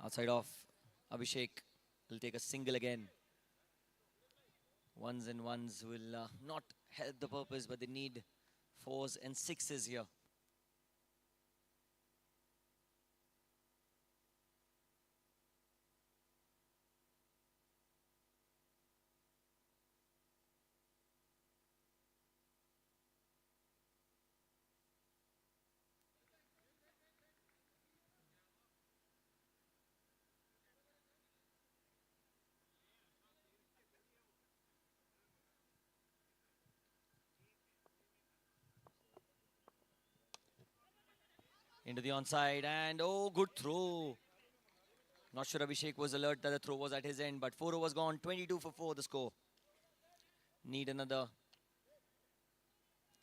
Outside off, Abhishek will take a single again. Ones and ones will not help the purpose, but they need 4s and 6s here. Into the onside, and oh, good throw. Not sure Abhishek was alert that the throw was at his end, but 4 overs gone, 22 for 4 the score. Need another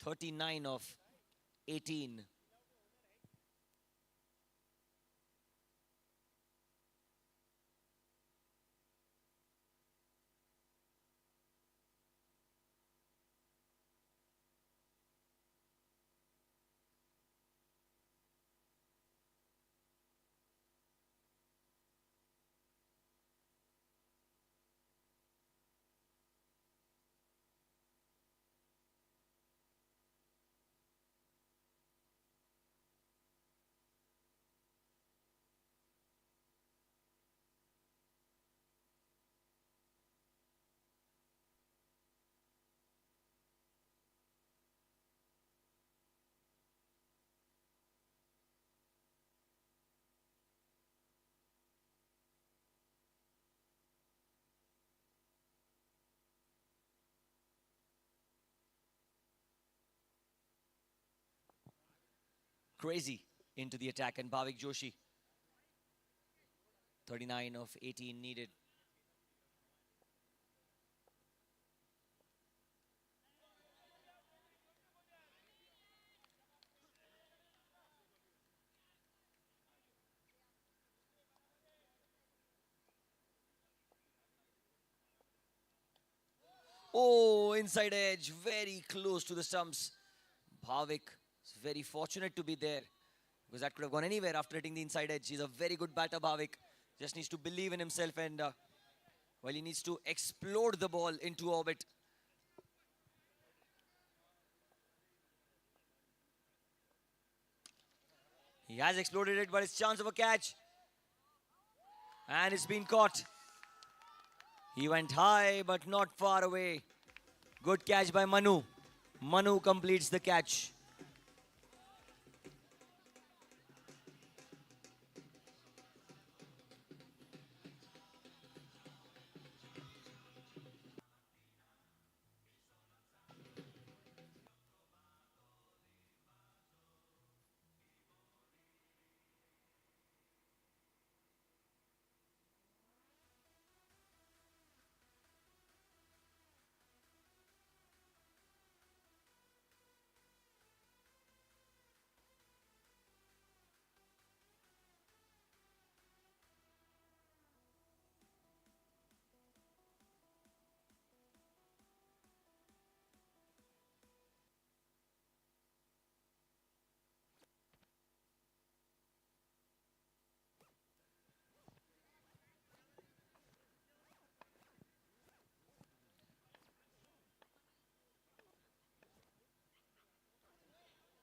39 of 18. Crazy into the attack, and Bhavik Joshi. 39 of 18 needed. Oh, inside edge, very close to the stumps. Bhavik is very fortunate to be there, because that could have gone anywhere after hitting the inside edge. He's a very good batter, Bhavik. Just needs to believe in himself, and well, he needs to explode the ball into orbit. He has exploded it, but it's chance of a catch. And it's been caught. He went high, but not far away. Good catch by Manu. Manu completes the catch.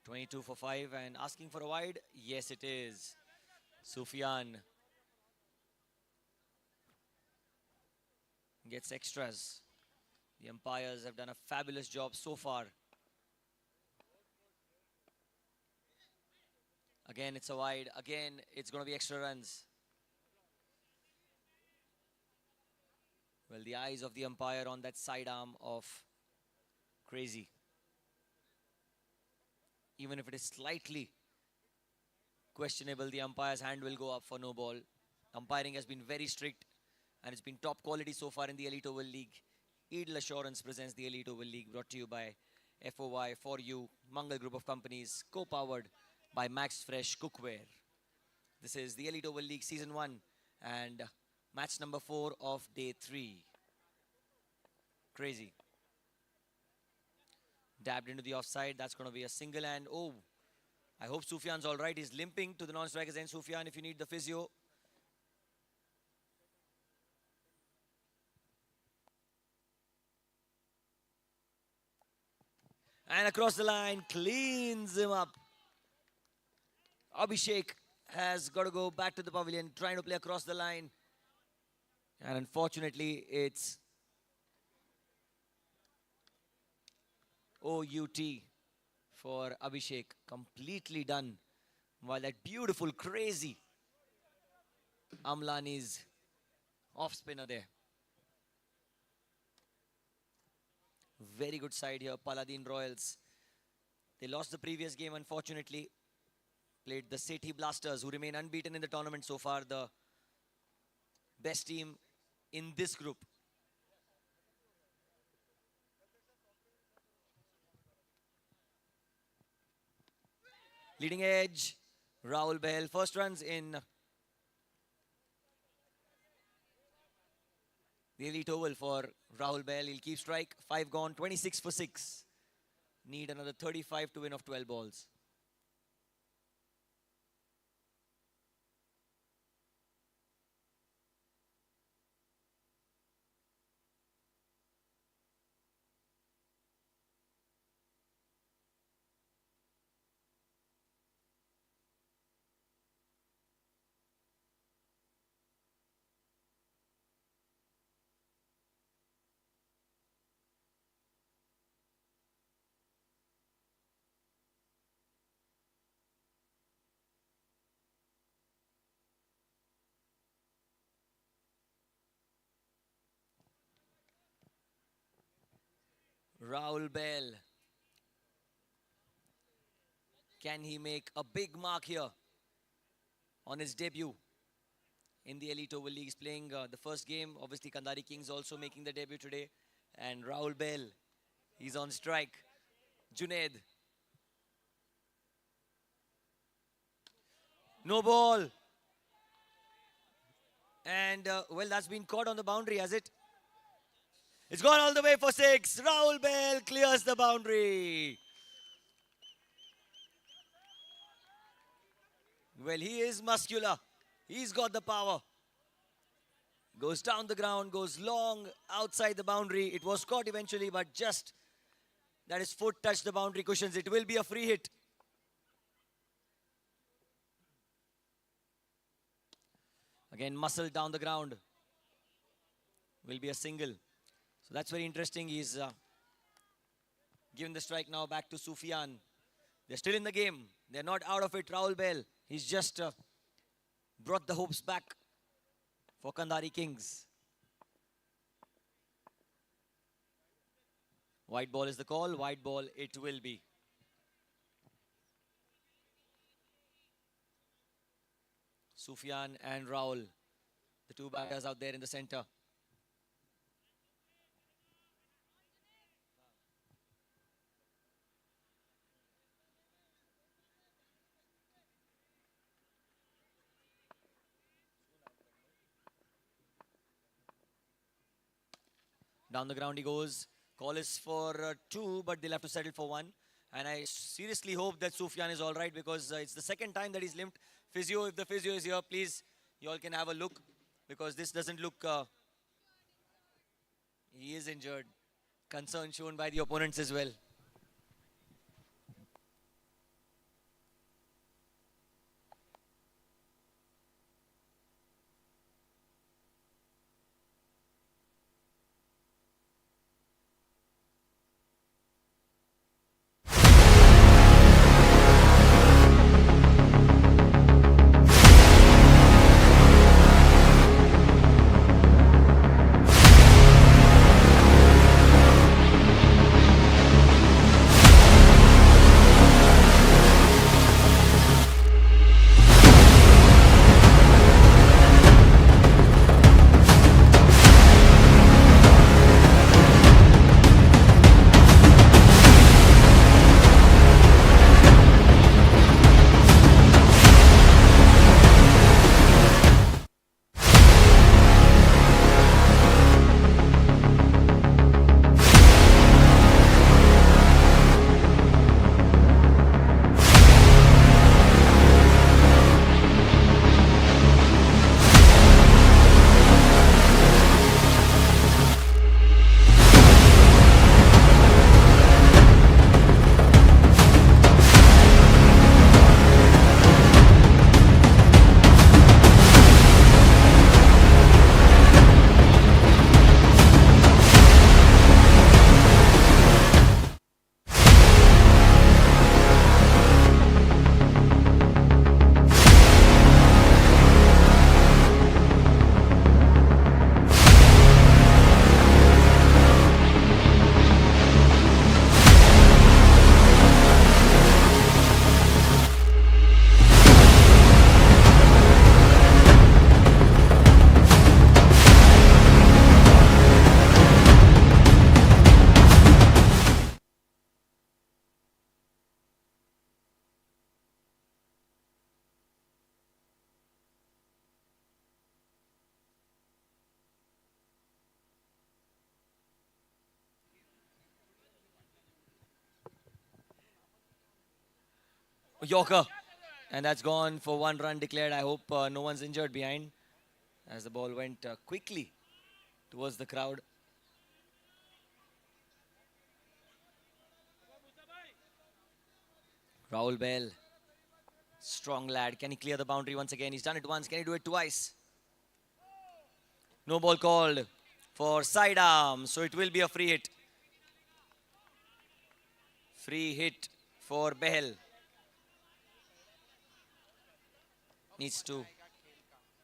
.22 for 5 and asking for a wide. Yes, it is. Sufyan gets extras. The umpires have done a fabulous job so far. Again, it's a wide. Again, it's going to be extra runs. Well, the eyes of the umpire on that sidearm of Crazy. Even if it is slightly questionable, the umpire's hand will go up for no ball. Umpiring has been very strict, and it's been top quality so far in the Elite Oval League. Eagle Assurance presents the Elite Oval League, brought to you by FOY, For You, Mangal Group of Companies, co-powered by Max Fresh Cookware. This is the Elite Oval League Season 1 and match number 4 of Day 3. Crazy. Dabbed into the offside. That's going to be a single, and oh, I hope Sufyan's all right. He's limping to the non-striker's end. Sufyan, if you need the physio. And across the line, cleans him up. Abhishek has got to go back to the pavilion, trying to play across the line. And unfortunately, it's OUT for Abhishek. Completely done. While that beautiful, crazy Amlani's off spinner there. Very good side here, Paladin Royals. They lost the previous game, unfortunately. played the Sethi Blasters, who remain unbeaten in the tournament so far, the best team in this group. Leading edge, Rahul Behel. First runs in the elite oval for Rahul Behel. He'll keep strike. 5 gone, 26 for 6. Need another 35 to win off 12 balls. Rahul Behel. Can he make a big mark here on his debut in the Elite Oval League? He's playing the first game. Obviously, Kandari Kings also making the debut today. And Rahul Behel, he's on strike. Junaid. No ball. And, well, that's been caught on the boundary, has it? It's gone all the way for 6. Rahul Behel clears the boundary. Well, he is muscular. He's got the power. Goes down the ground, goes long outside the boundary. It was caught eventually, but just that his foot touched the boundary cushions. It will be a free hit. Again, muscle down the ground. Will be a single. So that's very interesting. He's given the strike now back to Sufyan. They're still in the game. They're not out of it. Rahul Behel. He's just brought the hopes back for Kandari Kings. White ball is the call. White ball it will be. Sufyan and Rahul, the two batters out there in the center. Down the ground he goes. Call is for 2, but they'll have to settle for 1. And I seriously hope that Sufyan is all right, because it's the second time that he's limped. Physio, if the physio is here, please, you all can have a look, because this doesn't look... he is injured. Concern shown by the opponents as well. Yorker. And that's gone for 1 run declared. I hope no one's injured behind as the ball went quickly towards the crowd. Rahul Bell, strong lad. Can he clear the boundary once again? He's done it once. Can he do it twice? No ball called for sidearm, so it will be a free hit. Free hit for Behl. Needs to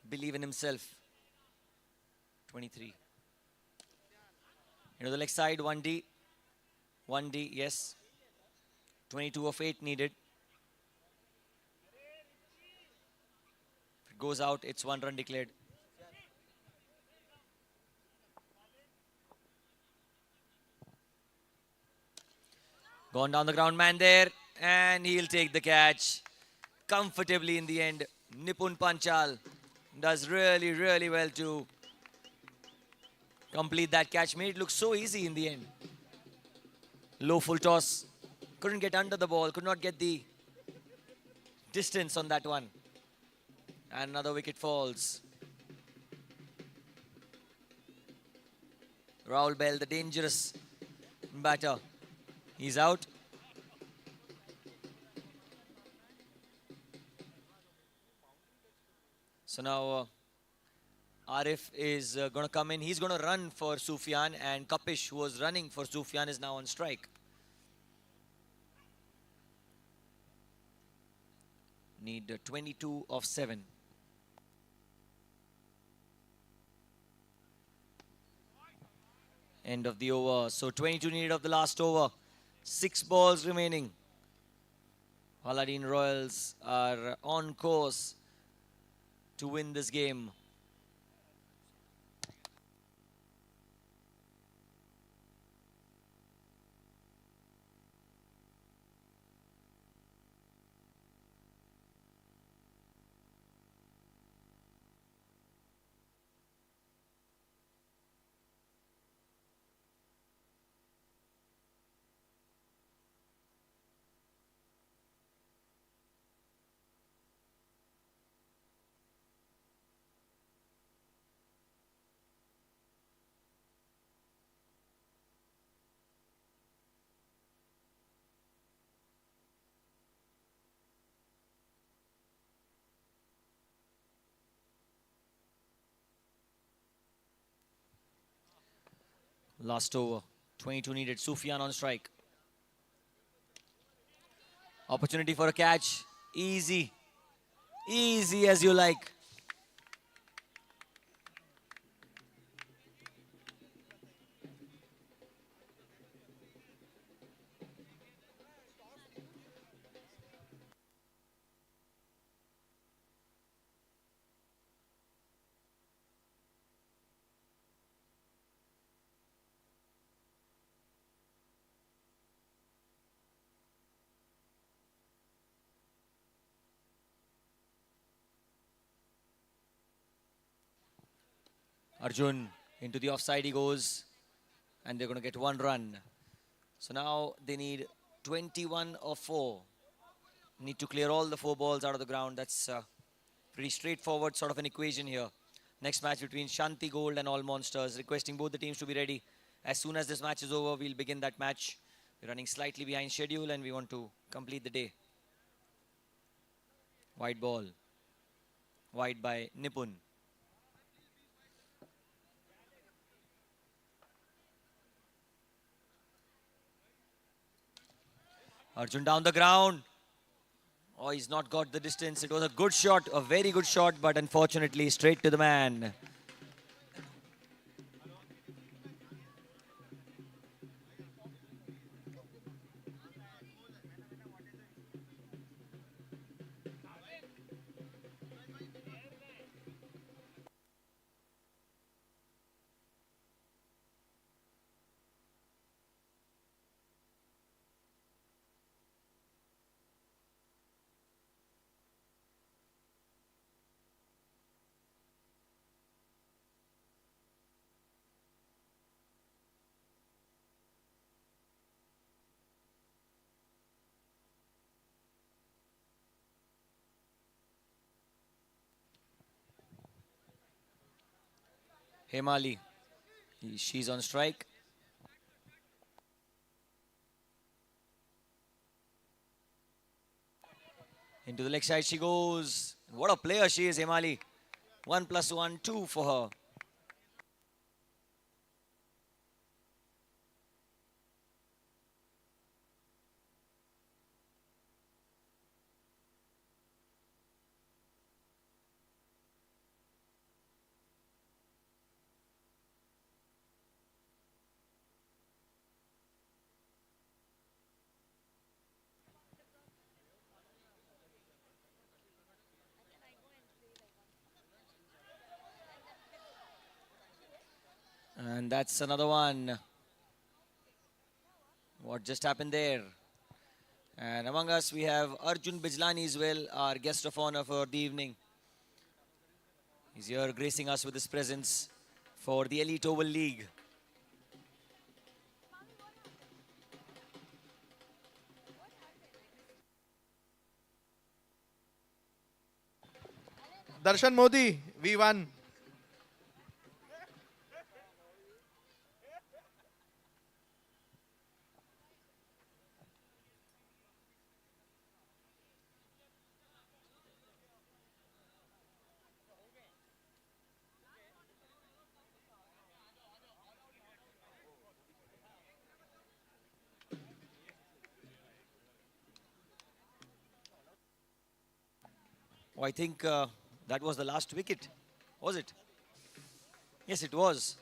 believe in himself. 23. Into the leg side, 1D. 1D, yes. 22 of 8 needed. If it goes out, it's 1 run declared. Gone down the ground, man there, and he'll take the catch comfortably in the end. Nipun Panchal does really, really well to complete that catch. Made it look so easy in the end. Low full toss. Couldn't get under the ball, could not get the distance on that one. And another wicket falls. Rahul Bell, the dangerous batter. He's out. So now Arif is going to come in. He's going to run for Sufyan, and Kapish, who was running for Sufyan, is now on strike. Need 22 of 7. End of the over. So 22 needed of the last over. 6 balls remaining. Paladin Royals are on course to win this game. Last over. 22 needed. Sufyan on strike. Opportunity for a catch. Easy. Easy as you like. Arjun into the offside he goes, and they're going to get 1 run. So now they need 21 of 4. Need to clear all the 4 balls out of the ground. That's pretty straightforward sort of an equation here. Next match between Shanti Gold and All Monsters. Requesting both the teams to be ready. As soon as this match is over, we'll begin that match. We're running slightly behind schedule and we want to complete the day. Wide ball. Wide by Nipun. Arjun down the ground. Oh, he's not got the distance. It was a good shot, a very good shot, but unfortunately straight to the man. Hemali. She's on strike. Into the leg side she goes. What a player she is, Hemali. 1+1, 2 for her. And that's another one. What just happened there? And among us, we have Arjun Bijlani as well, our guest of honor for the evening. He's here gracing us with his presence for the Elite Oval League. Darshan Modi, we won. Oh, I think that was the last wicket, was it? Yes, it was.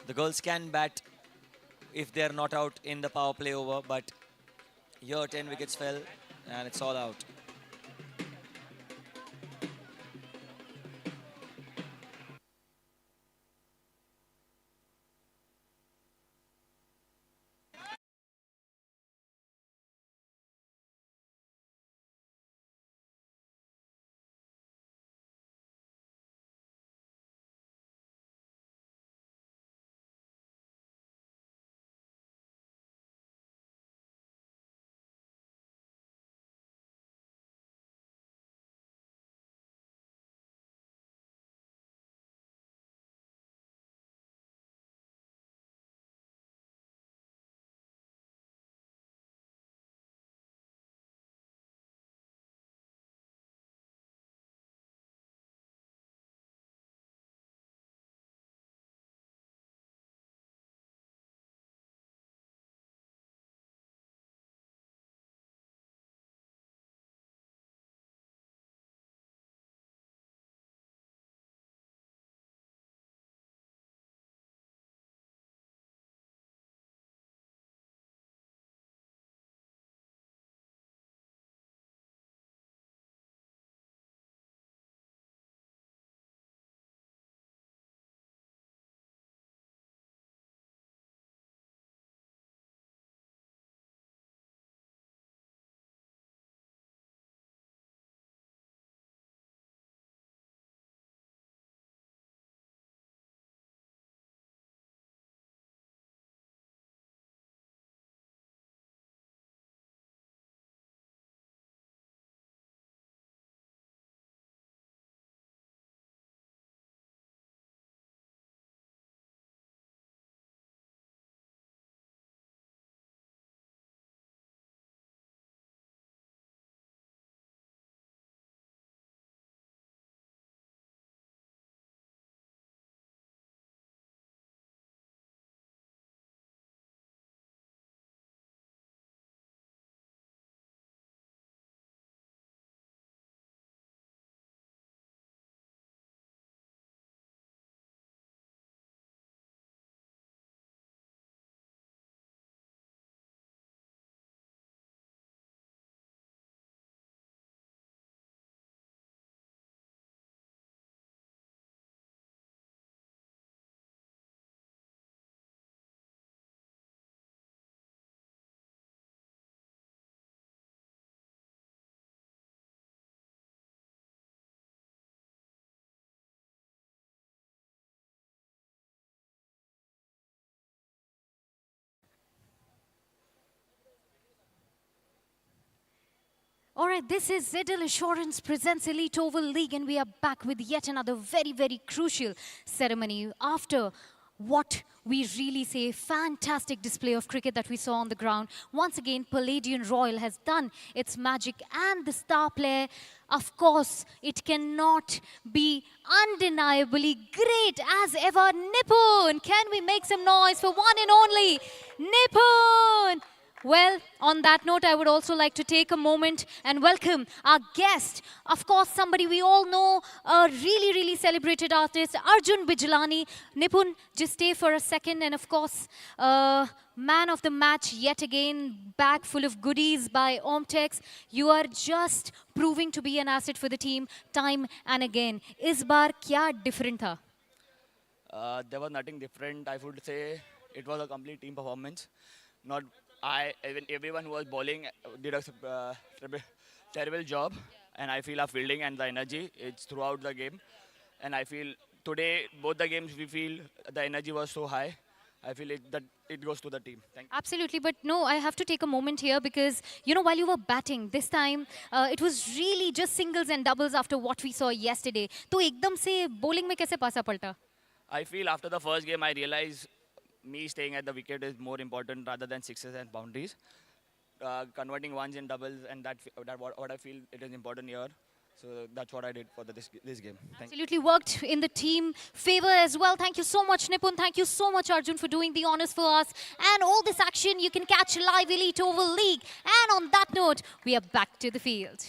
The girls can bat if they are not out in the power play over, but here 10 wickets fell and it's all out. All right, this is Zedel Assurance presents Elite Oval League, and we are back with yet another very, very crucial ceremony after what we really say fantastic display of cricket that we saw on the ground. Once again, Palladian Royal has done its magic, and the star player, of course, it cannot be undeniably great as ever, Nipun. Can we make some noise for one and only Nipun? Well, on that note, I would also like to take a moment and welcome our guest. Of course, somebody we all know, a really, really celebrated artist, Arjun Bijlani. Nipun, just stay for a second. And of course, man of the match yet again, bag full of goodies by Omtex. You are just proving to be an asset for the team time and again. Is baar kya different tha? There was nothing different. I would say it was a complete team performance. Not even everyone who was bowling did a terrible job. And I feel our fielding and the energy, it's throughout the game. And I feel today, both the games, we feel the energy was so high. I feel that it goes to the team. Thank you. Absolutely, but no, I have to take a moment here because, you know, while you were batting this time, it was really just singles and doubles after what we saw yesterday. तो एकदम से bowling में कैसे पासा पलटा? I feel after the first game, I realized me staying at the wicket is more important rather than sixes and boundaries. Converting ones and doubles, and what I feel it is important here. So that's what I did for this game. Thank you. Absolutely worked in the team favor as well. Thank you so much, Nipun. Thank you so much, Arjun, for doing the honors for us. And all this action you can catch live Elite Oval League. And on that note, we are back to the field.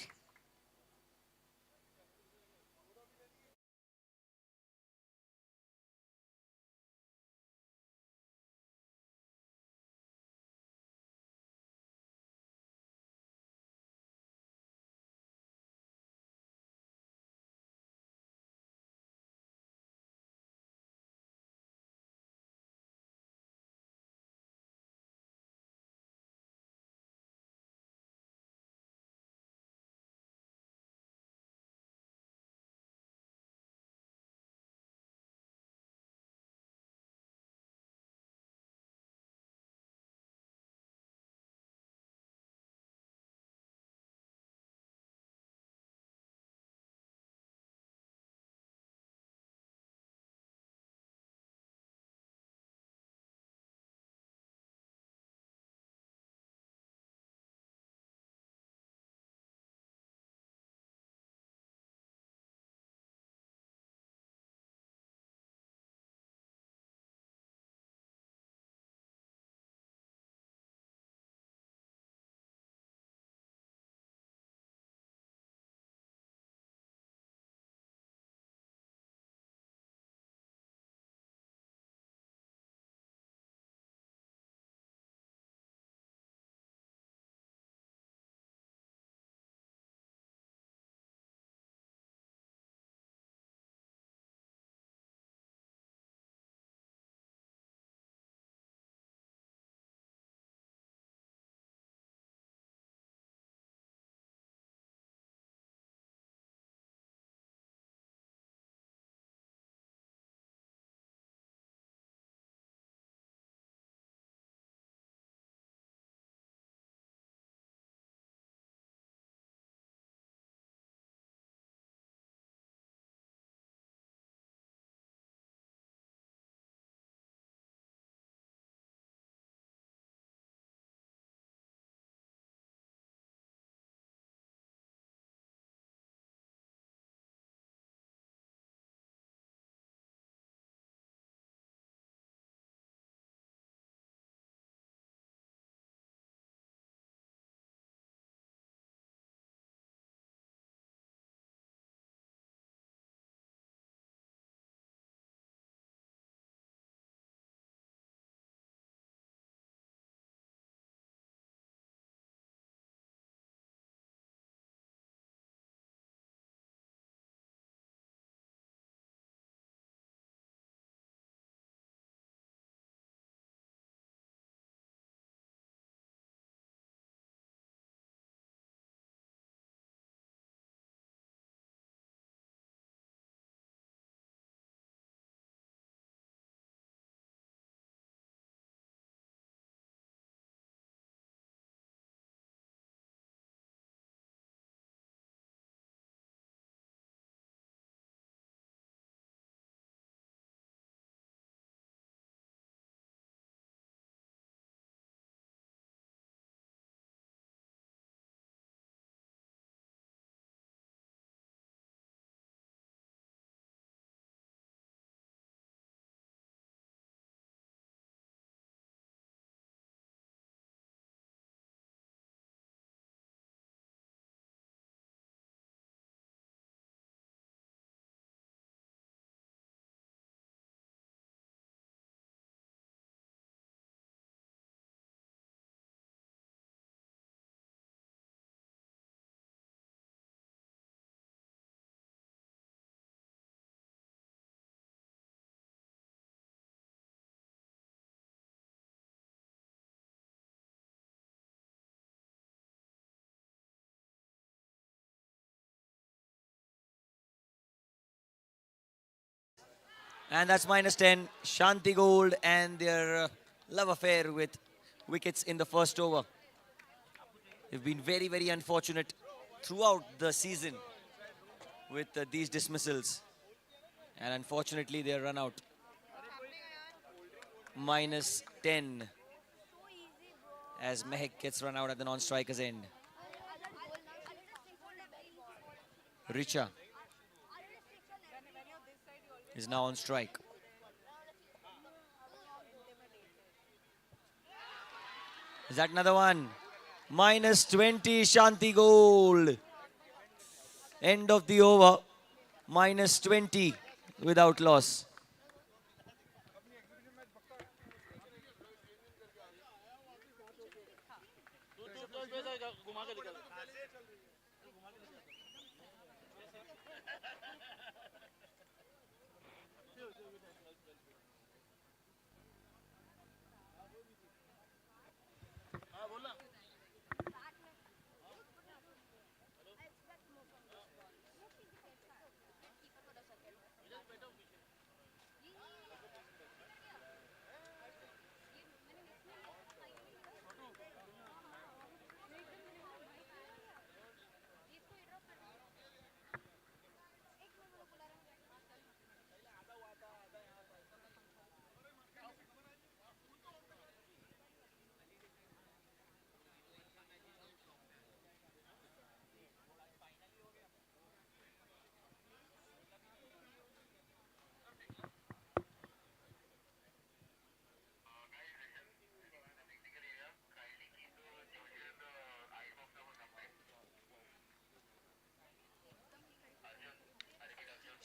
And that's -10. Shanti Gold and their love affair with wickets in the first over. They've been very, very unfortunate throughout the season with these dismissals. And unfortunately, they're run out. -10 as Mehak gets run out at the non-striker's end. Richa is now on strike. Is that another one? -20 Shanti Gold. End of the over. -20 without loss.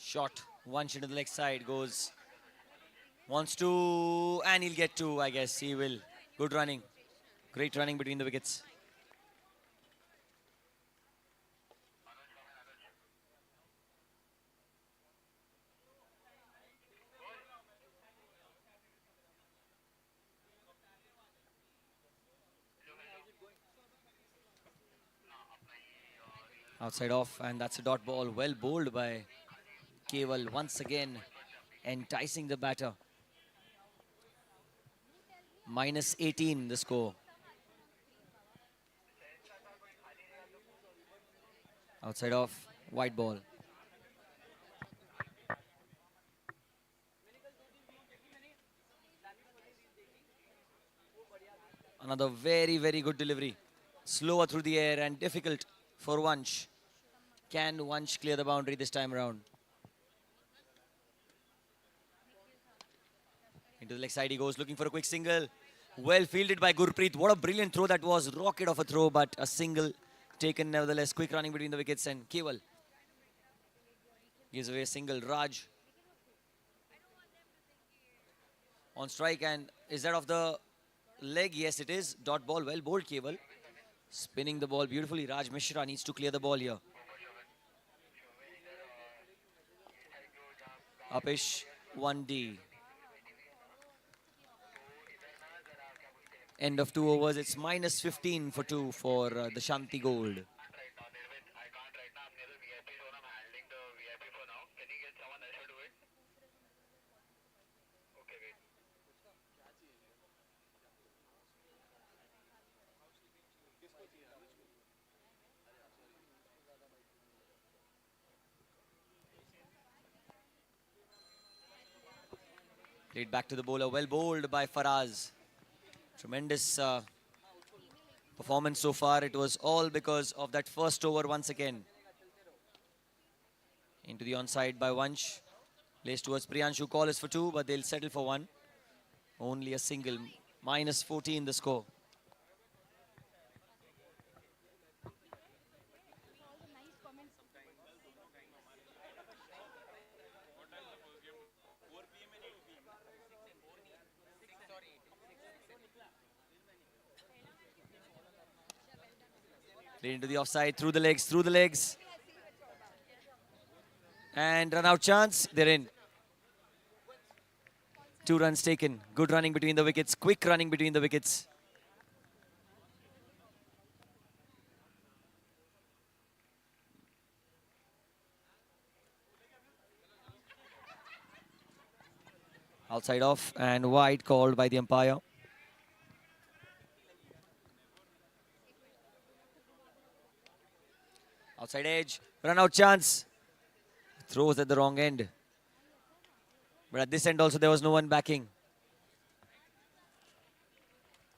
Shot, one shot to the leg side, goes, wants to, and he'll get two, I guess, he will. Good running, great running between the wickets. Outside off, and that's a dot ball, well bowled by Keval once again, enticing the batter. -18 the score. Outside off, white ball. Another very, very good delivery. Slower through the air and difficult for Vansh. Can Vansh clear the boundary this time around? Into the leg side he goes, looking for a quick single. Well fielded by Gurpreet. What a brilliant throw that was. Rocket of a throw, but a single taken nevertheless. Quick running between the wickets, and Keval gives away a single. Raj on strike, and is that off the leg? Yes, it is. Dot ball, well bowled Keval. Spinning the ball beautifully. Raj Mishra needs to clear the ball here. Upish, 1D. End of 2 overs. It's -15 for 2 for the Shanti Gold. Played back to the bowler. Well bowled by Faraz. Tremendous performance so far. It was all because of that first over once again. Into the onside by Vansh. Placed towards Priyanshu. Call is for 2, but they'll settle for 1. Only a single. -14 the score. Played into the offside, through the legs. And run out chance, they're in. 2 runs taken. Good running between the wickets, quick running between the wickets. Outside off and wide called by the umpire. Outside edge, run out chance. Throws at the wrong end. But at this end also there was no one backing.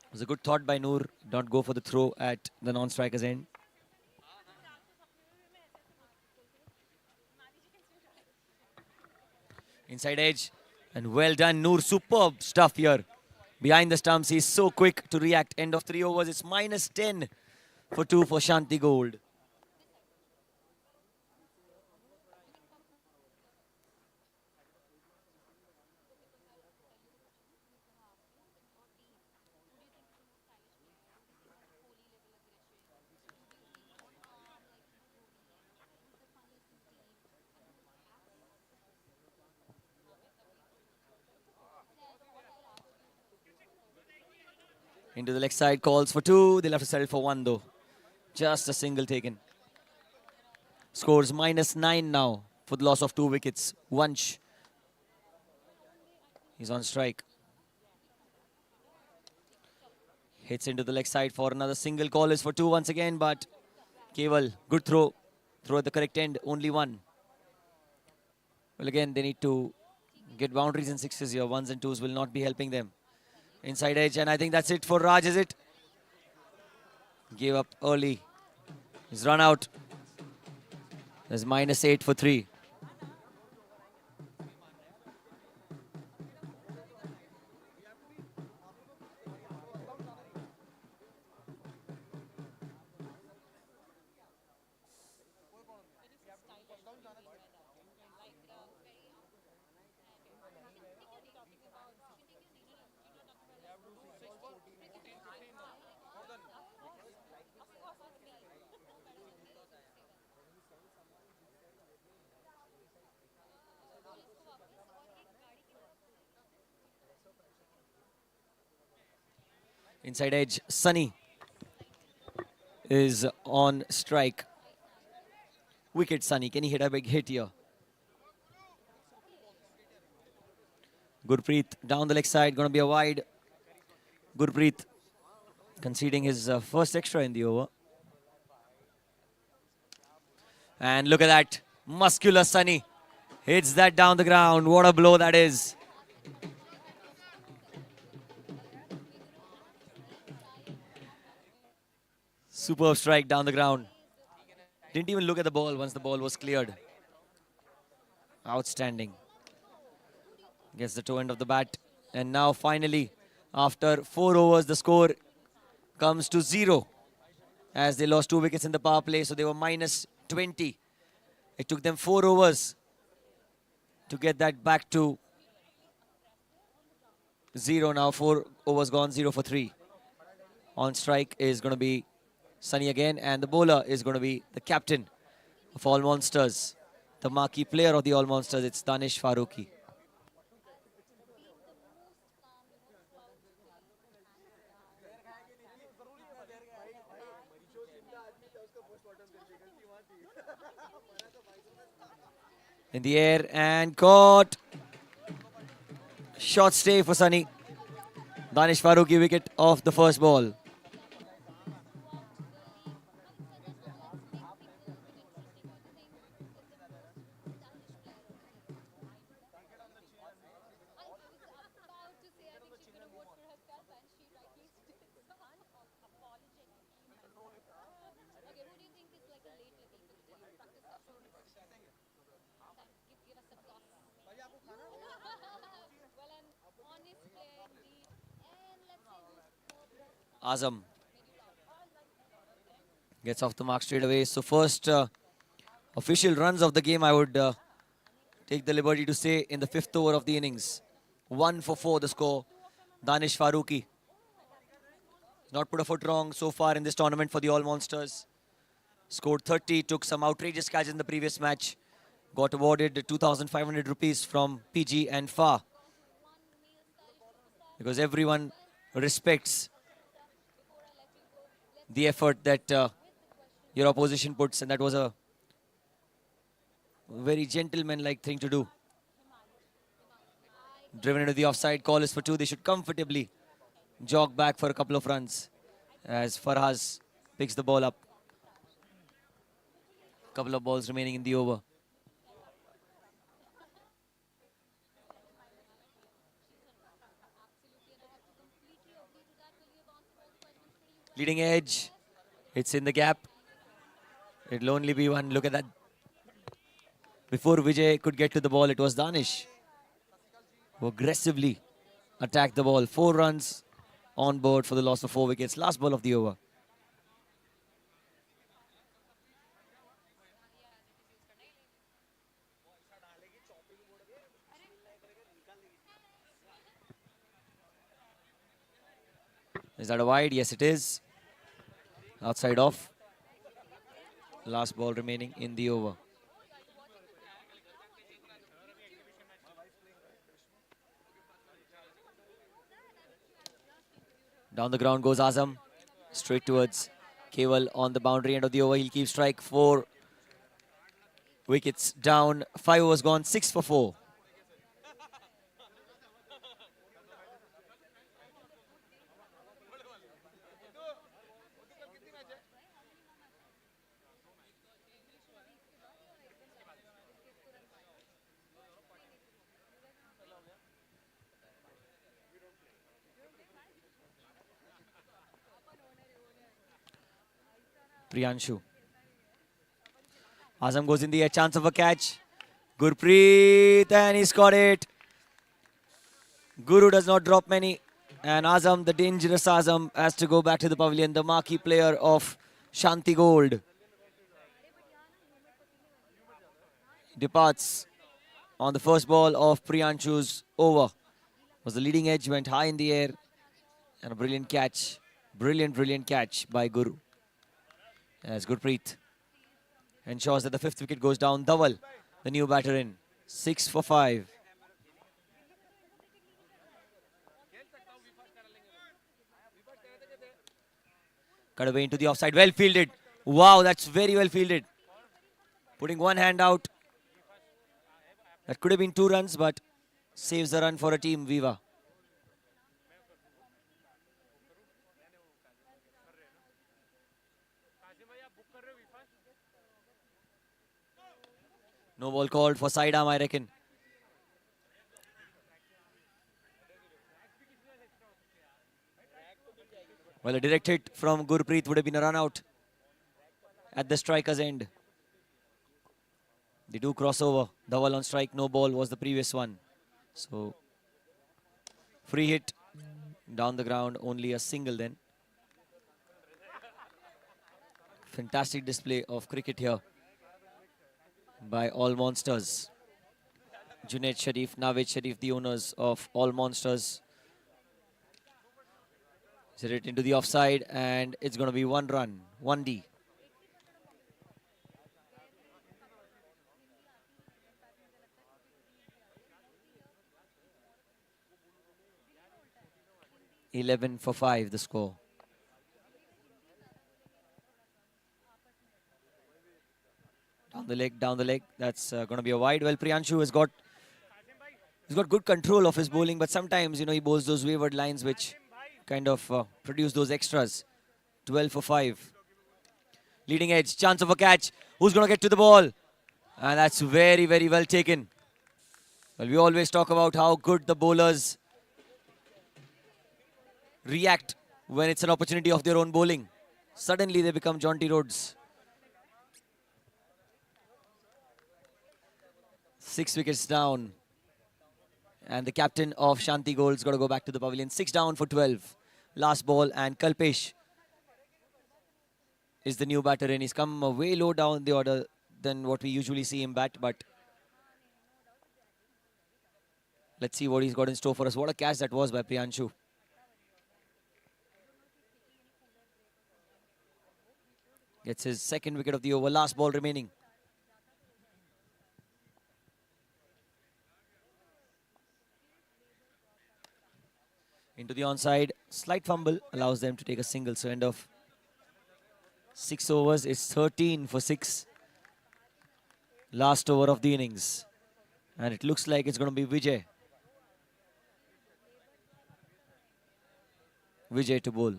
It was a good thought by Noor, not go for the throw at the non-striker's end. Inside edge, and well done Noor, superb stuff here. Behind the stumps, he's so quick to react. End of 3 overs, it's -10 for 2 for Shanti Gold. Into the leg side, calls for 2. They'll have to settle for 1 though. Just a single taken. Scores -9 now for the loss of 2 wickets. Vansh. He's on strike. Hits into the leg side for another single. Call is for 2 once again, but Keval, good throw. Throw at the correct end, only 1. Well, again, they need to get boundaries and sixes here. 1s and 2s will not be helping them. Inside edge, and I think that's it for Raj, is it? Gave up early. He's run out. There's -8 for 3. Inside edge, Sunny is on strike. Wicket Sunny, can he hit a big hit here? Gurpreet down the leg side, going to be a wide. Gurpreet conceding his first extra in the over. And look at that, muscular Sunny hits that down the ground. What a blow that is. Superb strike down the ground. Didn't even look at the ball once the ball was cleared. Outstanding. Gets the toe end of the bat. And now finally, after 4 overs, the score comes to 0. As they lost 2 wickets in the power play, so they were -20. It took them 4 overs to get that back to 0 now. 4 overs gone, 0 for 3. On strike is going to be Sunny again, and the bowler is going to be the captain of All Monsters, the marquee player of the All Monsters. It's Danish Farooqi. In the air and caught. Short stay for Sunny. Danish Farooqi wicket off the first ball. Azam gets off the mark straight away. So first official runs of the game, I would take the liberty to say, in the 5th over of the innings. 1 for 4 the score. Danish Farooqi not put a foot wrong so far in this tournament for the All Monsters. Scored 30, took some outrageous catches in the previous match. Got awarded 2,500 rupees from PG and FA. Because everyone respects the effort that your opposition puts, and that was a very gentleman-like thing to do. Driven into the offside. Call is for 2. They should comfortably jog back for a couple of runs as Farhaz picks the ball up. Couple of balls remaining in the over. Leading edge. It's in the gap. It'll only be one. Look at that. Before Vijay could get to the ball, it was Danish who aggressively attacked the ball. 4 runs on board for the loss of 4 wickets. Last ball of the over. Is that a wide? Yes, it is. Outside off. Last ball remaining in the over. Down the ground goes Azam. Straight towards Keval on the boundary end of the over. He'll keep strike. 4 wickets down. 5 overs gone. 6 for 4. Priyanshu. Azam goes in the air, chance of a catch. Gurpreet, and he's got it. Guru does not drop many. And Azam, the dangerous Azam, has to go back to the pavilion. The marquee player of Shanti Gold departs on the first ball of Priyanshu's over. Was the leading edge, went high in the air. And a brilliant catch. Brilliant catch by Guru. As Gurpreet ensures that the 5th wicket goes down. Dhaval, the new batter in. 6 for 5. Cut away into the offside. Well fielded. Wow, that's very well fielded. Putting one hand out. That could have been 2 runs, but saves the run for a team Viva. No ball called for side arm, I reckon. Well, a direct hit from Gurpreet would have been a run out at the striker's end. They do cross over. Dhaval on strike, no ball was the previous one. So, free hit down the ground, only a single then. Fantastic display of cricket here by All Monsters. Junaid Sharif, Nawaz Sharif, the owners of All Monsters. Hit it into the offside, and it's going to be 1 run, 1D. (11 for 5) the score. Down the leg. That's going to be a wide. Well, Priyanshu has got good control of his bowling, but sometimes, you know, he bowls those wayward lines which kind of produce those extras. 12 for 5. Leading edge, chance of a catch. Who's going to get to the ball? And that's very, very well taken. Well, we always talk about how good the bowlers react when it's an opportunity of their own bowling. Suddenly they become Jonty Rhodes. 6 wickets down. And the captain of Shanti Gold's got to go back to the pavilion. 6 down for 12. Last ball, and Kalpesh is the new batter in. He's come way low down the order than what we usually see him bat, but let's see what he's got in store for us. What a catch that was by Priyanshu. Gets his 2nd wicket of the over. Last ball remaining. Into the onside. Slight fumble allows them to take a single. So end of 6 overs. It's 13 for 6. Last over of the innings. And it looks like it's going to be Vijay Vijay to bowl.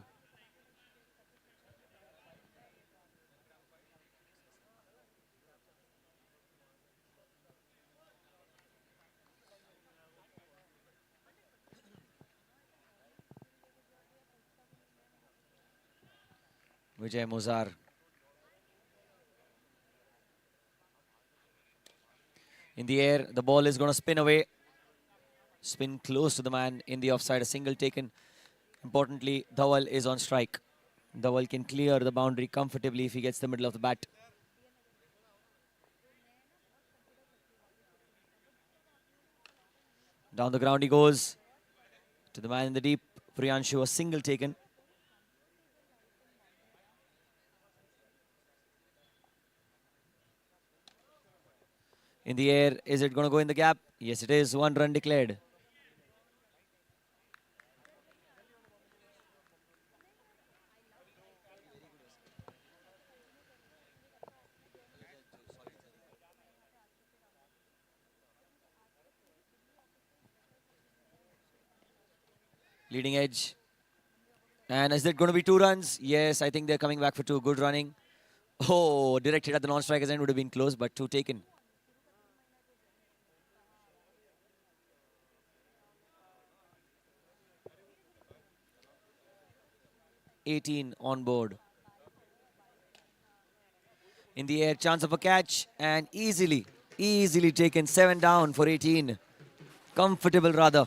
Vijay Mozar. In the air, the ball is going to spin away. Spin close to the man in the offside, a single taken. Importantly, Dhawal is on strike. Dhawal can clear the boundary comfortably if he gets the middle of the bat. Down the ground he goes. To the man in the deep, Priyanshu, a single taken. In the air, is it going to go in the gap? Yes, it is. 1 run declared. Leading edge. And is it going to be 2 runs? Yes, I think they're coming back for 2. Good running. Oh, direct hit at the non-striker's end would have been close, but 2 taken. (18) on board. In the air, chance of a catch, and easily taken. 7 down for 18. Comfortable rather.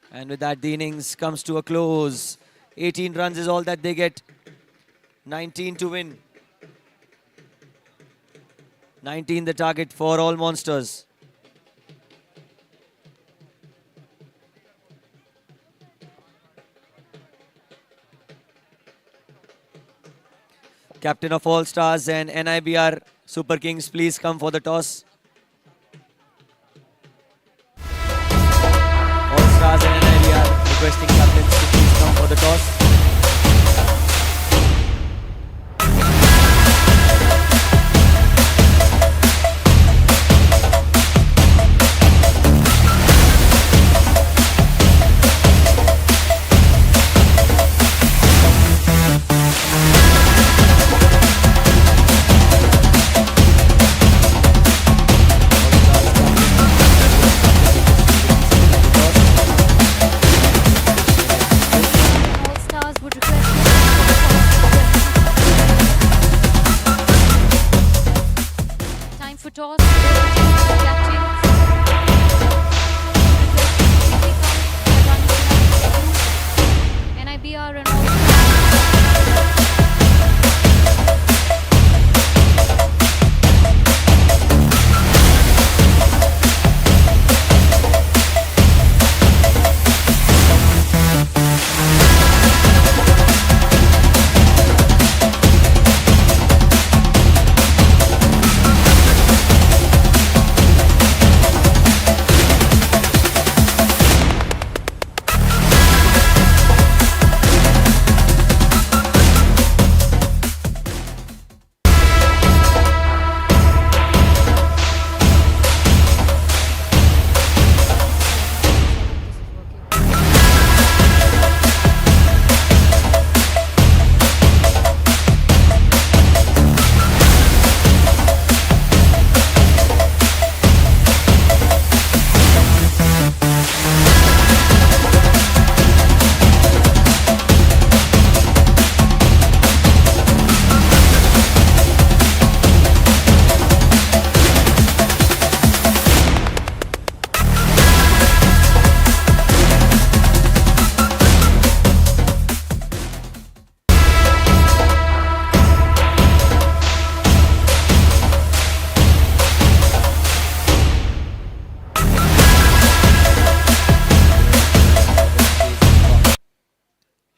And with that, the innings comes to a close. 18 runs is all that they get. 19 to win. 19 the target for all monsters. Captain of All Stars and NIBR Super Kings, please come for the toss. All Stars and NIBR requesting captains to please come for the toss.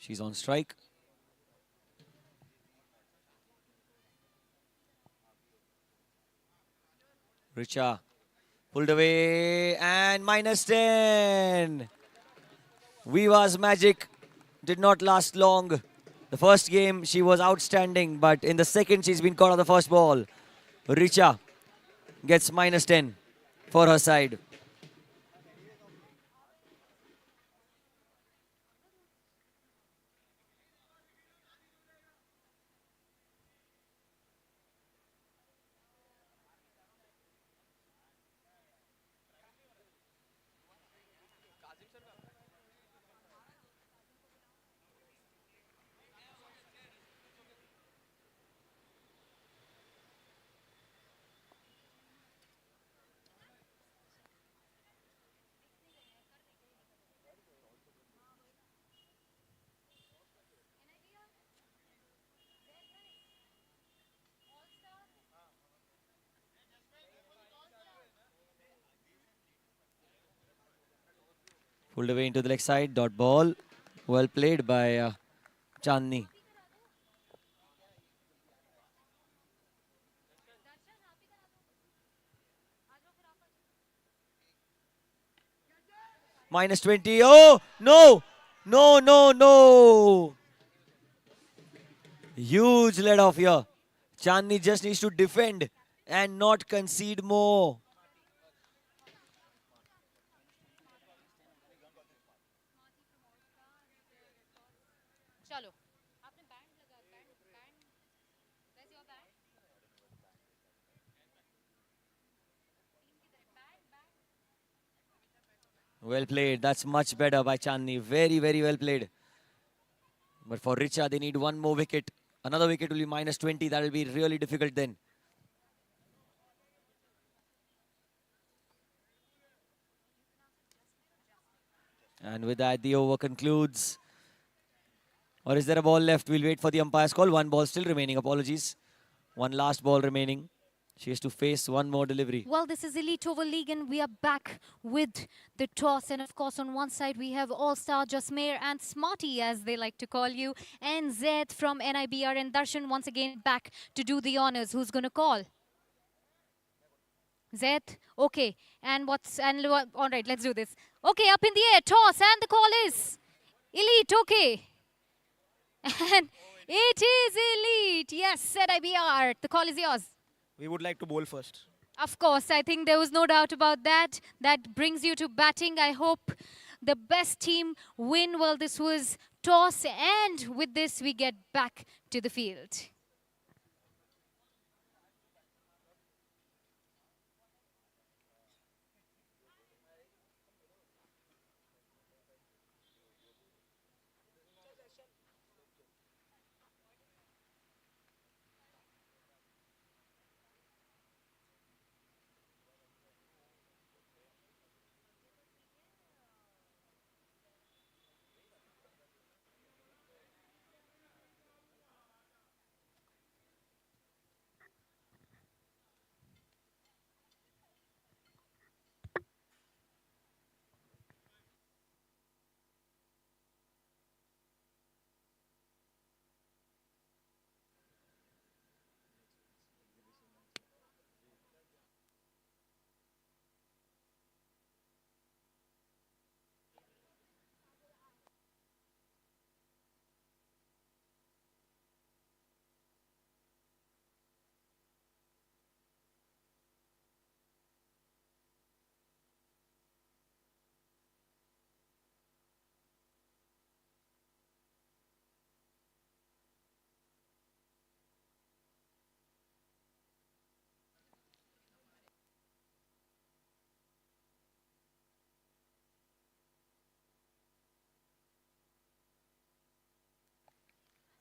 She's on strike. Richa pulled away and -10. Viva's magic did not last long. The first game she was outstanding, but in the second she's been caught on the first ball. Richa gets -10 for her side. Pulled away into the leg side, dot ball. Well played by Chandni. -20. Oh, no. No, no, no. Huge let off here. Chandni just needs to defend and not concede more. Chalo. Well played. That's much better by Chandni. Very, very well played. But for Richa, they need one more wicket. Another wicket will be -20. That will be really difficult then. And with that, the over concludes. Or is there a ball left? We'll wait for the umpire's call. One ball still remaining. Apologies. One last ball remaining. She has to face one more delivery. Well, this is Elite Oval League and we are back with the toss. And of course, on one side, we have All-Star Jasmeer and Smarty, as they like to call you, and Zed from NIBR and Darshan once again back to do the honors. Who's going to call? Zed? Okay. All right, let's do this. Okay, up in the air, toss, and the call is Elite. Okay. And it is Elite. Yes, NIBR. The call is yours. We would like to bowl first. Of course, I think there was no doubt about that. That brings you to batting. I hope the best team win. Well, this was toss, and with this, we get back to the field.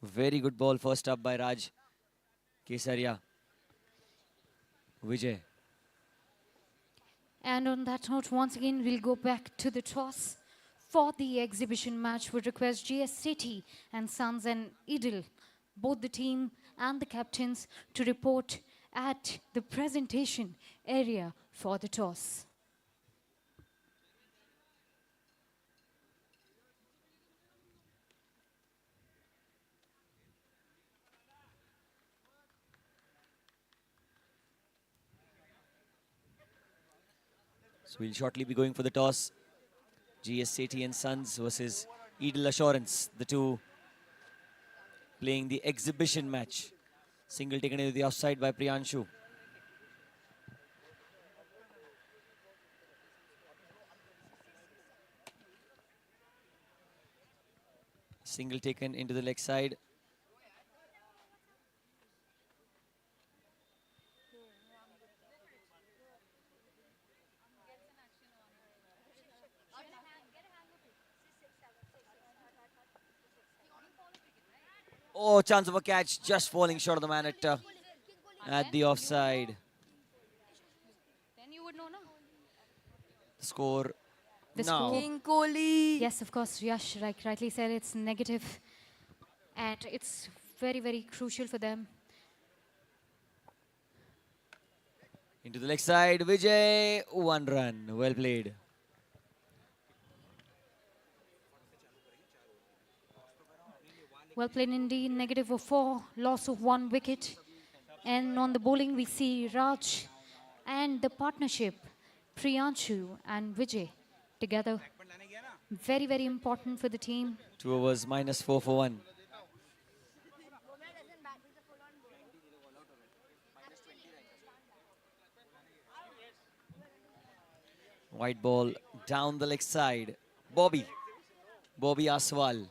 Very good ball first up by Raj Kesaria. Vijay. And on that note, once again, we'll go back to the toss. For the exhibition match, would request GS City and Sons and Idil, both the team and the captains, to report at the presentation area for the toss. So we'll shortly be going for the toss. GS Sethi and Sons versus Edel Assurance, the two playing the exhibition match. Single taken into the offside by Priyanshu. Single taken into the leg side. Oh, chance of a catch, just falling short of the man at the offside. Then you would know, no? Score The now. score. King Kohli. Yes, of course, Yash rightly said it's negative. And it's very, very crucial for them. Into the leg side, Vijay, 1 run, well played. Well played indeed, negative of 4, loss of 1 wicket. And on the bowling, we see Raj and the partnership, Priyanshu and Vijay together. Very, very important for the team. 2 overs, -4 for 1. White ball down the leg side. Bobby Aswal.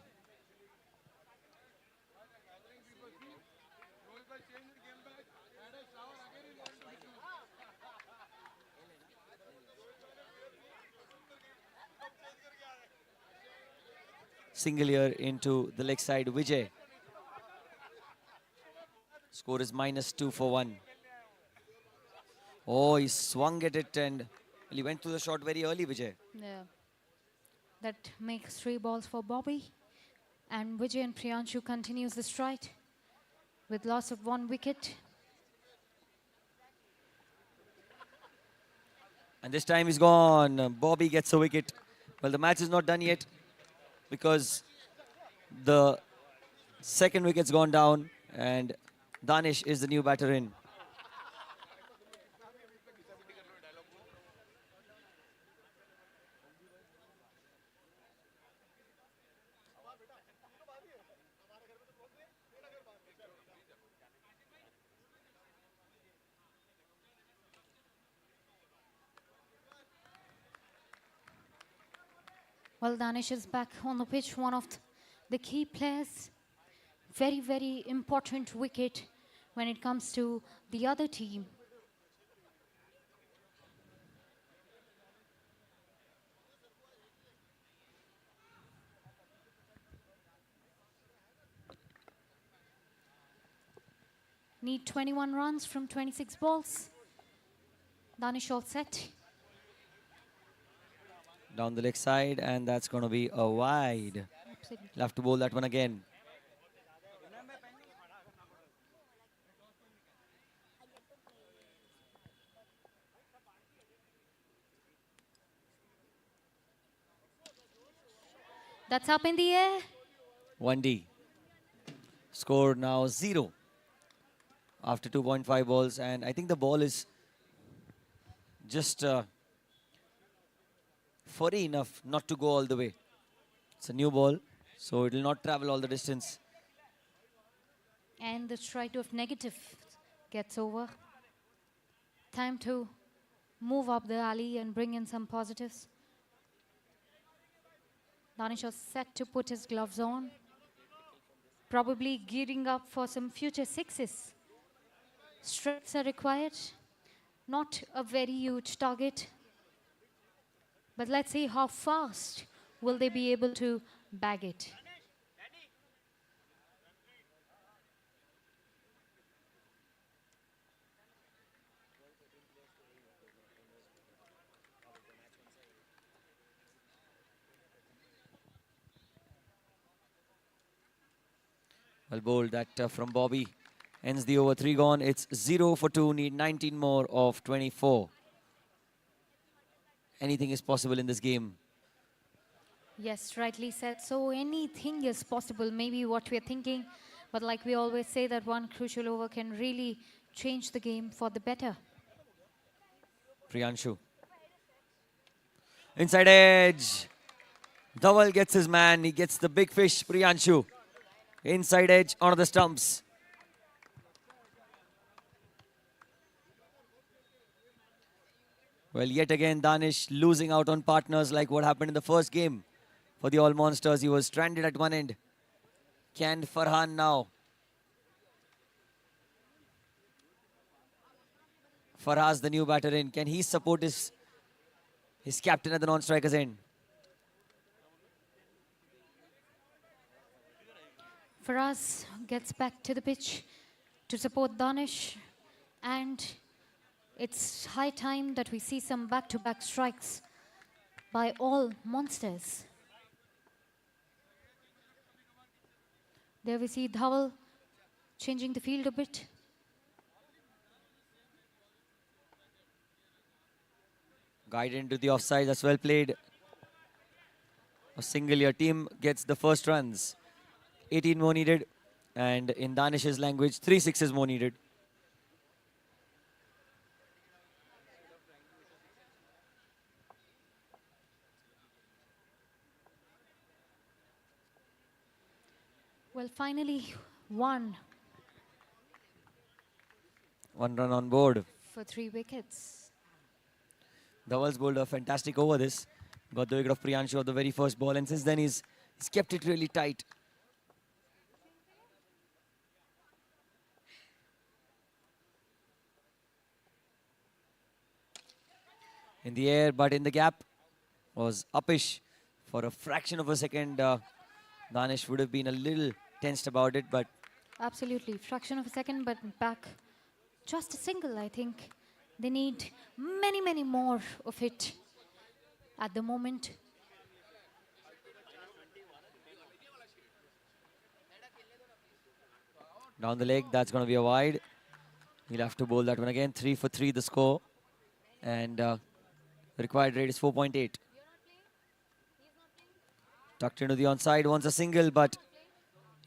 Single here into the leg side, Vijay. Score is -2 for 1. Oh, he swung at it and he went to the shot very early, Vijay. Yeah. That makes 3 balls for Bobby. And Vijay and Priyanshu continues the stride with loss of 1 wicket. And this time he's gone. Bobby gets a wicket. Well, the match is not done yet because the second wicket's gone down and Danish is the new batter in. Well, Danish is back on the pitch, one of the key players. Very, very important wicket when it comes to the other team. Need 21 runs from 26 balls. Danish all set. Down the leg side, and that's going to be a wide. Absolutely. He'll have to bowl that one again. That's up in the air. 1D. Score now 0 after 2.5 balls, and I think the ball is just furry enough not to go all the way. It's a new ball, so it will not travel all the distance. And the stride of negative gets over. Time to move up the alley and bring in some positives. Danish is set to put his gloves on. Probably gearing up for some future sixes. Strikes are required. Not a very huge target. But let's see how fast will they be able to bag it. Well bowled that from Bobby. Ends the over, 3 gone. It's 0 for 2, need 19 more of 24. Anything is possible in this game. Yes, rightly said. So anything is possible, maybe what we're thinking. But like we always say, that one crucial over can really change the game for the better. Priyanshu. Inside edge. Dhawal gets his man. He gets the big fish, Priyanshu. Inside edge onto the stumps. Well, yet again, Danish losing out on partners like what happened in the first game for the All Monsters. He was stranded at one end. Can Farhan now? Faraz, the new batter in. Can he support his captain at the non-striker's end? Faraz gets back to the pitch to support Danish, and it's high time that we see some back-to-back strikes by all monsters. There we see Dhawal changing the field a bit. Guided into the offside, that's well played. A single, your team gets the first runs. 18 more needed, and in Danish's language, 3 sixes more needed. Well, finally, one One run on board. for 3 wickets. Dhawal's bowled a fantastic over this. Got the wicket of Priyanshu of the very first ball, and since then he's kept it really tight. In the air, but in the gap was Upish. For a fraction of a second, Danish would have been a little tensed about it, but Absolutely, fraction of a second, but back. Just a single, I think. They need many, many more of it at the moment. down the leg, that's going to be a wide. He'll have to bowl that one again. 3 for 3 the score. And the required rate is 4.8. Tucked into the onside, wants a single, but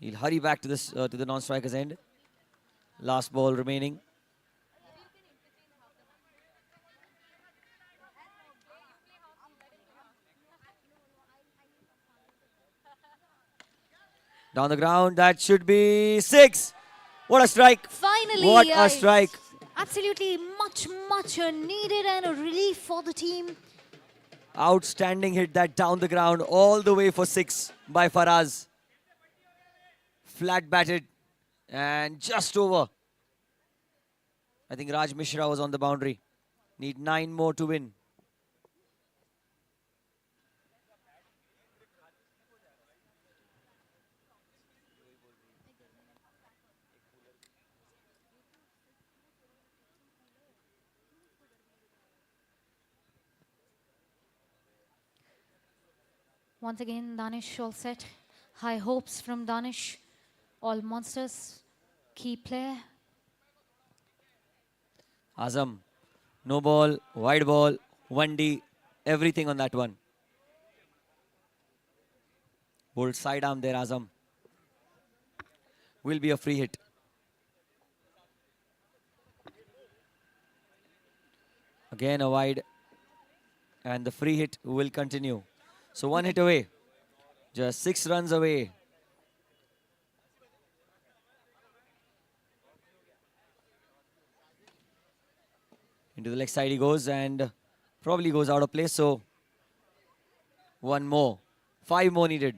he'll hurry back to this to the non-striker's end. Last ball remaining. Down the ground, that should be 6. What a strike. Finally, What a strike. Absolutely much needed and a relief for the team. Outstanding hit that down the ground all the way for 6 by Faraz. Flat batted and just over. I think Raj Mishra was on the boundary. Need 9 more to win. Once again, Danish all set. High hopes from Danish. All monsters, key player. Azam, no ball, wide ball, 1D, everything on that one. Bowled side arm there, Azam. Will be a free hit. Again a wide, and the free hit will continue. So 1 hit away, just 6 runs away. Into the leg side he goes and probably goes out of place. So 1 more, 5 more needed.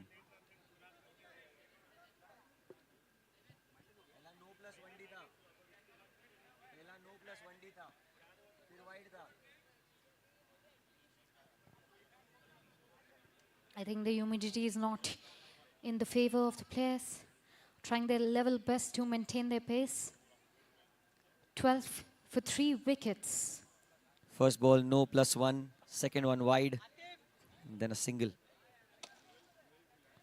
I think the humidity is not in the favor of the players. Trying their level best to maintain their pace. 12 for 3 wickets. First ball, no +1. Second one wide. And then a single.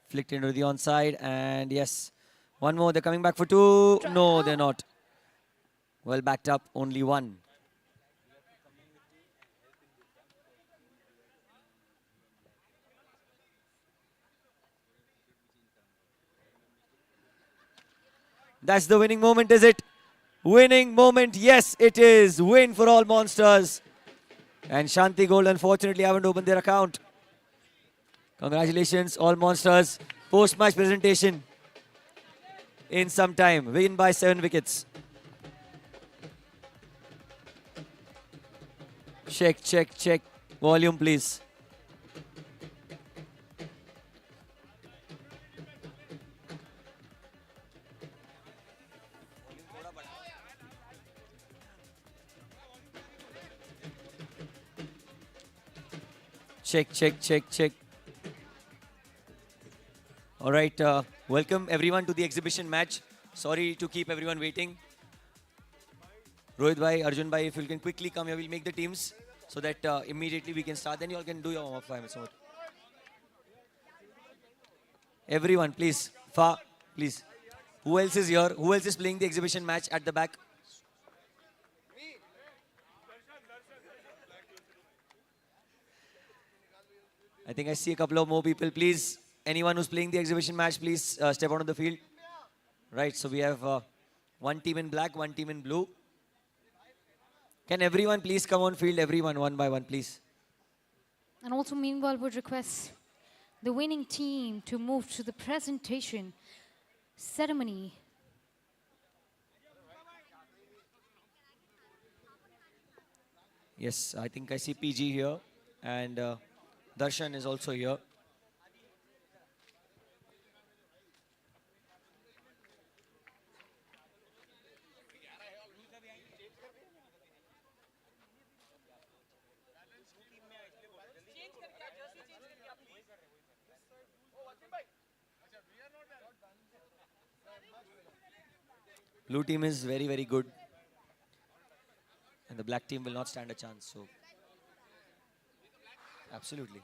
Flicked into the onside. And yes, 1 more. They're coming back for 2. No, they're not. Well backed up. Only 1. That's the winning moment, is it? Winning moment, yes, it is. Win for all monsters. And Shanti Gold unfortunately haven't opened their account. Congratulations, all monsters. Post-match presentation in some time. Win by 7 wickets. Check, check, check. Volume, please. Check, check, check, check. All right, welcome everyone to the exhibition match. Sorry to keep everyone waiting. Rohit bhai, Arjun bhai, if you can quickly come here, we'll make the teams so that immediately we can start. Then you all can do your warm-up 5 minutes more. Everyone, please. Please. Who else is here? Who else is playing the exhibition match at the back? I think I see a couple of more people. Please, anyone who's playing the exhibition match, please step out on the field. Right, so we have one team in black, one team in blue. Can everyone please come on field, everyone, one by one, please. And also, meanwhile, would request the winning team to move to the presentation ceremony. Yes, I think I see PG here and Darshan is also here. Blue team is very, very good. And the black team will not stand a chance. So, absolutely.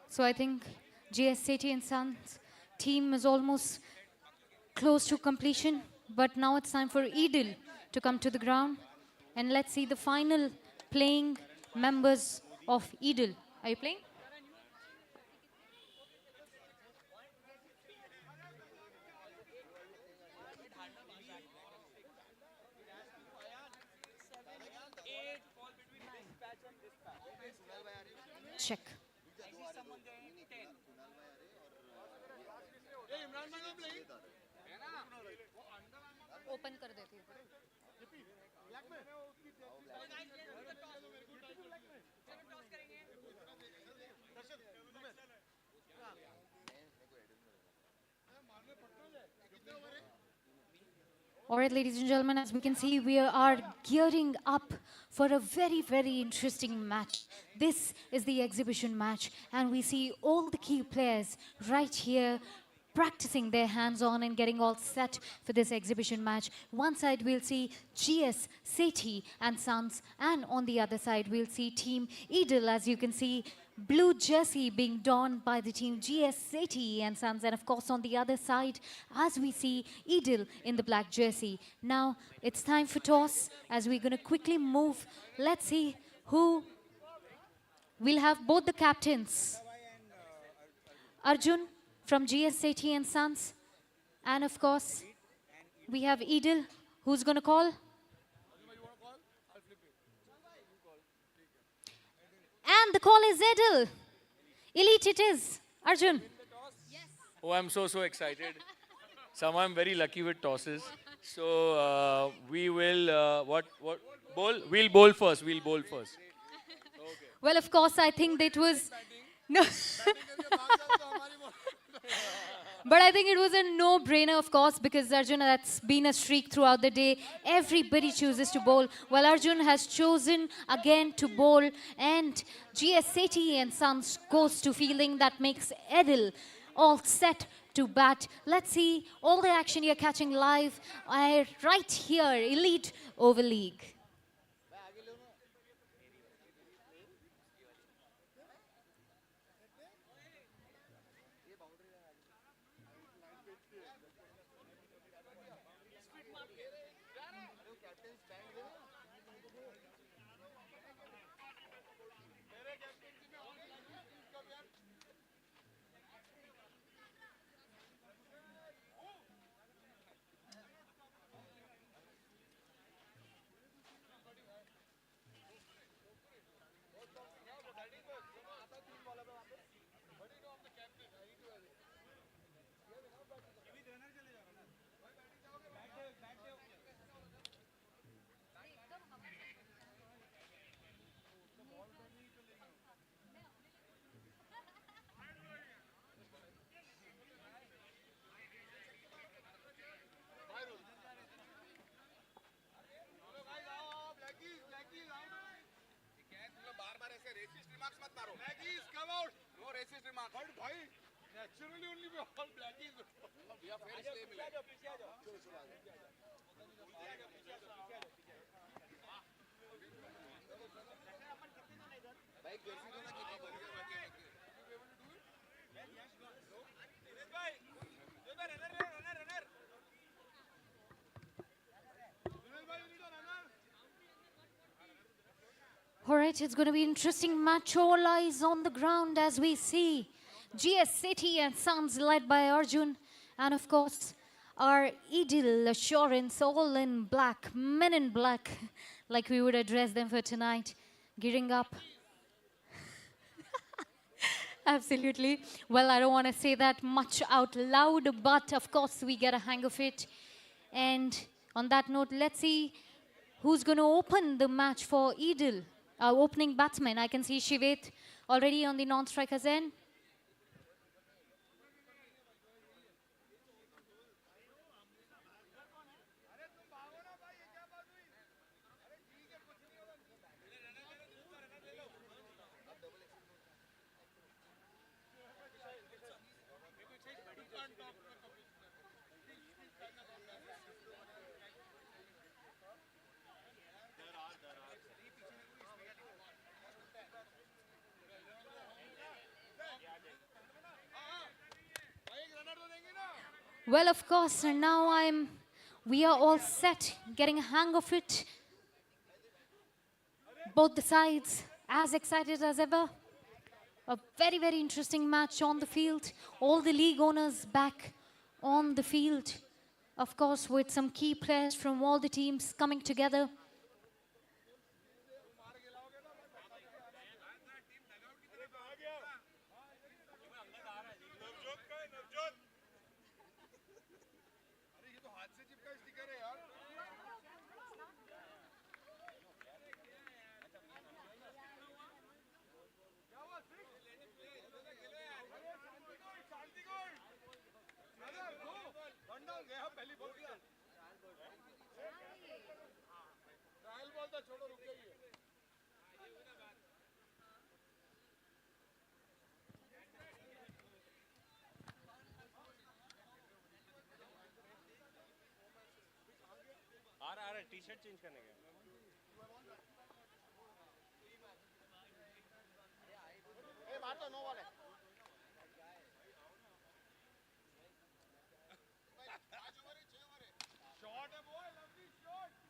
So I think GS Sethi and Sons team is almost close to completion. But now it's time for Edel to come to the ground. And let's see the final playing members of Edel. Are you playing? Check. Open कर देती हूँ All right, ladies and gentlemen, as we can see, we are gearing up for a very, very interesting match. This is the exhibition match, and we see all the key players right here practicing their hands-on and getting all set for this exhibition match. One side we'll see GS Sethi and Sons, and on the other side we'll see Team Edel, as you can see, blue jersey being donned by the team GS Sethi and Sons, and of course on the other side as we see Edel in the black jersey. Now it's time for toss, as we're going to quickly move. Let's see who will have both the captains. Arjun from GS Sethi and Sons, and of course we have Edel, who's going to call. And the call is Edel. Elite it is. Arjun. Oh, I'm so excited. Somehow I'm very lucky with tosses. So we will, bowl? We'll bowl first. We'll bowl first. Well, of course, I think that was... No. But I think it was a no-brainer, of course, because Arjun, that's been a streak throughout the day. Everybody chooses to bowl. Well, Arjun has chosen again to bowl, and GS Sethi and Sons goes to fielding. That makes Edil all set to bat. Let's see all the action you're catching live right here, Elite Over League. All right, it's going to be interesting match. All eyes on the ground as we see GS Sethi and Sons led by Arjun. And of course, our Edil Assurance, all in black, men in black, like we would address them for tonight, gearing up. Absolutely. Well, I don't want to say that much out loud, but of course, we get a hang of it. And on that note, let's see who's going to open the match for Edil. Our opening batsman, I can see Shivet already on the non-strikers end. Well, of course, and now we are all set, getting a hang of it. Both the sides as excited as ever. A very, very interesting match on the field. All the league owners back on the field. Of course, with some key players from all the teams coming together. T-shirt change करने गया ए मार तो नो वाले shot है boy lovely shot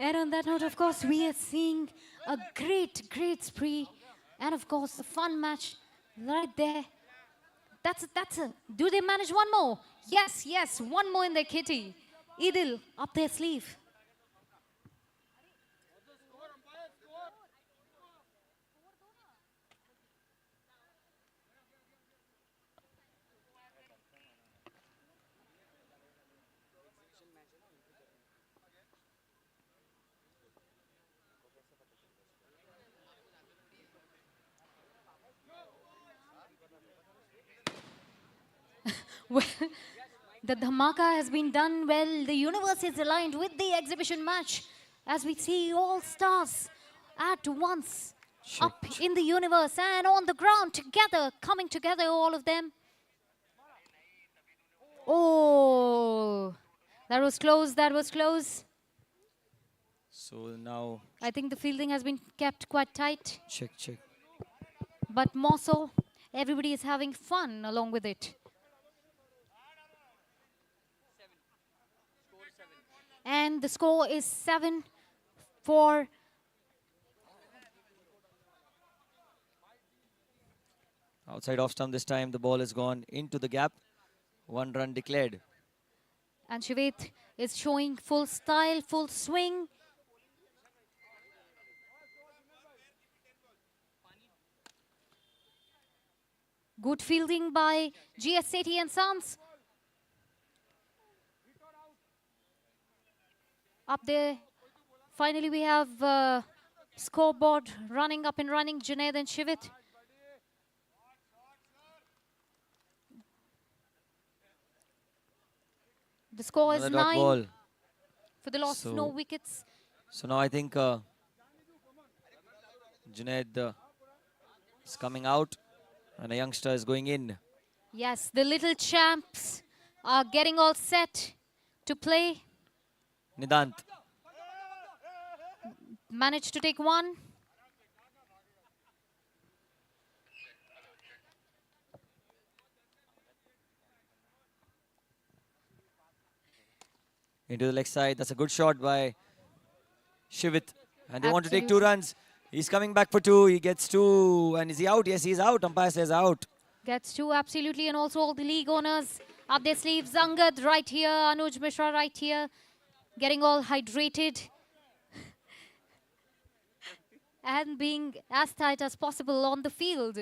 And on that note, of course, we are seeing a great, great spree. And of course, a fun match right there. That's a, do they manage one more? Yes, yes, one more in their kitty. Edil up their sleeve. Well, the dhamaka has been done well. The universe is aligned with the exhibition match as we see all stars at once up in the universe and on the ground together, coming together, all of them. Oh, that was close, that was close. So now, I think the fielding has been kept quite tight. check. But more so, everybody is having fun along with it. And the score is 7 for Outside off stump this time, the ball has gone into the gap. 1 run declared. and Shiveth is showing full style, full swing. Good fielding by GS Sethi and Sons. Up there, finally we have scoreboard running up and running, Junaid and Shiveth. The score is Another dot 9 ball. for the loss of no So- wickets. So now I think Junaid is coming out and a youngster is going in. Yes, the little champs are getting all set to play. Nidant. Managed to take one. Into the leg side. That's a good shot by Shivit. And they want to take 2 runs. He's coming back for 2. He gets 2. And is he out? Yes, he's out. Umpire says out. Gets two, absolutely. And also all the league owners up their sleeves. Zangad right here. Anuj Mishra right here. Getting all hydrated. And being as tight as possible on the field.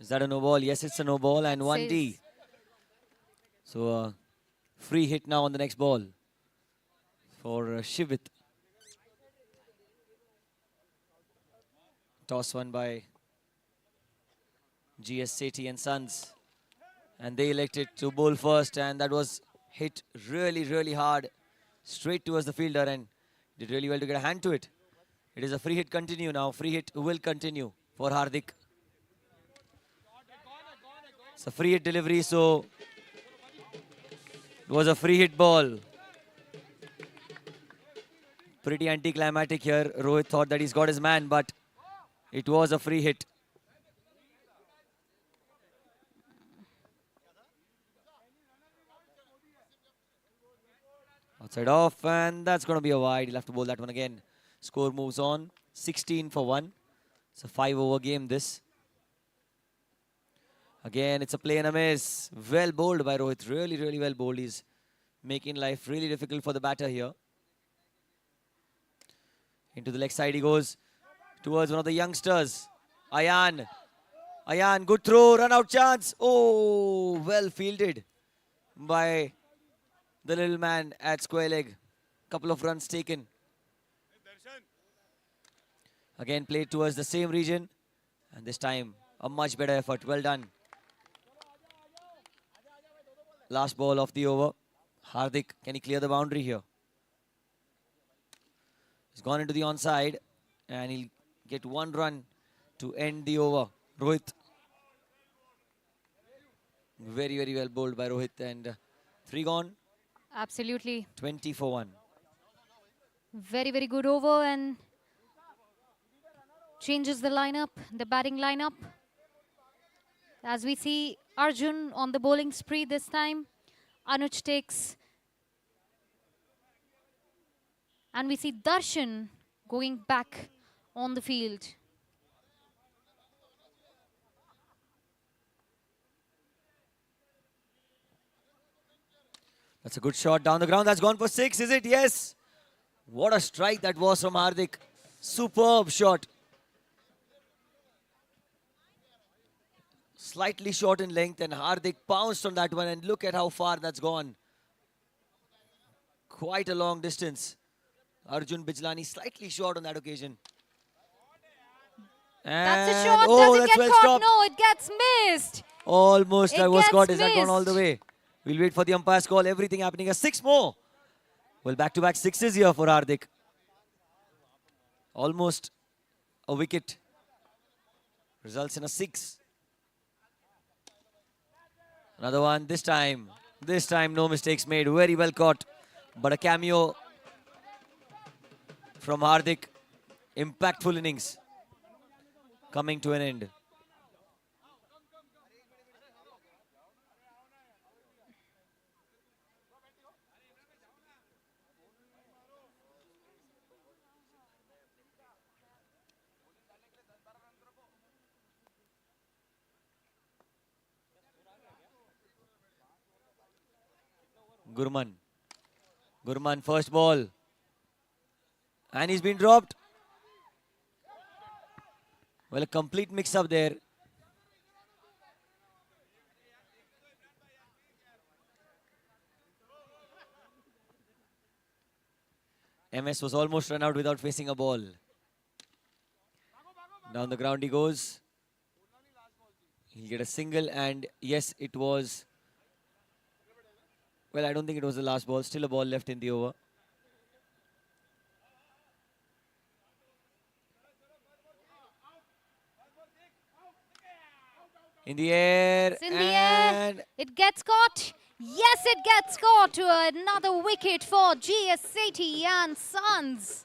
Is that a no ball? Yes, it's a no ball and 1D. So free hit now on the next ball for Shivit. Toss won by GS Sethi and Sons. And they elected to bowl first, and that was hit really, really hard straight towards the fielder and did really well to get a hand to it. It is a free hit continue now. Free hit will continue for Hardik. It's a free hit delivery, so it was a free hit ball. Pretty anticlimactic here. Rohit thought that he's got his man, but it was a free hit. Outside off, and that's going to be a wide. He'll have to bowl that one again. Score moves on. 16 for 1. It's a 5-over game, this. Again, it's a play and a miss. Well bowled by Rohit. Really, really well bowled. He's making life really difficult for the batter here. Into the leg side he goes. Towards one of the youngsters. Ayan. Ayan, good throw. Run out chance. Oh, well fielded by the little man at square leg. Couple of runs taken. Again played towards the same region. And this time a much better effort. Well done. Last ball of the over. Hardik, can he clear the boundary here? He's gone into the onside and he'll get 1 run to end the over. Rohit. Very, very well bowled by Rohit, and 3 gone. Absolutely. 20 for 1. Very, very good over and changes the lineup, the batting lineup. As we see Arjun on the bowling spree this time. Anuj takes. And we see Darshan going back on the field. That's a good shot down the ground. That's gone for 6, is it? Yes. What a strike that was from Hardik. Superb shot. Slightly short in length, and Hardik pounced on that one, and look at how far that's gone. Quite a long distance. Arjun Bijlani slightly short on that occasion. That's a And shot. oh, Does it that's get well caught? stopped. No, it gets missed. Almost, It that was gets caught. Is that gone all the missed. way? We'll wait for the umpire's call. Everything happening. A 6 more. Well, back-to-back sixes here for Hardik. Almost a wicket. Results in a 6. Another one. This time no mistakes made. Very well caught. But a cameo from Hardik. Impactful innings coming to an end. Gurman, first ball. And he's been dropped. Well, a complete mix-up there. MS was almost run out without facing a ball. Down the ground he goes. He'll get a single, and yes, it was... Well, I don't think it was the last ball. Still a ball left in the over. In the air. It's in the air. It gets caught. Yes, it gets caught to another wicket for GS Sethi and Sons.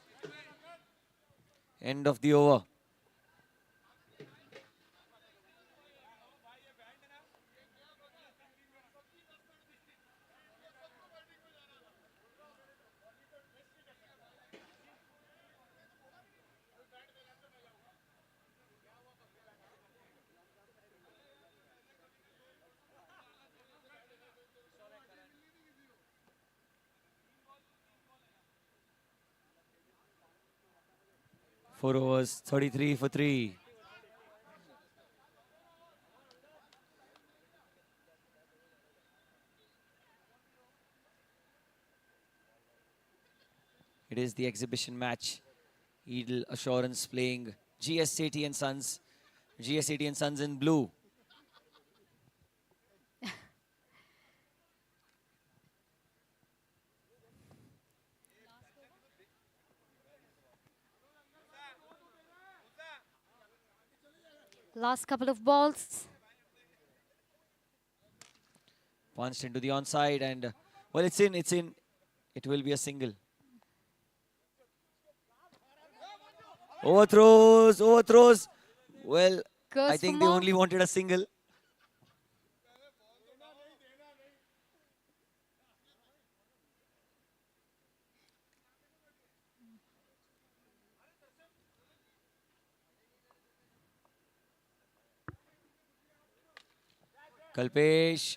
End of the over. Four overs, 33 for 3. It is the exhibition match. Edel Assurance playing GS Sethi and Sons. GS Sethi and Sons in blue. Last couple of balls. Punched into the onside, and well, it's in. It will be a single. Overthrows. Well, Goes I think for they more. only wanted a single. Kalpesh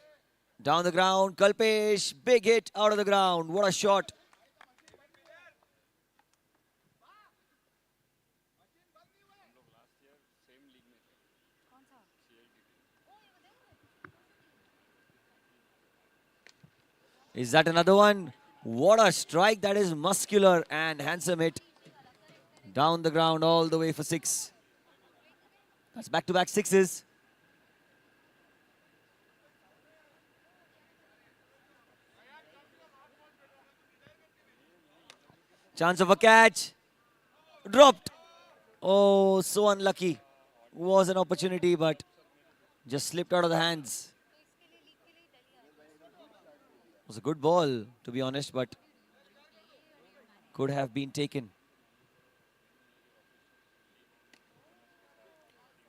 down the ground. Kalpesh, big hit out of the ground. What a shot. Is that another one? What a strike. That is muscular and handsome hit. Down the ground all the way for 6. That's back-to-back sixes. Chance of a catch. Dropped. Oh, so unlucky. Was an opportunity, but just slipped out of the hands. It was a good ball, to be honest, but could have been taken.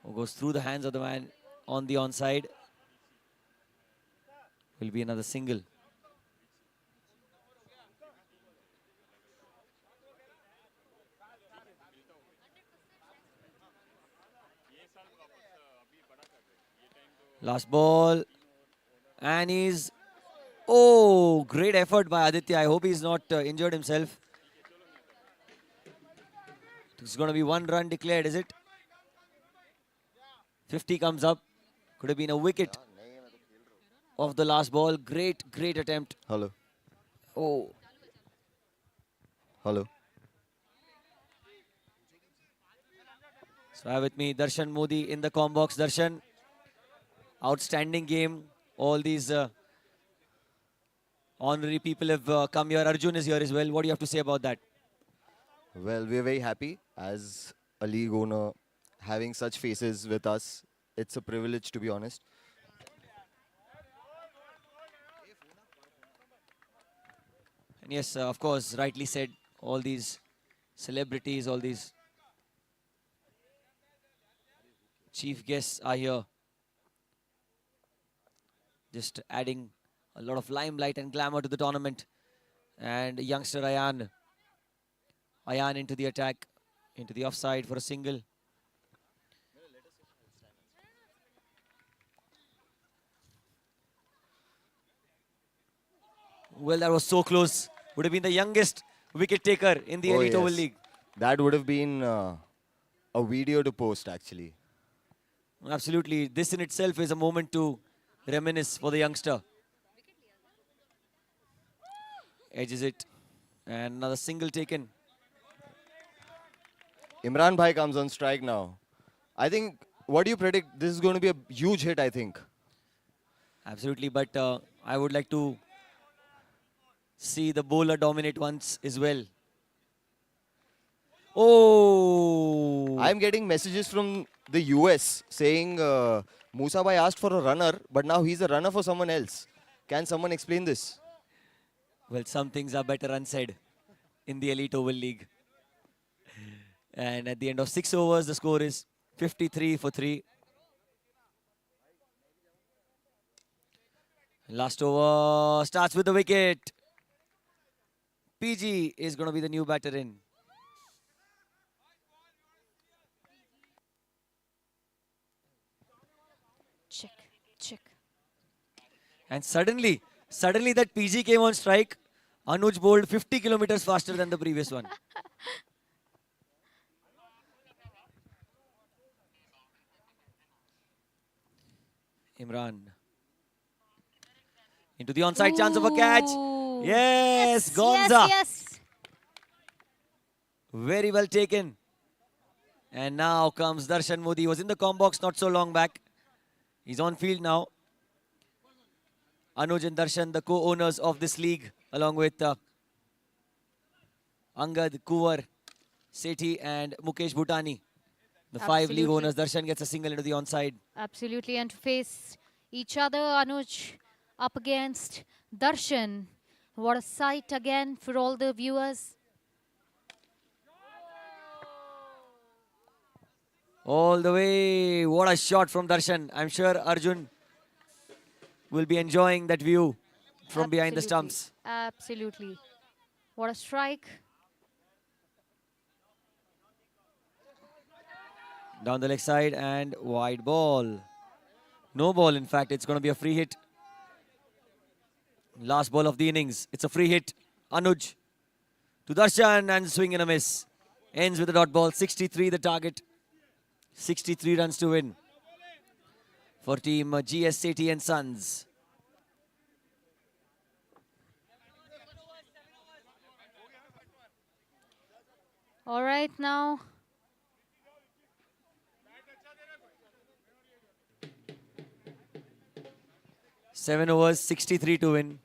Oh, goes through the hands of the man on the onside. Will be another single. Last ball. And he's... Oh, great effort by Aditya. I hope he's not injured himself. It's going to be 1 run declared, is it? 50 comes up. Could have been a wicket of the last ball. Great, great attempt. Hello. Oh, Hello. so I have with me Darshan Modi in the com box. Darshan, outstanding game. All these honorary people have come here. Arjun is here as well. What do you have to say about that? Well, we're very happy as a league owner having such faces with us. It's a privilege, to be honest. And yes, of course, rightly said, all these celebrities, all these chief guests are here. Just adding a lot of limelight and glamour to the tournament. And youngster Ayan. Ayan into the attack, into the offside for a single. Well, that was so close. Would have been the youngest wicket taker in the Elite Oval yes. League. That would have been a video to post, actually. Absolutely. This in itself is a moment to reminisce for the youngster. Edges it. And another single taken. Imran Bhai comes on strike now. I think, what do you predict? This is going to be a huge hit, I think. Absolutely, but I would like to see the bowler dominate once as well. Oh! I'm getting messages from the US saying Musa Bhai asked for a runner, but now he's a runner for someone else. Can someone explain this? Well, some things are better unsaid in the Elite Oval League. And at the end of 6 overs, the score is 53 for 3. Last over starts with the wicket. PG is going to be the new batter in. Check, check. And suddenly that PG came on strike. Anuj bowled 50 kilometers faster than the previous one. Imran. Into the onside, chance of a catch. Ooh. Yes, Gonza. Yes. Very well taken. And now comes Darshan Modi. He was in the com box not so long back. He's on field now. Anuj and Darshan, the co-owners of this league, along with Angad, Kuwar, Sethi and Mukesh Bhutani. The 5 league Absolutely. owners. Darshan gets a single into the onside. Absolutely, and to face each other, Anuj up against Darshan. What a sight again for all the viewers. All the way. What a shot from Darshan. I'm sure Arjun will be enjoying that view from behind the Absolutely. stumps. Absolutely. What a strike. Down the leg side and wide ball. No ball, in fact. It's going to be a free hit. Last ball of the innings. It's a free hit. Anuj to Darshan and swing and a miss. Ends with a dot ball. 63 the target. 63 runs to win for team GS Sethi and Sons. All right, now. Seven overs, 63 to win.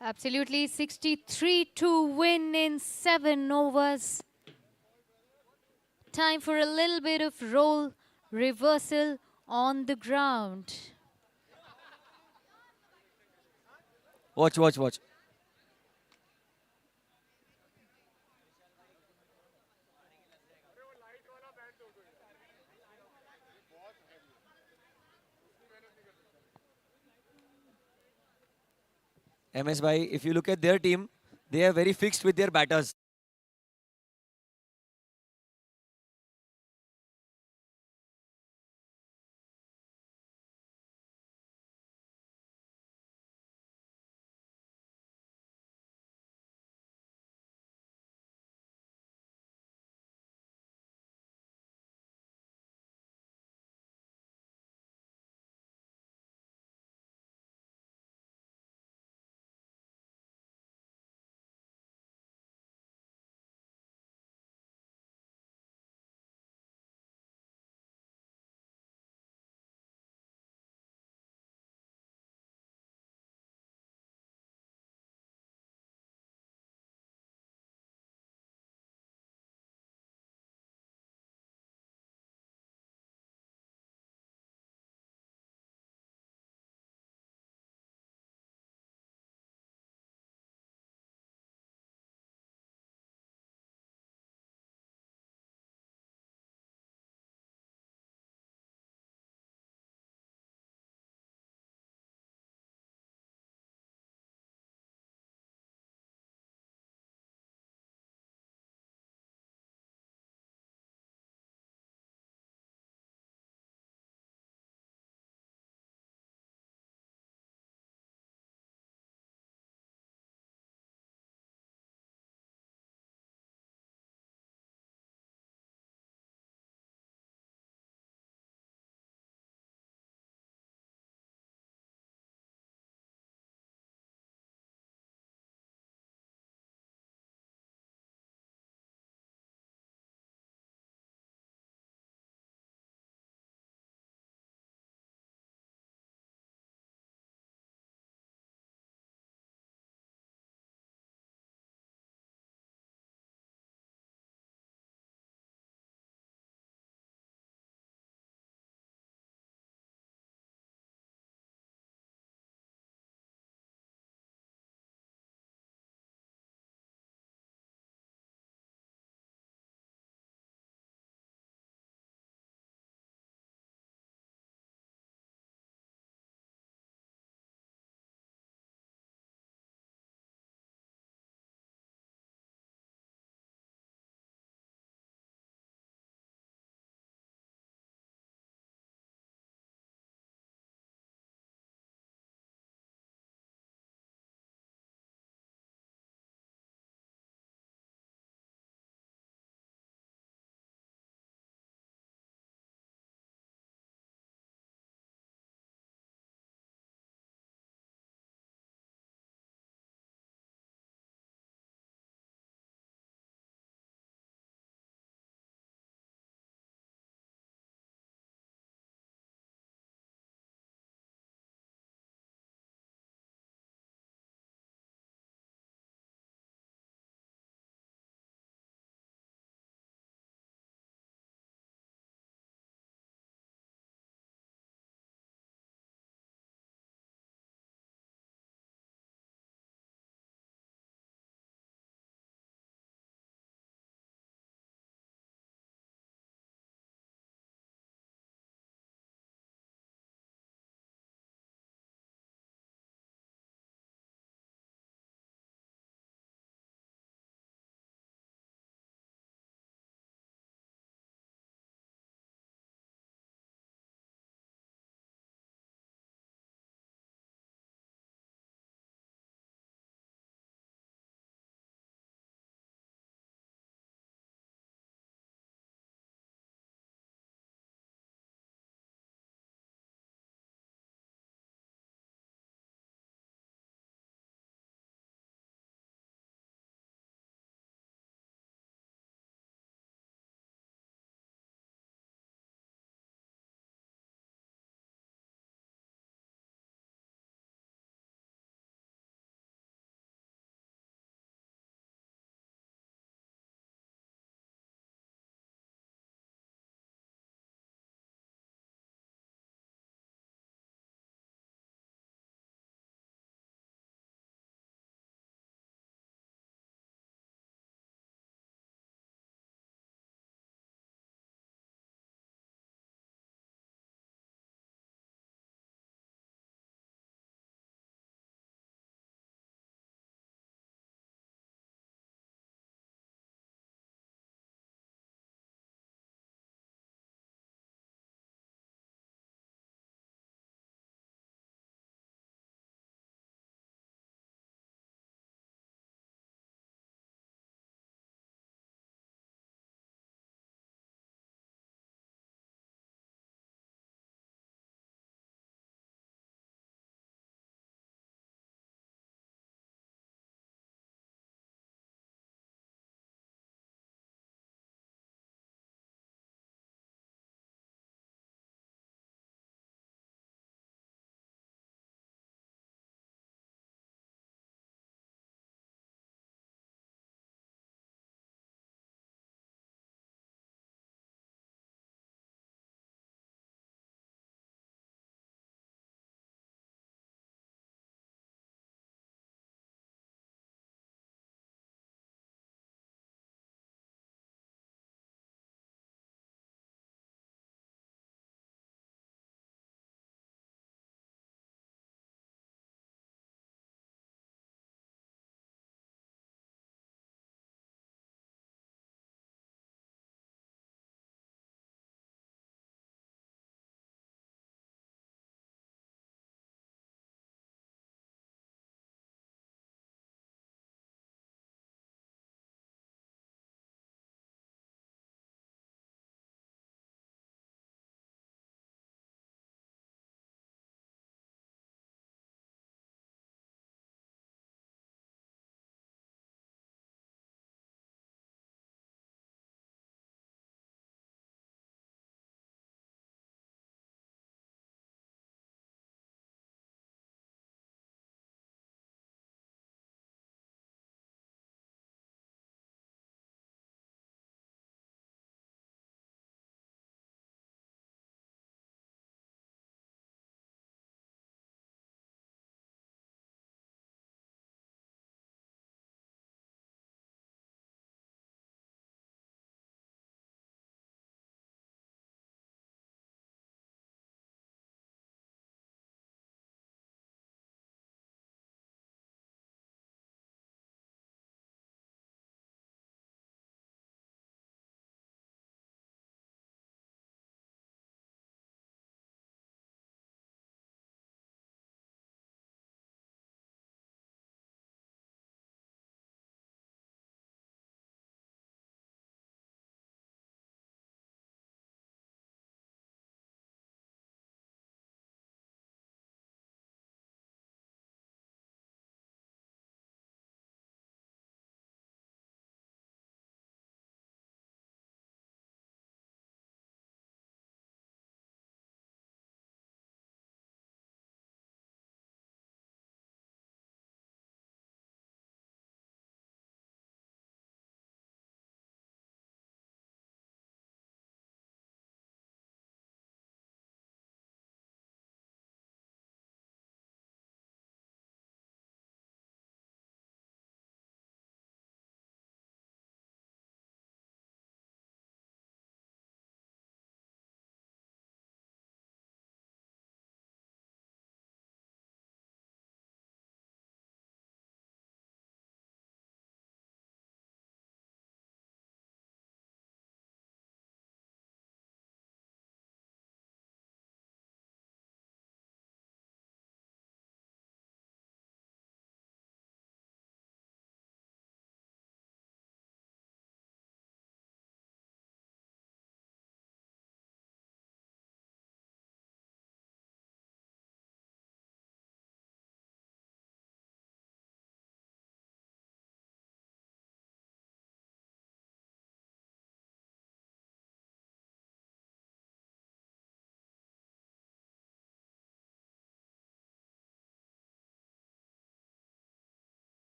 Absolutely, 63 to win in 7 overs. Time for a little bit of role reversal on the ground. Watch, watch, watch. MS Bhai, if you look at their team, they are very fixed with their batters.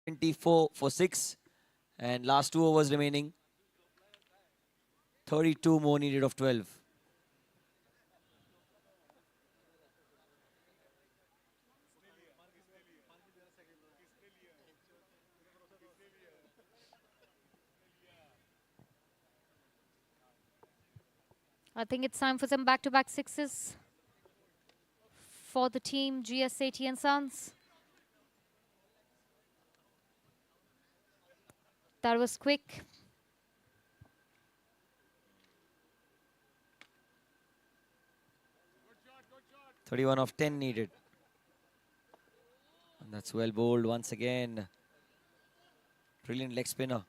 24 for 6. And last 2 overs remaining. 32 more needed of 12. I think it's time for some back-to-back sixes for the team GS80 and Sons. That was quick. .31 of 10 needed. And that's well bowled once again. Brilliant leg spinner.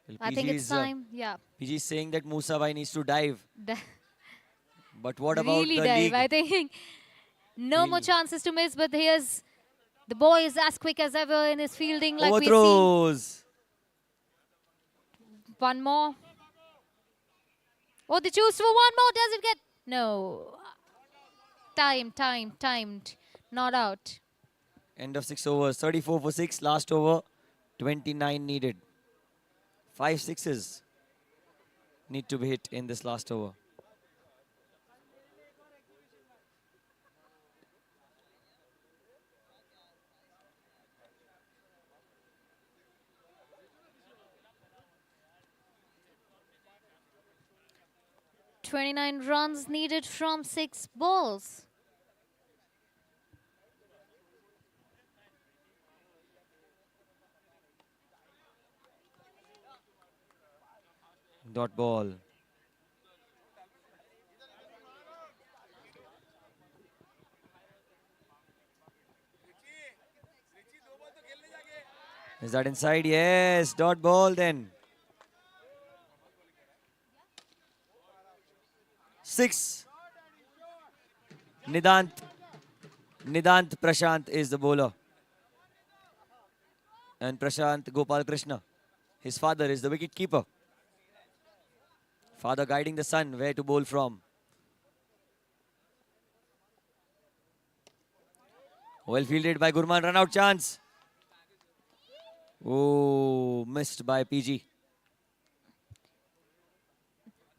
Well, I think PG it's is, time. Yeah. PG is saying that Musa Bhai needs to dive. Di- But what about really the dive. league? I think no more chances to miss, but here's the boy is as quick as ever in his fielding, like we've seen. Overthrows. One more. Oh, they choose for one more. Does it get? No. Timed. Not out. End of 6 overs. 34 for 6. Last over. 29 needed. 5 sixes need to be hit in this last over. .29 runs needed from 6 balls. Dot ball. Is that inside? Yes. Dot ball then. 6. Nidant Prashant is the bowler. And Prashant Gopal Krishna, his father, is the wicket keeper. Father guiding the son where to bowl from. Well fielded by Gurman, run out chance. Oh, missed by PG.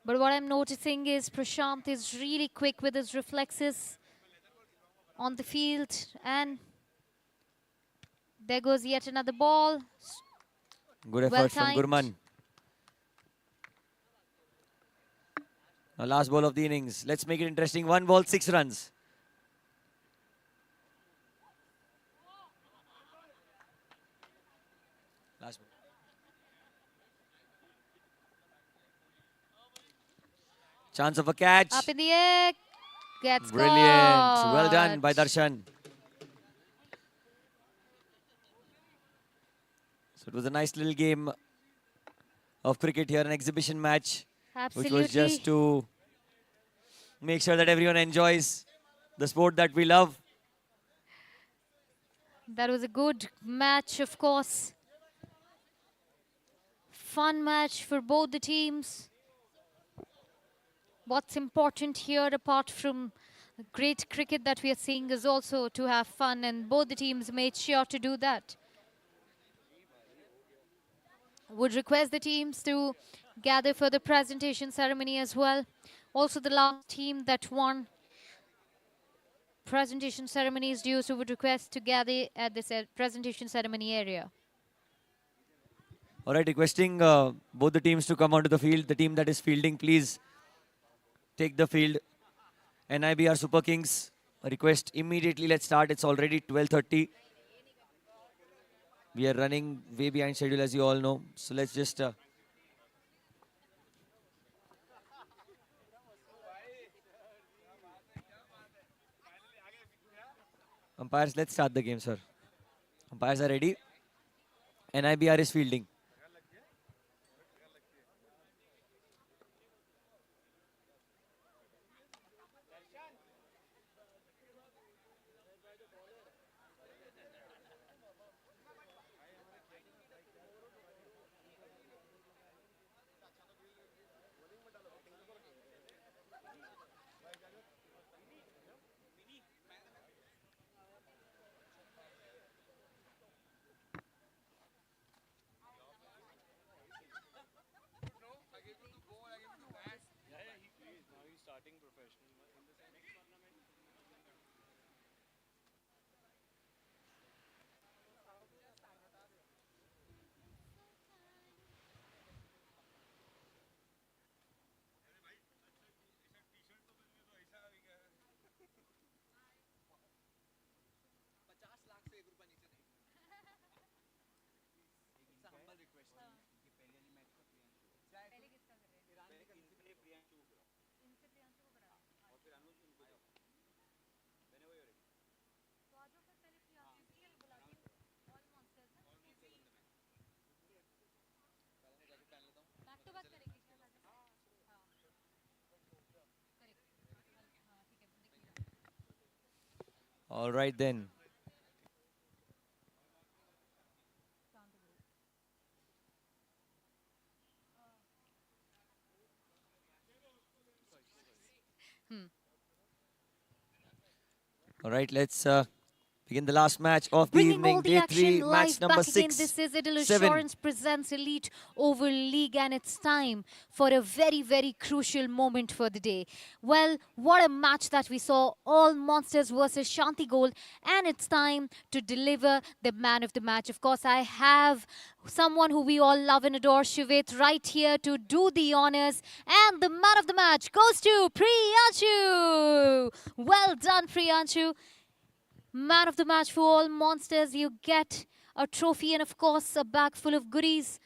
But what I'm noticing is Prashant is really quick with his reflexes on the field. And there goes yet another ball. Good effort from Gurman. Now last ball of the innings. Let's make it interesting. 1 ball, 6 runs. Last ball. Chance of a catch. Up in the air. Gets Brilliant. caught. Well done by Darshan. So it was a nice little game of cricket here, an exhibition match. Absolutely. Which was just to make sure that everyone enjoys the sport that we love. That was a good match, of course. Fun match for both the teams. What's important here, apart from the great cricket that we are seeing, is also to have fun, and both the teams made sure to do that. Would request the teams to gather for the presentation ceremony as well. Also, the last team that won presentation ceremony is due, so would request to gather at this presentation ceremony area. All right, requesting both the teams to come onto the field. The team that is fielding, please take the field. NIBR Super Kings, request immediately. Let's start. It's already 12:30. We are running way behind schedule, as you all know. So let's just umpires, let's start the game, sir. Umpires are ready. NIBR is fielding. All right then. All right, let's begin the last match of the Bringing evening, all the day action 3, live match number back again. 6. This is Idil 7. Assurance presents Elite Oval League, and it's time for a very, very crucial moment for the day. Well, what a match that we saw. All Monsters versus Shanti Gold, and it's time to deliver the man of the match. Of course, I have someone who we all love and adore, Shivit, right here to do the honors. And the man of the match goes to Priyanshu. Well done, Priyanshu. Man of the match for all Monsters. You get a trophy and, of course, a bag full of goodies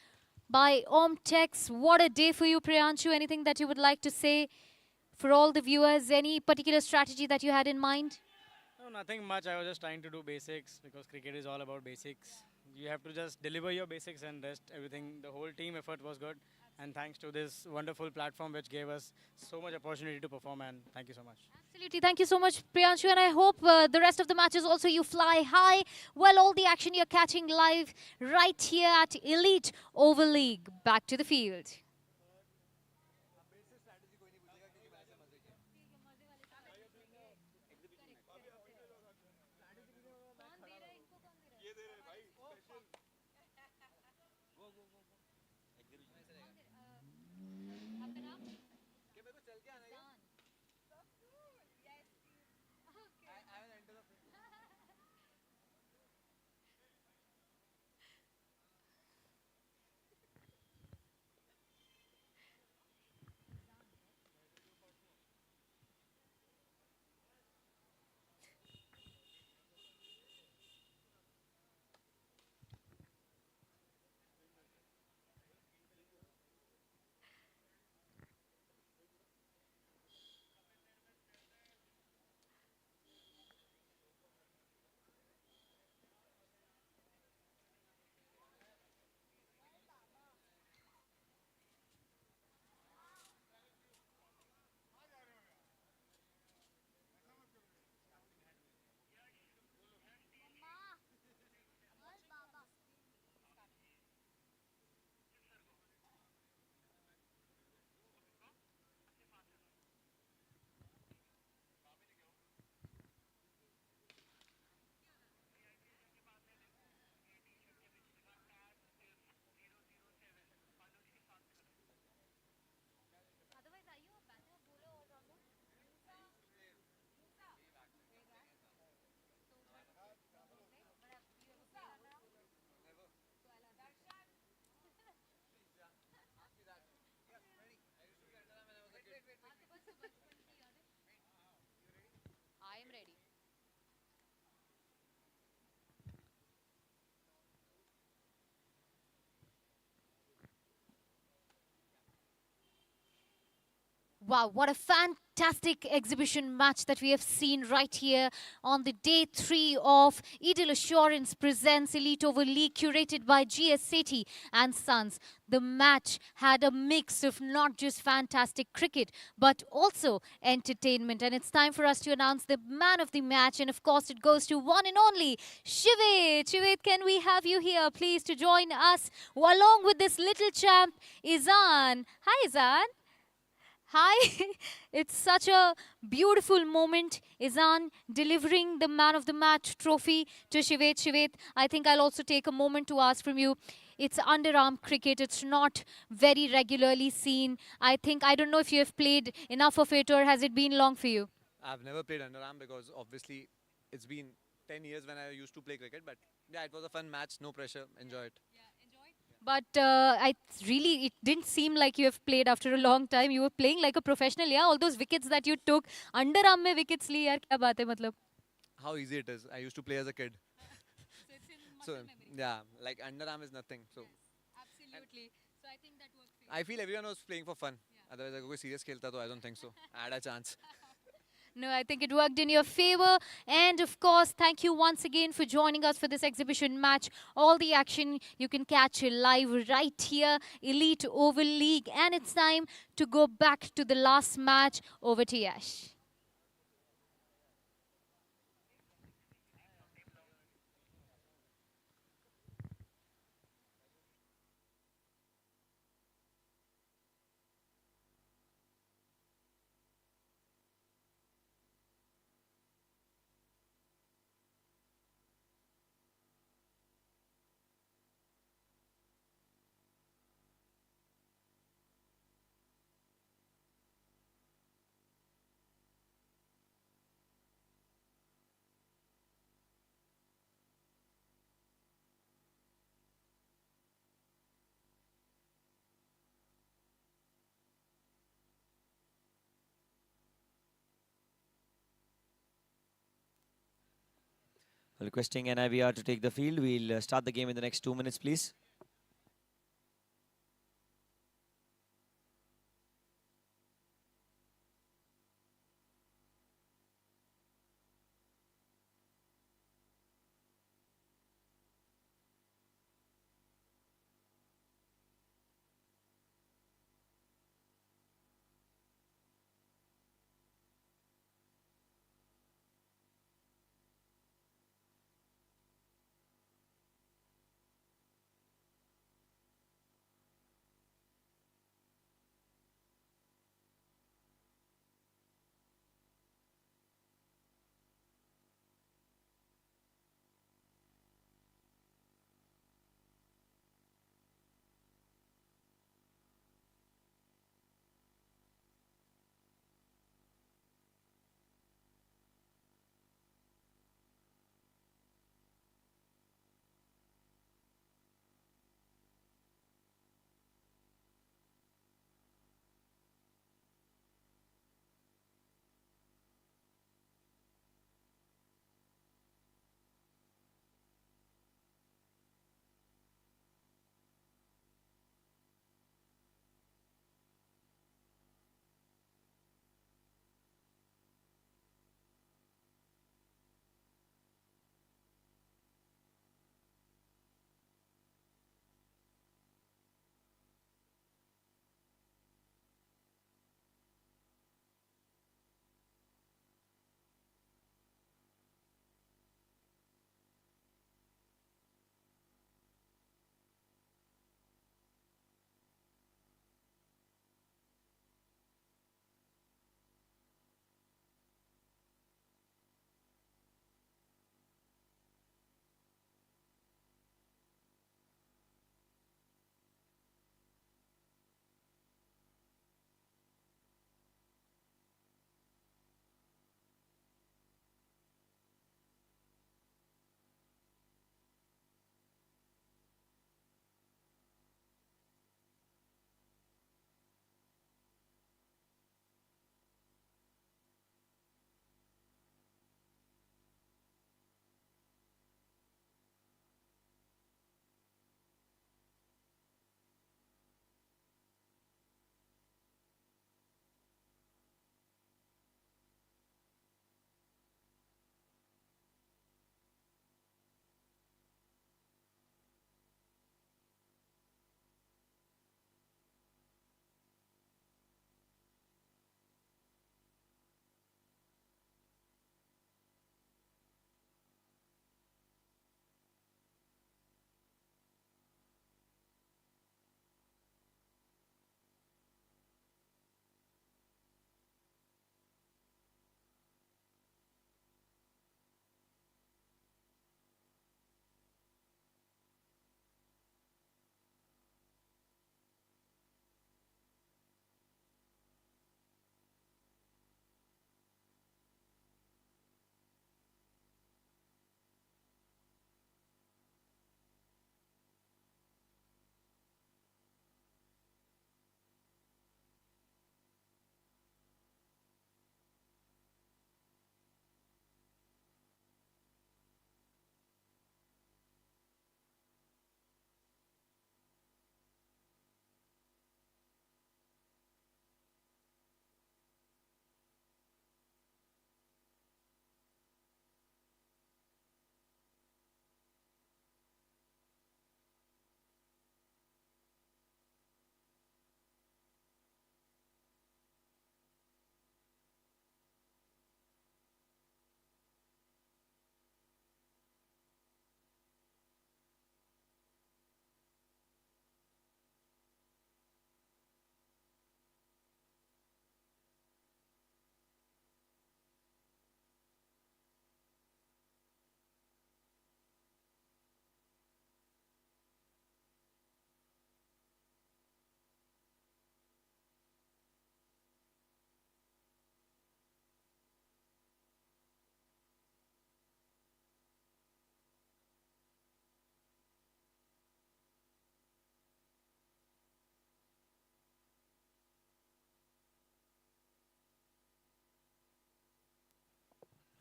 by Omtex. What a day for you, Priyanshu. Anything that you would like to say for all the viewers? Any particular strategy that you had in mind? No, nothing much. I was just trying to do basics because cricket is all about basics. You have to just deliver your basics and rest everything. The whole team effort was good. And thanks to this wonderful platform which gave us so much opportunity to perform, and thank you so much. Absolutely. Thank you so much, Priyanshu. And I hope the rest of the matches also you fly high. Well, all the action you're catching live right here at Elite Oval League. Back to the field. Wow, what a fantastic exhibition match that we have seen right here on the day 3 of Eagle Assurance presents Elite Over League, curated by GS Sethi and Sons. The match had a mix of not just fantastic cricket, but also entertainment. And it's time for us to announce the man of the match. And of course, it goes to one and only Shivet. Shivet, can we have you here, please, to join us along with this little champ, Izan. Hi, Izan. Hi, it's such a beautiful moment. Izan delivering the man of the match trophy to Shivet. Shivet, I think I'll also take a moment to ask from you. It's underarm cricket. It's not very regularly seen. I don't know if you have played enough of it, or has it been long for you? I've never played underarm because obviously it's been 10 years when I used to play cricket. But yeah, it was a fun match. No pressure. Enjoy it. But it didn't seem like you have played after a long time. You were playing like a professional. Yeah, all those wickets that you took. Underarm mein wickets li, yaar, kya baat hai, matlab? How easy it is. I used to play as a kid. So yeah, like underarm is nothing. So absolutely. So I think that works. I feel everyone was playing for fun. Otherwise, अगर कोई serious खेलता तो I don't think so. I had a chance. No, I think it worked in your favor. And of course, thank you once again for joining us for this exhibition match. All the action you can catch live right here, Elite Over League. And it's time to go back to the last match. Over to Yash. Requesting NIVR to take the field. We'll start the game in the next 2 minutes, please.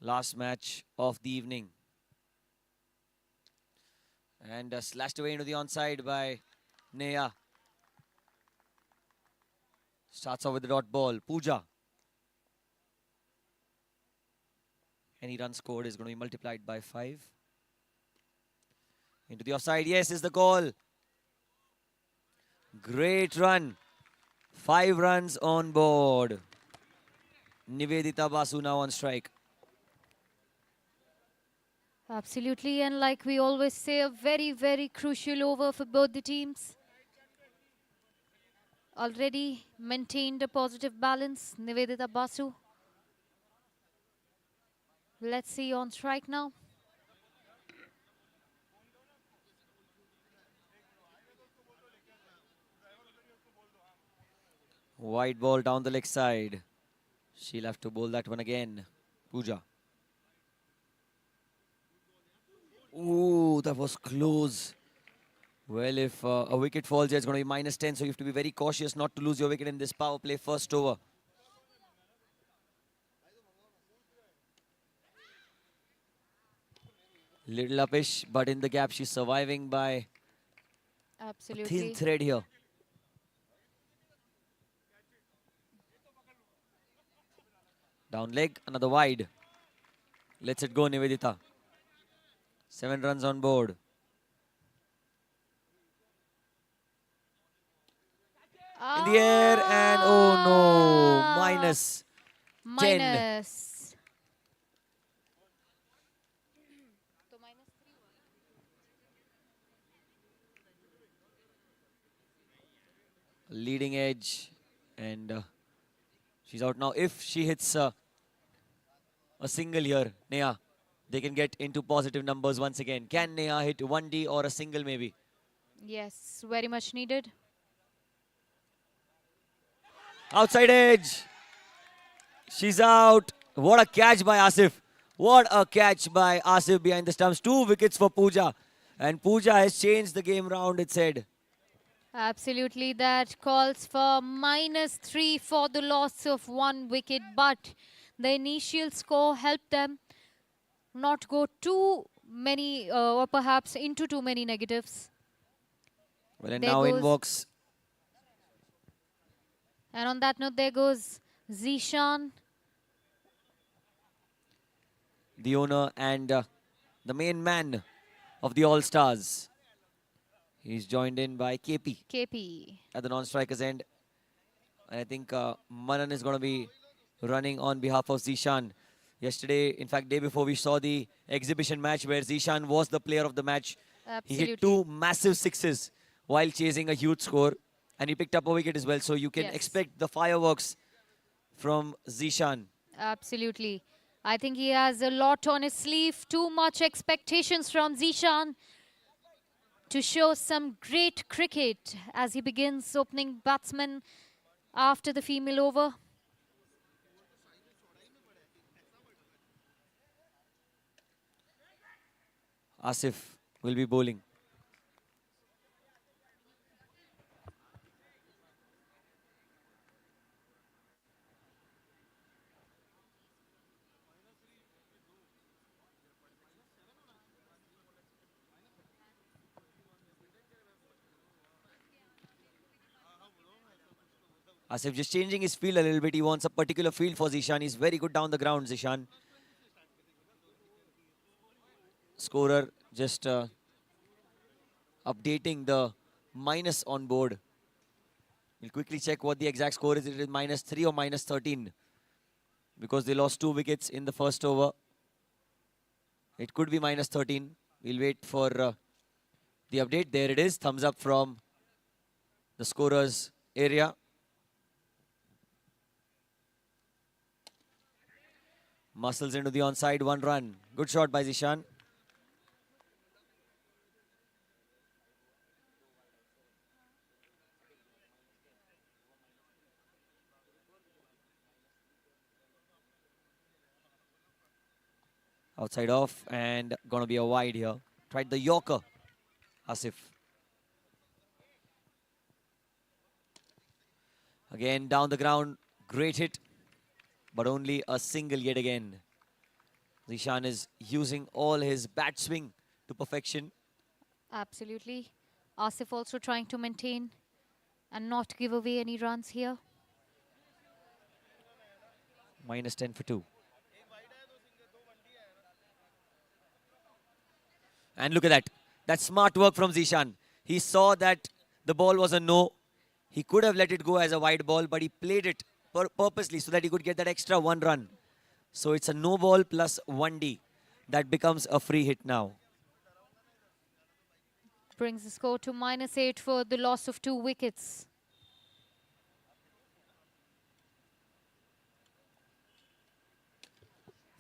Last match of the evening. And slashed away into the onside by Neha. Starts off with the dot ball. Pooja. Any run scored is going to be multiplied by 5. Into the offside. Yes, is the call. Great run. 5 runs on board. Nivedita Basu now on strike. Absolutely, and like we always say, a very, very crucial over for both the teams. Already maintained a positive balance, Nivedita Basu. Let's see on strike now. Wide ball down the leg side. She'll have to bowl that one again. Pooja. Ooh, that was close. Well, if a wicket falls, it's going to be -10, so you have to be very cautious not to lose your wicket in this power play first over. Little uppish, but in the gap, she's surviving by Absolutely. a thin thread here. Down leg, another wide. Lets it go, Nivedita. 7 runs on board. In the air, and oh no, -10. Minus. Leading edge, and she's out now. If she hits a single here, Neha, they can get into positive numbers once again. Can Neha hit 1D or a single maybe? Yes, very much needed. Outside edge. She's out. What a catch by Asif. What a catch by Asif behind the stumps. 2 wickets for Pooja. And Pooja has changed the game round, it said. Absolutely, that calls for -3 for the loss of 1 wicket. But the initial score helped them not go too many, or perhaps into too many negatives. Well, and There now in goes- walks. And on that note, there goes Zishan. The owner and the main man of the All-Stars. He's joined in by KP KP. at the non-strikers end. And I think Manan is going to be running on behalf of Zishan. Yesterday, in fact, day before, we saw the exhibition match where Zishan was the player of the match. He hit Absolutely. 2 massive sixes while chasing a huge score. And he picked up a wicket as well. So you can Yes. expect the fireworks from Zishan. Absolutely. I think he has a lot on his sleeve. Too much expectations from Zishan to show some great cricket as he begins opening batsman after the female over. Asif will be bowling. Asif just changing his field a little bit. He wants a particular field for Zishan. He's very good down the ground, Zishan. Scorer just updating the minus on board. We'll quickly check what the exact score is. It is -3 or -13 because they lost 2 wickets in the first over. It could be -13. We'll wait for the update. There it is. Thumbs up from the scorers area. Muscles into the onside, 1 run. Good shot by Zishan. Outside off and gonna be a wide here. Tried the Yorker, Asif. Again down the ground, great hit, but only a single yet again. Zishan is using all his bat swing to perfection. Absolutely. Asif also trying to maintain and not give away any runs here. Minus 10 for 2. And look at that. That's smart work from Zishan. He saw that the ball was a no. He could have let it go as a wide ball, but he played it purposely so that he could get that extra 1 run. So it's a no ball plus 1D. That becomes a free hit now. Brings the score to -8 for the loss of 2 wickets.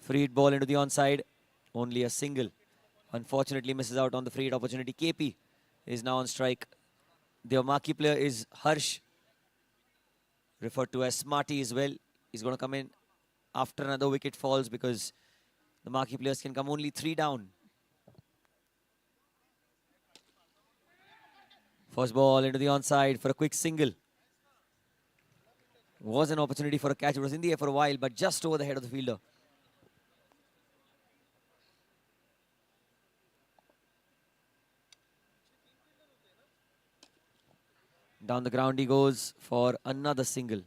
Free hit ball into the onside. Only a single. Unfortunately misses out on the free hit opportunity. KP is now on strike. Their marquee player is Harsh, referred to as Smarty as well. He's going to come in after another wicket falls because the marquee players can come only 3 down. First ball into the onside for a quick single. Was an opportunity for a catch. It was in the air for a while, but just over the head of the fielder. Down the ground he goes for another single.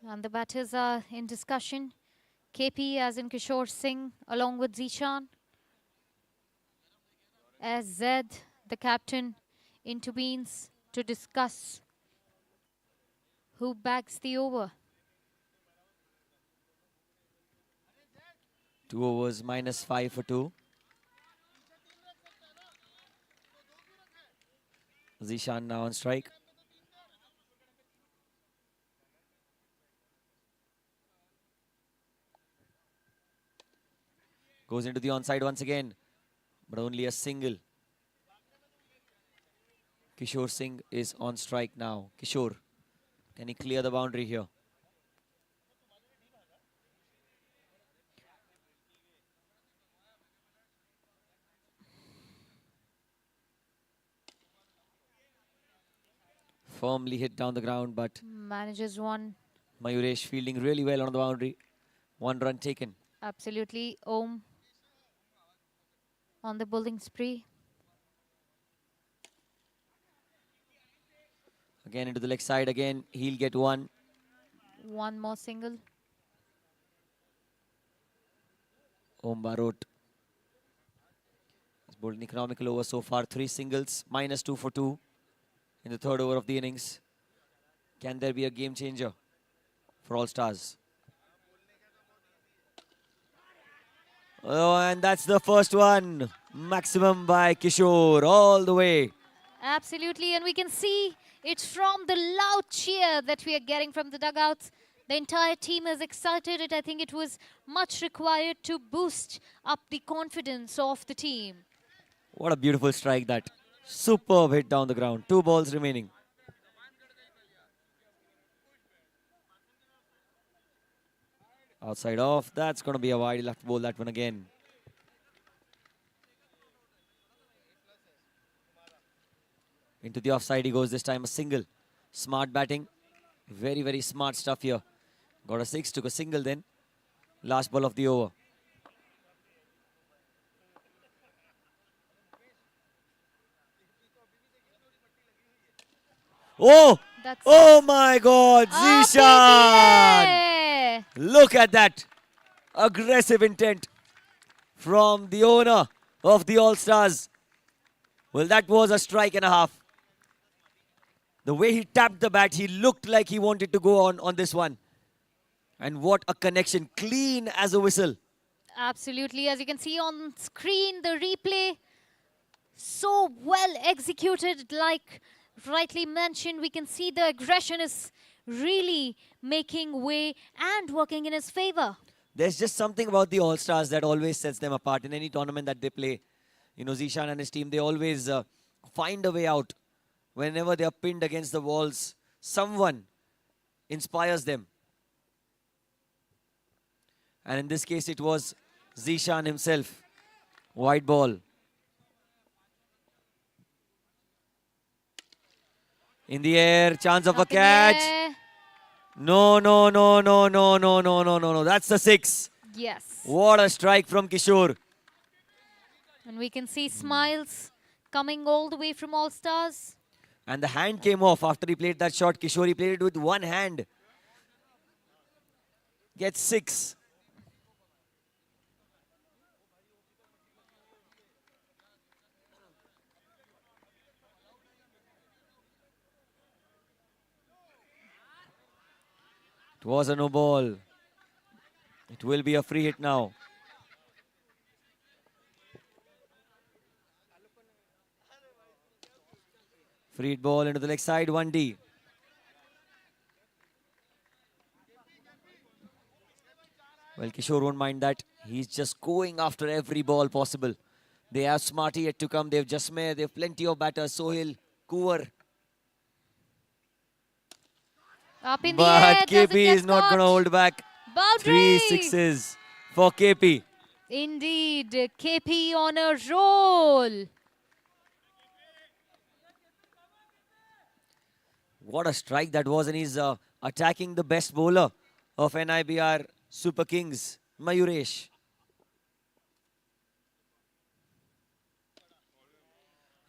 And the batters are in discussion. KP as in Kishore Singh along with Zishan. As Zed, the captain, intervenes to discuss who bags the over. 2 overs, -5 for 2. Zishan now on strike. Goes into the onside once again, but only a single. Kishore Singh is on strike now. Kishore, can he clear the boundary here? Firmly hit down the ground, but Manages one. Mayuresh fielding really well on the boundary. 1 run taken. Absolutely. Om on the bowling spree. Again into the leg side. Again, he'll get 1. One more single. Om Barot has bowled an economical over so far. 3 singles, -2 for 2 in the 3rd over of the innings. Can there be a game changer for All Stars? Oh, and that's the first one. Maximum by Kishore all the way. Absolutely, and we can see it's from the loud cheer that we are getting from the dugouts. The entire team is excited. I think it was much required to boost up the confidence of the team. What a beautiful strike that. Superb hit down the ground. 2 balls remaining. Outside off. That's going to be a wide. He'll have to bowl that one again. Into the offside he goes this time. A single. Smart batting. Very, very smart stuff here. Got a 6. Took a single then. Last ball of the over. Oh! Oh my God! Zishan! Look at that. Aggressive intent from the owner of the All Stars. Well, that was a strike and a half. The way he tapped the bat, he looked like he wanted to go on this one. And what a connection. Clean as a whistle. Absolutely. As you can see on screen, the replay, so well executed. Like rightly mentioned, we can see the aggression is really making way and working in his favor. There's just something about the All Stars that always sets them apart in any tournament that they play. You know, Zishan and his team, they always find a way out. Whenever they are pinned against the walls, someone inspires them. And in this case, it was Zishan himself. White ball. In the air, chance of a Up in the catch. air. No, no, no, no, no, no, no, no, no, no. That's the 6. Yes. What a strike from Kishore. And we can see smiles coming all the way from All Stars. And the hand came off after he played that shot. Kishore, he played it with one hand. Gets 6. It was a no ball. It will be a free hit now. Free hit ball into the leg side, 1D. Well, Kishore won't mind that. He's just going after every ball possible. They have Smarty yet to come. They have Jasmine. They have plenty of batters. Sohail, Kuvar. Up in the air. But doesn't KP get is not going to caught. hold back. Boundary. 3 sixes for KP. Indeed, KP on a roll. What a strike that was, and he's attacking the best bowler of NIBR Super Kings, Mayuresh.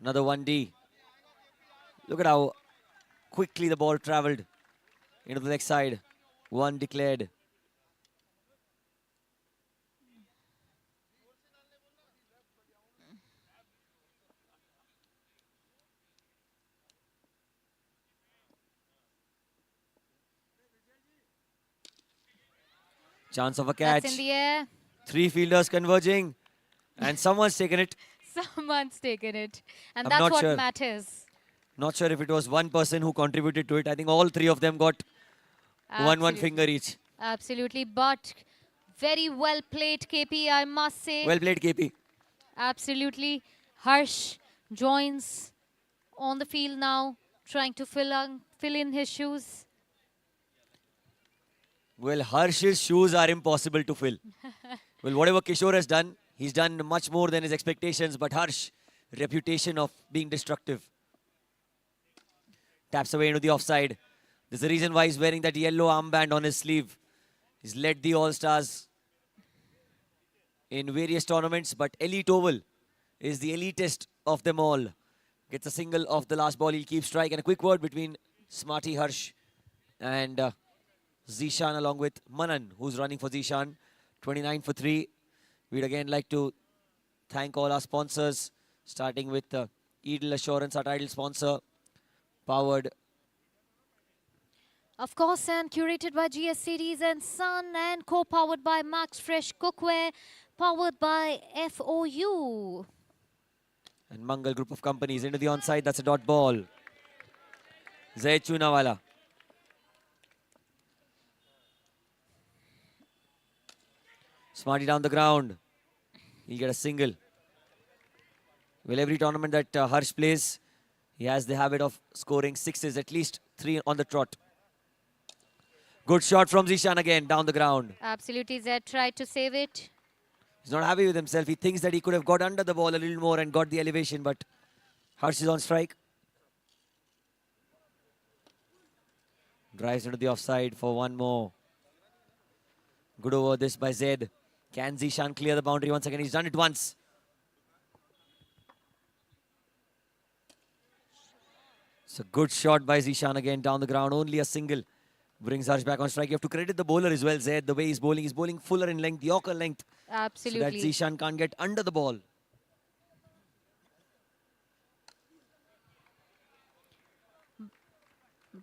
Another 1D. Look at how quickly the ball travelled into the leg side. 1 declared. Chance of a catch. That's in the air. 3 fielders converging. And someone's taken it. Someone's taken it. And I'm that's not what sure. matters. Not sure if it was one person who contributed to it. I think all 3 of them got one Absolutely. finger each. Absolutely. But very well played, KP, I must say. Well played, KP. Absolutely. Harsh joins on the field now, trying to fill in his shoes. Well, Harsh's shoes are impossible to fill. Well, whatever Kishore has done, he's done much more than his expectations. But Harsh, reputation of being destructive. Taps away into the offside. There's a reason why he's wearing that yellow armband on his sleeve. He's led the All-Stars in various tournaments, but Elite Oval is the elitist of them all. Gets a single off the last ball. He'll keep strike. And a quick word between Smarty Harsh and Zishan, along with Manan, who's running for Zishan. 29 for 3. We'd again like to thank all our sponsors, starting with Edel Assurance, our title sponsor, powered. Of course, and curated by GS Series and Sun, and co-powered by Max Fresh Cookware, powered by FOU. And Mangal group of companies into the onside. That's a dot ball. Zaid Chunawala. Smarty down the ground. He'll get a single. Well, every tournament that Harsh plays, he has the habit of scoring 6s, at least 3 on the trot. Good shot from Zishan again, down the ground. Absolutely, Zed tried to save it. He's not happy with himself. He thinks that he could have got under the ball a little more and got the elevation, but Harsh is on strike. Drives into the offside for one more. Good over this by Zaid. Can Zishan clear the boundary once again? He's done it once. It's a good shot by Zishan again down the ground. Only a single brings Harsh back on strike. You have to credit the bowler as well, Zaid, the way he's bowling. He's bowling fuller in length, Yorker length. Absolutely. So that Zishan can't get under the ball.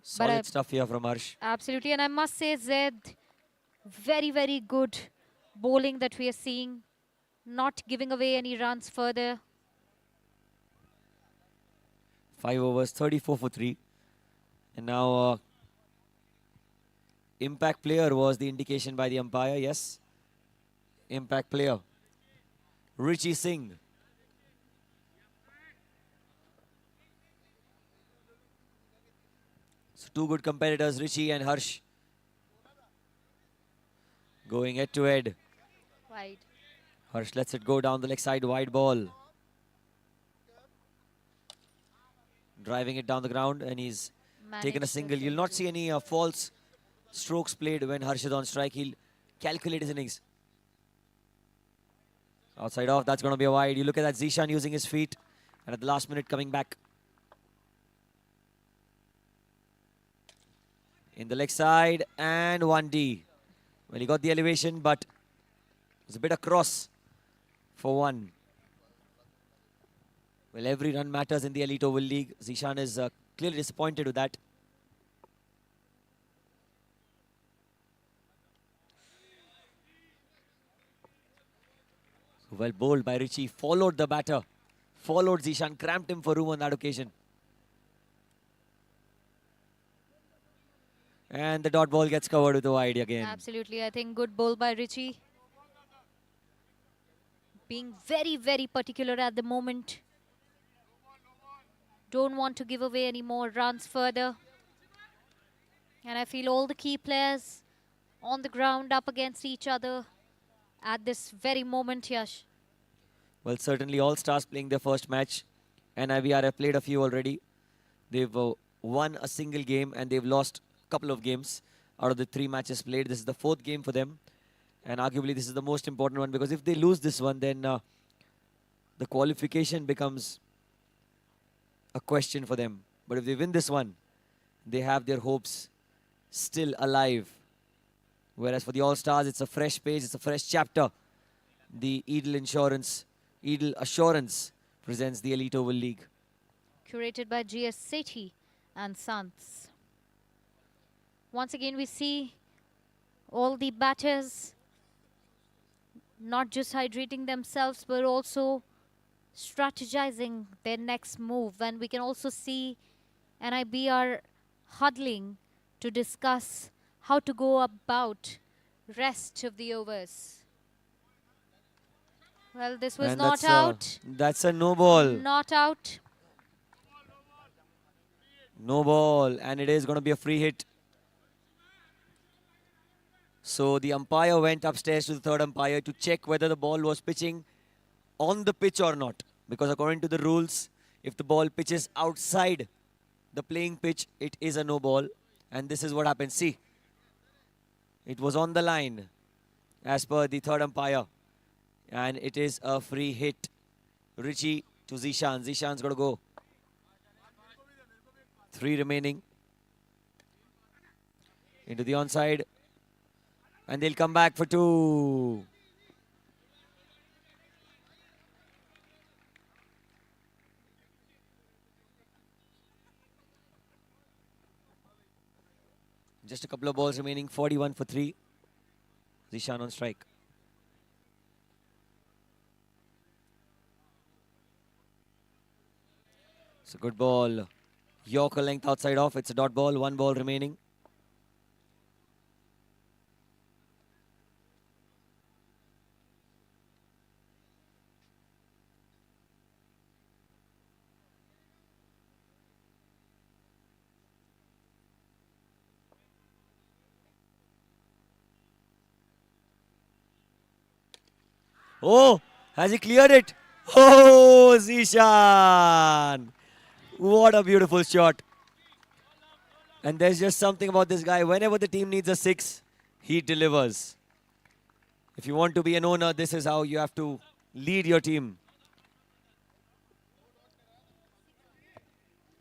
Solid stuff here from Harsh. Absolutely, and I must say, Zed, very, very good bowling that we are seeing. Not giving away any runs further. 5 overs, 34 for 3. And now impact player was the indication by the umpire. Yes, impact player. Richie Singh. So 2 good competitors, Richie and Harsh. Going head to head. Wide. Harsh lets it go down the leg side, wide ball. Driving it down the ground, and he's Managed taken a to single. You'll not see any false strokes played when Harsh is on strike. He'll calculate his innings. Outside off, that's going to be a wide. You look at that, Zishan using his feet, and at the last minute coming back. In the leg side, and 1D. Well, he got the elevation, but it was a bit across for one. Well, every run matters in the Elite Oval League. Zishan is clearly disappointed with that. Well bowled by Richie, followed the batter, followed Zishan, cramped him for room on that occasion. And the dot ball gets covered with a wide again. Absolutely, I think good bowl by Richie. Being very, very particular at the moment. Don't want to give away any more runs further. And I feel all the key players on the ground up against each other at this very moment, Yash. Well, certainly all stars playing their first match. NIVR have played a few already. They've won a single game and they've lost a couple of games out of the 3 matches played. This is the 4th game for them. And arguably this is the most important one, because if they lose this one, then the qualification becomes a question for them. But if they win this one, they have their hopes still alive. Whereas for the All-Stars, it's a fresh page, it's a fresh chapter. The Edel Assurance presents the Elite Oval League. Curated by G.S. Sethi and Sons. Once again, we see all the batters not just hydrating themselves, but also strategizing their next move. And we can also see NIBR huddling to discuss how to go about rest of the overs. Well, this was And not out. That's a no ball. Not out. No ball, and it is going to be a free hit. So the umpire went upstairs to the third umpire to check whether the ball was pitching on the pitch or not. Because according to the rules, if the ball pitches outside the playing pitch, it is a no ball. And this is what happened. See, it was on the line as per the third umpire. And it is a free hit. Richie to Zishan. Zishan's got to go. 3 remaining. Into the onside. And they'll come back for 2. Just a couple of balls remaining. 41 for 3. Zishan on strike. It's a good ball. Yorker length outside off. It's a dot ball. 1 ball remaining. Oh, has he cleared it? Oh, Zishan. What a beautiful shot. And there's just something about this guy. Whenever the team needs a 6, he delivers. If you want to be an owner, this is how you have to lead your team.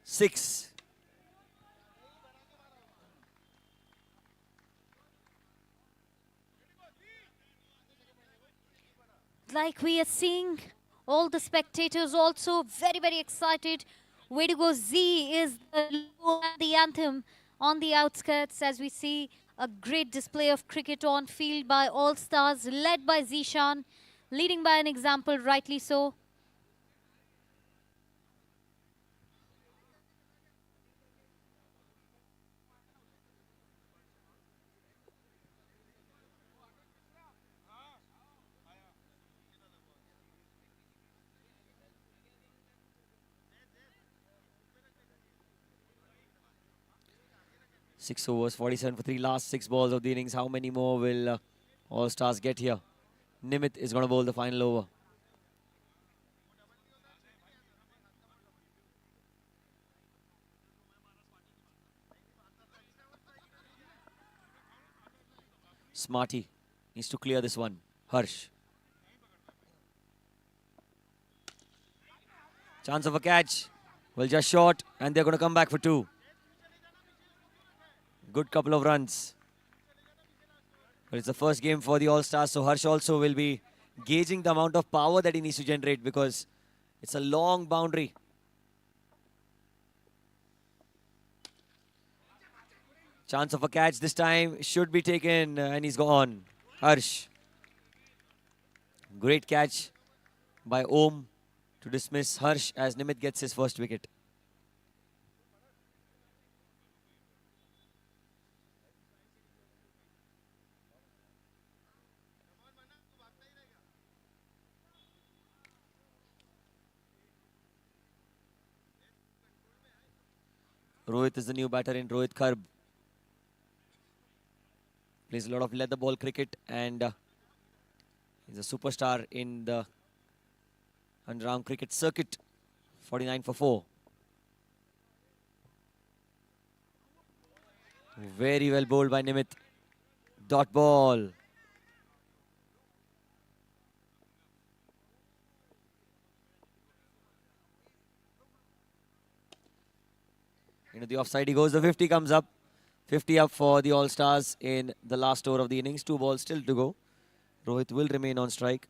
6. Like we are seeing, all the spectators also very, very excited. Way to go, Z is the anthem on the outskirts as we see a great display of cricket on field by all stars, led by Zishan, leading by an example, rightly so. Six overs, 47 for 3. Last 6 balls of the innings. How many more will All Stars get here? Nimit is going to bowl the final over. Smarty needs to clear this one. Harsh. Chance of a catch. Well, just short, and they're going to come back for 2. Good couple of runs. But it's the first game for the All-Stars, so Harsh also will be gauging the amount of power that he needs to generate because it's a long boundary. Chance of a catch this time should be taken, and he's gone. Harsh. Great catch by Om to dismiss Harsh as Nimit gets his first wicket. Rohit is the new batter in Rohit Kharb. Plays a lot of leather ball cricket and he's a superstar in the underground cricket circuit. 49 for 4. Very well bowled by Nimit. Dot ball. Into the offside he goes. The 50 comes up. 50 up for the All-Stars in the last over of the innings. 2 balls still to go. Rohit will remain on strike.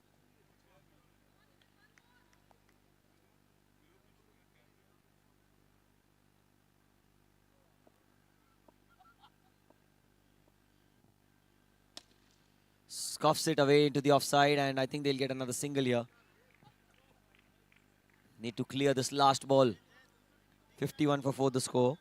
Scuffs it away into the offside, and I think they'll get another single here. Need to clear this last ball. 51 for 4 the score.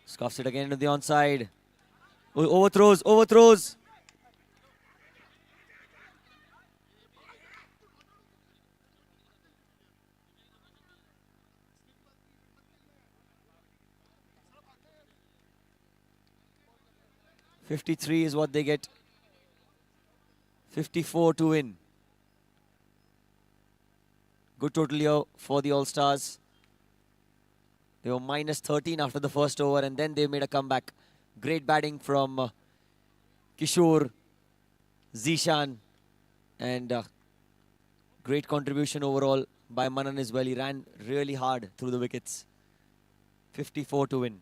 Scuffs it again into the onside. Overthrows, overthrows. .53 is what they get. 54 to win. Good total here for the All-Stars. They were minus 13 after the first over, and then they made a comeback. Great batting from Kishore, Zishan, and great contribution overall by Manan as well. He ran really hard through the wickets. 54 to win.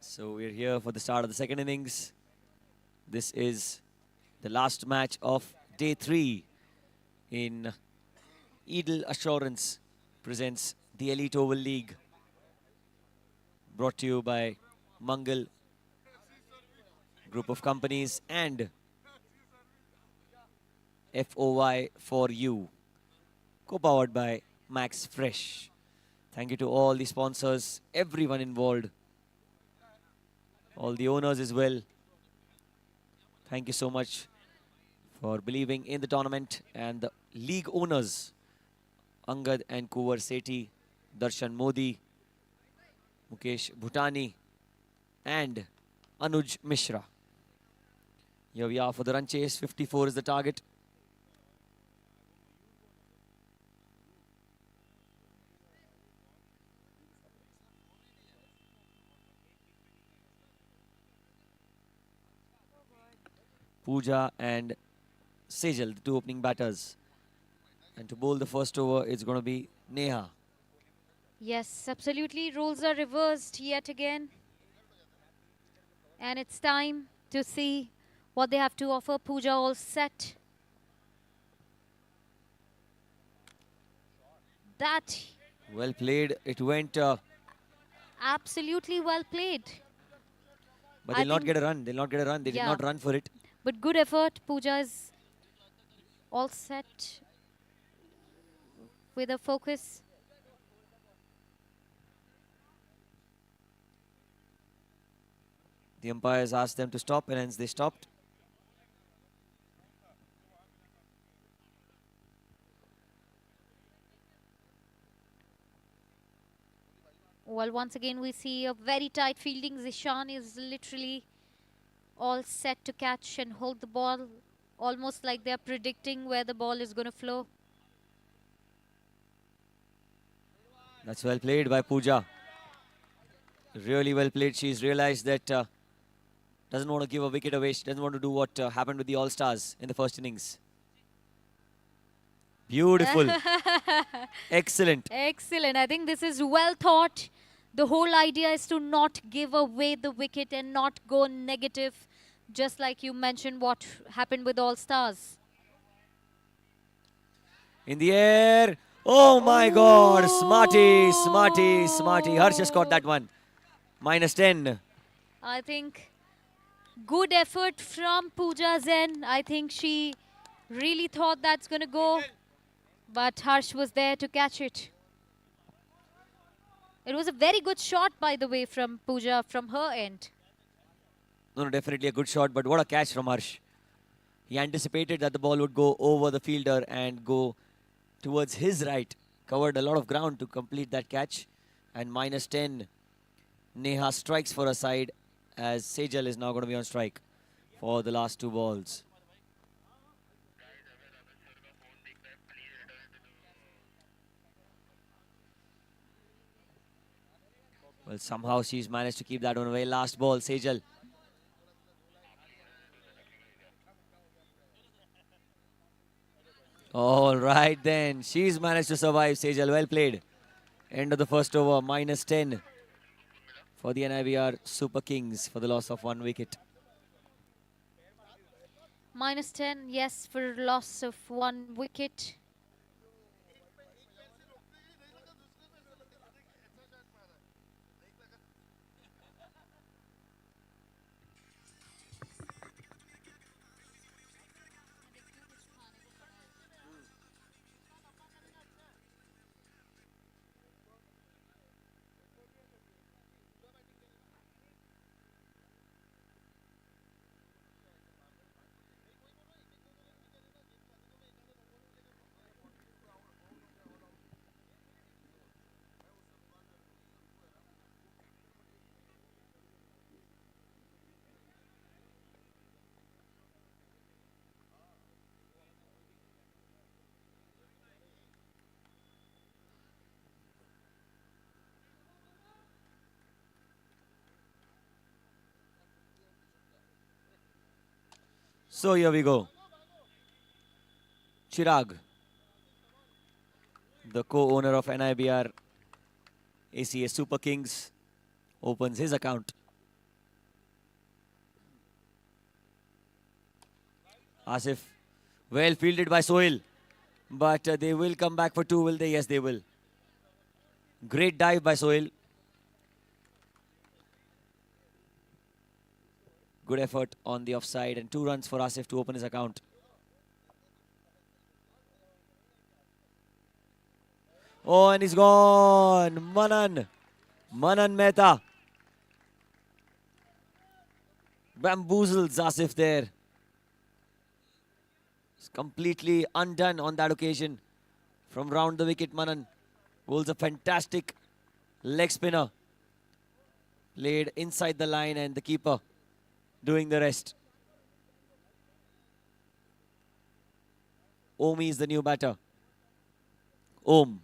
So we're here for the start of the second innings. This is the last match of day 3 in Edel Assurance presents the Elite Oval League, brought to you by Mangal Group of Companies and FOY for You, co-powered by Max Fresh. Thank you to all the sponsors, everyone involved, all the owners as well. Thank you so much for believing in the tournament, and the league owners, Angad and Kuvar Sethi, Darshan Modi, Mukesh Bhutani, and Anuj Mishra. Here we are for the run chase. 54 is the target. Pooja and Sejal, the two opening batters. And to bowl the first over, it's going to be Neha. Yes, absolutely. Roles are reversed yet again. And it's time to see what they have to offer. Pooja all set. That Well played. It went, absolutely well played. but I they'll not think- get a run. They'll not get a run. They did Yeah. not run for it. But good effort. Pooja is all set with a focus. The umpires asked them to stop, and hence they stopped. Well, once again, we see a very tight fielding. Zishan is literally all set to catch and hold the ball, almost like they're predicting where the ball is going to flow. That's well played by Pooja. Really well played. She's realized that doesn't want to give a wicket away. She doesn't want to do what happened with the All-Stars in the first innings. Beautiful. Excellent. Excellent. I think this is well thought. The whole idea is to not give away the wicket and not go negative, just like you mentioned what happened with All Stars. In the air. Oh my God. Smarty, smarty, smarty. Harsh has caught that one. -10. I think good effort from Pooja Zen. I think she really thought that's going to go, but Harsh was there to catch it. It was a very good shot, by the way, from Pooja from her end. No, definitely a good shot, but what a catch from Harsh. He anticipated that the ball would go over the fielder and go towards his right. Covered a lot of ground to complete that catch. And -10. Neha strikes for a side as Sejal is now going to be on strike for the last 2 balls. Well, somehow she's managed to keep that one away. Last ball, Sejal. All right then. She's managed to survive, Sejal. Well played. End of the first over, -10 for the NIBR Super Kings for the loss of 1 wicket. -10, yes, for loss of 1 wicket. So here we go. Chirag, the co-owner of NIBR ACA Super Kings, opens his account. Asif, well fielded by Sohail. But they will come back for 2, will they? Yes, they will. Great dive by Sohail. Good effort on the offside and 2 runs for Asif to open his account. Oh, and he's gone. Manan Mehta bamboozles Asif there. It's completely undone on that occasion. From round the wicket, Manan bowls a fantastic leg spinner. Played inside the line and the keeper doing the rest. Omi is the new batter. Om.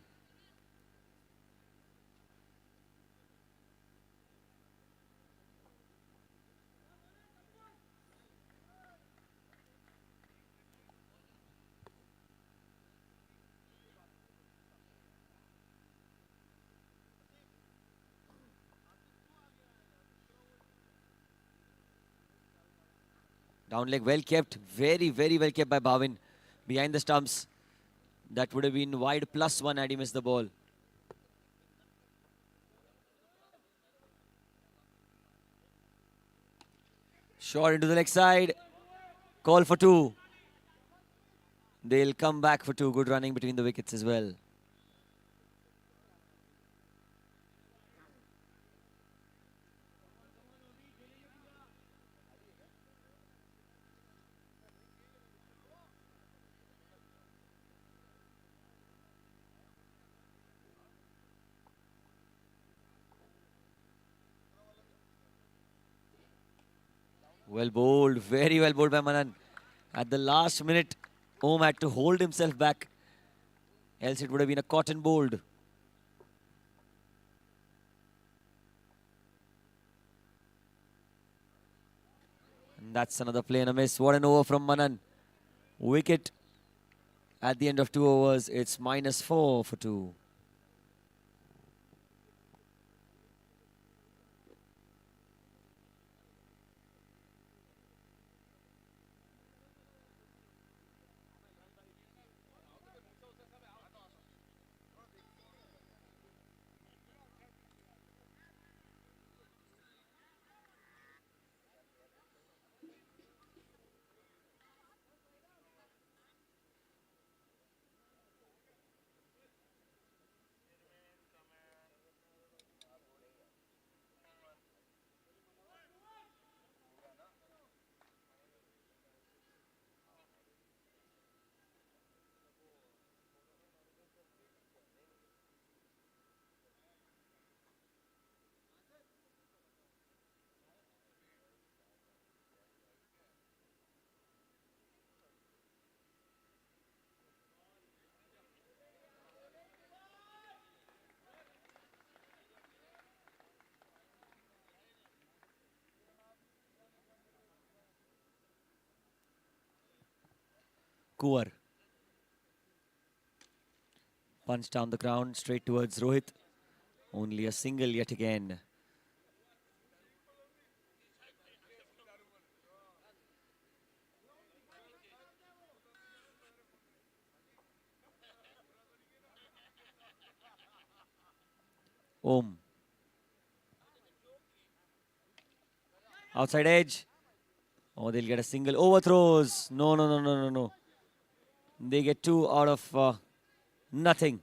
Down leg well kept, very well kept by Bhavin. Behind the stumps. That would have been wide +1 had he missed the ball. Shot into the leg side. Call for 2. They'll come back for 2. Good running between the wickets as well. Well bowled, very well bowled by Manan. At the last minute, Om had to hold himself back. Else it would have been a cotton bowled. And that's another play and a miss. What an over from Manan. Wicket at the end of 2 overs. It's -4 for 2. Kuwar. Punch down the ground, straight towards Rohit. Only a single yet again. Om. Outside edge. Oh, they'll get a single. Overthrows. No. They get 2 out of nothing.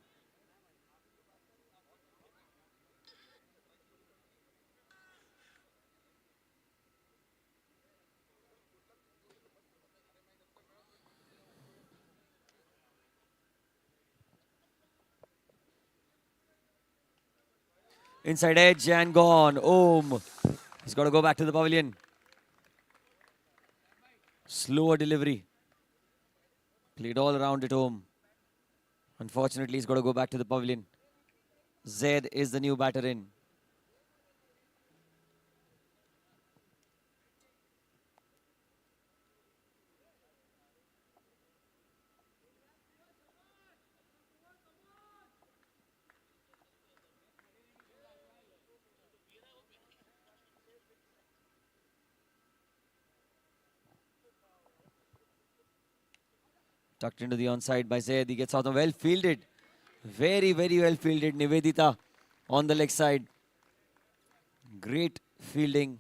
Inside edge and gone. Om. He's got to go back to the pavilion. Slower delivery. Played all around it home. Unfortunately, he's got to go back to the pavilion. Zaid is the new batter in. Tucked into the onside by Zaid. He gets out of well fielded. Very, very well fielded. Nivedita on the leg side. Great fielding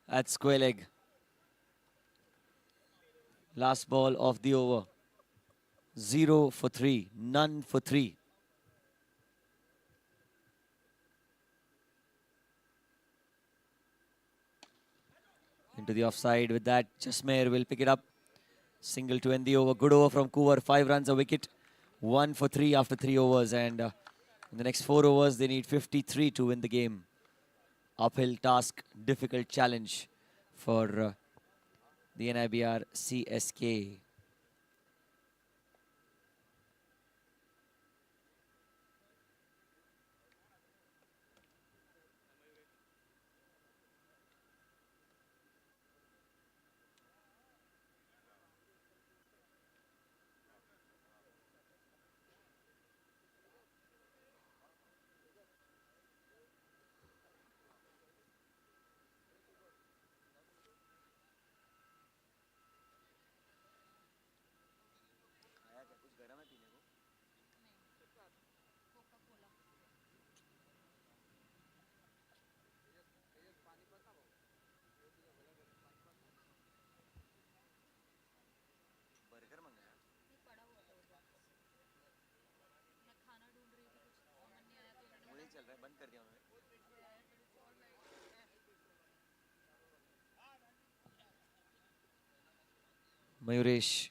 at square leg. Last ball of the over. 0 for 3. None for 3. Into the offside with that. Jasmer will pick it up. Single to end the over. Good over from Kuvar. 5 runs, a wicket. 1 for 3 after 3 overs. And in the next 4 overs, they need 53 to win the game. Uphill task, difficult challenge for the NIBR CSK. Mayuresh.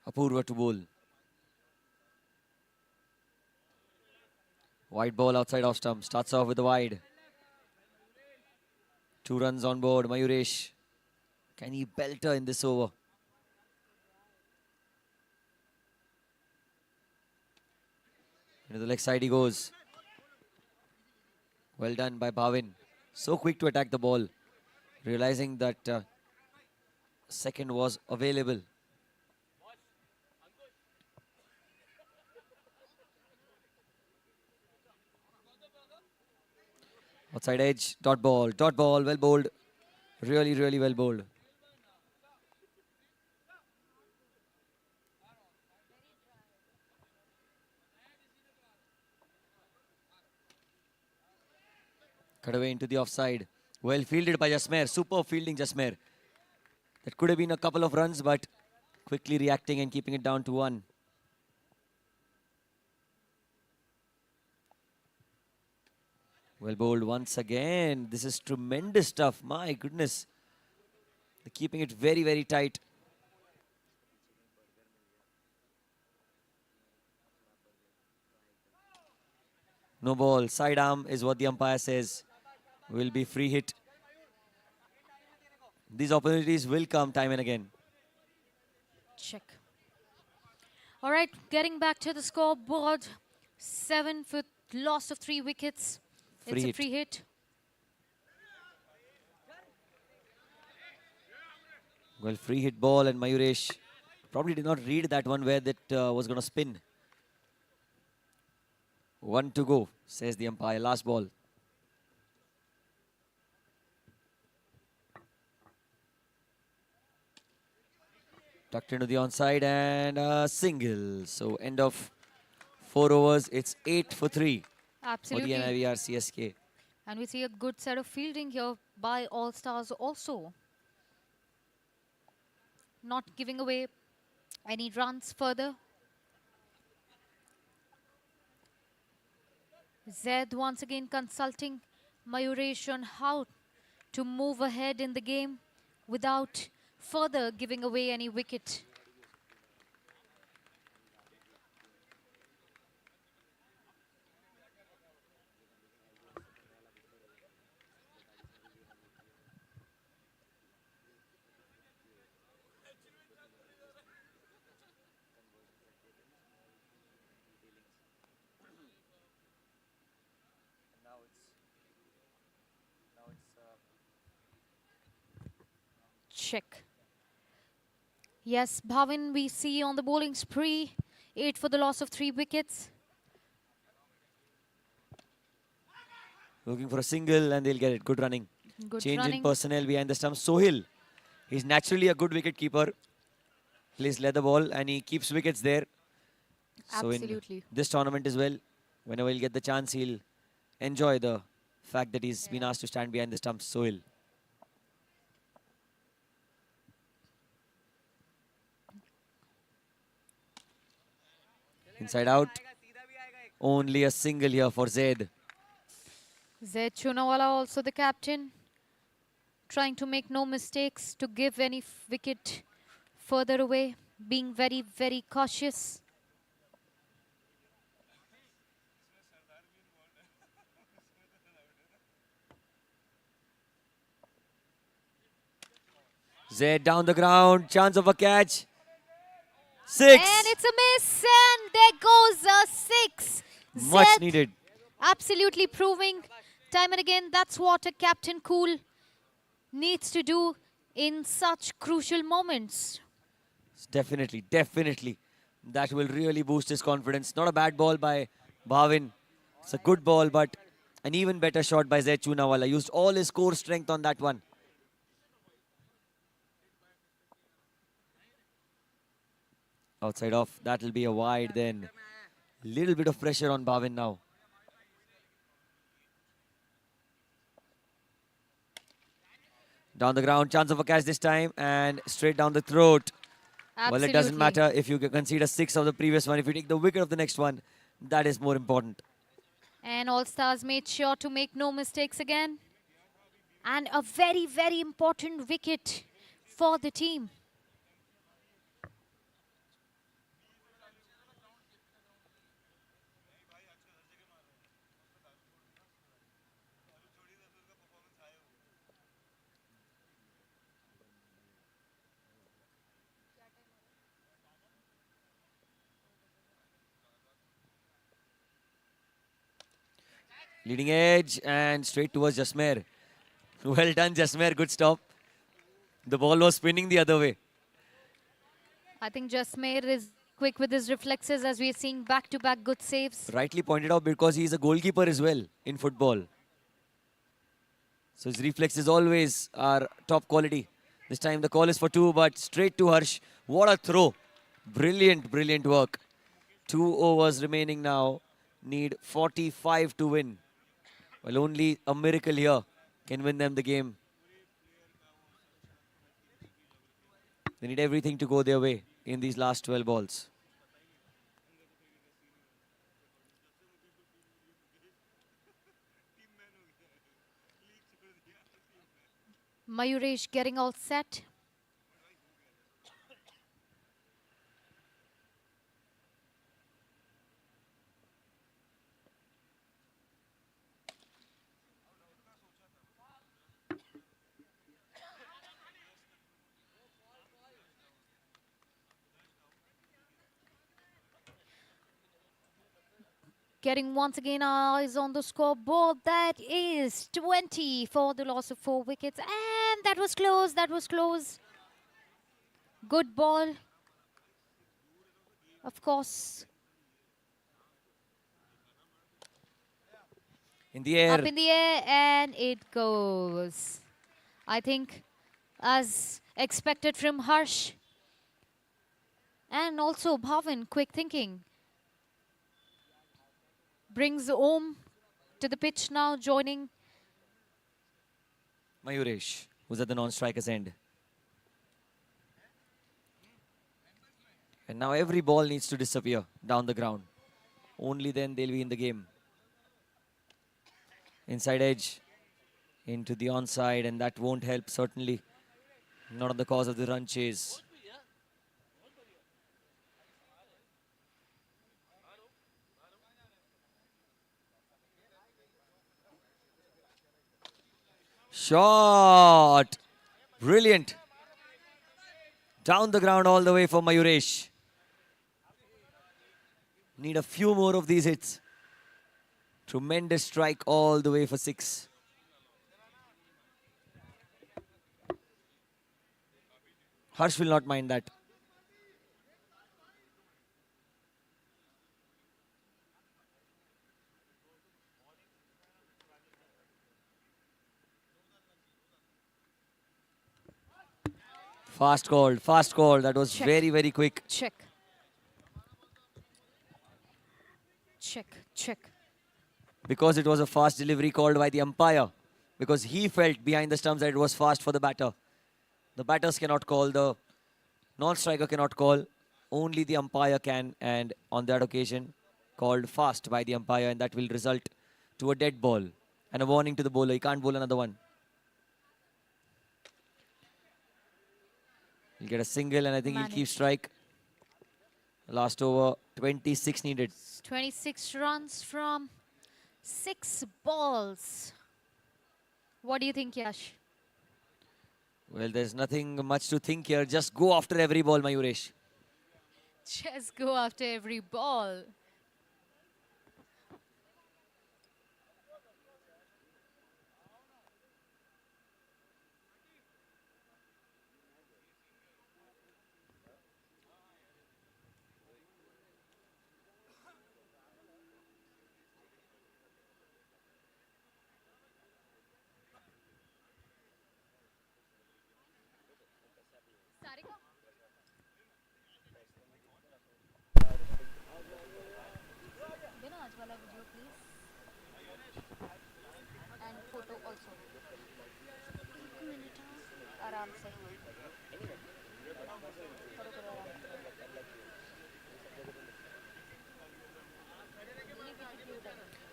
Apurva to bowl. Wide ball outside off stump. Starts off with the wide. 2 runs on board. Mayuresh. Can he belter in this over? Into the leg side he goes. Well done by Bhavin. So quick to attack the ball. Realizing that second was available. Outside edge, dot ball, well bowled. Really, really well bowled. Cut away into the offside. Well fielded by Jasmer. Super fielding Jasmer. That could have been a couple of runs, but quickly reacting and keeping it down to 1. Well bowled once again. This is tremendous stuff. My goodness. They're keeping it very, very tight. No ball. Side arm is what the umpire says. Will be free hit. These opportunities will come time and again. Check. All right, getting back to the scoreboard. 7 for loss of 3 wickets. It's a free hit. Well, free hit ball, and Mayuresh probably did not read that one where that was going to spin. 1 to go, says the umpire. Last ball. Tucked into the onside and a single. So end of 4 overs. It's 8 for 3. Absolutely. For the NIBR CSK. And we see a good set of fielding here by All Stars also. Not giving away any runs further. Zaid once again consulting Mayuresh on how to move ahead in the game without further giving away any wicket. Check. Yes, Bhavin we see on the bowling spree. 8 for the loss of 3 wickets. Looking for a single and they'll get it. Good running. Good Change running. in personnel behind the stump. Sohil He's naturally a good wicket keeper. Plays leather ball and he keeps wickets there. So Absolutely. in this tournament as well, whenever he'll get the chance, he'll enjoy the fact that he's been asked to stand behind the stumps so ill. Inside out. Only a single here for Zaid. Zaid Chunawala also the captain, trying to make no mistakes, to give any wicket further away, being very, very cautious. Zaid down the ground, chance of a catch. 6. And it's a miss, and there goes a 6. Much Zaid needed. absolutely proving time and again that's what a captain cool needs to do in such crucial moments. Definitely, definitely. That will really boost his confidence. Not a bad ball by Bhavin. It's a good ball, but an even better shot by Zaid Chunawala. Used all his core strength on that one. Outside off, that'll be a wide then. Little bit of pressure on Bhavin now. Down the ground, chance of a catch this time and straight down the throat. Well, it doesn't Absolutely. matter if you concede a 6 of the previous one. If you take the wicket of the next one, that is more important. And All Stars made sure to make no mistakes again. And a very, very important wicket for the team. Leading edge and straight towards Jasmer. Well done, Jasmer. Good stop. The ball was spinning the other way. I think Jasmer is quick with his reflexes as we are seeing back-to-back good saves. Rightly pointed out because he is a goalkeeper as well in football. So his reflexes always are top quality. This time the call is for 2, but straight to Harsh. What a throw. Brilliant, brilliant work. 2 overs remaining now. Need 45 to win. Well, only a miracle here can win them the game. They need everything to go their way in these last 12 balls. Mayuresh getting all set. Getting once again eyes on the scoreboard. That is 20 for the loss of 4 wickets. And that was close. That was close. Good ball. Of course. In the air. Up in the air and it goes. I think as expected from Harsh. And also Bhavin, quick thinking. Brings Om to the pitch now, joining Mayuresh, who's at the non-striker's end. And now every ball needs to disappear down the ground. Only then they'll be in the game. Inside edge into the onside, and that won't help, certainly. Not on the cause of the run chase. Shot! Brilliant. Down the ground all the way for Mayuresh. Need a few more of these hits. Tremendous strike all the way for 6. Harsh will not mind that. Fast called, fast called. That was Check. very, very quick. Check. Check, check. Because it was a fast delivery called by the umpire. Because he felt behind the stumps that it was fast for the batter. The batters cannot call, the non-striker cannot call. Only the umpire can, and on that occasion, called fast by the umpire, and that will result to a dead ball. And a warning to the bowler, he can't bowl another one. He'll get a single, and I think he'll keep strike. Last over, 26 needed. 26 runs from 6 balls. What do you think, Yash? Well, there's nothing much to think here. Just go after every ball, Mayuresh. Just go after every ball.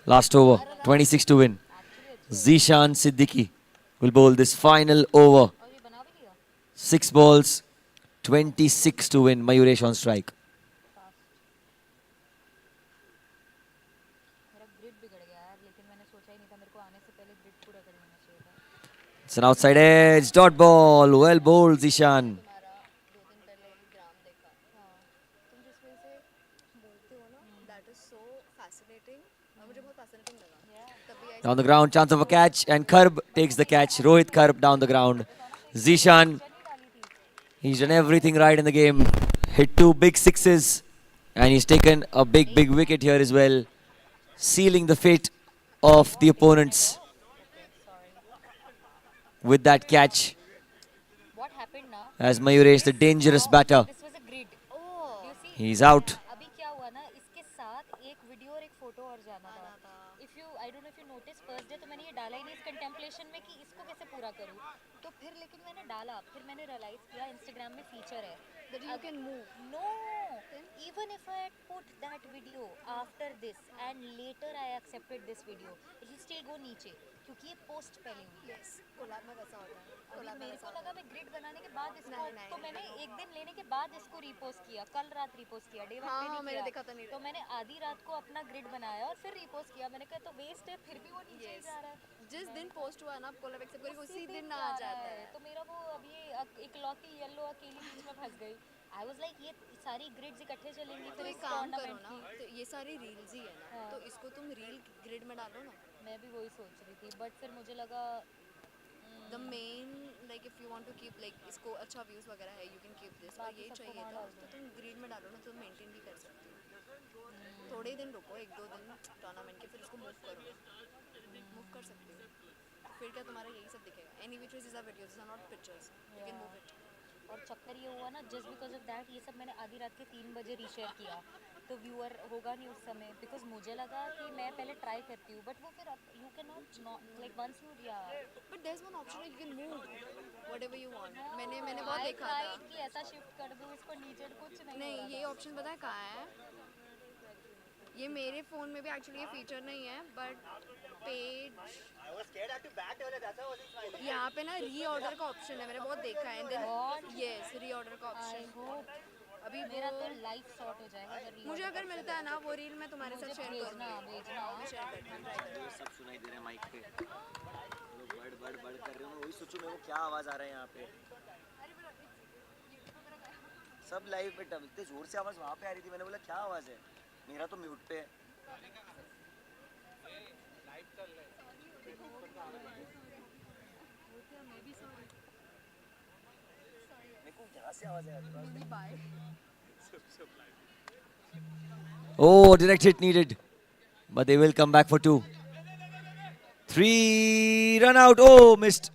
Last over, 26 to win. Zishan Siddiqui will bowl this final over. 6 balls, 26 to win. Mayuresh on strike. It's an outside edge, dot ball. Well bowled, Zishan. Down the ground, chance of a catch, and Karb takes the catch. Rohit Karb down the ground. Zishan, he's done everything right in the game. Hit 2 big sixes, and he's taken a big, big wicket here as well, sealing the fate of the opponents with that catch. As Mayuresh, the dangerous batter, he's out. That you can move. No, even if I had put that video after this and later I accepted this video, it will still go नीचे क्योंकि ये post पहले हुई है. Collab में वैसा होता है. अभी मेरे को लगा मैं grid बनाने के बाद इसको तो मैंने एक दिन लेने के बाद इसको repost किया, कल रात repost किया, day 1 पे नहीं मैंने देखा था नहीं. तो मैंने आधी रात को अपना grid बनाया और फिर repost किया. मैंने कहा तो waste है, फिर भी वो नीचे ही जा रहा है. जिस दिन post हुआ ना कोलैब एक्सेप्ट करके उसी दिन आ जाता है. तो मेरा वो अभी इकलौती येलो अकेली बीच में फंस गई. I was like ये सारी ग्रिड्स इकट्ठे चलेंगी तो एक काम करो ना, तो ये सारी रील्स ही है ना, तो इसको तुम रील ग्रिड में डालो ना. मैं भी वही सोच रही थी, बट फिर मुझे लगा the main like if you want to keep like इसको अच्छा व्यूज वगैरह है, you can keep this. और ये चाहिए था तो तुम ग्रिड में डालो ना, तो मेंटेन भी कर सकते हो. थोड़े दिन रुको, 1-2 दिन टूर्नामेंट के, फिर इसको मूव करो. मूव कर सकते हो, फिर क्या तुम्हारा यही सब दिखेगा. Any which is are videos, are not pictures, you can move it. और चक्कर ये हुआ ना, जस्ट बिकॉज ऑफ दैट ये सब मैंने आधी रात के 3 बजे रीशेयर किया, तो व्यूअर होगा नहीं उस समय, बिकॉज मुझे लगा कि मैं पहले ट्राई करती हूँ, बट वो फिर you can not like once you या but there is one option you can move whatever you want. मैंने बहुत देखा था कि ऐसा शिफ्ट कर दूँ इसको नीचे, कुछ नहीं. ये ऑप्शन पता है कहाँ है? ये मेरे फ़ोन में भी एक्चुअली ये फीचर नहीं है, बट पेज यहाँ पे ना रीऑर्डर का ऑप्शन है, मैंने बहुत देखा है. यस, रीऑर्डर का ऑप्शन. अभी मेरा तो लाइफ सॉर्ट हो जाएगा अगर मुझे अगर मिलता है ना वो रील, मैं तुम्हारे साथ शेयर करूँगी. सब सुनाई दे रहे हैं माइक पे. लोग बड़ कर रहे हो. मैं वही सोचूं मैं वो क्या आवाज आ रहा है यहाँ पे. सब लाइव पे इतने जोर से आवाज वहाँ पे आ रही थी. मैंने बोला क्या आवाज है, मेरा तो म्यूट पे है. Oh, direct hit needed, but they will come back for 2. 3 run out. Oh, missed.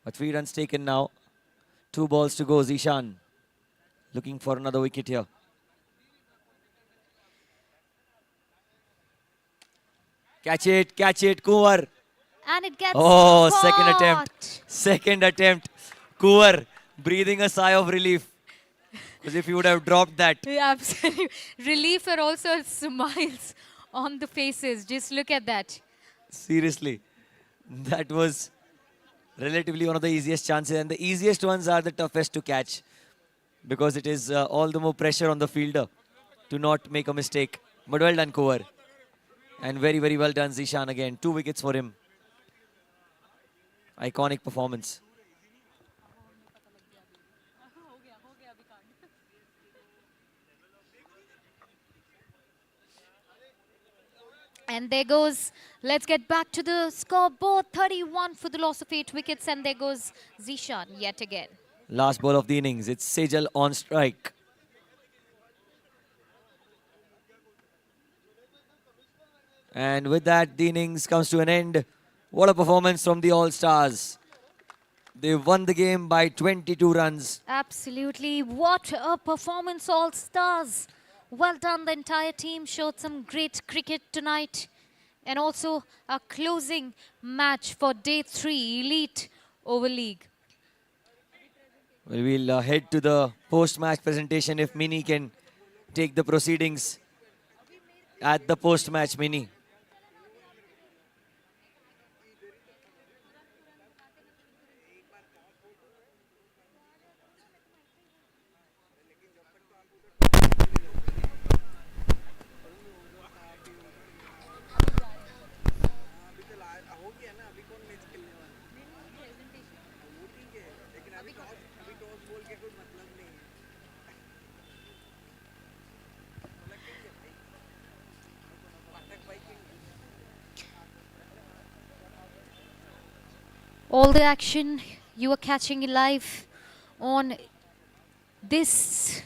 But 3 runs taken now. 2 balls to go. Zishan looking for another wicket here. Catch it, Kumar. And it gets Oh, caught. second attempt. Kumar breathing a sigh of relief. Because if he would have dropped that. Yeah, absolutely. Relief and also smiles on the faces. Just look at that. Seriously, that was relatively one of the easiest chances, and the easiest ones are the toughest to catch because it is all the more pressure on the fielder to not make a mistake. But well done, Kumar. And very, very well done, Zishan again. 2 wickets for him. Iconic performance. And there goes, let's get back to the scoreboard. 31 for the loss of 8 wickets. And there goes Zishan yet again. Last ball of the innings. It's Sejal on strike. And with that, the innings comes to an end. What a performance from the All-Stars. They won the game by 22 runs. Absolutely. What a performance, all stars. Well done. The entire team showed some great cricket tonight. And also a closing match for Day 3 Elite Over League. Well, we'll head to the post-match presentation if Mini can take the proceedings at the post-match, Mini. All the action you are catching live on this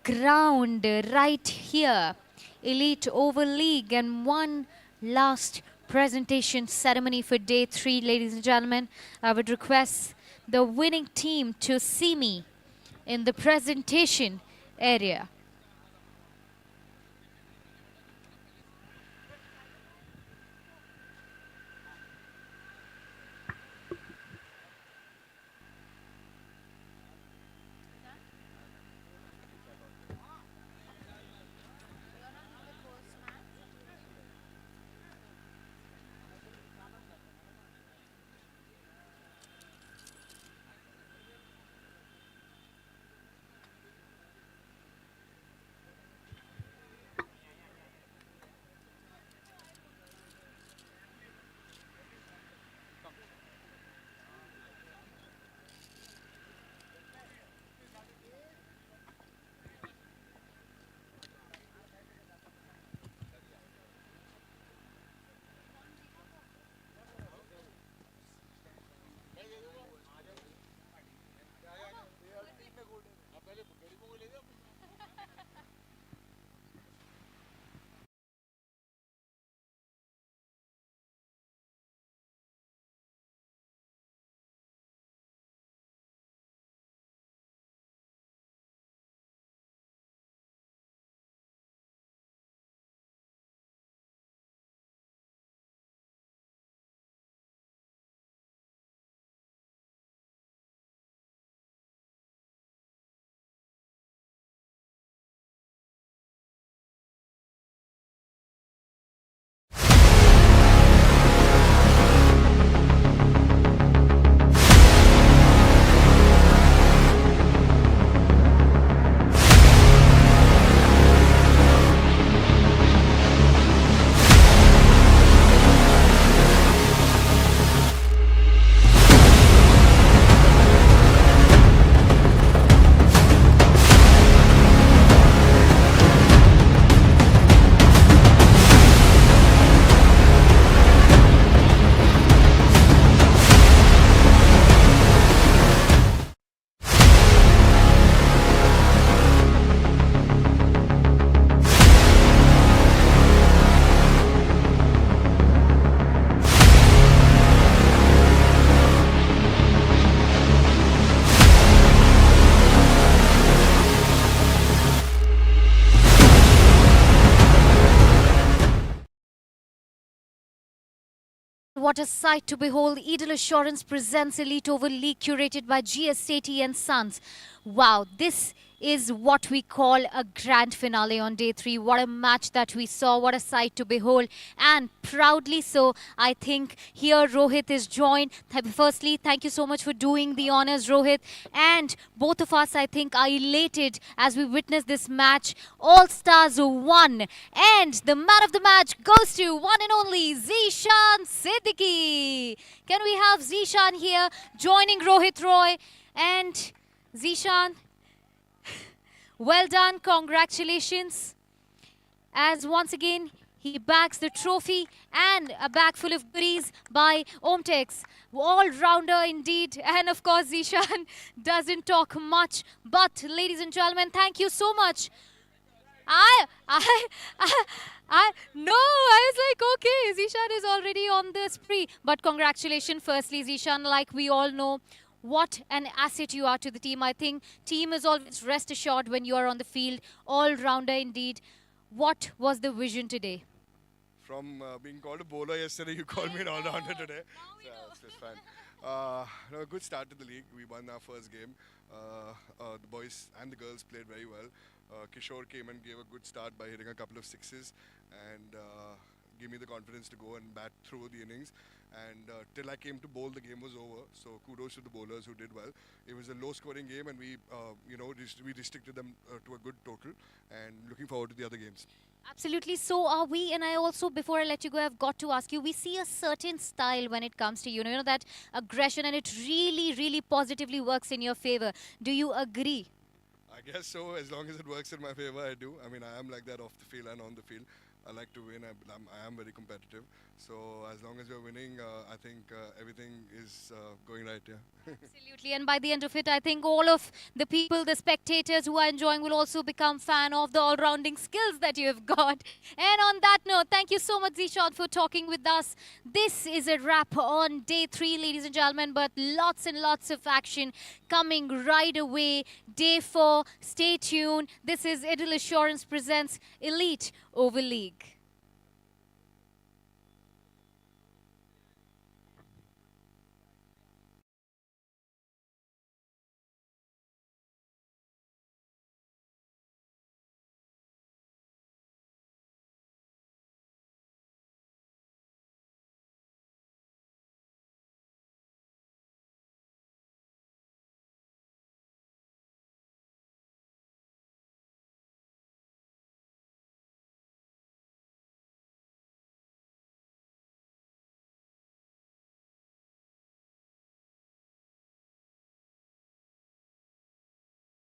ground right here. Elite Over League, and one last presentation ceremony for Day 3, ladies and gentlemen. I would request the winning team to see me in the presentation area. what a sight to behold. Eagle Assurance presents Elite Over League curated by GS Sethi and Sons. Wow, this is what we call a grand finale on day 3. What a match that we saw, what a sight to behold, and proudly so. I think here Rohit is joined. Firstly, thank you so much for doing the honors, Rohit, and both of us, I think, are elated as we witness this match. All Stars won, and the man of the match goes to one and only Zishan Siddiqui. Can we have Zishan here joining Rohit Roy? And Zishan, well done, congratulations. As once again, he bags the trophy and a bag full of goodies by Omtex. All-rounder indeed. And of course, Zishan doesn't talk much. But ladies and gentlemen, thank you so much. No, I was like, okay, Zishan is already on the spree. But congratulations firstly, Zishan, like we all know, what an asset you are to the team. I think team is always rest assured when you are on the field. All-rounder indeed. What was the vision today? From being called a bowler yesterday, you called me an all-rounder today. So it's just fun. A good start to the league. We won our first game. The boys and the girls played very well. Kishore came and gave a good start by hitting a couple of sixes and gave me the confidence to go and bat through the innings. And till I came to bowl, the game was over. So kudos to the bowlers who did well. It was a low-scoring game, and we restricted them to a good total. And looking forward to the other games. Absolutely, so are we. And I also, before I let you go, I've got to ask you, we see a certain style when it comes to you know that aggression, and it really, really positively works in your favor. Do you agree? I guess so. As long as it works in my favor, I do. I mean, I am like that off the field and on the field. I like to win. I am very competitive. So as long as we're winning, I think everything is going right, yeah. Absolutely. And by the end of it, I think all of the people, the spectators who are enjoying will also become fan of the all-rounding skills that you have got. And on that note, thank you so much, Zishan, for talking with us. This is a wrap on day 3, ladies and gentlemen, but lots and lots of action coming right away. Day 4, stay tuned. This is Eagle Assurance presents Elite Over League.